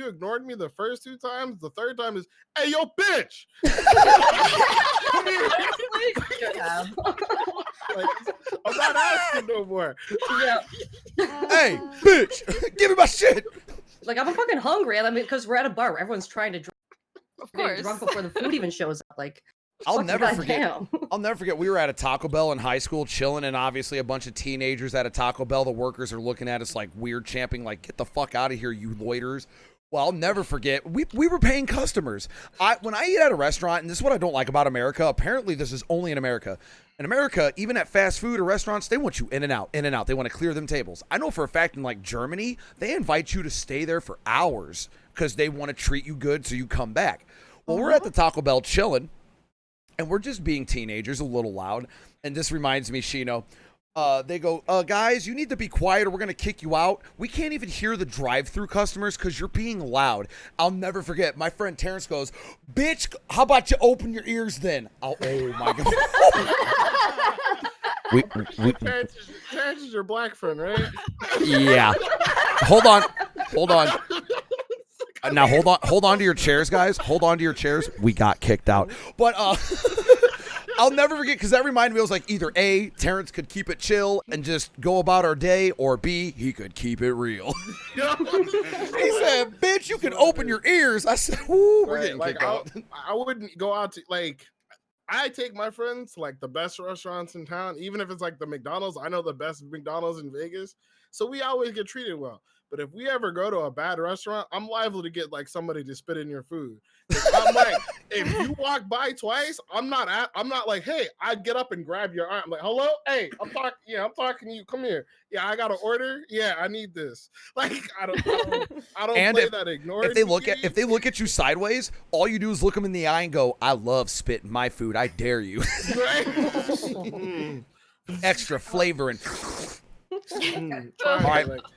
S3: ignored me the first 2 times, the third time is, "Hey, yo, bitch!" Like, I'm not asking no more.
S7: Yeah.
S2: Hey, bitch, give me my shit.
S7: Like, I'm fucking hungry. I mean, because we're at a bar where everyone's trying to get drunk before the food even shows up. Like,
S2: I'll never
S7: goddamn.
S2: forget. I'll never forget. We were at a Taco Bell in high school, chilling, and obviously a bunch of teenagers at a Taco Bell. The workers are looking at us like weird, champing, like, "Get the fuck out of here, you loiterers." Well, I'll never forget. We were paying customers. When I eat at a restaurant, and this is what I don't like about America. Apparently, this is only in America. In America, even at fast food or restaurants, they want you in and out, in and out. They want to clear them tables. I know for a fact in like Germany, they invite you to stay there for hours because they want to treat you good so you come back. Well, we're at the Taco Bell chilling. And we're just being teenagers, a little loud. And this reminds me, Shino. They go, guys, you need to be quiet or we're going to kick you out. We can't even hear the drive-through customers because you're being loud. I'll never forget. My friend Terrence goes, "Bitch, how about you open your ears then?" Oh, my God.
S3: Terrence is your black friend, right?
S2: Yeah. Hold on. Now hold on to your chairs, guys. Hold on to your chairs. We got kicked out. But I'll never forget because that reminded me, I was like, either A, Terrence could keep it chill and just go about our day, or B, he could keep it real. He said, "Bitch, you can open your ears." I said, "Ooh, we're getting kicked out."
S3: I wouldn't go out to like. I take my friends to like the best restaurants in town, even if it's like the McDonald's. I know the best McDonald's in Vegas, so we always get treated well. But if we ever go to a bad restaurant, I'm liable to get like somebody to spit in your food. I'm like, if you walk by twice, I'm not like, hey, I'd get up and grab your arm. I'm like, hello, hey, I'm talking to you. Come here. Yeah, I got an order. Yeah, I need this. Like, I don't
S2: And
S3: play that ignoring.
S2: if they look at you sideways, all you do is look them in the eye and go, "I love spit in my food. I dare you." Extra flavor and. All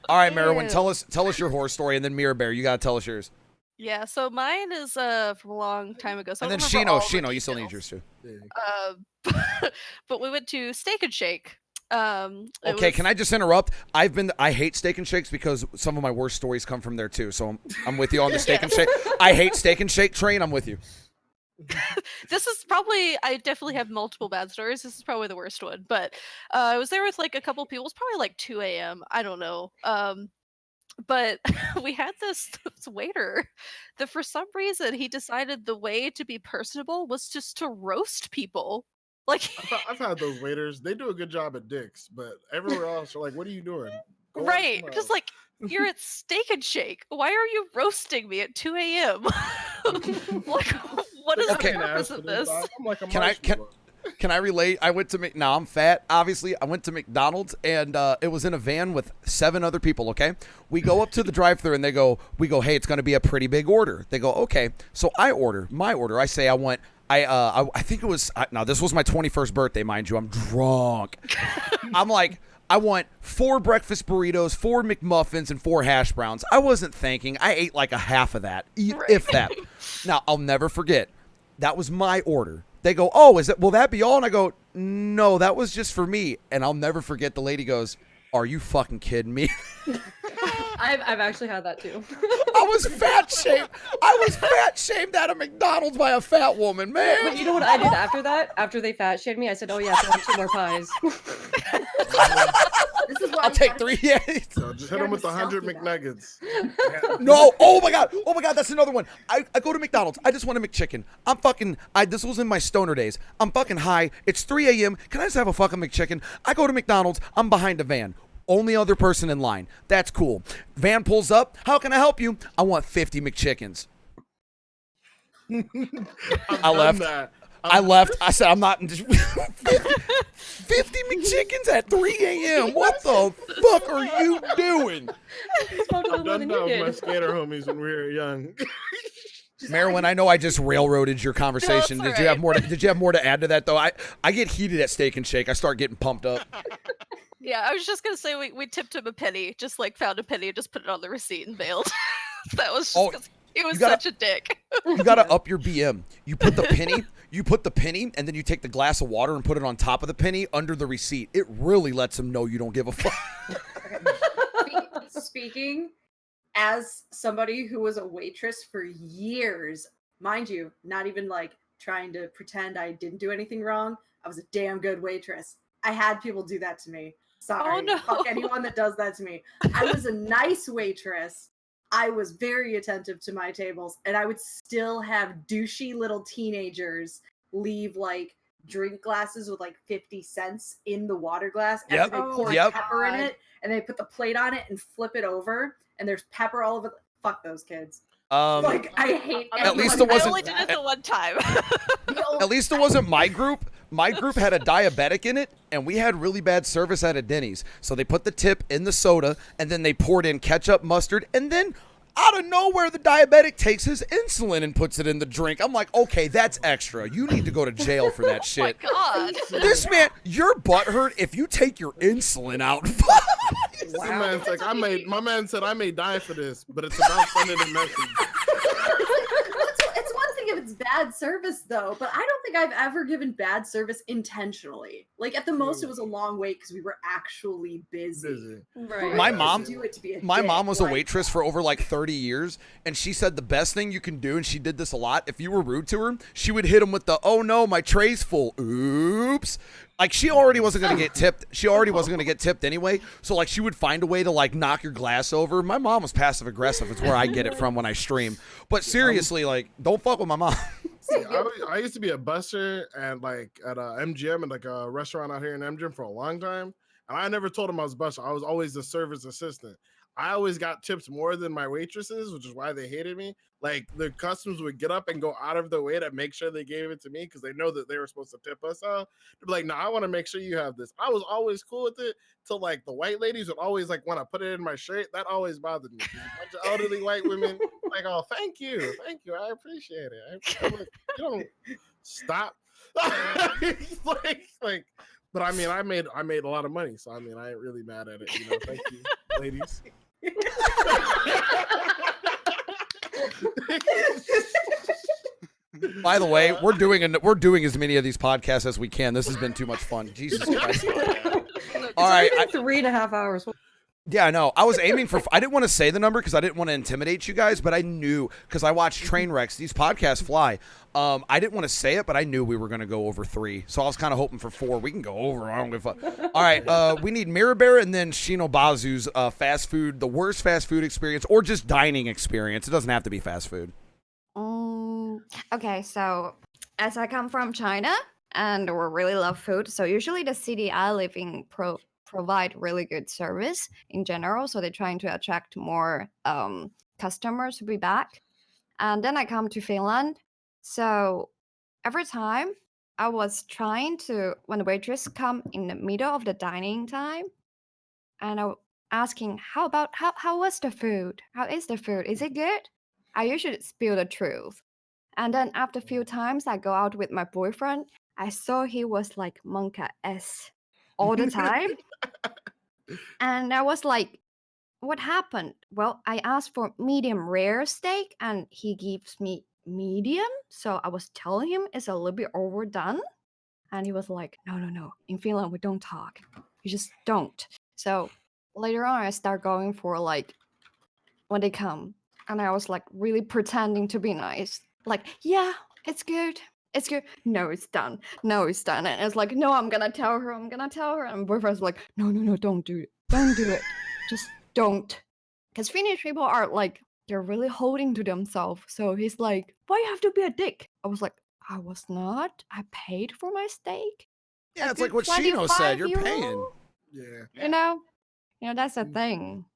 S2: right, Merwin, tell us your horror story, and then Mirror Bear, you gotta tell us yours.
S4: Yeah, so mine is from a long time ago. So
S2: And
S4: I
S2: then
S4: don't remember all the
S2: Shino, you still need
S4: details.
S2: yours too.
S4: But we went to Steak and Shake.
S2: Okay, can I just interrupt? I hate Steak and Shakes because some of my worst stories come from there too. So I'm with you on the Steak and Shake. I hate Steak and Shake train. I'm with you.
S4: This is probably, I definitely have multiple bad stories. This is probably the worst one. But I was there with like a couple people. It was probably like 2 a.m. I don't know. But we had this waiter that for some reason he decided the way to be personable was just to roast people. Like
S3: I've had those waiters. They do a good job at Dick's, but everywhere else, you're like, what are you doing? Go on
S4: right,
S3: somewhere
S4: because
S3: else.
S4: like you're at Steak and Shake. Why are you roasting me at 2 a.m.? Like, what is
S2: Okay.
S4: the purpose of this?
S3: I'm like a
S2: Can I can I relate? I went to I'm fat, obviously. I went to McDonald's and it was in a van with 7 other people, okay? We go up to the drive-thru and we go, hey, it's going to be a pretty big order. They go, okay. So I order my order. I say I think it was now this was my 21st birthday, mind you. I'm drunk. I'm like, I want 4 breakfast burritos, 4 McMuffins, and 4 hash browns. I wasn't thinking. I ate like a half of that, if that. Now, I'll never forget. That was my order. They go, oh, will that be all? And I go, no, that was just for me. And I'll never forget the lady goes, are you fucking kidding me?
S7: I've actually had that too.
S2: I was fat shamed. I was fat shamed at a McDonald's by a fat woman, man.
S7: But you know what I did after that? After they fat shamed me, I said, oh yeah, so I have 2 more pies.
S10: This is why
S2: I'll take 3. Yeah.
S3: So just hit them with 100 McNuggets.
S2: No. Oh my god. That's another one. I go to McDonald's. I just want a McChicken. This was in my stoner days. I'm fucking high. It's 3 a.m. Can I just have a fucking McChicken? I go to McDonald's. I'm behind a van. Only other person in line. That's cool. Van pulls up. How can I help you? I want 50 McChickens. I left. I left. I said, I'm not. 50 McChickens at 3 a.m. What the fuck are you doing?
S3: I've done that with my skater homies when we were young.
S2: Marilyn, I know I just railroaded your conversation.
S4: No,
S2: Did
S4: it's
S2: you have
S4: all
S2: more? Did you have more to add to that though? I get heated at Steak and Shake. I start getting pumped up.
S4: Yeah, I was just gonna say we tipped him a penny, just like found a penny and just put it on the receipt and bailed. That was just 'cause he was such a dick.
S2: You gotta up your BM. You put the penny, and then you take the glass of water and put it on top of the penny under the receipt. It really lets them know you don't give a fuck.
S10: Speaking as somebody who was a waitress for years, mind you, not even like trying to pretend I didn't do anything wrong. I was a damn good waitress. I had people do that to me. Sorry.
S4: Oh, no.
S10: Fuck anyone that does that to me. I was a nice waitress. I was very attentive to my tables, and I would still have douchey little teenagers leave like drink glasses with like 50 cents in the water glass after they pour pepper in it, and they put the plate on it and flip it over, and there's pepper all over. Fuck those kids. Like, I hate.
S2: At least it wasn't.
S4: I only did it the one time.
S2: At least it wasn't my group. My group had a diabetic in it, and we had really bad service at a Denny's. So they put the tip in the soda, and then they poured in ketchup, mustard, and then out of nowhere, the diabetic takes his insulin and puts it in the drink. I'm like, okay, that's extra. You need to go to jail for that shit.
S4: Oh my god.
S2: This man, your butt hurt if you take your insulin out.
S3: My man said I may die for this, but it's about sending a message.
S10: It's one thing if it's bad service though, but I don't think I've ever given bad service intentionally. Like at the most, it was a long wait because we were actually busy.
S7: Right.
S2: My mom,
S10: Do it to be a
S2: my
S10: dick,
S2: mom was a
S10: like-
S2: waitress for over like 30 years, and she said the best thing you can do, and she did this a lot, if you were rude to her, she would hit him with the, oh no, my tray's full. Oops. Like she already wasn't going to get tipped. She already wasn't going to get tipped anyway. So like she would find a way to like knock your glass over. My mom was passive aggressive. It's where I get it from when I stream. But seriously, like don't fuck with my mom.
S3: See, I used to be a busser and like at a MGM and like a restaurant out here in MGM for a long time. And I never told him I was a busser. I was always the service assistant. I always got tips more than my waitresses, which is why they hated me. Like the customers would get up and go out of their way to make sure they gave it to me because they know that they were supposed to tip us out. They'd be like, "No, I want to make sure you have this." I was always cool with it till like the white ladies would always like want to put it in my shirt. That always bothered me. A bunch of elderly white women like, "Oh, thank you, I appreciate it." I'm like, you don't stop. like, but I mean, I made a lot of money, so I mean, I ain't really mad at it. You know, thank you, ladies.
S2: By the way, we're doing as many of these podcasts as we can. This has been too much fun. Jesus Christ. All right.
S7: 3.5 hours.
S2: Yeah, I know. I was aiming for. I didn't want to say the number because I didn't want to intimidate you guys, but I knew because I watch train wrecks. These podcasts fly. I didn't want to say it, but I knew we were going to go over 3, so I was kind of hoping for 4. We can go over. I don't give a fuck. All right, we need Mirror Bear and then Shinobazu's fast food, the worst fast food experience, or just dining experience. It doesn't have to be fast food.
S6: Okay, so as I come from China and we really love food, so usually the city I live in provide really good service in general, so they're trying to attract more customers to be back. And then I come to Finland, so every time I was trying to, when the waitress come in the middle of the dining time, and I was asking, how was the food? How is the food? Is it good? I usually spill the truth. And then after a few times I go out with my boyfriend, I saw he was like Monka S all the time. And I was like, what happened? Well, I asked for medium rare steak and he gives me medium. So I was telling him it's a little bit overdone. And he was like, no. In Finland, we don't talk. You just don't. So later on, I start going for like when they come. And I was like really pretending to be nice. Like, yeah, it's good. It's good. No, it's done. No, it's done. And it's like, no, I'm going to tell her. And my boyfriend's like, no, don't do it. Don't do it. Just don't. Because Finnish people are like, they're really holding to themselves. So he's like, why you have to be a dick? I was like, I was not. I paid for my steak.
S2: Yeah, it's like what Shino said. You're paying.
S3: Yeah.
S6: You know, that's the thing.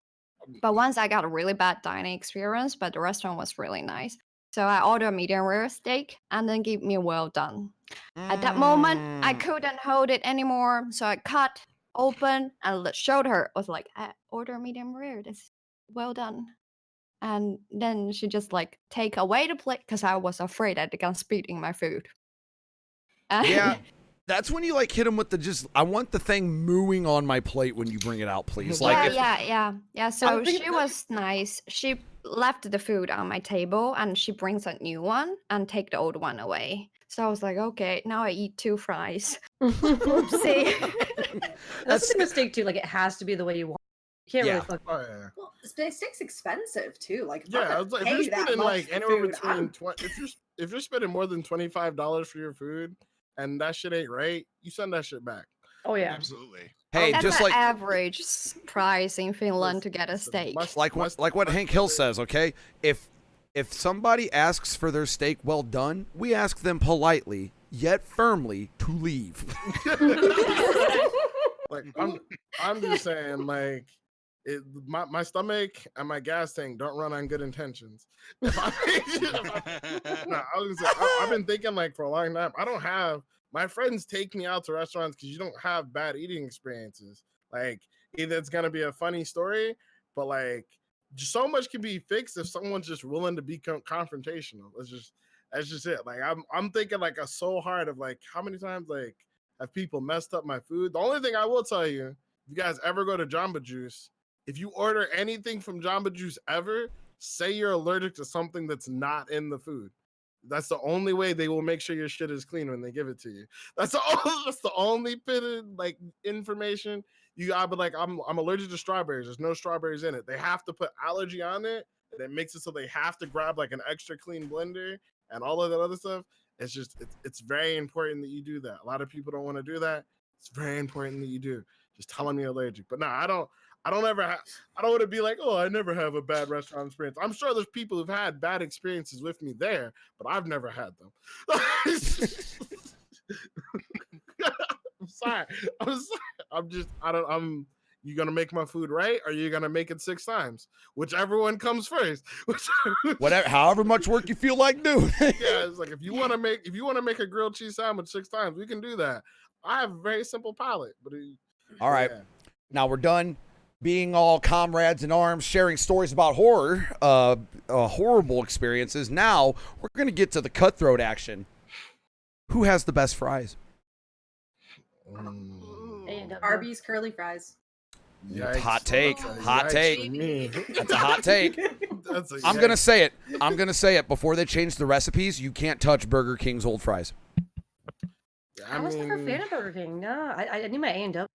S6: But once I got a really bad dining experience, but the restaurant was really nice. So I ordered a medium rare steak and then give me a well done. At that moment, I couldn't hold it anymore. So I cut open and showed her. I was like, I ordered medium rare. This well done. And then she just like take away the plate because I was afraid I'd get spit in my food.
S2: Yeah. That's when you like hit him with the just, I want the thing mooing on my plate when you bring it out, please. Like,
S6: yeah. So she was nice. She left the food on my table and she brings a new one and take the old one away. So I was like, okay, now I eat 2 fries. Oopsie.
S7: That's a mistake too. Like it has to be the way you want. You can't really fuck.
S3: Oh, yeah.
S10: Well, steak's expensive too. Like, I'm
S3: Yeah,
S10: not
S3: I was like,
S10: gonna
S3: if you're
S10: pay that
S3: spending
S10: much
S3: like
S10: for
S3: anywhere
S10: food,
S3: between 20, if you're spending more than $25 for your food and that shit ain't right, you send that shit back.
S7: Oh yeah,
S9: absolutely.
S2: hey,
S6: That's
S2: just
S6: the
S2: like
S6: average price in Finland to get a steak.
S2: like what Hank Hill says, okay? If somebody asks for their steak well done, we ask them politely yet firmly to leave.
S3: Like I'm just saying, like my stomach and my gas tank don't run on good intentions. If I was gonna say, I've been thinking like for a long time. I don't have my friends take me out to restaurants because you don't have bad eating experiences. Like either it's gonna be a funny story, but like so much can be fixed if someone's just willing to be confrontational. That's just it. Like I'm thinking like so hard of like how many times like have people messed up my food. The only thing I will tell you, if you guys ever go to Jamba Juice, if you order anything from Jamba Juice ever, say you're allergic to something that's not in the food. That's the only way they will make sure your shit is clean when they give it to you. That's the only bit of like information you gotta be like, I'm allergic to strawberries. There's no strawberries in it. They have to put allergy on it, and it makes it so they have to grab like an extra clean blender and all of that other stuff. It's just it's very important that you do that. A lot of people don't want to do that. It's very important that you do. Just tell them you're allergic. But no, I don't want to be like, oh, I never have a bad restaurant experience. I'm sure there's people who've had bad experiences with me there, but I've never had them. I'm sorry. I'm You gonna make my food right, or you gonna make it 6 times? Whichever one comes first.
S2: Whatever, however much work you feel like doing.
S3: Yeah, it's like if you want to make a grilled cheese sandwich 6 times, we can do that. I have a very simple palate, but
S2: All right,
S3: yeah.
S2: now we're done being all comrades in arms, sharing stories about horror, horrible experiences. Now we're gonna get to the cutthroat action. Who has the best fries?
S10: Arby's curly fries.
S3: Yikes.
S2: Hot take.
S3: That's a
S2: Hot
S3: yikes
S2: take.
S3: for me.
S2: That's a hot take.
S3: That's a
S2: I'm
S3: yikes.
S2: gonna say it. I'm gonna say it. Before they change the recipes, you can't touch Burger King's old fries.
S3: I
S7: I was never a
S3: mean,
S7: fan of Burger King. No, I need my A&W.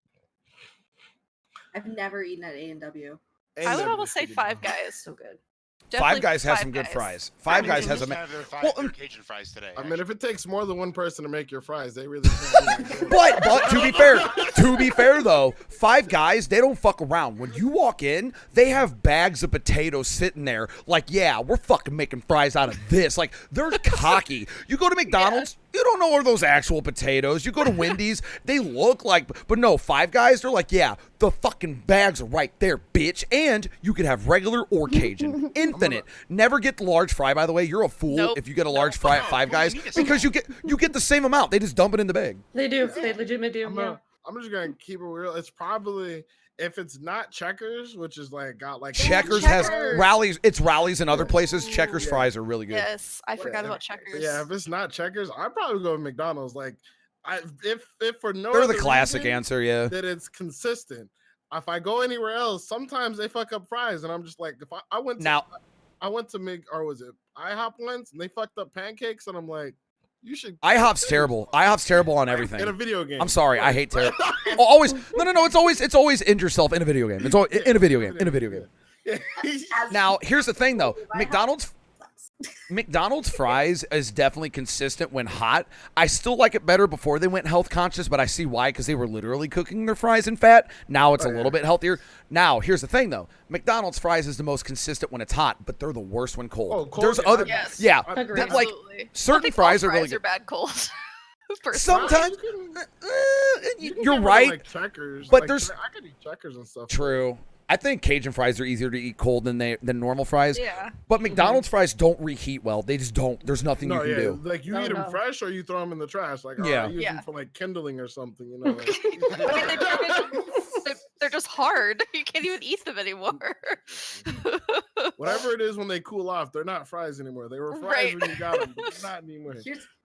S10: I've never eaten at A&W.
S4: I would
S3: A&W
S4: almost say
S3: pretty
S4: Five
S3: good.
S4: Guys.
S7: So good.
S2: Five
S4: Definitely
S2: Guys has
S4: Five
S2: some good
S4: Guys.
S2: fries. Five Guys has a.
S9: Have their
S2: Well,
S9: Cajun fries today.
S3: I mean, if it takes more than one person to make your fries, they really can't.
S2: But to be fair though, Five Guys, they don't fuck around. When you walk in, they have bags of potatoes sitting there. Like, yeah, we're fucking making fries out of this. Like, they're cocky. You go to McDonald's, you don't know are those actual potatoes. You go to Wendy's, they look like, but no, Five Guys, they're like, yeah, the fucking bags are right there, bitch. And you could have regular or Cajun, infinite. Never get the large fry. By the way, you're a fool
S4: Nope.
S2: if you get a large fry at Five Guys
S9: you need to
S2: because you get the same amount. They just dump it in the bag.
S7: They do. They legitimately do.
S3: I'm just gonna keep it real. It's probably, if it's not Checkers, which is like got like
S2: Checkers has
S10: Checkers.
S2: rallies. It's rallies in other places. Checkers
S3: Yeah.
S2: fries are really good.
S4: Yes, I forgot
S3: Yeah.
S4: about Checkers.
S3: Yeah, if it's not Checkers, I'd probably go with McDonald's. Like, if for no
S2: They're the
S3: other
S2: classic
S3: reason
S2: answer, yeah.
S3: that it's consistent. If I go anywhere else, sometimes they fuck up fries, and I'm just like, if I went to
S2: Now,
S3: I went to or was it IHOP once, and they fucked up pancakes, and I'm like, you should.
S2: IHOP's terrible. IHOP's terrible on
S3: In a
S2: everything.
S3: video game.
S2: I'm sorry, I hate terrible. Always, no. It's always end yourself in a video game. It's always, in a video game. In a video game.
S10: As-
S2: Now, here's the thing though.
S10: IHOP
S2: McDonald's fries is definitely consistent when hot. I still like it better before they went health conscious, but I see why, because they were literally cooking their fries in fat. Now it's a little bit healthier. Now, here's the thing though. McDonald's fries is the most consistent when it's hot, but they're the worst when cold.
S3: Oh, cold,
S2: There's
S3: yeah,
S2: other,
S4: Yes.
S2: yeah,
S7: Agreed.
S2: that, like
S4: Absolutely. I
S2: certain
S4: think
S2: fries
S4: all
S2: are really good.
S4: bad cold. Personally.
S2: Sometimes
S3: You can
S2: you're
S3: get
S2: right.
S3: Like Checkers,
S2: but
S3: like,
S2: there's-
S3: I could eat Checkers and stuff.
S2: True. I think Cajun fries are easier to eat cold than normal fries.
S4: Yeah.
S2: But McDonald's fries don't reheat well. They just don't. There's nothing
S3: No,
S2: you
S3: yeah,
S2: can do.
S3: like you
S7: No,
S3: eat them
S7: no.
S3: fresh or you throw them in the trash. Like,
S2: Yeah.
S3: I use
S4: Yeah.
S3: them for like kindling or something. You know, like,
S4: I mean, they're just hard. You can't even eat them anymore.
S3: whatever it is when they cool off, they're not fries anymore. They were fries
S4: Right.
S3: when you got them, but they're not anymore.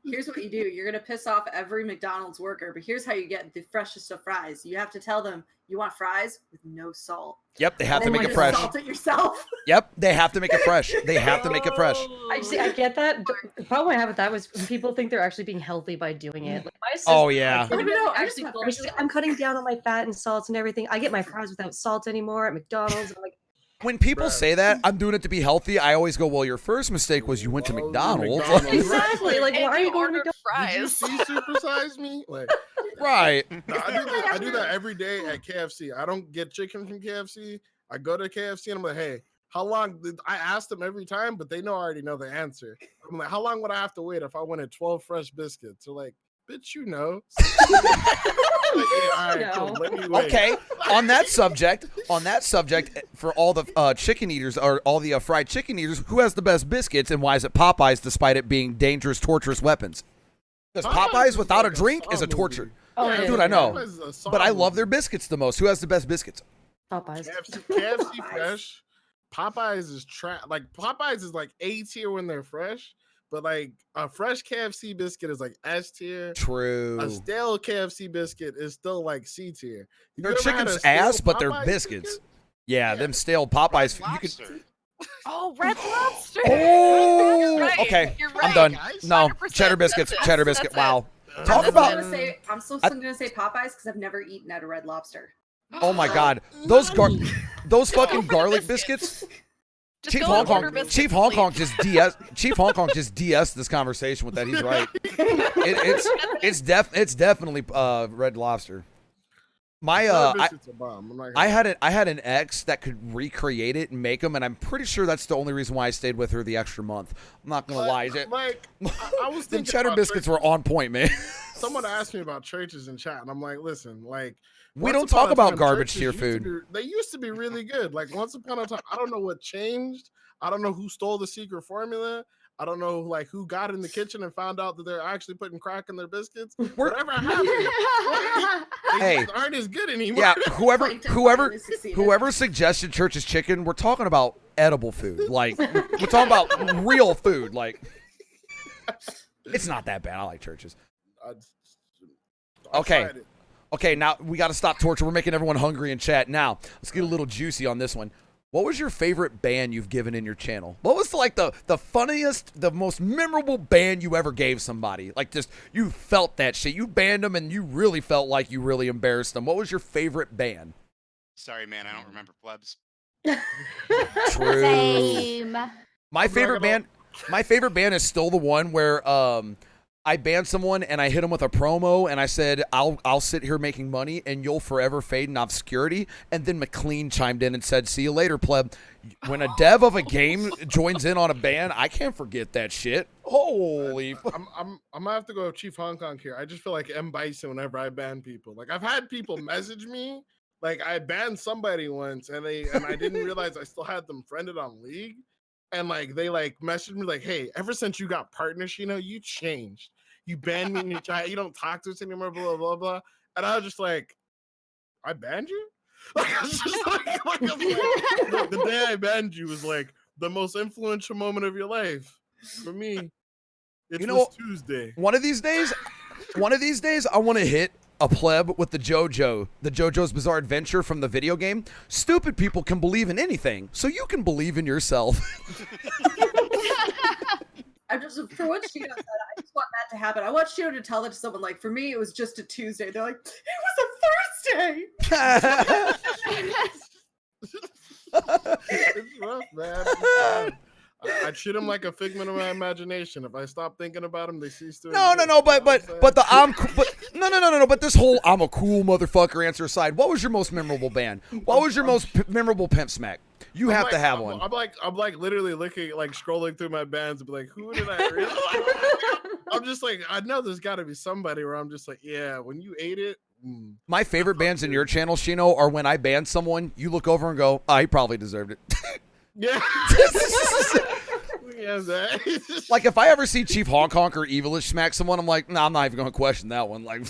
S10: Here's what you do. You're gonna piss off every McDonald's worker, but here's how you get the freshest of fries. You have to tell them you want fries with no salt.
S2: Yep, they have to
S10: And
S2: make
S10: then
S2: it
S10: you
S2: fresh.
S10: Salt it yourself.
S2: Yep, they have to make it fresh. They have to make it fresh.
S7: I see. I get that. The problem I have with that was when people think they're actually being healthy by doing it. Like my sister,
S2: Oh, yeah.
S10: No, no, I just
S7: actually
S10: want
S7: told me, she's like, I'm cutting down on my fat and salts and everything. I get my fries without salt anymore at McDonald's. I'm like,
S2: When people
S3: Bruh.
S2: say that, I'm doing it to be healthy, I always go, well, your first mistake was you went to
S3: Well,
S2: McDonald's.
S3: McDonald's.
S7: exactly. Like,
S4: And
S7: why are you going to
S4: ordered
S7: McDonald's?
S3: Did you
S4: fries.
S3: see supersize me? Like,
S2: Right.
S3: no, I do that every day at KFC. I don't get chicken from KFC. I go to KFC and I'm like, hey, how long? I ask them every time, but they already know the answer. I'm like, how long would I have to wait if I wanted 12 fresh biscuits? They're like, bitch, you know. Like, yeah, all right, cool.
S7: No.
S3: Let me wait.
S2: Okay. On that subject, for all the chicken eaters or all the fried chicken eaters, who has the best biscuits and why is it Popeyes despite it being dangerous, torturous weapons? Because Popeyes
S3: is
S2: without a
S3: like
S2: drink is a
S3: Saw
S2: torture.
S3: movie.
S7: Oh, it
S2: Dude,
S7: is.
S2: I know.
S3: Popeyes is a Saw
S2: But I love
S3: movie.
S2: their biscuits the most. Who has the best biscuits?
S7: Popeyes.
S3: KFC fresh. Popeyes is like Popeyes is like A tier when they're fresh, but like a fresh KFC biscuit is like S tier.
S2: True.
S3: A stale KFC biscuit is still like C tier. You
S2: Their
S3: ever had
S2: chicken's
S3: a stale
S2: ass, but they're
S3: Popeyes
S2: biscuits.
S3: biscuit?
S2: Yeah, them stale Popeyes. You could.
S9: Lobster.
S4: Oh, Red Lobster.
S2: Oh,
S4: You're right.
S2: okay.
S4: You're
S2: I'm
S4: right.
S2: done.
S3: guys.
S2: No,
S4: 100%,
S2: cheddar
S4: that's
S2: biscuits.
S4: it.
S2: Cheddar
S4: That's
S2: biscuit.
S4: it.
S2: Wow.
S3: I'm
S2: Talk
S10: I'm still
S2: about.
S10: gonna say I'm still gonna say Popeyes because I've never eaten at a Red Lobster.
S2: Oh my God, those those
S4: Go
S2: fucking
S4: for the
S2: garlic
S4: biscuits.
S2: biscuits.
S4: Just
S2: Chief
S4: go
S2: Hong
S4: and order
S2: Kong.
S4: biscuits,
S2: Chief Hong
S4: please.
S2: Kong just DS. Chief Hong Kong just DS this conversation with that. He's right. It's definitely Red Lobster. My
S3: Butter biscuits are bomb. I'm not gonna
S2: I had an ex that could recreate it and make them, and I'm pretty sure that's the only reason why I stayed with her the extra month. I'm not gonna lie.
S3: Like, I was
S2: The
S3: thinking
S2: cheddar
S3: about
S2: biscuits
S3: churches.
S2: were on point, man.
S3: Someone asked me about churches in chat, and I'm like, listen, like,
S2: We
S3: once
S2: don't
S3: upon
S2: talk
S3: a
S2: about
S3: time,
S2: garbage
S3: churches
S2: to your
S3: used to
S2: food.
S3: they used to be really good. Like once upon a time, I don't know what changed. I don't know who stole the secret formula. I don't know like who got in the kitchen and found out that they're actually putting crack in their biscuits. Whatever happened, they
S2: Hey.
S3: just aren't as good anymore.
S2: Yeah, whoever
S10: Like,
S2: whoever
S10: finally succeeded.
S2: whoever suggested Church's Chicken, we're talking about edible food. Like we're talking about real food. Like it's not that bad. I like Church's.
S3: I
S2: Okay.
S3: tried it.
S2: Okay, now we got to stop torture. We're making everyone hungry in chat. Now, let's get a little juicy on this one. What was your favorite ban you've given in your channel? What was like the funniest, the most memorable ban you ever gave somebody? Like just you felt that shit. You banned them and you really felt like you really embarrassed them. What was your favorite ban?
S9: Sorry, man, I don't remember plebs.
S2: True.
S6: Same.
S2: My favorite ban is still the one where I banned someone and I hit them with a promo and I said I'll sit here making money and you'll forever fade in obscurity. And then McLean chimed in and said, "See you later, pleb." When a dev of a game joins in on a ban, I can't forget that shit. Holy!
S3: I'm gonna have to go with Chief Hong Kong here. I just feel like M Bison whenever I ban people. Like I've had people message me. Like I banned somebody once and I didn't realize I still had them friended on League. And like they like messaged me like, "Hey, ever since you got partners, you changed. You banned me in your chat. You don't talk to us anymore." Blah blah blah. And I was just like, "I banned you?" Like I was just like, the day I banned you was like the most influential moment of your life for me. It was Tuesday.
S2: One of these days, I want to hit a pleb with the JoJo's Bizarre Adventure from the video game. Stupid people can believe in anything, so you can believe in yourself.
S10: I just for what Shino said, I just want that to happen. I want Shino to tell that to someone. Like for me, it was just a Tuesday. They're like, it was a Thursday.
S3: It's rough, man. It's rough. I treat them like a figment of my imagination. If I stop thinking about them, they cease to.
S2: No, but the but this whole "I'm a cool motherfucker" answer aside, what was your most memorable ban? What was your most memorable pimp smack? You have to have one.
S3: I'm like literally looking, like scrolling through my bands and be like, who did I really? I'm just like, I know there's got to be somebody where I'm just like, yeah, when you ate it.
S2: My favorite bans in your channel, Shino, are when I ban someone, you look over and go, "Oh, he probably deserved it."
S3: Yeah.
S2: Like if I ever see Chief Hong Kong or Evilish smack someone, I'm like, nah, I'm not even going to question that one. Like,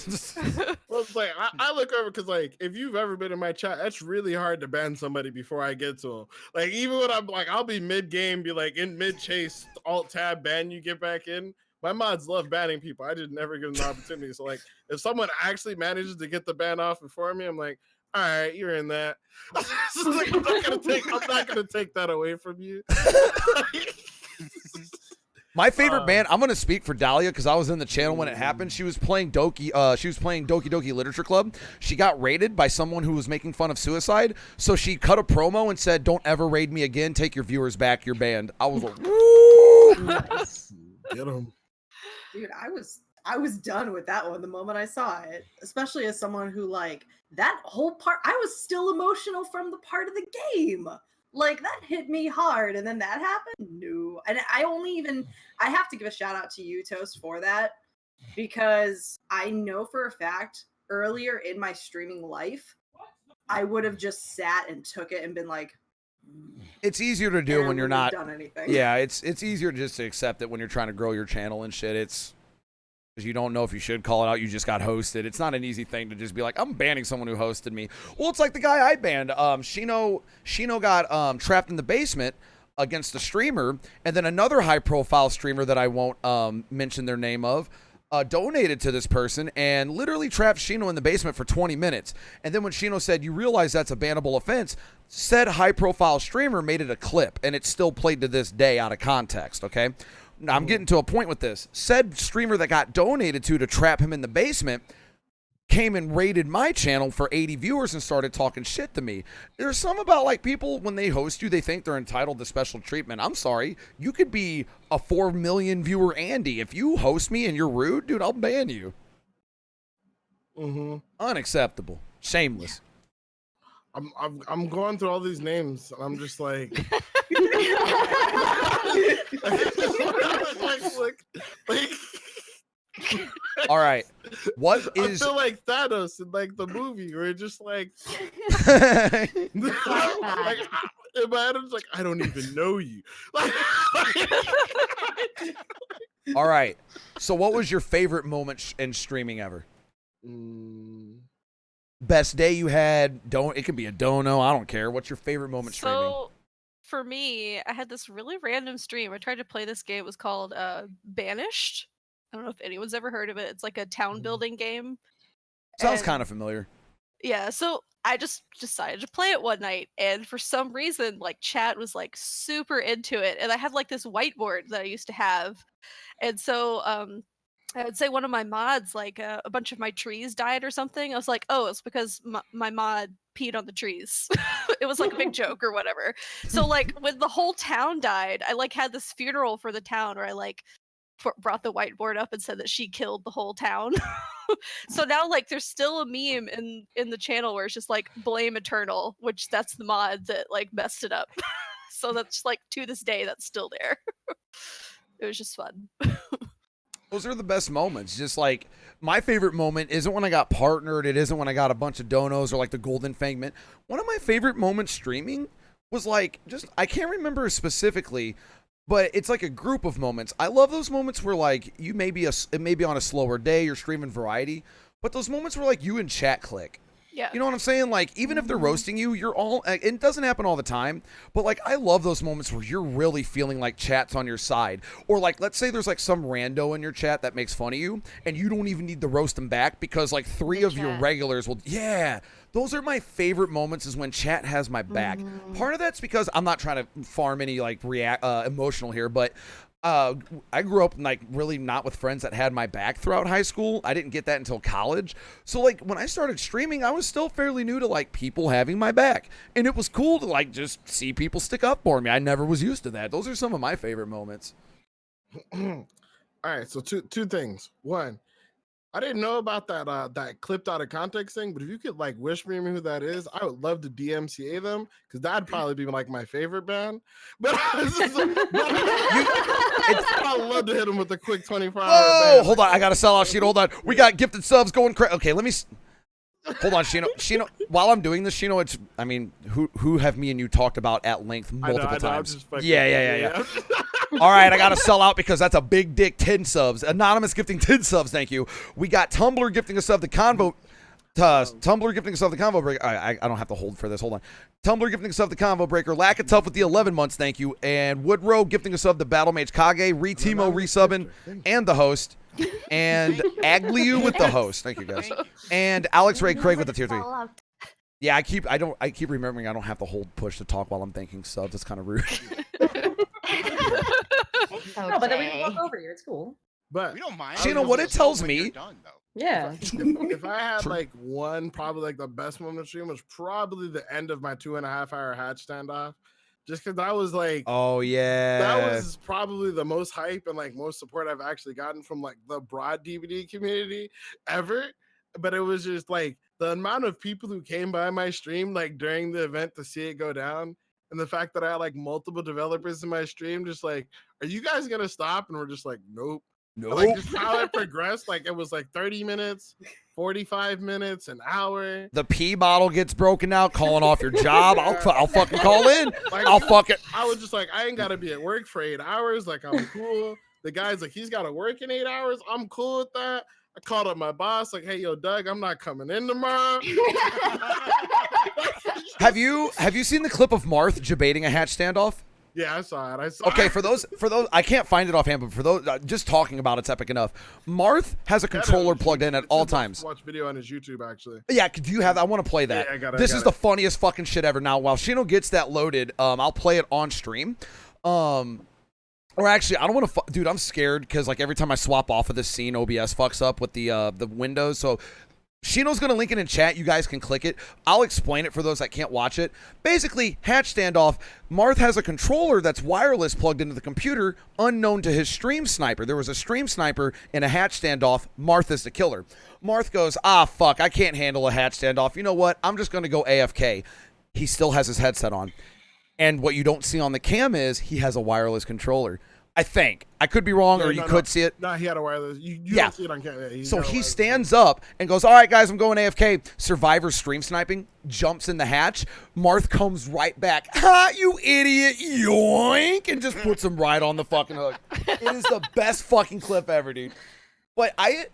S3: well, it's like I look over because like if you've ever been in my chat, that's really hard to ban somebody before I get to them. Like even when I'm like, I'll be mid game, be like in mid chase, alt tab, ban you, get back in. My mods love banning people. I just never give them the opportunity. So like if someone actually manages to get the ban off before me, I'm like, all right, you're in that. Like, I'm not gonna take that away from you.
S2: my favorite band, I'm gonna speak for Dahlia because I was in the channel when it happened. She was playing Doki Doki Literature Club. She got raided by someone who was making fun of suicide. So she cut a promo and said, "Don't ever raid me again. Take your viewers back. You're banned." I was like, woo!
S3: Nice. Get him.
S10: Dude, I was done with that one the moment I saw it, especially as someone who like that whole part. I was still emotional from the part of the game. Like that hit me hard, and then that happened. No, and I have to give a shout out to you, Toast, for that because I know for a fact earlier in my streaming life, I would have just sat and took it and been like,
S2: it's easier to do when you're not
S10: done anything.
S2: Yeah, it's easier just to accept it when you're trying to grow your channel and shit. It's because you don't know if you should call it out. You just got hosted. It's not an easy thing to just be like, I'm banning someone who hosted me. Well, it's like the guy I banned. Shino got trapped in the basement against a streamer, and then another high-profile streamer that I won't mention their name of donated to this person and literally trapped Shino in the basement for 20 minutes. And then when Shino said, "You realize that's a bannable offense," said high-profile streamer made it a clip, and it's still played to this day out of context, okay? Now, I'm getting to a point with this. Said streamer that got donated to trap him in the basement came and raided my channel for 80 viewers and started talking shit to me. There's some about like people, when they host you, they think they're entitled to special treatment. I'm sorry. You could be a 4 million viewer Andy. If you host me and you're rude, dude, I'll ban you.
S3: Mm-hmm.
S2: Unacceptable. Shameless.
S3: I'm going through all these names, and I'm just like, like,
S2: All right. What
S3: I
S2: is
S3: feel like Thanos in like the movie, where it's just like, like in my head, I'm just like, I don't even know you. Like,
S2: All right. So what was your favorite moment in streaming ever? Best day you had? It could be a dono. I don't care. What's your favorite moment streaming?
S4: So for me, I had this really random stream. I tried to play this game. It was called Banished. I don't know if anyone's ever heard of it. It's like a town building game.
S2: Sounds
S4: and-
S2: kind of familiar.
S4: Yeah, so I just decided to play it one night, and for some reason, like chat was like super into it, and I had like this whiteboard that I used to have, and so I would say one of my mods, like a bunch of my trees died or something. I was like, oh, it's because my mod peed on the trees. It was like a big joke or whatever. So like when the whole town died, I like had this funeral for the town, where I like brought the whiteboard up and said that she killed the whole town. So now like there's still a meme in the channel where it's just like blame Eternal, which that's the mod that like messed it up. So that's like to this day that's still there. It was just fun.
S2: Those are the best moments. Just like my favorite moment isn't when I got partnered. It isn't when I got a bunch of donos or like the Golden Fang Mint. One of my favorite moments streaming was like I can't remember specifically, but it's like a group of moments. I love those moments where like it may be on a slower day, you're streaming variety, but those moments where like you and chat click.
S4: Yeah.
S2: You know what I'm saying? Like, even if they're roasting you, you're all, it doesn't happen all the time, but like, I love those moments where you're really feeling like chat's on your side. Or like, let's say there's like some rando in your chat that makes fun of you, and you don't even need to roast them back because like three of your regulars will, yeah. Those are my favorite moments, is when chat has my back. Part of that's because I'm not trying to farm any like emotional here, but I grew up like really not with friends that had my back throughout high school. I didn't get that until college. So like when I started streaming, I was still fairly new to like people having my back, and it was cool to like just see people stick up for me. I never was used to that. Those are some of my favorite moments.
S3: all right, so two things. One, I didn't know about that clipped out of context thing, but if you could like wish me who that is, I would love to DMCA them, because that'd probably be like my favorite band. But I'd love to hit them with a quick 24-hour.
S2: Oh, hold on, I gotta sell out Shino. Hold on, we got gifted subs going crazy. Okay, let me. Hold on, Shino. While I'm doing this, Shino, it's, I mean, who have me and you talked about at length multiple times? Yeah. All right, I got to sell out because that's a big dick 10 subs. Anonymous gifting 10 subs, thank you. We got Tumblr gifting us sub the convo. Tumblr giving us the convo breaker. I don't have to hold for this. Hold on. Tumblr gifting us the convo breaker. Lack of Tough with the 11 months. Thank you. And Woodrow gifting us the Battle Mage Kage. Retimo resubbing and the host. And Agliu with the host. Thank you guys. And Alex Ray Craig with the tier 3. Yeah, I keep remembering I don't have to hold push to talk while I'm thanking subs. It's kind of rude.
S7: No, but then we can walk over you. It's cool.
S3: But
S9: we don't mind.
S2: Shino, what it tells me.
S7: Yeah.
S3: If I had like one, probably like the best moment of stream was probably the end of my 2.5-hour hatch standoff. Just because I was like,
S2: oh yeah,
S3: that was probably the most hype and like most support I've actually gotten from like the broad DVD community ever. But it was just like the amount of people who came by my stream like during the event to see it go down, and the fact that I had like multiple developers in my stream just like, are you guys gonna stop? And we're just like, nope.
S2: Nope.
S3: Like just how it progressed, like it was like 30 minutes, 45 minutes, an hour.
S2: The pee bottle gets broken out, calling off your job. I'll fucking call in.
S3: Like,
S2: I'll fucking.
S3: I was just like, I ain't gotta be at work for 8 hours. Like I'm cool. The guy's like, he's gotta work in 8 hours. I'm cool with that. I called up my boss, like, hey, yo, Doug, I'm not coming in tomorrow.
S2: Have you seen the clip of Marth debating a hatch standoff?
S3: Yeah, I saw it.
S2: Okay, for those, I can't find it offhand, but for those, just talking about it's epic enough. Marth has a controller plugged in at all times.
S3: Watch video on his YouTube, actually.
S2: Yeah, do you have? I want to play that.
S3: Yeah, I got it.
S2: This is the funniest fucking shit ever. Now, while Shino gets that loaded, I'll play it on stream. Or actually, I don't want to. Dude, I'm scared because like every time I swap off of this scene, OBS fucks up with the windows. So Shino's going to link it in chat. You guys can click it. I'll explain it for those that can't watch it. Basically, Hatch Standoff, Marth has a controller that's wireless plugged into the computer, unknown to his stream sniper. There was a stream sniper in a Hatch Standoff. Marth is the killer. Marth goes, fuck, I can't handle a Hatch Standoff. You know what? I'm just going to go AFK. He still has his headset on. And what you don't see on the cam is he has a wireless controller. I think. I could be wrong, or you could see it.
S3: No, he had a wireless. You
S2: Yeah.
S3: don't see it on camera.
S2: So he stands up and goes, all right, guys, I'm going AFK. Survivor stream sniping, jumps in the hatch. Marth comes right back. Ha, you idiot, yoink, and just puts him right on the fucking hook. It is the best fucking clip ever, dude. But I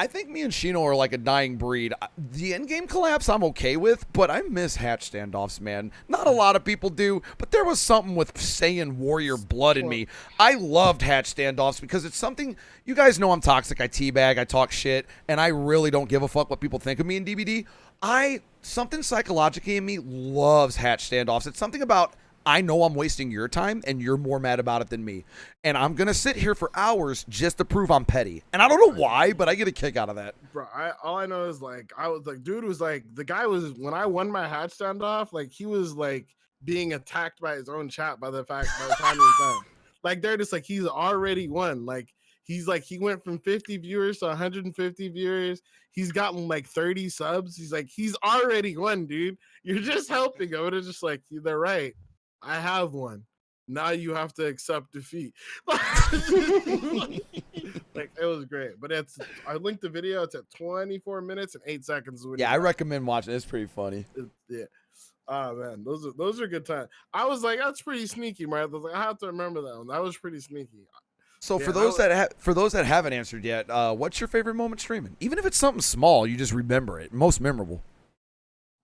S2: think me and Shino are like a dying breed. The end-game collapse I'm okay with, but I miss Hatch Standoffs, man. Not a lot of people do, but there was something with Saiyan warrior blood in me. I loved Hatch Standoffs because it's something, you guys know I'm toxic, I teabag, I talk shit, and I really don't give a fuck what people think of me in DBD. Something psychologically in me loves Hatch Standoffs. It's something about, I know I'm wasting your time and you're more mad about it than me. And I'm going to sit here for hours just to prove I'm petty. And I don't know why, but I get a kick out of that.
S3: Bro, all I know is like, I was like, dude was like, the guy was, when I won my Hatch Standoff, like he was like being attacked by his own chat by the time he was done. Like they're just like, he's already won. Like he's like, he went from 50 viewers to 150 viewers. He's gotten like 30 subs. He's like, he's already won, dude. You're just helping him. And it's just like, they're right. I have one. Now you have to accept defeat. Like it was great. But I linked the video. It's at 24 minutes and 8 seconds.
S2: Yeah, I recommend watching it. It's pretty funny.
S3: Yeah. Oh man, those are good times. I was like, that's pretty sneaky, right? I was like, I have to remember that one. That was pretty sneaky.
S2: So
S3: Yeah,
S2: for those that haven't answered yet, what's your favorite moment streaming? Even if it's something small, you just remember it. Most memorable.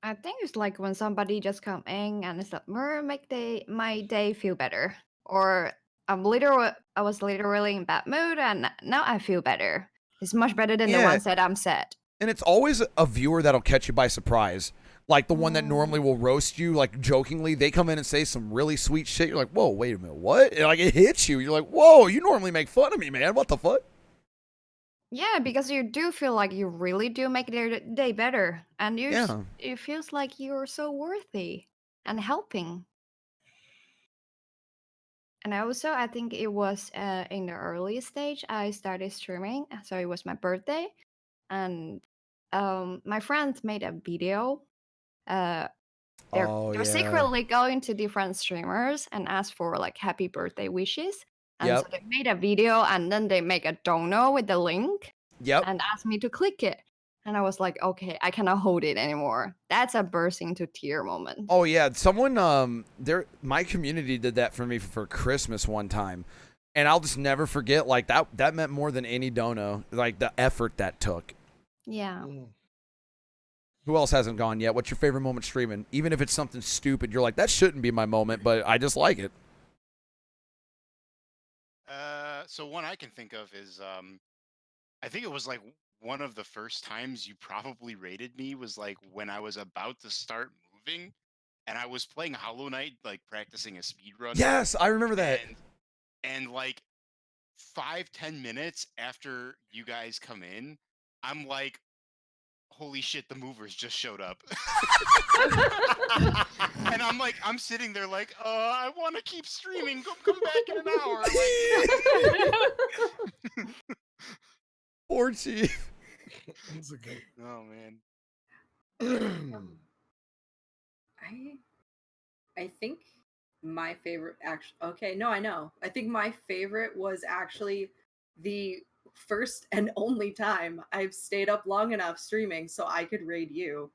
S6: I think it's like when somebody just come in and it's like, make my day feel better. Or I was literally in bad mood and now I feel better. It's much better than the ones that I'm sad.
S2: And it's always a viewer that'll catch you by surprise. Like the one that normally will roast you, like jokingly, they come in and say some really sweet shit. You're like, whoa, wait a minute, what? And like it hits you. You're like, whoa, you normally make fun of me, man. What the fuck?
S6: Yeah, because you do feel like you really do make their day better. And it feels like you're so worthy and helping. And I think it was in the early stage, I started streaming. So it was my birthday. And my friends made a video. They're secretly going to different streamers and ask for like happy birthday wishes. And so they made a video and then they make a dono with the link. And asked me to click it. And I was like, okay, I cannot hold it anymore. That's a burst into tear moment.
S2: Oh yeah, someone my community did that for me for Christmas one time. And I'll just never forget, like that meant more than any dono, like the effort that took.
S6: Yeah.
S2: Who else hasn't gone yet? What's your favorite moment streaming? Even if it's something stupid, you're like, that shouldn't be my moment, but I just like it.
S9: So one I can think of is I think it was like one of the first times you probably rated me was like when I was about to start moving and I was playing Hollow Knight, like practicing a speed run.
S2: Yes, I remember that.
S9: And like 5-10 minutes after you guys come in, I'm like, holy shit, the movers just showed up. And I'm like, I'm sitting there like, I want to keep streaming. Come back in an hour. Like,
S2: Poor Chief.
S3: That's okay.
S9: Oh man.
S10: I think my favorite I think my favorite was actually the first and only time I've stayed up long enough streaming so I could raid you.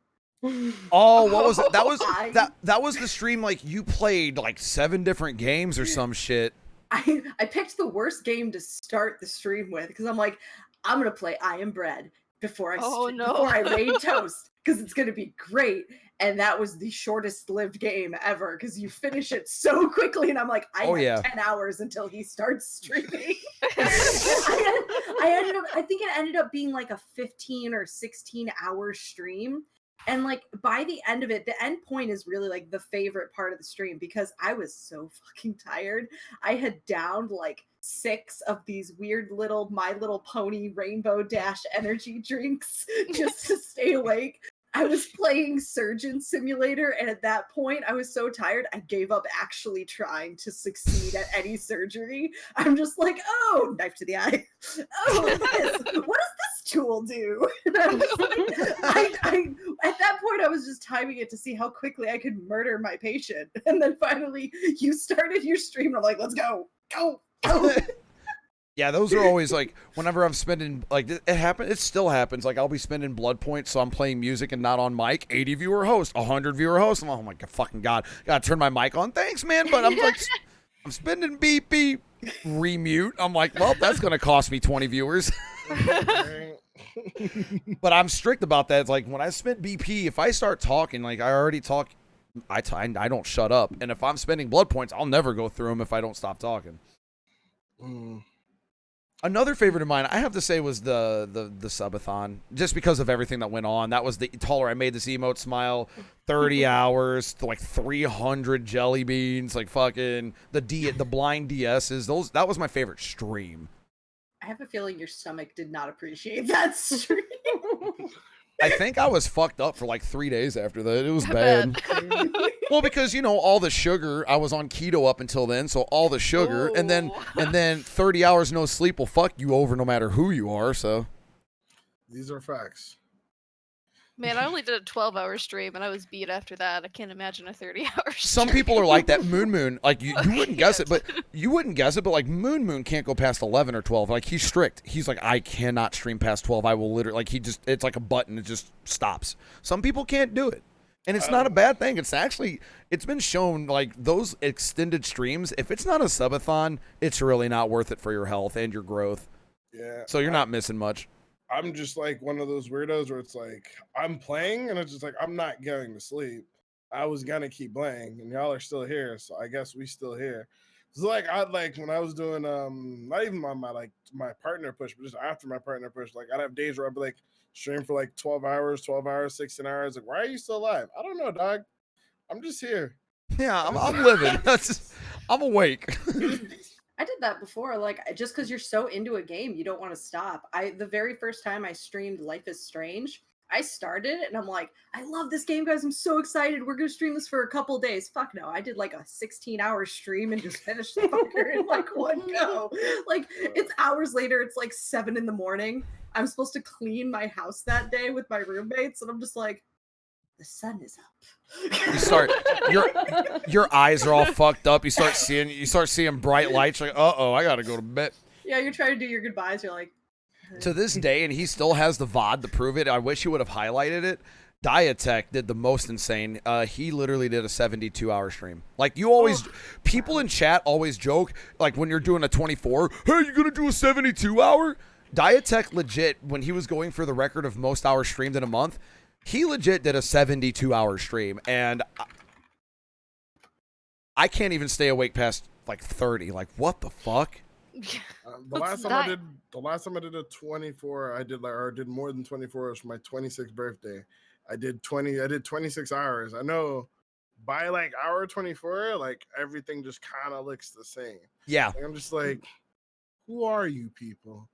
S2: Oh, what was it? That was the stream like you played like 7 different games or some shit.
S10: I picked the worst game to start the stream with because I'm like, I'm gonna play I Am Bread before I raid Toast because it's gonna be great. And that was the shortest lived game ever because you finish it so quickly. And I'm like, I have 10 hours until he starts streaming. I think it ended up being like a 15 or 16 hour stream. And like by the end of it, the end point is really like the favorite part of the stream because I was so fucking tired. I had downed like 6 of these weird little My Little Pony Rainbow Dash energy drinks just to stay awake. I was playing Surgeon Simulator, and at that point, I was so tired, I gave up actually trying to succeed at any surgery. I'm just like, oh, knife to the eye. Oh, this. What does this tool do? And I was like, at that point, I was just timing it to see how quickly I could murder my patient. And then finally, you started your stream, and I'm like, let's go, go, go.
S2: Yeah, those are always like whenever I'm spending like it still happens. Like I'll be spending blood points, so I'm playing music and not on mic. 80 viewer host, 100 viewer host. I'm like, oh my fucking god, gotta turn my mic on. Thanks, man, but I'm like, I'm spending beep beep, remute. I'm like, well, that's gonna cost me 20 viewers. But I'm strict about that. It's like when I spend BP, if I start talking, like I already talk, I don't shut up. And if I'm spending blood points, I'll never go through them if I don't stop talking. Another favorite of mine, I have to say, was the subathon, just because of everything that went on. That was the taller. I made this emote smile, 30 hours, like 300 jelly beans, like fucking the blind DSs. That was my favorite stream.
S10: I have a feeling your stomach did not appreciate that stream.
S2: I think I was fucked up for like 3 days after that. It was bad. Well, because all the sugar, I was on keto up until then, so all the sugar, and then 30 hours no sleep will fuck you over no matter who you are. So
S3: these are facts.
S4: Man, I only did a 12-hour stream and I was beat after that. I can't imagine a 30-hour stream.
S2: Some people are like that. Moon, like you wouldn't guess it, but like Moon can't go past 11 or 12. Like he's strict. He's like, I cannot stream past 12. I will literally, like it's like a button. It just stops. Some people can't do it. And it's not a bad thing. It's been shown, like, those extended streams, if it's not a subathon, it's really not worth it for your health and your growth.
S3: Yeah.
S2: So you're not missing much.
S3: I'm just like one of those weirdos where it's like, I'm playing, and it's just like, I'm not going to sleep. I was going to keep playing, and y'all are still here, so I guess we still here. So like, when I was doing, not even my partner push, but just after my partner push, like, I'd have days where I'd be like, stream for like 12 hours, 16 hours. Like, why are you still alive? I don't know, dog. I'm just here.
S2: Yeah, I'm living. I'm awake.
S10: I did that before. Like, just because you're so into a game, you don't want to stop. The very first time I streamed Life is Strange, I started and I'm like, I love this game, guys. I'm so excited. We're going to stream this for a couple days. Fuck no. I did like a 16-hour stream and just finished the fucker in like one go. Like, it's hours later. It's like 7 a.m. I'm supposed to clean my house that day with my roommates, and I'm just like, the sun is up.
S2: You start your eyes are all fucked up. You start seeing bright lights. Like, I gotta go to bed.
S10: Yeah, you're trying to do your goodbyes. You're like,
S2: to this day, and he still has the VOD to prove it. I wish he would have highlighted it. Diatech did the most insane. He literally did a 72-hour stream. Like, people in chat always joke, like when you're doing a 24, hey, you gonna do a 72-hour? Diatech legit, when he was going for the record of most hours streamed in a month, he legit did a 72-hour stream, and I can't even stay awake past like 30. Like, what the fuck?
S3: The last time I did a 24, I did more than 24 hours for my 26th birthday. I did 26 hours. I know by like hour 24, like everything just kind of looks the same.
S2: Yeah.
S3: Like, I'm just like, who are you people?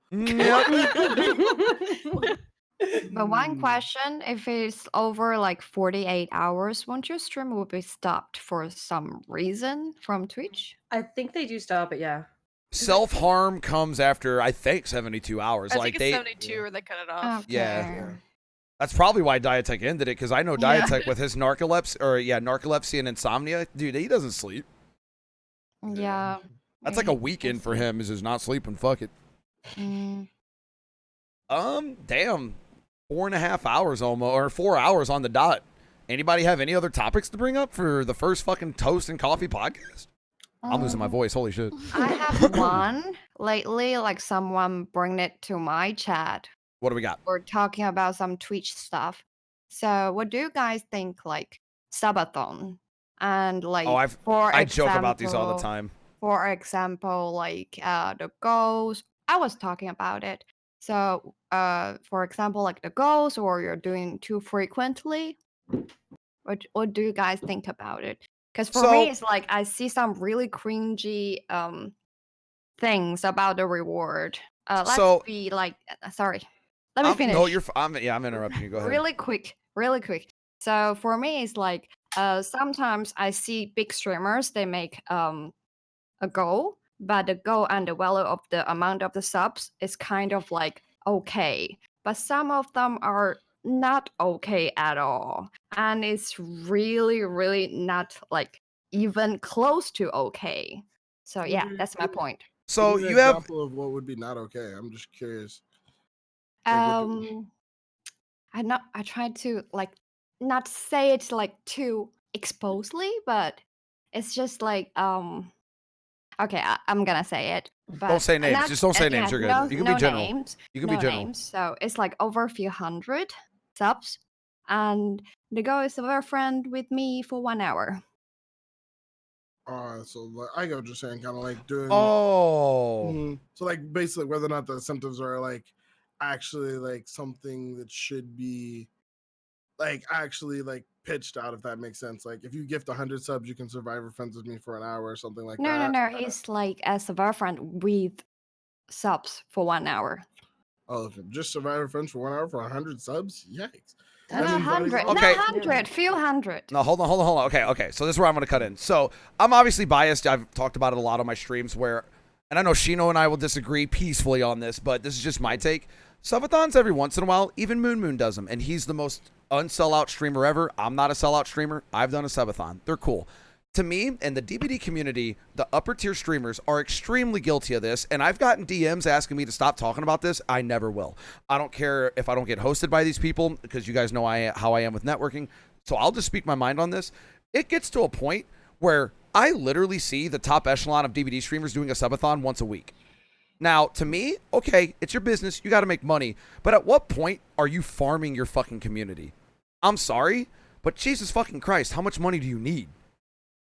S6: But one question, if it's over like 48 hours, won't your stream will be stopped for some reason from Twitch?
S7: I think they do stop it, yeah.
S2: Self-harm comes after, I think, 72 hours.
S4: I think it's 72 or they cut it off.
S6: Okay.
S2: Yeah. That's probably why Diatech ended it, because I know Diatech with his narcolepsy and insomnia, dude, he doesn't sleep.
S6: Yeah.
S2: That's like a weekend for him, is just not sleeping. Fuck it.
S6: Mm.
S2: Damn. 4.5 hours almost, or 4 hours on the dot. Anybody have any other topics to bring up for the first fucking Toast and Coffee podcast? I'm losing my voice. Holy shit.
S6: I have one lately, like someone bring it to my chat.
S2: What do we got?
S6: We're talking about some Twitch stuff. So what do you guys think, like, subathon? And like,
S2: I joke about these all the time.
S6: For example, like the goals. I was talking about it. So, for example, like the goals, or you're doing too frequently. What do you guys think about it? Because for me,
S2: So
S6: it's like I see some really cringy things about the reward. Let's
S2: so
S6: be like, sorry, let me
S2: no,
S6: finish.
S2: I'm interrupting you. Go ahead.
S6: Really quick, really quick. So for me, it's like sometimes I see big streamers, they make a goal, but the goal and the value of the amount of the subs is kind of like okay. But some of them are not okay at all. And it's really, really not like even close to okay. So yeah,
S3: Give me-
S6: that's my
S3: give me-
S6: point.
S2: So
S3: give me an
S2: you have
S3: example of what would be not okay. I'm just curious. Like, what the-
S6: I tried to like not say it like too exposely, but it's just like okay, I'm gonna say it, but
S2: don't say names.
S6: not
S2: Just don't say names.
S6: yeah,
S2: You're good.
S6: no
S2: You can
S6: no
S2: be general.
S6: names,
S2: You can
S6: no
S2: be general.
S6: names. So it's like over a few hundred subs, and the girl is a very friend with me for 1 hour.
S3: so like, I get what you're saying, kind of like doing.
S2: Oh.
S3: So like basically, whether or not the incentives are like actually like something that should be like actually like pitched out, if that makes sense. Like if you gift 100 subs, you can Survivor Friends with me for an hour or something like
S6: No,
S3: that.
S6: no, no. He's like as a very friend with subs for 1 hour.
S3: Oh, okay. Just Survivor Friends for 1 hour for 100 subs? Yikes.
S7: That's
S6: Not
S3: means not even-
S6: 100,
S2: Okay.
S6: not 100, few hundred.
S2: No, hold on. Okay. So this is where I'm going to cut in. So I'm obviously biased. I've talked about it a lot on my streams where, and I know Shino and I will disagree peacefully on this, but this is just my take. Subathons every once in a while, even Moon does them, and he's the most unsellout streamer ever. I'm not a sellout streamer. I've done a subathon. They're cool. To me, and the DBD community, the upper tier streamers are extremely guilty of this, and I've gotten DMs asking me to stop talking about this. I never will. I don't care if I don't get hosted by these people, because you guys know how I am with networking, so I'll just speak my mind on this. It gets to a point where I literally see the top echelon of DVD streamers doing a subathon once a week. Now, to me, okay, it's your business. You got to make money. But at what point are you farming your fucking community? I'm sorry, but Jesus fucking Christ, how much money do you need?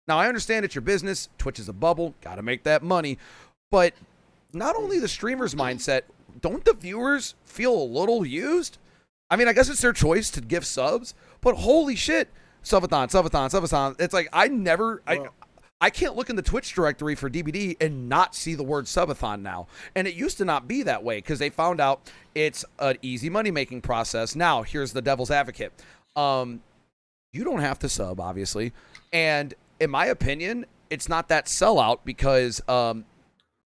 S2: Now, I understand it's your business. Twitch is a bubble. Got to make that money. But not only the streamer's mindset, don't the viewers feel a little used? I mean, I guess it's their choice to give subs, but holy shit, subathon. It's like I can't look in the Twitch directory for DBD and not see the word subathon now. And it used to not be that way because they found out it's an easy money-making process. Now, here's the devil's advocate. You don't have to sub, obviously. And in my opinion, it's not that sellout because,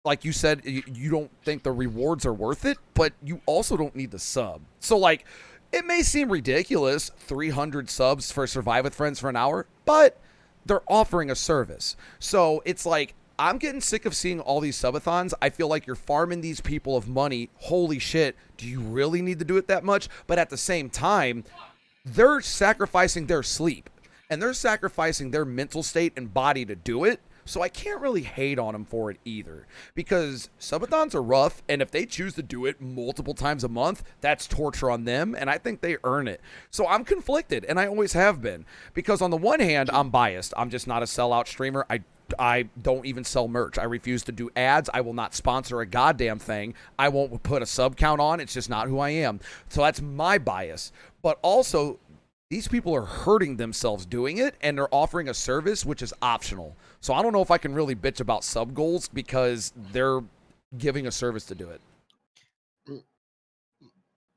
S2: like you said, you don't think the rewards are worth it, but you also don't need the sub. So, like, it may seem ridiculous, 300 subs for Survive with Friends for an hour, but they're offering a service. So it's like, I'm getting sick of seeing all these subathons. I feel like you're farming these people of money. Holy shit, do you really need to do it that much? But at the same time, they're sacrificing their sleep and they're sacrificing their mental state and body to do it. So I can't really hate on them for it either, because subathons are rough, and if they choose to do it multiple times a month, that's torture on them, and I think they earn it. So I'm conflicted, and I always have been, because on the one hand, I'm biased. I'm just not a sellout streamer. I don't even sell merch. I refuse to do ads. I will not sponsor a goddamn thing. I won't put a sub count on. It's just not who I am. So that's my bias. But also, these people are hurting themselves doing it, and they're offering a service which is optional. So I don't know if I can really bitch about sub goals because they're giving a service to do it.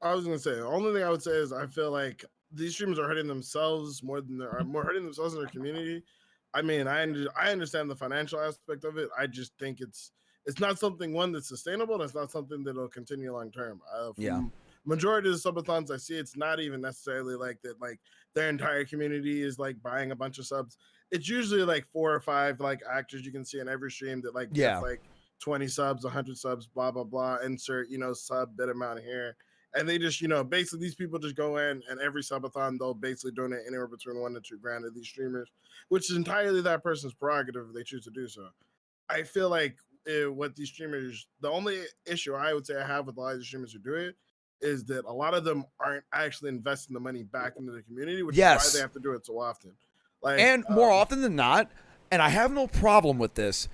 S3: I was gonna say the only thing I would say is I feel like these streamers are hurting themselves more than more hurting themselves in their community. I mean, I understand the financial aspect of it. I just think it's not something that's sustainable. And it's not something that'll continue long term. Majority of the subathons I see, it's not even necessarily like that. Like their entire community is like buying a bunch of subs. It's usually like 4 or 5 like actors you can see in every stream that like gets like 20 subs, 100 subs, blah blah blah. Insert sub bit amount here, and they just basically these people just go in and every subathon they'll basically donate anywhere between $1 to $2 grand to these streamers, which is entirely that person's prerogative if they choose to do so. I feel like what these streamers, the only issue I would say I have with a lot of the streamers who do it is that a lot of them aren't actually investing the money back into the community, which is why they have to do it so often. Like,
S2: and more often than not, and I have no problem with this,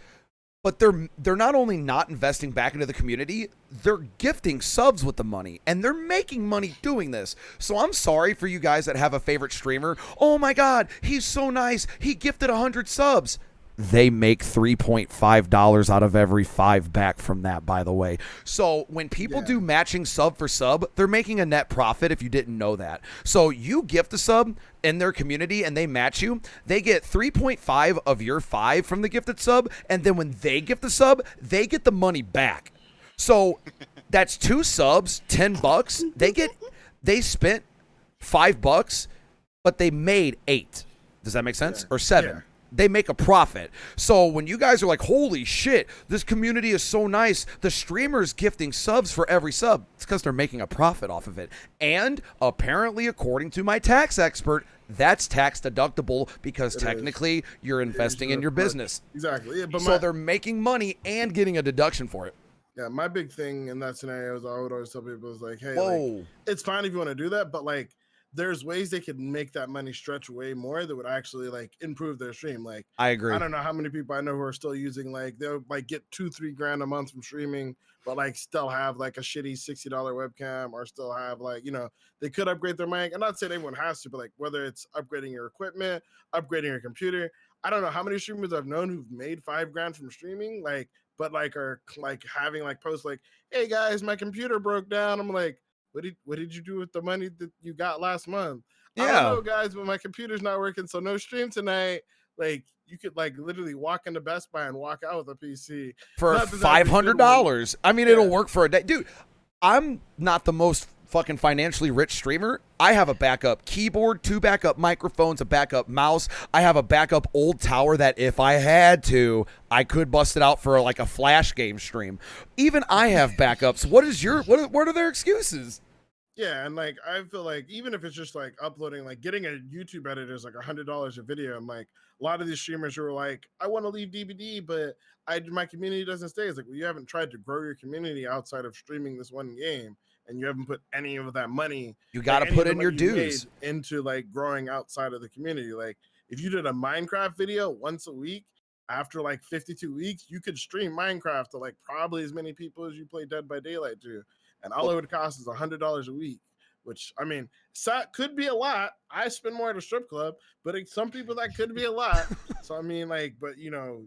S2: but they're not only not investing back into the community, they're gifting subs with the money, and they're making money doing this. So I'm sorry for you guys that have a favorite streamer. Oh my God, he's so nice. He gifted 100 subs. They make $3.5 out of every 5 back from that, by the way. So when people do matching sub for sub, they're making a net profit if you didn't know that. So you gift a sub in their community and they match you, they get 3.5 of your 5 from the gifted sub, and then when they gift the sub, they get the money back. So that's 2 subs, $10. They spent $5, but they made 8. Does that make sense? Or 7.
S3: Yeah.
S2: They make a profit. So when you guys are like, holy shit, this community is so nice, the streamer's gifting subs for every sub, it's because they're making a profit off of it. And apparently, according to my tax expert, that's tax deductible because technically you're investing in your business.
S3: Exactly. Yeah, but
S2: so they're making money and getting a deduction for it.
S3: Yeah, my big thing in that scenario is I would always tell people is like, hey,
S2: Whoa.
S3: like, it's fine if you want to do that, but like there's ways they could make that money stretch way more that would actually like improve their stream. Like
S2: I agree.
S3: I don't know how many people I know who are still using like they'll like get $2-3 grand a month from streaming, but like still have like a shitty $60 webcam or still have like, you know, they could upgrade their mic. I'm not saying everyone has to, but like whether it's upgrading your equipment, upgrading your computer. I don't know how many streamers I've known who've made $5 grand from streaming, like, but like are like having like posts like, hey guys, my computer broke down. I'm like, what did you do with the money that you got last month?
S2: Yeah.
S3: I don't know, guys, but my computer's not working, so no stream tonight. Like you could like literally walk into Best Buy and walk out with a PC
S2: For
S3: Not that that'd be good
S2: $500. I mean, it'll
S3: Yeah.
S2: work for a day. Dude, I'm not the most fucking financially rich streamer. I have a backup keyboard, 2 backup microphones, a backup mouse. I have a backup old tower that if I had to, I could bust it out for like a Flash game stream. Even I have backups. What are their excuses?
S3: Yeah, and like I feel like even if it's just like uploading, like getting a YouTube editor is like $100 a video. And like a lot of these streamers who are like, I want to leave DBD, but my community doesn't stay. It's like, well, you haven't tried to grow your community outside of streaming this one game, and you haven't put any of that money.
S2: You got to
S3: any
S2: put
S3: of
S2: in
S3: the
S2: your
S3: money you
S2: dues.
S3: made into like growing outside of the community. Like if you did a Minecraft video once a week, after like 52 weeks, you could stream Minecraft to like probably as many people as you play Dead by Daylight to. And all it would cost is $100 a week, which I mean, could be a lot. I spend more at a strip club, but some people that could be a lot. So I mean, like, but you know,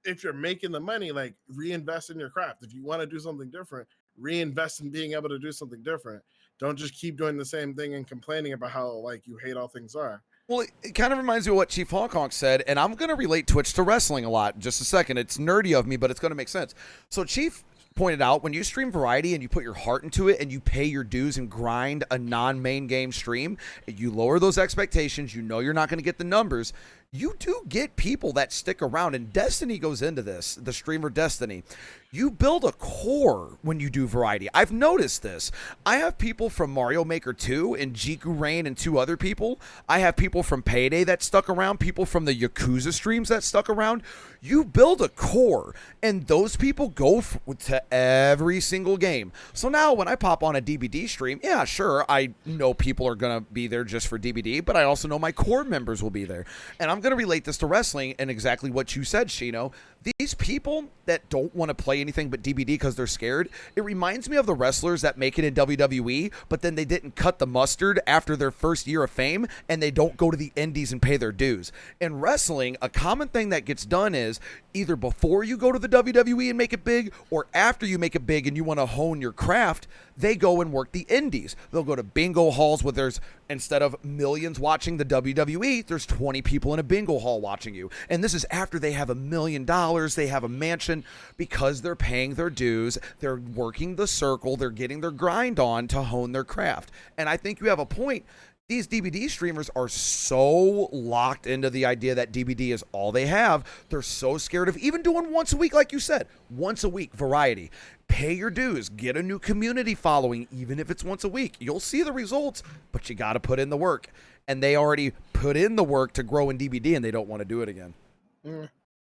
S3: if you're making the money, like reinvest in your craft. If you want to do something different, reinvest in being able to do something different. Don't just keep doing the same thing and complaining about how like you hate all things are.
S2: Well, it kind of reminds me of what Chief Honk Honk said, and I'm going to relate Twitch to wrestling a lot in just a second. It's nerdy of me, but it's going to make sense. So Chief pointed out, when you stream variety and you put your heart into it and you pay your dues and grind a non-main game stream, you lower those expectations, you know you're not going to get the numbers, you do get people that stick around, and Destiny goes into this, the streamer Destiny. You build a core when you do variety. I've noticed this. I have people from Mario Maker 2 and Jiku Rain and 2 other people. I have people from Payday that stuck around, people from the Yakuza streams that stuck around. You build a core, and those people go to every single game. So now when I pop on a DBD stream, yeah, sure, I know people are going to be there just for DBD, but I also know my core members will be there. And I'm going to relate this to wrestling and exactly what you said, Shino. These people that don't want to play anything but DBD because they're scared, it reminds me of the wrestlers that make it in WWE, but then they didn't cut the mustard after their first year of fame, and they don't go to the indies and pay their dues. In wrestling, a common thing that gets done is either before you go to the WWE and make it big, or after you make it big and you want to hone your craft, they go and work the indies. They'll go to bingo halls where there's, instead of millions watching the WWE, there's 20 people in a bingo hall watching you. And this is after they have $1 million, they have a mansion, because they're paying their dues, they're working the circle, they're getting their grind on to hone their craft. And I think you have a point. These DBD streamers are so locked into the idea that DBD is all they have. They're so scared of even doing once a week, like you said, once a week variety. Pay your dues, get a new community following, even if it's once a week. You'll see the results, but you got to put in the work. And they already put in the work to grow in DBD, and they don't want to do it again.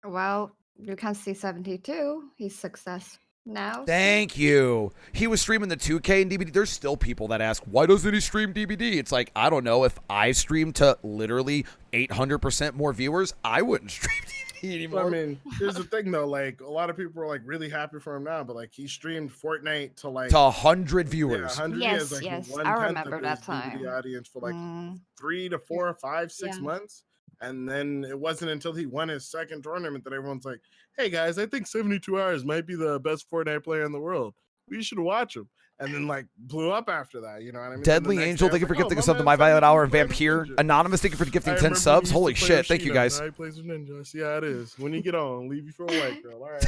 S6: Well, you can see 72. He's success now.
S2: Thank you. He was streaming the 2K and DBD. There's still people that ask, why doesn't he stream DBD? It's like, I don't know. If I streamed to literally 800% more viewers, I wouldn't stream DBD.
S3: But I mean, here's the thing though. Like, a lot of people are like really happy for him now, but like he streamed Fortnite to like
S2: To 100
S3: yeah,
S2: viewers.
S3: 100
S6: Yes,
S3: years, like
S6: yes, I
S3: 1/10
S6: remember
S3: of
S6: that
S3: his DVD
S6: time.
S3: audience for like
S6: Mm,
S3: 3 to 4, 5, 6
S6: yeah.
S3: months. And then it wasn't until he won his second tournament that everyone's like, "Hey guys, I think 72 Hours might be the best Fortnite player in the world. We should watch him." And then like blew up after that. You know what I mean? And the
S2: Deadly
S3: next
S2: Angel,
S3: day I
S2: thank you
S3: was
S2: for
S3: like,
S2: gifting
S3: "Oh,
S2: us up to
S3: my
S2: My
S3: man
S2: Violet Hour and
S3: playing
S2: Vampire.
S3: Ninja."
S2: Anonymous, thank you for gifting
S3: I
S2: 10
S3: remember we
S2: subs.
S3: used to
S2: Holy
S3: play
S2: shit.
S3: with
S2: Thank you
S3: Sheena.
S2: guys.
S3: Now he plays with Ninja. See how it is. When you get on, leave you for a white girl. All right.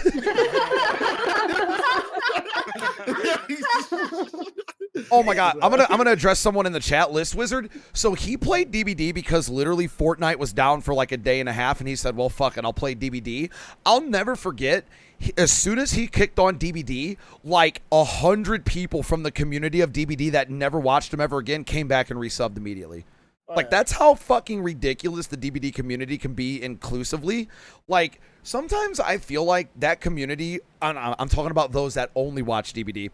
S2: Oh my god, I'm gonna address someone in the chat, List Wizard. So he played DBD because literally Fortnite was down for like a day and a half, and he said, "Well, fuck it, I'll play DBD." I'll never forget. As soon as he kicked on DBD, like 100 people from the community of DBD that never watched him ever again came back and resubbed immediately. Like, that's how fucking ridiculous the DBD community can be inclusively. Like, sometimes I feel like that community, I'm talking about those that only watch DBD,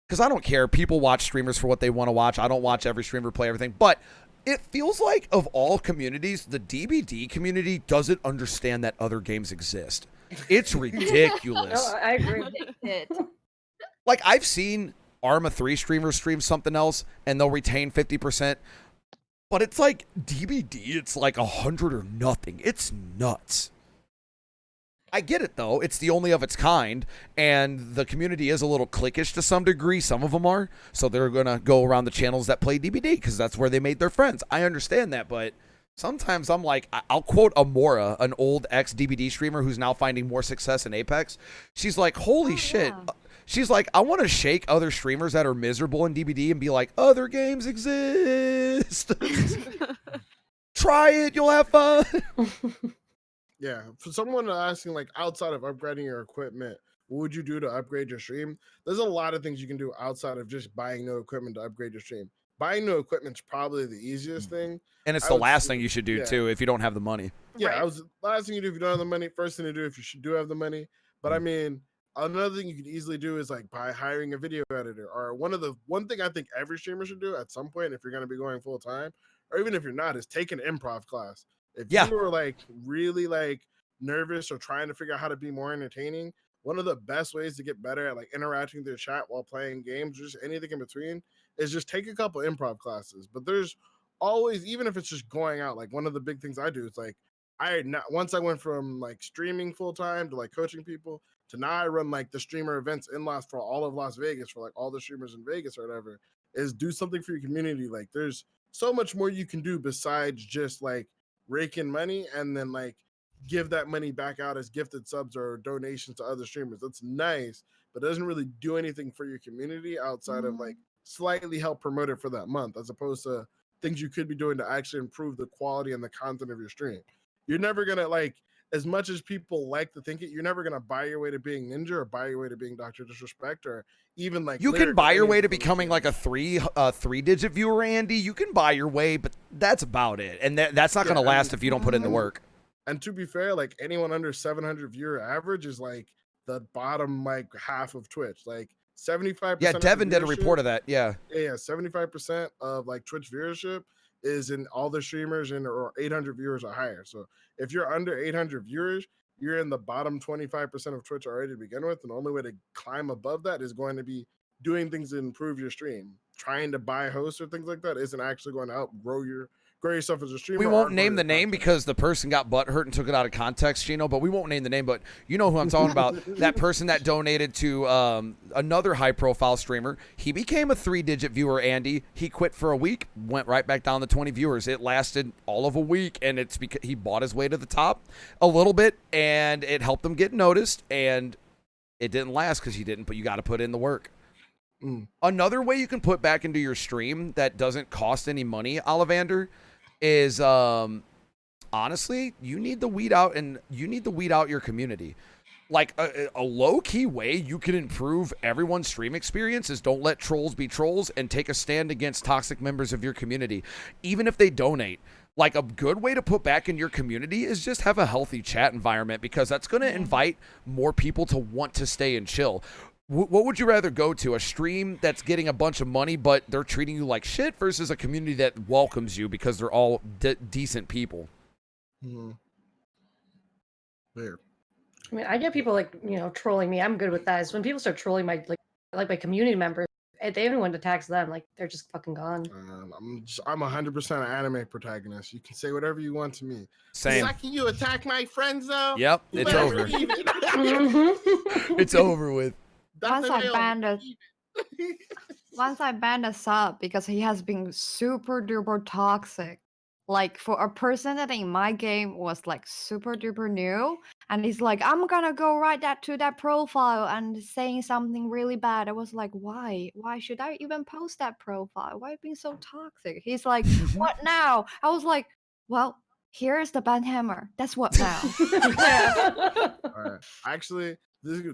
S2: because I don't care. People watch streamers for what they want to watch. I don't watch every streamer play everything. But it feels like of all communities, the DBD community doesn't understand that other games exist. It's ridiculous.
S7: No, I agree.
S2: Like, I've seen Arma 3 streamers stream something else, and they'll retain 50%. But it's like DBD, it's like 100 or nothing. It's nuts. I get it, though. It's the only of its kind, and the community is a little cliquish to some degree. Some of them are. So they're going to go around the channels that play DBD because that's where they made their friends. I understand that, but sometimes I'm like, I'll quote Amora, an old ex-DBD streamer who's now finding more success in Apex. She's like, holy shit.
S6: yeah.
S2: She's like, I want to shake other streamers that are miserable in DBD and be like, other games exist. Try it. You'll have fun.
S3: Yeah, for someone asking like outside of upgrading your equipment, what would you do to upgrade your stream? There's a lot of things you can do outside of just buying new equipment to upgrade your stream. Buying new equipment's probably the easiest thing.
S2: And it's
S3: I
S2: the
S3: would
S2: last
S3: say-
S2: thing you should do,
S3: yeah.
S2: too, if you don't have the money.
S3: Yeah,
S4: Right.
S3: I was last thing you do if you don't have the money. First thing to do if you do have the money. But I mean, another thing you could easily do is like by hiring a video editor. Or one thing I think every streamer should do at some point if you're going to be going full time, or even if you're not, is take an improv class. If
S2: Yeah.
S3: you are like really like nervous or trying to figure out how to be more entertaining, one of the best ways to get better at like interacting with your chat while playing games, or just anything in between, is just take a couple improv classes. But there's always, even if it's just going out, like one of the big things I do is like once I went from like streaming full time to like coaching people to now I run like the streamer events for all of Las Vegas for like all the streamers in Vegas or whatever, is do something for your community. Like there's so much more you can do besides just like raking money and then like give that money back out as gifted subs or donations to other streamers. That's nice, but it doesn't really do anything for your community outside of like slightly help promote it for that month, as opposed to things you could be doing to actually improve the quality and the content of your stream. You're never gonna like, as much as people like to think it, you're never gonna buy your way to being Ninja or buy your way to being Dr. Disrespect or even like
S2: You can
S3: Lyric or
S2: buy your
S3: any
S2: way
S3: of
S2: to
S3: those
S2: becoming like a three-digit viewer, Andy. You can buy your way, but that's about it. And that's not
S3: Yeah,
S2: going to
S3: I
S2: last
S3: mean-
S2: if you don't put in the work.
S3: And to be fair, like anyone under 700 viewer average is like the bottom like half of Twitch. Like 75%.
S2: Yeah,
S3: of the
S2: Devin did a
S3: viewership-
S2: report of that. Yeah.
S3: Yeah, 75% of like Twitch viewership is in all the streamers and or 800 viewers or higher. So if you're under 800 viewers, you're in the bottom 25% of Twitch already to begin with. And the only way to climb above that is going to be doing things to improve your stream. Trying to buy hosts or things like that isn't actually going to help grow yourself as a streamer.
S2: We
S3: or
S2: won't
S3: grow
S2: name
S3: your
S2: the name
S3: content.
S2: because the person got butthurt and took it out of context, Chino, but we won't name the name. But you know who I'm talking about. That person that donated to another high-profile streamer. He became a 3-digit viewer, Andy. He quit for a week, went right back down to 20 viewers. It lasted all of a week, and it's because he bought his way to the top a little bit, and it helped him get noticed, and it didn't last because but you got to put in the work. Another way you can put back into your stream that doesn't cost any money, Ollivander, is honestly, you need to weed out your community. Like a low-key way you can improve everyone's stream experience is don't let trolls be trolls and take a stand against toxic members of your community, even if they donate. Like a good way to put back in your community is just have a healthy chat environment, because that's going to invite more people to want to stay and chill. What would you rather go to? A stream that's getting a bunch of money but they're treating you like shit, versus a community that welcomes you because they're all decent people?
S3: Mhm. Clear.
S7: I mean, I get people like trolling me. I'm good with that. It's when people start trolling my my community members. If anyone attacks them, like they're just fucking gone.
S3: I'm 100% an anime protagonist. You can say whatever you want to me.
S2: Same.
S3: Second you attack my friends though.
S2: Yep,
S3: you
S2: it's
S3: better
S2: over.
S3: believe it.
S2: It's over with.
S6: Once I banned a
S3: it.
S6: once I banned a sub because he has been super duper toxic. Like for a person that in my game was like super duper new, and he's like, I'm gonna go right to that profile and saying something really bad. I was like, why? Why should I even post that profile? Why are you being so toxic? He's like, what now? I was like, well, here's the ban hammer. That's what now.
S3: All right. Actually,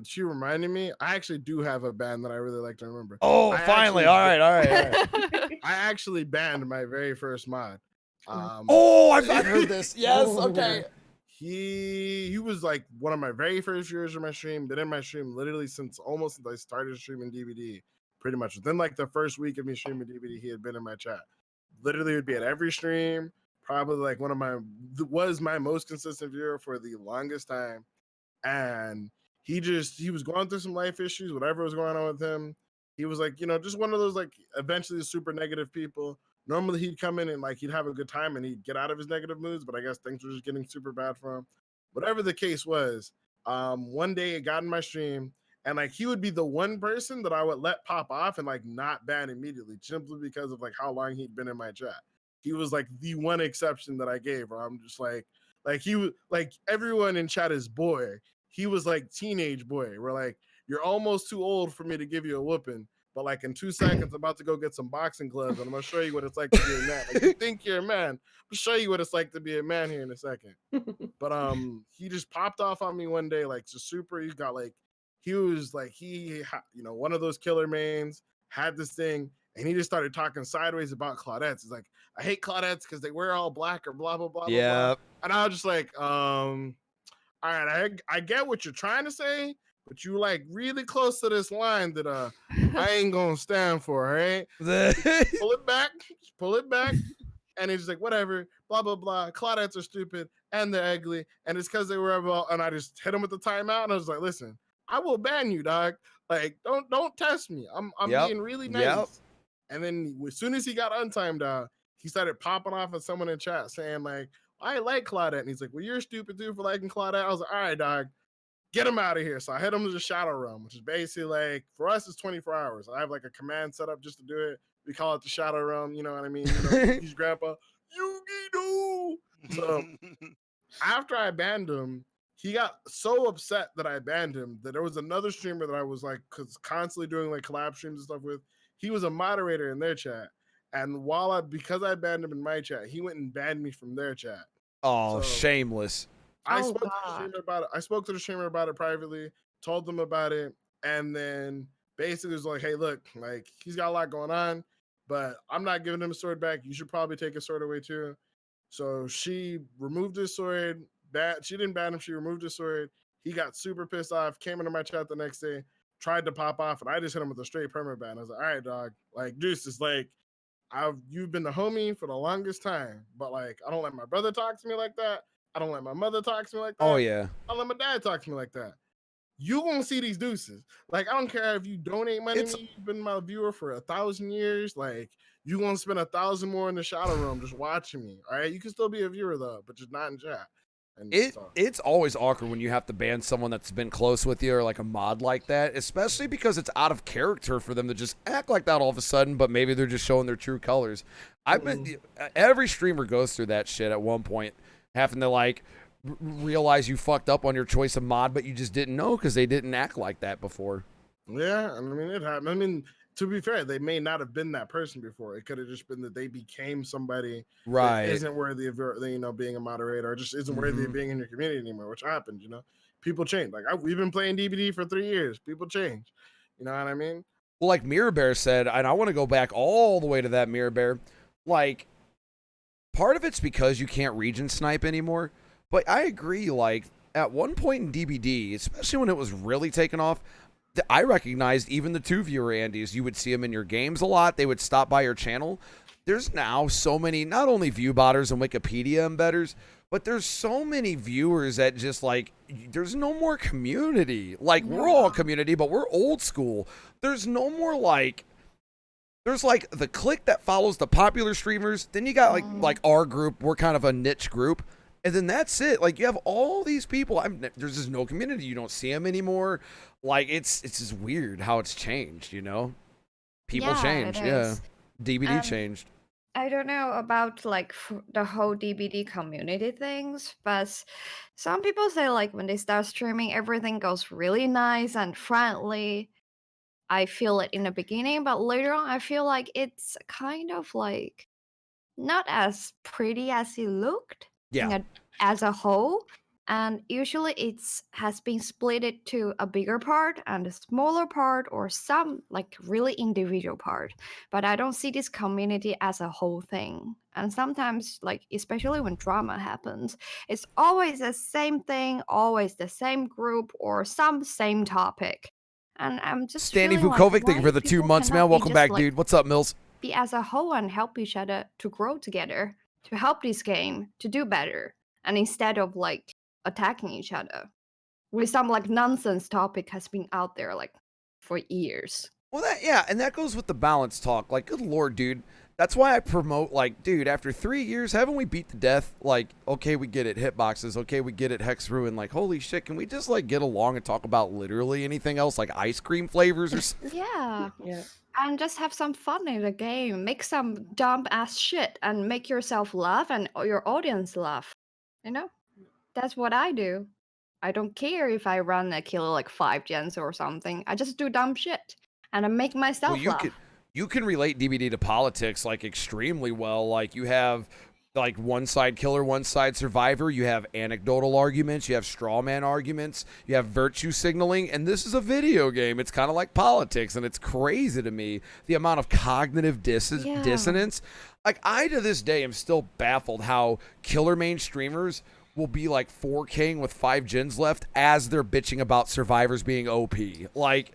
S3: she reminded me. I actually do have a ban that I really like to remember.
S2: Oh,
S3: I
S2: finally.
S3: actually-
S2: All right.
S3: I actually banned my very first mod.
S2: Oh, I've heard this. Yes. Okay.
S3: He was like one of my very first viewers of my stream. Been in my stream literally since I started streaming DVD. Pretty much within like the first week of me streaming DVD, he had been in my chat. Literally would be at every stream. Probably like was my most consistent viewer for the longest time. And he was going through some life issues, whatever was going on with him. He was like, just one of those like eventually super negative people. Normally he'd come in and like he'd have a good time and he'd get out of his negative moods, but I guess things were just getting super bad for him. Whatever the case was, one day it got in my stream and like he would be the one person that I would let pop off and like not ban immediately, simply because of like how long he'd been in my chat. He was like the one exception that I gave, where I'm just like he was like everyone in chat is boy. He was like teenage boy. We're like, you're almost too old for me to give you a whooping. But like in 2 seconds, I'm about to go get some boxing gloves and I'm gonna show you what it's like to be a man. Like, you think you're a man? I'll show you what it's like to be a man here in a second. But he just popped off on me one day, like just super. He was like one of those killer mains, had this thing, and he just started talking sideways about Claudettes. It's like, I hate Claudettes because they wear all black or blah blah blah.
S2: Yeah.
S3: And I was just like, all right, I get what you're trying to say. But you like really close to this line that I ain't gonna stand for, right? Pull it back. And he's like, whatever, blah blah blah. Claudettes are stupid and they're ugly, and it's because they were about. And I just hit him with the timeout, and I was like, listen, I will ban you, dog. Like, don't test me. I'm being really nice.
S2: Yep.
S3: And then as soon as he got untimed out, he started popping off at someone in chat saying like, I like Claudette, and he's like, well, you're stupid too for liking Claudette. I was like, all right, dog. Get him out of here. So I hit him to the Shadow Realm, which is basically like, for us, it's 24 hours. I have like a command set up just to do it. We call it the Shadow Realm. You know what I mean? He's grandpa. Yu-Gi-Oh! So after I banned him, he got so upset that I banned him that there was another streamer that I was like constantly doing like collab streams and stuff with. He was a moderator in their chat. And because I banned him in my chat, he went and banned me from their chat.
S2: Oh, shameless.
S3: I spoke to the streamer about it privately, told them about it, and then basically was like, hey, look, like he's got a lot going on, but I'm not giving him a sword back. You should probably take his sword away too. So she removed his sword. She didn't ban him, she removed his sword. He got super pissed off, came into my chat the next day, tried to pop off, and I just hit him with a straight perma ban. I was like, all right, dog, like Deuce is like, you've been the homie for the longest time, but like I don't let my brother talk to me like that. I don't let my mother talk to me like that.
S2: Oh yeah.
S3: I don't let my dad talk to me like that. You gonna see these deuces. Like, I don't care if you donate money to me, you've been my viewer for 1,000 years. Like, you gonna spend 1,000 more in the Shadow Realm just watching me. All right. You can still be a viewer though, but just not in chat. And
S2: It's always awkward when you have to ban someone that's been close with you or like a mod like that, especially because it's out of character for them to just act like that all of a sudden, but maybe they're just showing their true colors. Every streamer goes through that shit at one point, having to like realize you fucked up on your choice of mod, but you just didn't know because they didn't act like that before.
S3: Yeah, I mean, it happened. I mean, to be fair, they may not have been that person before. It could have just been that they became somebody
S2: right
S3: that isn't worthy of being a moderator, or just isn't worthy of being in your community anymore, which happens. People change. Like we've been playing DBD for 3 years. People change. You know what I mean?
S2: Well, like Mirror Bear said, and I want to go back all the way to that Mirror Bear. Like, part of it's because you can't region snipe anymore. But I agree, like, at one point in DBD, especially when it was really taking off, I recognized even the 2-viewer Andys. You would see them in your games a lot. They would stop by your channel. There's now so many, not only view botters and Wikipedia embedders, But there's so many viewers that just like, there's no more community. Like, we're all community, but we're old school. There's no more like, there's like the clique that follows the popular streamers. Then you got like our group. We're kind of a niche group. And then that's it. Like, you have all these people. There's just no community. You don't see them anymore. Like, it's just weird how it's changed, you know? People
S6: Yeah,
S2: change.
S6: it
S2: Yeah.
S6: is.
S2: DBD changed.
S6: I don't know about like the whole DBD community things, but some people say like when they start streaming, everything goes really nice and friendly. I feel it in the beginning, but later on, I feel like it's kind of like not as pretty as it looked
S2: Yeah.
S6: as a whole. And usually it's has been split to a bigger part and a smaller part or some like really individual part. But I don't see this community as a whole thing. And sometimes like especially when drama happens, it's always the same thing, always the same group or some same topic. And I'm just
S2: Standy
S6: feeling
S2: Vukovic,
S6: like,
S2: thank you for
S6: why
S2: the 2
S6: people
S2: months,
S6: cannot
S2: man.
S6: be
S2: Welcome
S6: just,
S2: back,
S6: like,
S2: dude. What's up, Mills?
S6: be as a whole and help each other to grow together, to help this game to do better, and instead of like attacking each other with some like nonsense topic has been out there like for years.
S2: Well, and that goes with the balance talk. Like, good lord, dude. That's why I promote, like, dude, after 3 years, haven't we beat the death? Like, okay, we get it, hitboxes. Okay, we get it, Hex Ruin. Like, holy shit, can we just, like, get along and talk about literally anything else, like ice cream flavors or
S6: Yeah.
S7: Yeah.
S6: And just have some fun in the game. Make some dumb ass shit and make yourself laugh and your audience laugh. You know? That's what I do. I don't care if I run a kill like 5 gens or something. I just do dumb shit. And I make myself
S2: Well,
S6: laugh.
S2: you can relate DBD to politics like extremely well. Like, you have like one side killer, one side survivor. You have anecdotal arguments. You have straw man arguments. You have virtue signaling. And this is a video game. It's kind of like politics, and it's crazy to me the amount of cognitive dissonance. Like, I to this day am still baffled how killer main streamers will be like 4King with 5 gens left as they're bitching about survivors being OP. Like,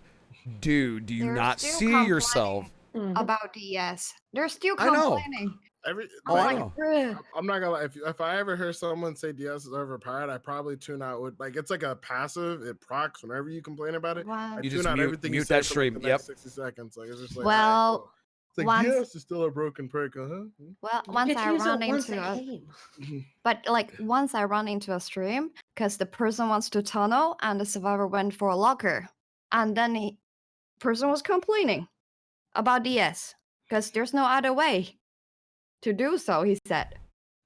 S2: dude, do you
S6: They're
S2: not
S6: still
S2: see yourself?
S6: about DS. They're still
S2: I know.
S6: complaining.
S2: Oh, I
S6: I'm
S2: know.
S6: like, "Bruh."
S3: I'm not gonna lie. If I ever hear someone say DS is overpowered, I probably tune out. With like, it's like a passive. It procs whenever you complain about it.
S6: Wow.
S3: I
S2: You
S3: tune
S2: just
S3: out
S2: mute-
S3: everything you
S2: mute
S3: say
S2: that
S3: for,
S2: stream,
S3: Like, the
S2: yep.
S3: next 60 seconds. Like, it's just like,
S6: Well,
S3: alright, cool. It's like
S6: once-
S3: DS is still a broken perk, huh?
S6: Well,
S7: You
S6: once
S7: get to
S6: I
S7: use it
S6: run
S7: once
S6: into
S7: a
S6: a,
S7: game.
S6: but like once I run into a stream because the person wants to tunnel and the survivor went for a locker, and then the person was complaining about DS because there's no other way to do so. He said,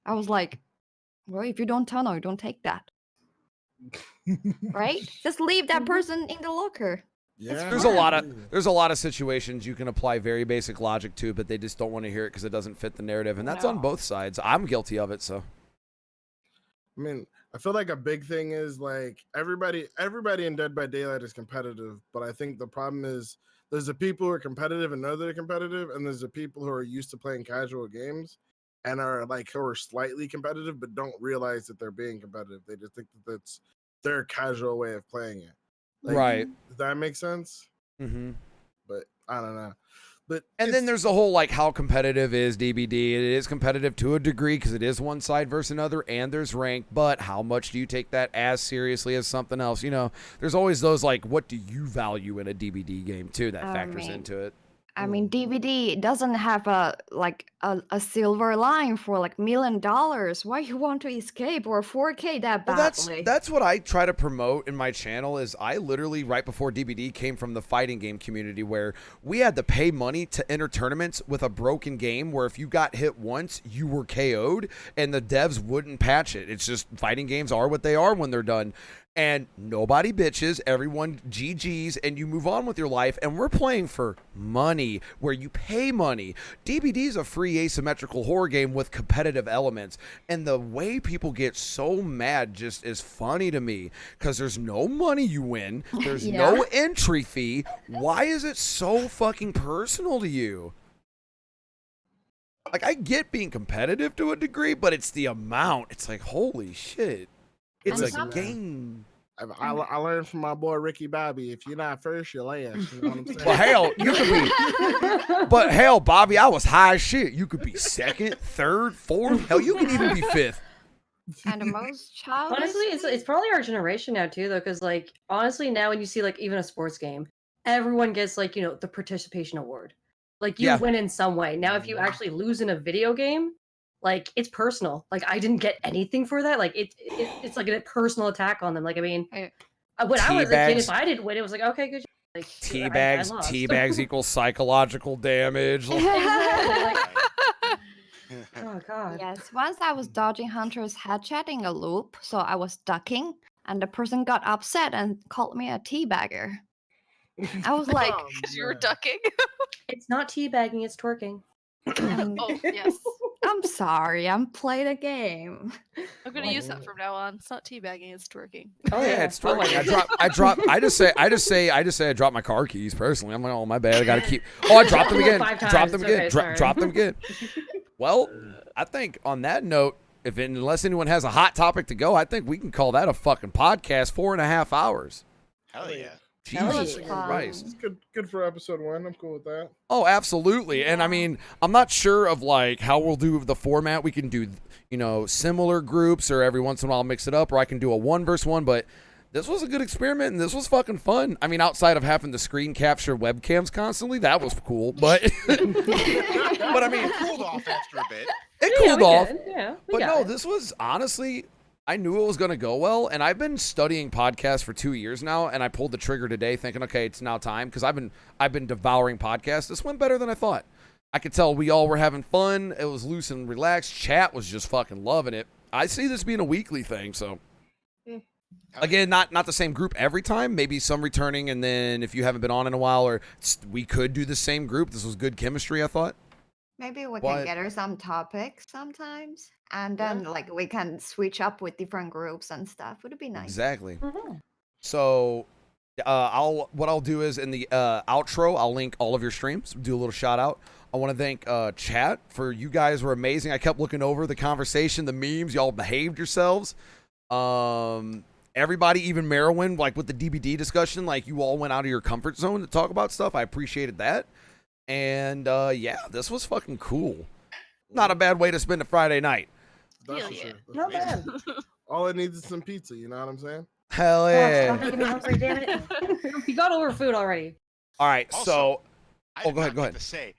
S6: I was like, well, if you don't tunnel, you don't take that, right? Just leave that person in the locker.
S3: Yeah,
S2: There's a lot of situations you can apply very basic logic to, but they just don't want to hear it because it doesn't fit the narrative, and that's on
S6: No.
S2: both sides. I'm guilty of it, so.
S3: I mean, I feel like a big thing is like everybody in Dead by Daylight is competitive, but I think the problem is there's the people who are competitive and know they're competitive, and there's the people who are used to playing casual games and are like who are slightly competitive but don't realize that they're being competitive. They just think that that's their casual way of playing it. Like,
S2: Right.
S3: Does that make sense?
S2: Mm-hmm.
S3: But I don't know. But
S2: And then
S3: it's-
S2: there's the whole, like, how competitive is DBD? It is competitive to a degree because it is one side versus another, and there's rank, but how much do you take that as seriously as something else? You know, there's always those, like, what do you value in a DBD game, too, that
S6: I
S2: factors
S6: mean,
S2: into it.
S6: I mean, DVD doesn't have a silver line for like $1 million. Why you want to escape or 4K that
S2: Well,
S6: badly?
S2: that's what I try to promote in my channel is I literally, right before DBD, came from the fighting game community where we had to pay money to enter tournaments with a broken game where if you got hit once, you were KO'd, and the devs wouldn't patch it. It's just fighting games are what they are when they're done. And nobody bitches, everyone GGs, and you move on with your life. And we're playing for money, where you pay money. DBD is a free asymmetrical horror game with competitive elements. And the way people get so mad just is funny to me, because there's no money you win. There's
S6: Yeah.
S2: no entry fee. Why is it so fucking personal to you? Like, I get being competitive to a degree, but it's the amount. It's like, holy shit. It's
S6: And
S2: a
S6: some-
S2: game.
S3: I learned from my boy Ricky Bobby. If you're not first, you're last. You know what I'm saying?
S2: Well, hell, you could be. But hell, Bobby, I was high as shit. You could be second, third, fourth. Hell, you can even be fifth.
S6: And the most childish.
S7: Honestly, it's probably our generation now too, though, because like honestly, now when you see like even a sports game, everyone gets like the participation award. Like you
S2: Yeah.
S7: win in some way. Now, if you actually lose in a video game, like it's personal. Like I didn't get anything for that. Like it's like a personal attack on them. Like I mean,
S6: Hey.
S7: when I was a kid,
S2: Teabags.
S7: if I didn't win, it was like okay, good. Like I lost.
S2: Teabags equals psychological damage.
S7: Exactly. Like, oh god.
S6: Yes, once I was dodging Hunter's headshot in a loop, so I was ducking, and the person got upset and called me a teabagger. I was like,
S3: Oh,
S4: Because you were
S3: man.
S4: ducking.
S7: It's not teabagging, it's twerking.
S4: Oh, yes.
S6: I'm sorry, I'm playing a game.
S4: I'm gonna use that from now on. It's not teabagging, it's twerking.
S7: Oh
S2: Yeah, it's
S7: Oh, my
S2: twerking.
S7: God.
S2: I just say I dropped my car keys personally. I'm like, oh my bad, I gotta keep. Oh, I dropped them again.
S7: 5
S2: Drop
S7: times,
S2: them
S7: it's
S2: again.
S7: okay, sorry.
S2: Drop them again. Well, I think on that note, unless anyone has a hot topic to go, I think we can call that a fucking podcast. 4.5 hours.
S9: Hell yeah.
S2: Jesus
S6: yeah.
S2: Christ.
S3: It's good for episode 1. I'm cool with that.
S2: Oh, absolutely. And I mean, I'm not sure of like how we'll do the format. We can do, similar groups, or every once in a while mix it up, or I can do a 1-versus-1, but this was a good experiment and this was fucking fun. I mean, outside of having to screen capture webcams constantly, that was cool, but but I mean,
S9: It cooled off after a bit.
S2: it
S7: Yeah,
S2: cooled
S7: we
S2: off.
S7: did. Yeah, we
S2: But
S7: got
S2: no,
S7: it.
S2: this was honestly, I knew it was going to go well, and I've been studying podcasts for 2 years now, and I pulled the trigger today thinking, okay, it's now time, because I've been devouring podcasts. This went better than I thought. I could tell we all were having fun. It was loose and relaxed. Chat was just fucking loving it. I see this being a weekly thing, so. Again, not the same group every time. Maybe some returning, and then if you haven't been on in a while, or we could do the same group. This was good chemistry, I thought.
S6: Maybe we
S2: But-
S6: can gather some topics sometimes, and then like we can switch up with different groups and stuff. Would it be nice?
S2: Exactly.
S7: Mhm.
S2: So, what I'll do is in the outro, I'll link all of your streams. Do a little shout out. I want to thank chat for you guys were amazing. I kept looking over the conversation, the memes. Y'all behaved yourselves. Everybody, even Merowyn, like with the DBD discussion, like you all went out of your comfort zone to talk about stuff. I appreciated that. And yeah, this was fucking cool. Not a bad way to spend a Friday night.
S3: That's
S4: Hell
S3: for
S4: yeah.
S3: sure. That's
S7: Not
S3: for
S7: bad.
S3: sure. All it needs is some pizza. You know what I'm saying?
S2: Hell
S7: Oh, stop
S2: yeah.
S7: making me hungry, damn it. You got over food already.
S2: All right,
S9: Also,
S2: so
S9: I
S2: Oh,
S9: did
S2: go ahead,
S9: not
S2: go
S9: get
S2: ahead.
S9: To say,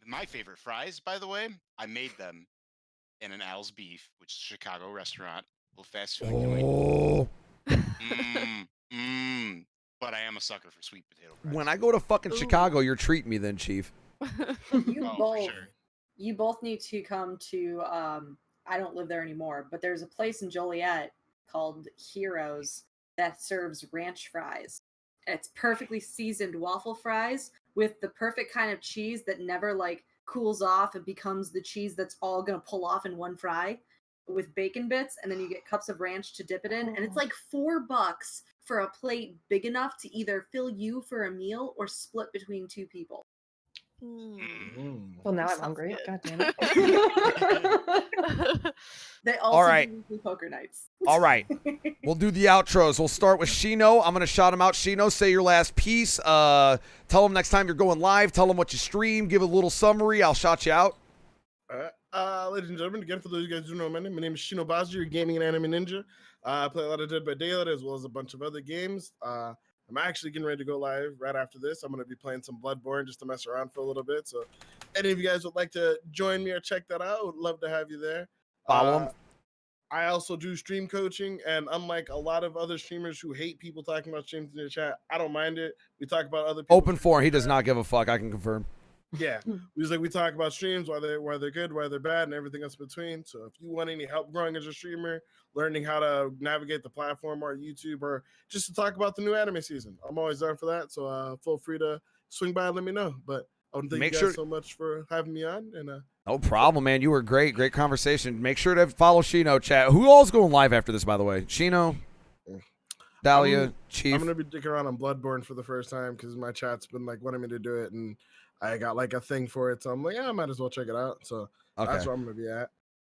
S9: my favorite fries, by the way, I made them in an Al's Beef, which is a Chicago restaurant, little fast food joint.
S2: oh,
S9: But I am a sucker for sweet potato fries.
S2: when I go to fucking
S4: Ooh.
S2: Chicago, you're treating me then, Chief.
S10: You
S9: Oh, for
S10: both,
S9: sure.
S10: you both need to come to. I don't live there anymore, but there's a place in Joliet called Heroes that serves ranch fries. It's perfectly seasoned waffle fries with the perfect kind of cheese that never like cools off and becomes the cheese that's all gonna pull off in one fry, with bacon bits, and then you get cups of ranch to dip it in, and it's like $4 for a plate big enough to either fill you for a meal or split between 2 people.
S4: Mm.
S7: Well, now I'm
S4: Sounds
S7: hungry.
S4: good.
S7: God damn it.
S10: They also
S2: right.
S10: do weekly poker nights.
S2: All right, we'll do the outros. We'll start with Shino. I'm gonna shout him out. Shino, say your last piece. Tell him next time you're going live. Tell him what you stream. Give a little summary. I'll shout you out.
S3: All right. Ladies and gentlemen, again, for those of you guys who know my name is Shino Bazi, your gaming and anime ninja. I play a lot of Dead by Daylight as well as a bunch of other games. I'm actually getting ready to go live right after this. I'm going to be playing some Bloodborne just to mess around for a little bit. So, any of you guys would like to join me or check that out, I would love to have you there.
S2: Follow him.
S3: I also do stream coaching, and unlike a lot of other streamers who hate people talking about streams in their chat, I don't mind it. We talk about other people.
S2: Open forum. He does not give a fuck. I can confirm.
S3: Yeah, we talk about streams, why they're good, why they're bad, and everything else between. So if you want any help growing as a streamer, learning how to navigate the platform or YouTube, or just to talk about the new anime season, I'm always down for that. So feel free to swing by and let me know. But I want to thank
S2: Make
S3: you
S2: sure-
S3: guys so much for having me on. And
S2: No problem, man. You were great. Great conversation. Make sure to follow Shino, chat. Who all's going live after this, by the way? Shino, Dahlia, Chief.
S3: I'm gonna be dicking around on Bloodborne for the first time because my chat's been like wanting me to do it, and I got like a thing for it. So I'm like, yeah, I might as well check it out. So
S2: Okay.
S3: that's where I'm gonna be at.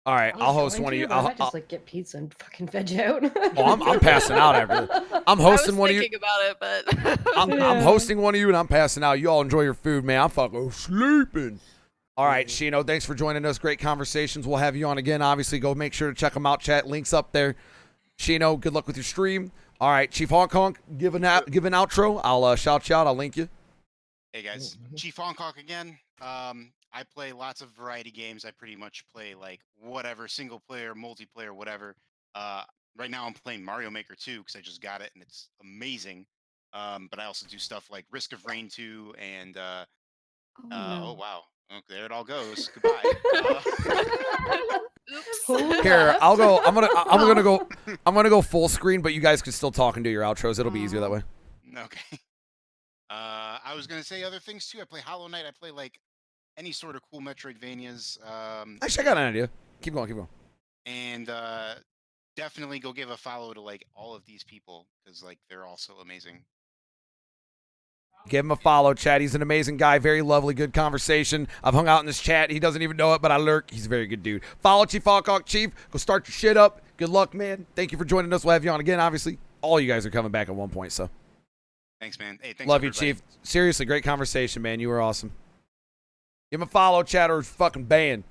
S2: All right.
S7: I
S2: I'll
S7: was
S2: host
S7: going
S2: one of
S7: to,
S2: you.
S7: but I
S2: I'll,
S7: might just like get pizza and fucking veg out.
S2: Oh, I'm passing out after this. I'm
S4: I was
S2: hosting one of you.
S4: thinking about it, but
S2: I'm
S7: Yeah.
S2: hosting one of you, and I'm passing out. You all enjoy your food, man. I'm fucking sleeping. All right, Shino, thanks for joining us. Great conversations. We'll have you on again. Obviously, go make sure to check them out. Chat links up there. Shino, good luck with your stream. All right, Chief Hong Kong, give an outro. I'll shout you out. I'll link you.
S9: Hey guys, Chief Hancock again. I play lots of variety games. I pretty much play like whatever, single player, multiplayer, whatever. Right now I'm playing Mario Maker 2 because I just got it and it's amazing. But I also do stuff like Risk of Rain 2 and oh wow, okay, there it all goes. Goodbye.
S4: Oops.
S2: Here, I'll go. I'm gonna go full screen, but you guys can still talk and do your outros. It'll be easier that way.
S9: Okay. I was gonna say other things too. I play Hollow Knight. I play like any sort of cool Metroidvanias.
S2: Actually, I got an idea. Keep going.
S9: And definitely go give a follow to like all of these people because like they're all so amazing.
S2: Give him a follow, chat. He's an amazing guy. Very lovely, good conversation. I've hung out in this chat. He doesn't even know it, but I lurk. He's a very good dude. Follow Chief Hawk. Chief, go start your shit up. Good luck, man. Thank you for joining us. We'll have you on again, obviously. All you guys are coming back at one point, so.
S9: Thanks, man. Hey, thanks.
S2: Love you,
S9: everybody.
S2: Chief. Seriously, great conversation, man. You were awesome. Give him a follow, chat, or fucking ban.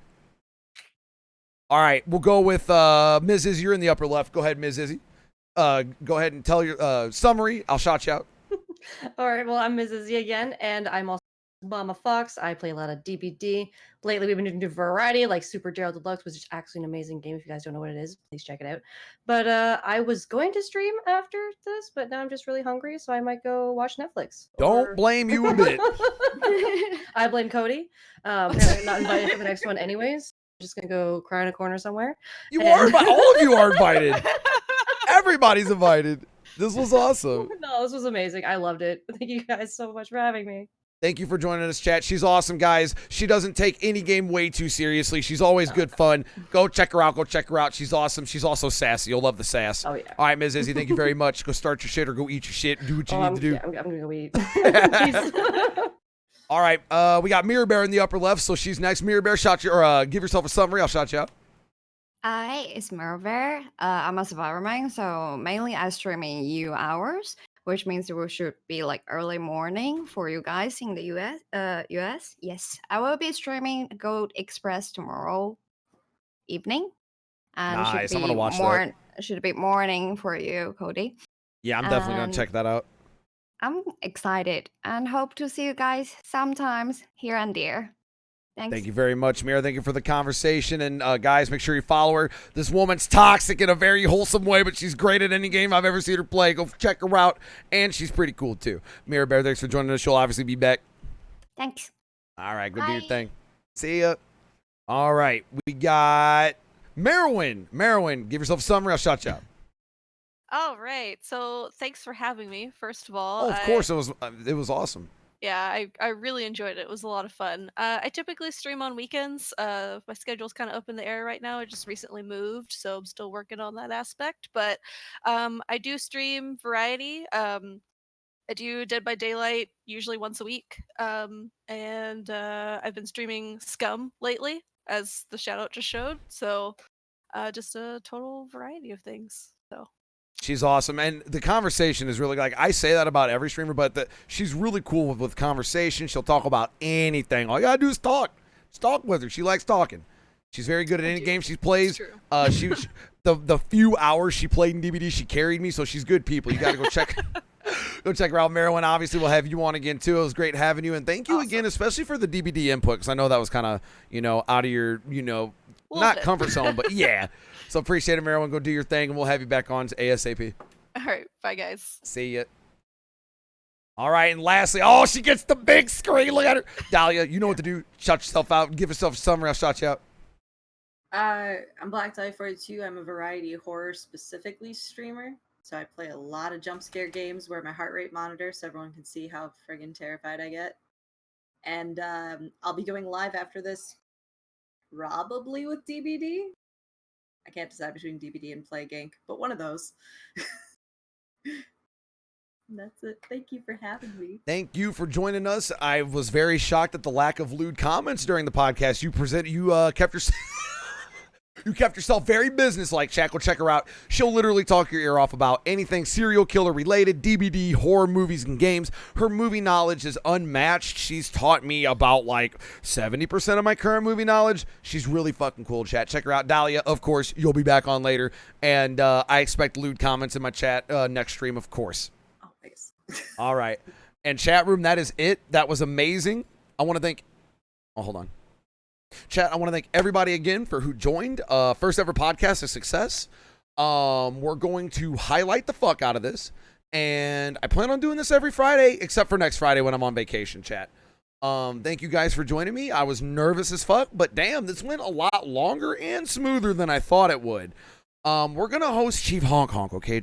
S2: All right, we'll go with Ms. Izzy. You're in the upper left. Go ahead, Ms. Izzy. Go ahead and tell your summary. I'll shout you out.
S7: All right, well, I'm Mrs. Z again, and I'm also Mama Fox. I play a lot of DBD. Lately, we've been doing variety, like Super Gerald Deluxe, which is actually an amazing game. If you guys don't know what it is, please check it out. But I was going to stream after this, but now I'm just really hungry, so I might go watch Netflix.
S2: Don't blame you a bit.
S7: I blame Cody. Apparently I'm not invited for the next one anyways. I'm just going to go cry in a corner somewhere.
S2: You are invited. All of you are invited. Everybody's invited. This was awesome.
S7: No, this was amazing. I loved it. Thank you guys so much for having me.
S2: Thank you for joining us, chat. She's awesome, guys. She doesn't take any game way too seriously. She's always good fun. Go check her out. She's awesome. She's also sassy. You'll love the sass.
S7: Oh, yeah.
S2: All right, Ms. Izzy, thank you very much. Go start your shit or go eat your shit. Do what you need to do.
S7: Yeah, I'm going to go eat. Jeez.
S2: All right, we got Mirror Bear in the upper left, so she's next. Mirror Bear, give yourself a summary. I'll shout you out.
S6: Hi, it's Merver. I'm a survivor main, so mainly I stream in U hours, which means it should be like early morning for you guys in the US. Yes, I will be streaming Gold Express tomorrow evening, and
S2: Nice,
S6: should
S2: I'm
S6: be
S2: gonna watch that.
S6: Should be morning for you, Cody.
S2: Yeah, I'm definitely going to check that out.
S6: I'm excited and hope to see you guys sometimes here and there. Thanks.
S2: Thank you very much, Mira. Thank you for the conversation. And guys, make sure you follow her. This woman's toxic in a very wholesome way, but she's great at any game I've ever seen her play. Go check her out. And she's pretty cool, too. Mira Bear, thanks for joining us. She'll obviously be back.
S6: Thanks.
S2: All right, go do your
S6: Bye.
S2: thing. See ya. All right, we got Merwin. Merwin, give yourself a summary. I'll shout you out.
S4: All right. So thanks for having me. First of all,
S2: Oh, of course. It was awesome.
S4: Yeah, I really enjoyed it. It was a lot of fun. I typically stream on weekends. My schedule's kind of up in the air right now. I just recently moved, so I'm still working on that aspect. But I do stream variety. I do Dead by Daylight usually once a week. And I've been streaming Scum lately, as the shout out just showed. So just a total variety of things. So.
S2: She's awesome, and the conversation is really, like, I say that about every streamer, but she's really cool with conversation. She'll talk about anything. All you gotta do is talk. Just talk with her. She likes talking. She's very good at any game she plays. The few hours she played in DBD, she carried me, so she's good people. You gotta go check her out. Merwin, obviously, we'll have you on again too. It was great having you, and thank you again, especially for the DBD input, because I know that was kind of out of your not comfort zone, but yeah. So appreciate it, Merwin. Go do your thing, and we'll have you back on to ASAP.
S4: All right. Bye, guys.
S2: See ya. All right, and lastly, she gets the big screen. Look at her. Dahlia, you know what to do. Shout yourself out. Give yourself a summary. I'll shout you out.
S10: I'm Black Dye 42. I'm a variety horror specifically streamer. So I play a lot of jump scare games where my heart rate monitor so everyone can see how friggin' terrified I get. And I'll be going live after this, probably with DBD. I can't decide between DBD and Plague Inc., but one of those. That's it. Thank you for having me.
S2: Thank you for joining us. I was very shocked at the lack of lewd comments during the podcast. You kept your You kept yourself very businesslike, chat. Go check her out. She'll literally talk your ear off about anything serial killer related, DBD, horror movies, and games. Her movie knowledge is unmatched. She's taught me about like 70% of my current movie knowledge. She's really fucking cool, chat. Check her out. Dahlia, of course, you'll be back on later. And I expect lewd comments in my chat next stream, of course.
S10: Oh, thanks.
S2: All right. And chat room, that is it. That was amazing. I want to thank... Oh, hold on. Chat, I want to thank everybody again for who joined. First ever podcast, a success. We're going to highlight the fuck out of this. And I plan on doing this every Friday, except for next Friday when I'm on vacation, chat. Thank you guys for joining me. I was nervous as fuck, but damn, this went a lot longer and smoother than I thought it would. We're going to host Chief Honk Honk, okay?